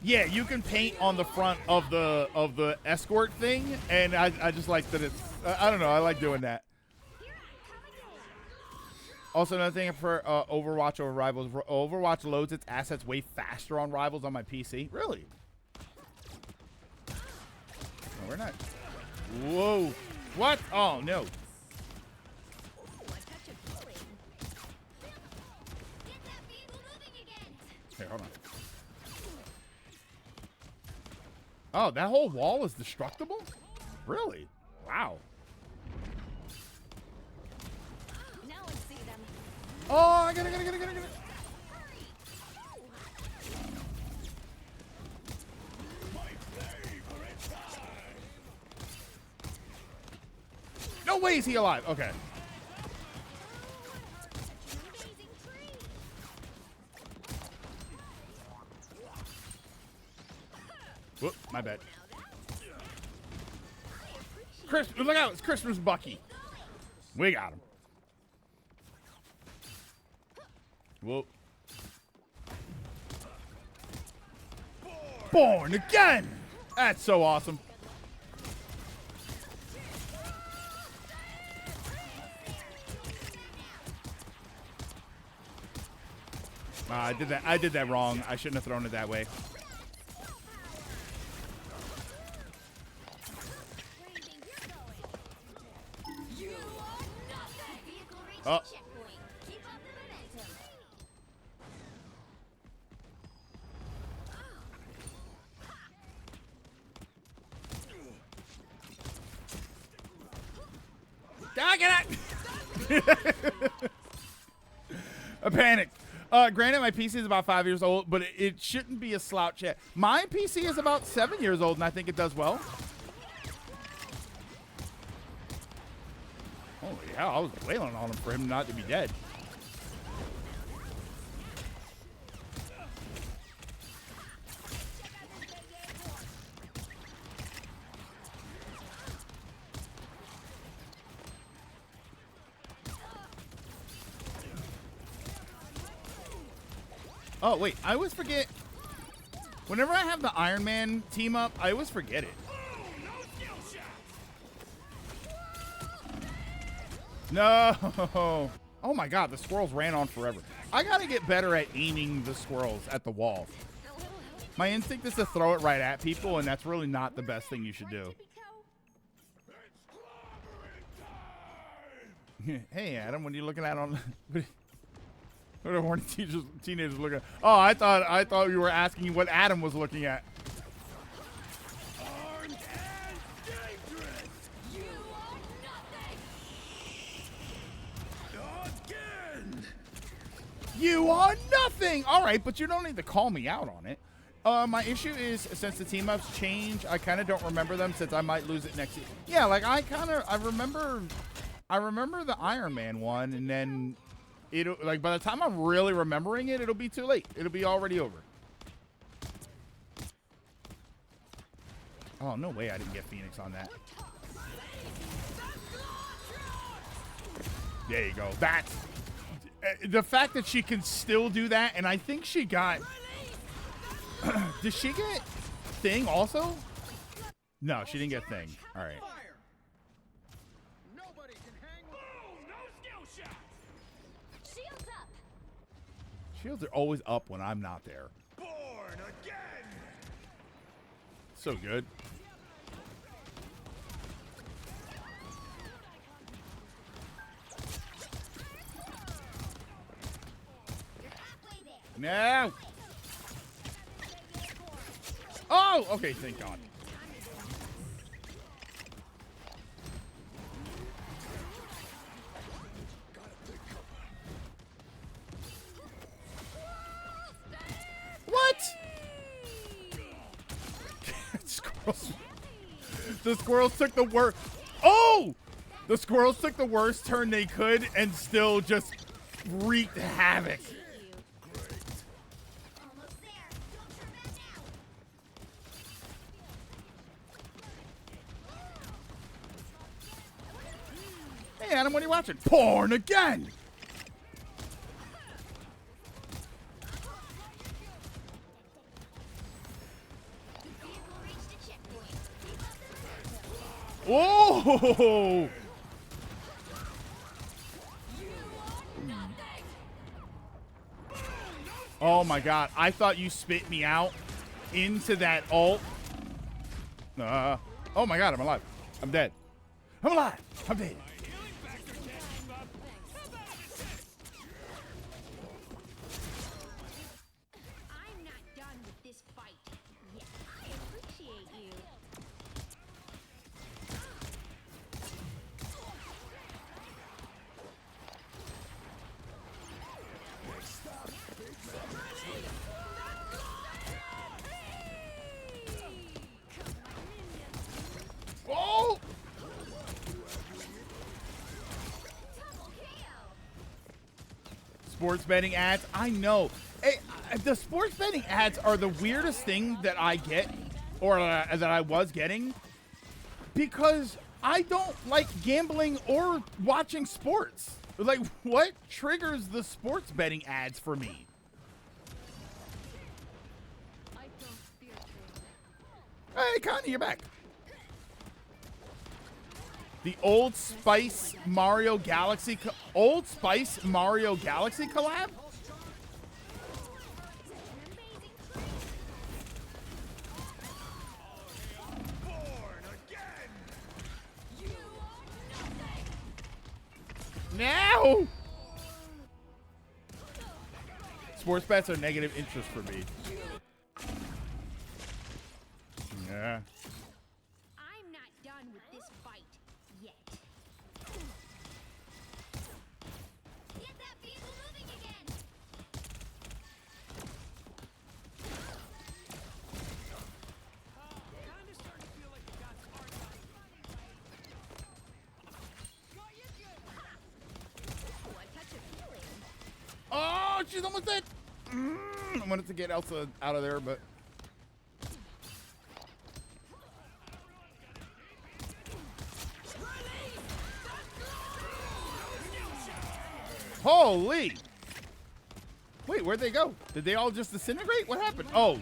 Yeah, you can paint on the front of the escort thing, and I just like that it's I don't know, I like doing that. Also, another thing for Overwatch over Rivals, Overwatch loads its assets way faster on Rivals on my PC. Really? No, we're not. Whoa. What? Oh, no. Here, hold on. Oh, that whole wall is destructible? Really? Wow. Oh, I got it. No way is he alive. Okay. Whoop, my bad. Look out, it's Christmas Bucky. We got him. Whoop. Born again! That's so awesome. I did that wrong. I shouldn't have thrown it that way. Oh. Get it! I panicked. Granted, my PC is about 5 years old, but it shouldn't be a slouch yet. My PC is about 7 years old, and I think it does well. Holy hell, I was wailing on him for him not to be dead. Oh, wait, I always forget. Whenever I have the Iron Man team up, I always forget it. No! Oh my god, the squirrels ran on forever. I gotta get better at aiming the squirrels at the wall. My instinct is to throw it right at people, and that's really not the best thing you should do. Hey, Adam, what are you looking at on... What are horny teenagers looking at? Oh, I thought you were asking what Adam was looking at. You are nothing! Alright, but you don't need to call me out on it. My issue is, since the team ups change, I kind of don't remember them since I might lose it next year. Yeah, like I remember the Iron Man one, and then it'll, like, by the time I'm really remembering it, it'll be too late. It'll be already over. Oh, no way I didn't get Phoenix on that. There you go. That's... the fact that she can still do that, and I think she got... Did she get Thing also? No, she didn't get Thing. All right. Shields are always up when I'm not there. Born again. So good. No. Oh, okay, thank God. What? Squirrels. The squirrels took the worst. Oh! The squirrels took the worst turn they could and still just wreaked havoc. Hey, Adam, what are you watching? Porn again! Whoa! Oh my God, I thought you spit me out into that ult. Oh my God, I'm alive. I'm dead. I'm alive. I'm dead.
I'm not done with this fight yet. I appreciate you.
Oh! Sports betting ads. I know. Hey, the sports betting ads are the weirdest thing that I get, or that I was getting, because I don't like gambling or watching sports. Like, what triggers the sports betting ads for me? Hey, Connie, you're back. The Old Spice Mario Galaxy collab? Now! Sports bets are negative interest for me. Yeah.
I'm not done with this fight yet. Get that vehicle moving again.
she's almost dead. I wanted to get Elsa out of there, but holy! Wait, where'd they go? Did they all just disintegrate? What happened? Oh.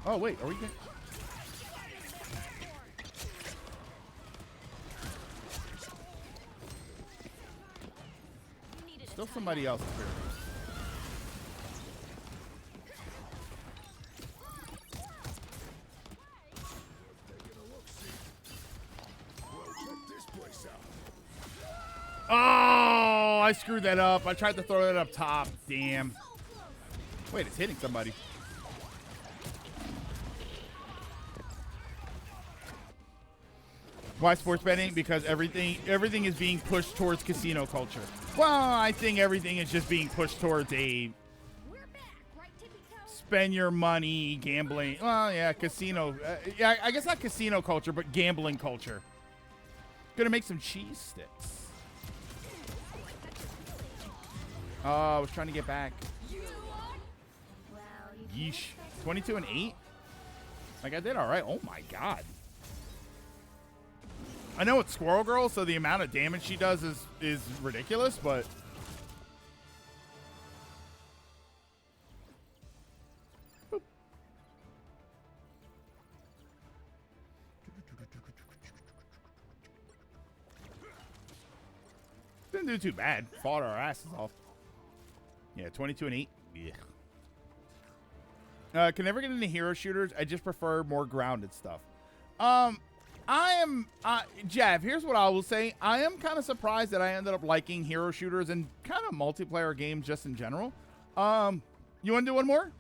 Oh, wait, are we good? Still somebody else here. Oh, I screwed that up. I tried to throw that up top. Damn. Wait, it's hitting somebody. Why sports betting? Because everything is being pushed towards casino culture. Well, I think everything is just being pushed towards a spend your money, gambling. Well, yeah, casino. Yeah, I guess not casino culture, but gambling culture. Gonna make some cheese sticks. Oh, I was trying to get back. Yeesh. 22 and 8? Like, I did all right. Oh, my God. I know it's Squirrel Girl, so the amount of damage she does is ridiculous, but... Boop. Didn't do too bad. Fought our asses off. Yeah, 22 and 8. Yeah. Can never get into hero shooters. I just prefer more grounded stuff. Jav, here's what I will say. I am kind of surprised that I ended up liking hero shooters and kind of multiplayer games just in general. You want to do one more? Do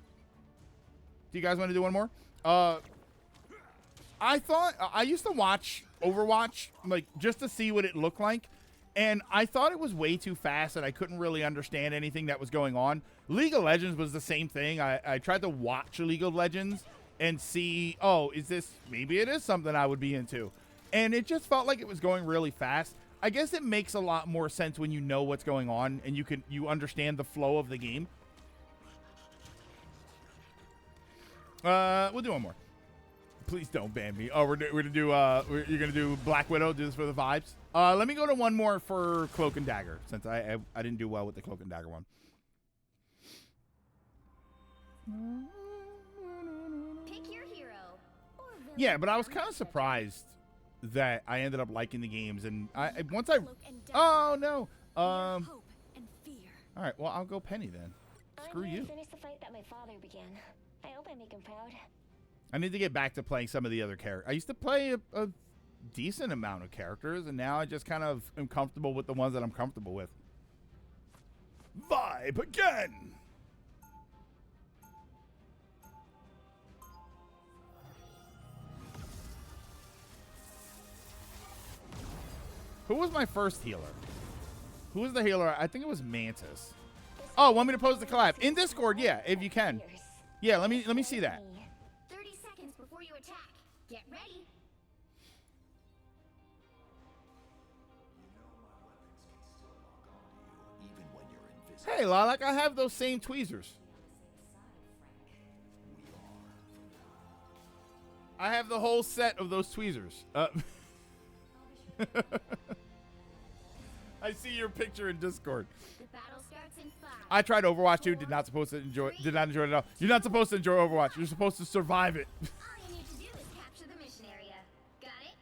you guys want to do one more? I thought I used to watch Overwatch, like, just to see what it looked like. And I thought it was way too fast and I couldn't really understand anything that was going on. League of Legends was the same thing. I tried to watch League of Legends and see, oh, maybe it is something I would be into. And it just felt like it was going really fast. I guess it makes a lot more sense when you know what's going on and you understand the flow of the game. We'll do one more. Please don't ban me. Oh, you're gonna do Black Widow, do this for the vibes. Let me go to one more for Cloak and Dagger, since I didn't do well with the Cloak and Dagger one.
Pick your hero.
Yeah, but I was kind of surprised that I ended up liking the games, and oh no. All right, well I'll go Penny then. Screw you.
Finish the fight that my father began. I hope I make him proud.
I need to get back to playing some of the other characters. I used to play a decent amount of characters, and now I just kind of am comfortable with the ones that I'm comfortable with. Vibe again! Who was my first healer? Who was the healer? I think it was Mantis. Oh, want me to post the collab? In Discord, yeah, if you can. Yeah, let me see that.
30 seconds before you attack. Get ready.
Hey, Lilac, I have those same tweezers. I have the whole set of those tweezers. I see your picture in Discord.
The battle starts in 5.
I tried Overwatch 2, did not enjoy it at all. You're not supposed to enjoy Overwatch. You're supposed to survive it.
All you need to do is capture the mission area. Got it?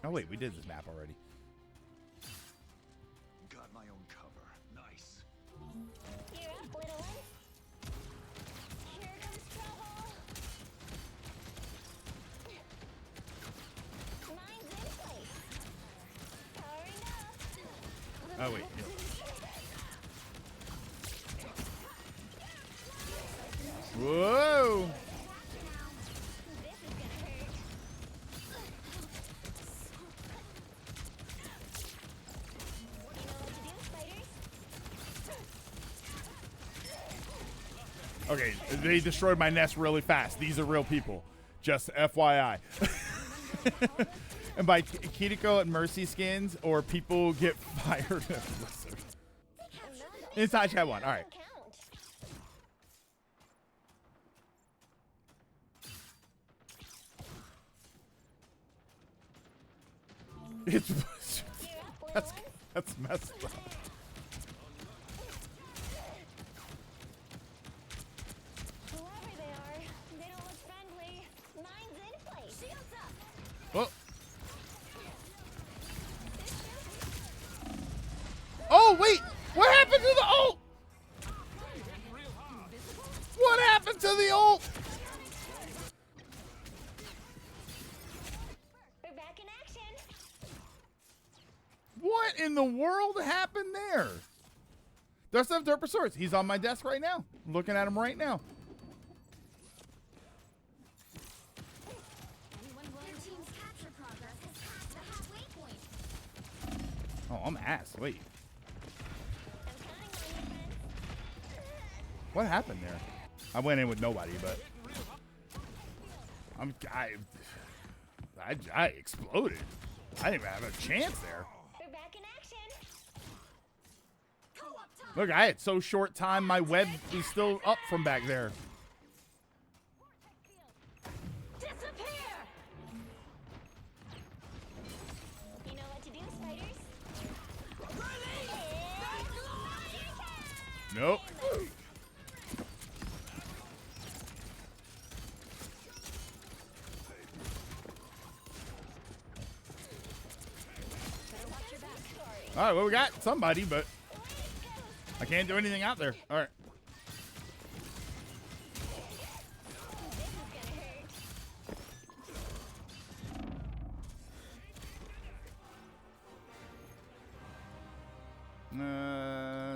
Oh wait, we did this map already.
Got my own cover. Nice.
You're up, little one. Here comes trouble. Mine's in place. Powering up.
Oh wait. Whoa! Okay, they destroyed my nest really fast. These are real people. Just FYI. And by Kiriko and Mercy skins, or people get fired. Inside chat 1. All right. It's that's messed up.
Whoever they are, they don't look friendly. Mine's in place. Shields up.
Oh. Oh wait, what happened to the ult? What happened to the ult?
We're back in action.
What in the world happened there? Does have Derper Swords? He's on my desk right now. I'm looking at him right now.
Your team's capture progress is past the halfway point.
Oh, I'm ass. Wait. What happened there? I went in with nobody, but I exploded. I didn't even have a chance there.
We're back in action.
Look, I had so short time, my web is still up from back there.
Disappear. You know what to do, spiders.
Nope. All right, well, we got somebody, but I can't do anything out there. All right.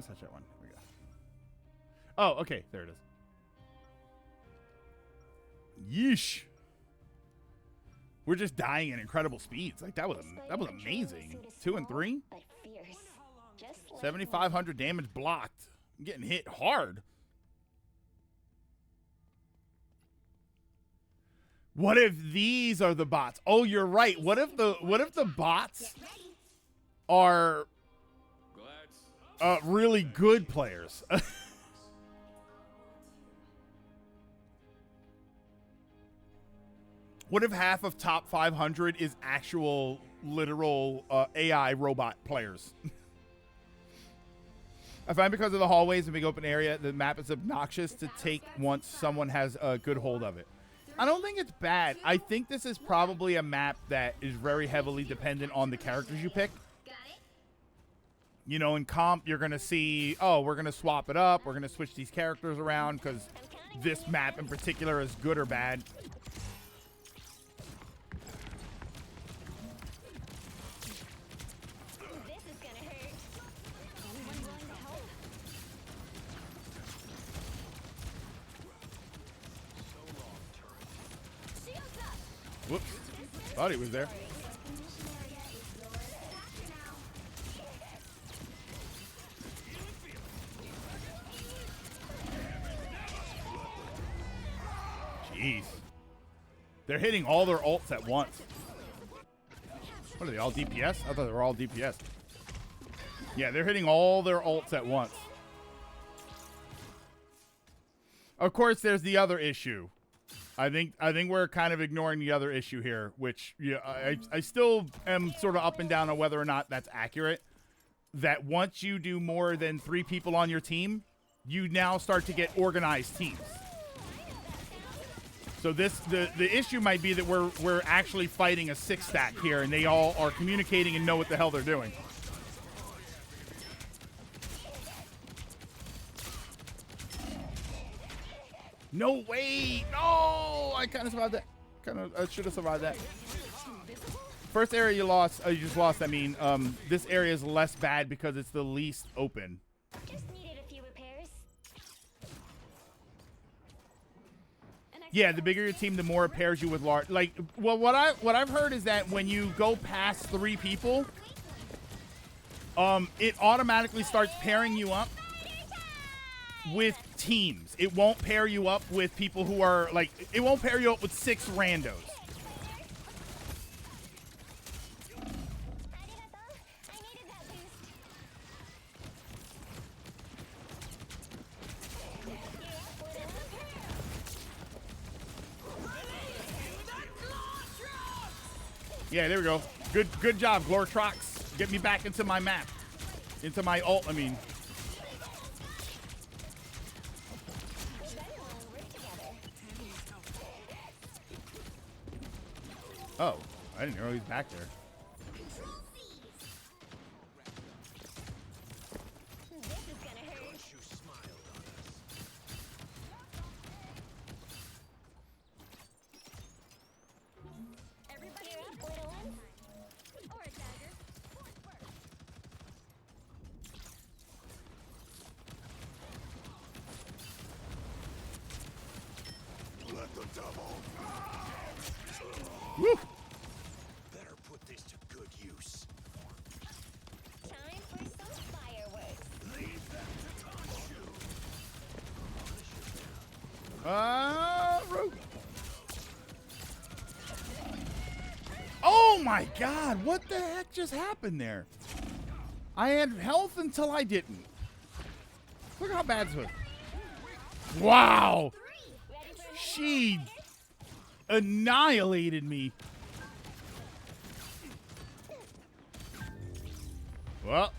Such that one. Here we go. Oh, okay. There it is. Yeesh. We're just dying at incredible speeds. Like that was amazing. 2 and 3. 7,500 damage blocked. I'm getting hit hard. What if these are the bots? Oh, you're right. What if the bots are really good players? What if half of top 500 is actual, literal AI robot players? I find because of the hallways and big open area, the map is obnoxious to take once someone has a good hold of it. I don't think it's bad. I think this is probably a map that is very heavily dependent on the characters you pick. You know, in comp, you're going to see, oh, we're going to swap it up. We're going to switch these characters around because this map in particular is good or bad. Whoops. Thought he was there. Jeez. They're hitting all their ults at once. What are they, all DPS? I thought they were all DPS. Yeah, they're hitting all their ults at once. Of course, there's the other issue. I think we're kind of ignoring the other issue here, which I still am sort of up and down on whether or not that's accurate. That once you do more than 3 people on your team, you now start to get organized teams. So the issue might be that we're actually fighting a 6-stack here, and they all are communicating and know what the hell they're doing. No way! No! I kind of survived that. I should have survived that. First area you lost, you just lost. I mean, this area is less bad because it's the least open.
Just needed a few repairs.
Yeah, the bigger your team, the more it pairs you with large. Like, well, what I've heard is that when you go past 3 people, it automatically starts pairing you up with teams. It won't pair you up with people who are like, it won't pair you up with 6 randos. Yeah, there we go. Good job, Glortrox. Get me back into my map. Into my ult, I mean. Oh, I didn't know he was back there. Woo!
Better put this to good use.
Time for some fireworks.
Leave them to touch you.
Rogue. Oh my God! What the heck just happened there? I had health until I didn't. Look how bad this was. Wow! She annihilated me. Well,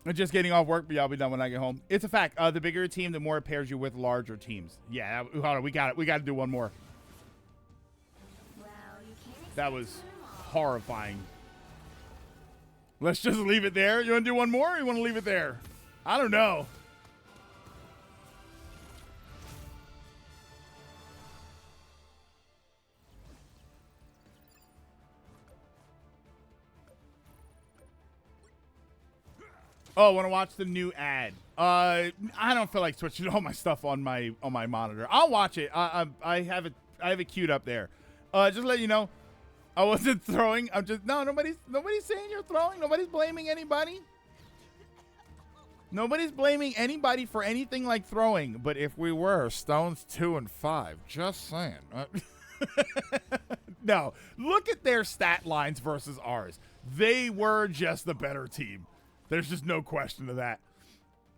I'm just getting off work, but y'all be done when I get home. It's a fact. The bigger a team, the more it pairs you with larger teams. Yeah, hold on. We got it. We got to do one more. That was horrifying. Let's just leave it there. You want to do one more, or you want to leave it there? I don't know. Oh, want to watch the new ad? I don't feel like switching all my stuff on my monitor. I'll watch it. I have it queued up there. Just to let you know, I wasn't throwing. I'm just nobody's saying you're throwing. Nobody's blaming anybody. Nobody's blaming anybody for anything like throwing. But if we were, Stone's 2 and 5. Just saying. No, look at their stat lines versus ours. They were just the better team. There's just no question to that.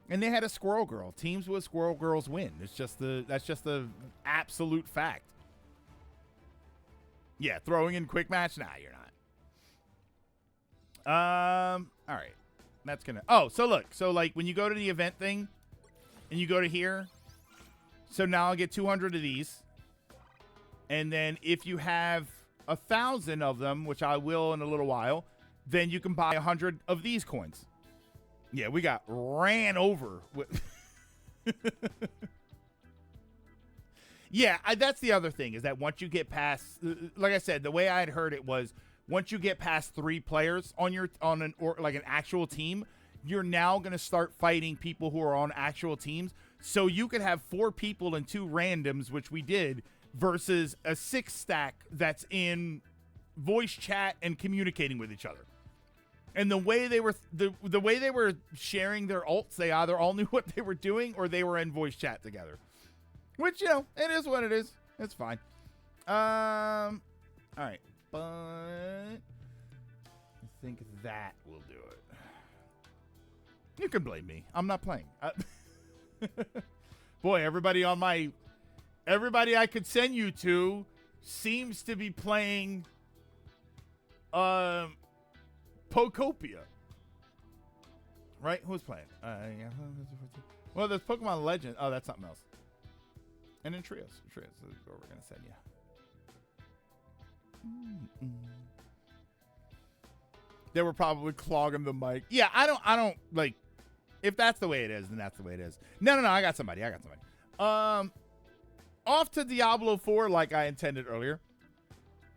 And they had a Squirrel Girl. Teams with Squirrel Girls win. That's just the absolute fact. Yeah, throwing in quick match? Nah, you're not. All right. That's gonna. Oh, so look. So like when you go to the event thing, and you go to here. So now I'll get 200 of these. And then if you have 1,000 of them, which I will in a little while, then you can buy 100 of these coins. Yeah, we got ran over. Yeah, that's the other thing, is that once you get past, like I said, the way I had heard it was, once you get past 3 players on an actual team, you're now going to start fighting people who are on actual teams. So you could have 4 people and 2 randoms, which we did, versus a 6 stack that's in voice chat and communicating with each other. And the way they were the way they were sharing their ults, they either all knew what they were doing or they were in voice chat together. Which, you know, it is what it is. It's fine. All right, but I think that will do it. You can blame me. I'm not playing. Boy, everybody I could send you to seems to be playing Pokopia. Right? Who's playing? Well, there's Pokemon Legend. Oh, that's something else. And then Trios. Trios is where we're going to send you. They were probably clogging the mic. Yeah, I don't like, if that's the way it is, then that's the way it is. No, I got somebody. Off to Diablo 4 like I intended earlier.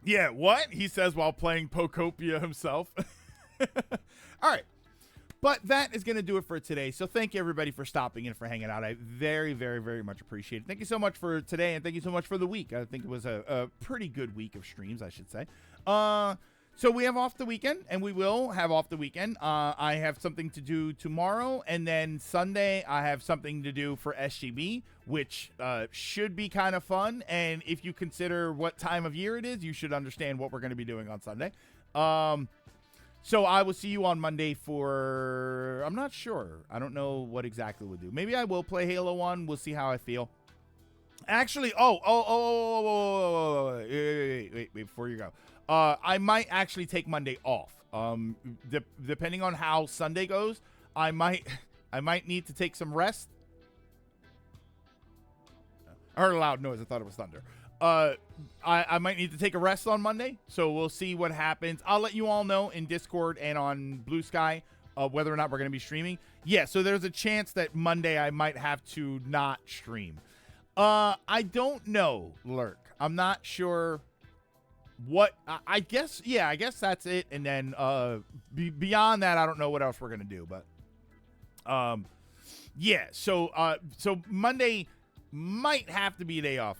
Yeah, what? He says while playing Pokopia himself. All right. But that is going to do it for today. So thank you, everybody, for stopping in, for hanging out. I very, very, very much appreciate it. Thank you so much for today, and thank you so much for the week. I think it was a pretty good week of streams, I should say. So we have off the weekend, and we will have off the weekend. I have something to do tomorrow, and then Sunday I have something to do for SGB, which should be kind of fun. And if you consider what time of year it is, you should understand what we're going to be doing on Sunday. So I will see you on Monday for, I'm not sure. I don't know what exactly we'll do. Maybe I will play Halo 1. We'll see how I feel. Actually, wait, before you go. I might actually take Monday off. Depending on how Sunday goes, I might need to take some rest. I heard a loud noise. I thought it was thunder. I might need to take a rest on Monday, so we'll see what happens. I'll let you all know in Discord and on Blue Sky whether or not we're going to be streaming. Yeah, so there's a chance that Monday I might have to not stream. I don't know, Lurk. I'm not sure what. I guess that's it. And then beyond that, I don't know what else we're going to do. But yeah, so Monday might have to be a day off.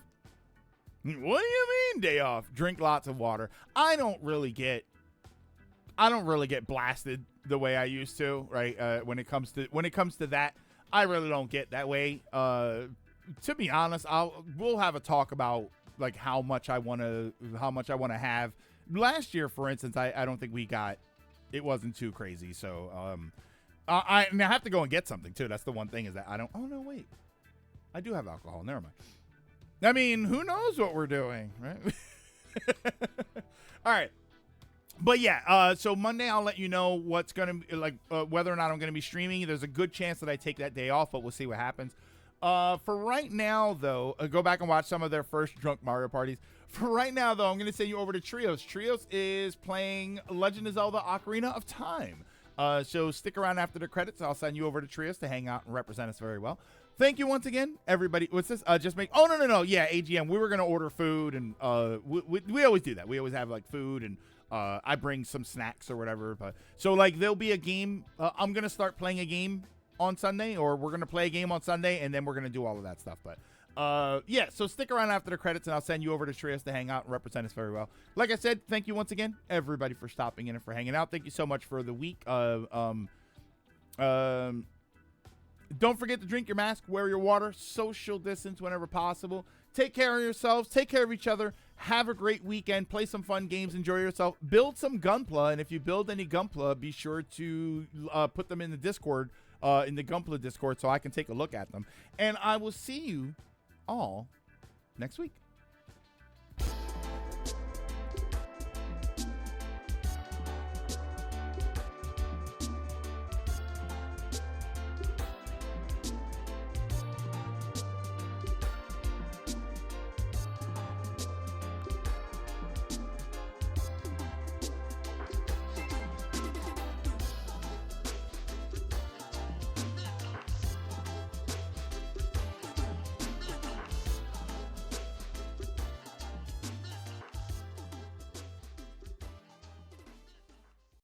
What do you mean day off? Drink lots of water. I don't really get blasted the way I used to, right? When it comes to that, I really don't get that way. To be honest, we'll have a talk about like how much I want to have. Last year, for instance, I don't think it wasn't too crazy. So I have to go and get something too. That's the one thing is that I don't. Oh no, wait, I do have alcohol. Never mind. I mean, who knows what we're doing, right? All right. But yeah, so Monday I'll let you know what's going to like whether or not I'm going to be streaming. There's a good chance that I take that day off, but we'll see what happens. For right now, though, go back and watch some of their first Drunk Mario parties. For right now, though, I'm going to send you over to Trios. Trios is playing Legend of Zelda Ocarina of Time. So stick around after the credits. I'll send you over to Trios to hang out and represent us very well. Thank you once again, everybody. What's this? No. Yeah, AGM. We were going to order food, and we always do that. We always have, like, food, and I bring some snacks or whatever. But so, like, there'll be a game. I'm going to start playing a game on Sunday, or we're going to play a game on Sunday, and then we're going to do all of that stuff. But, yeah, so stick around after the credits, and I'll send you over to Trios to hang out and represent us very well. Like I said, thank you once again, everybody, for stopping in and for hanging out. Thank you so much for the week. Don't forget to drink your mask, wear your water, social distance whenever possible. Take care of yourselves. Take care of each other. Have a great weekend. Play some fun games. Enjoy yourself. Build some Gunpla, and if you build any Gunpla, be sure to put them in the Discord, in the Gunpla Discord, so I can take a look at them. And I will see you all next week.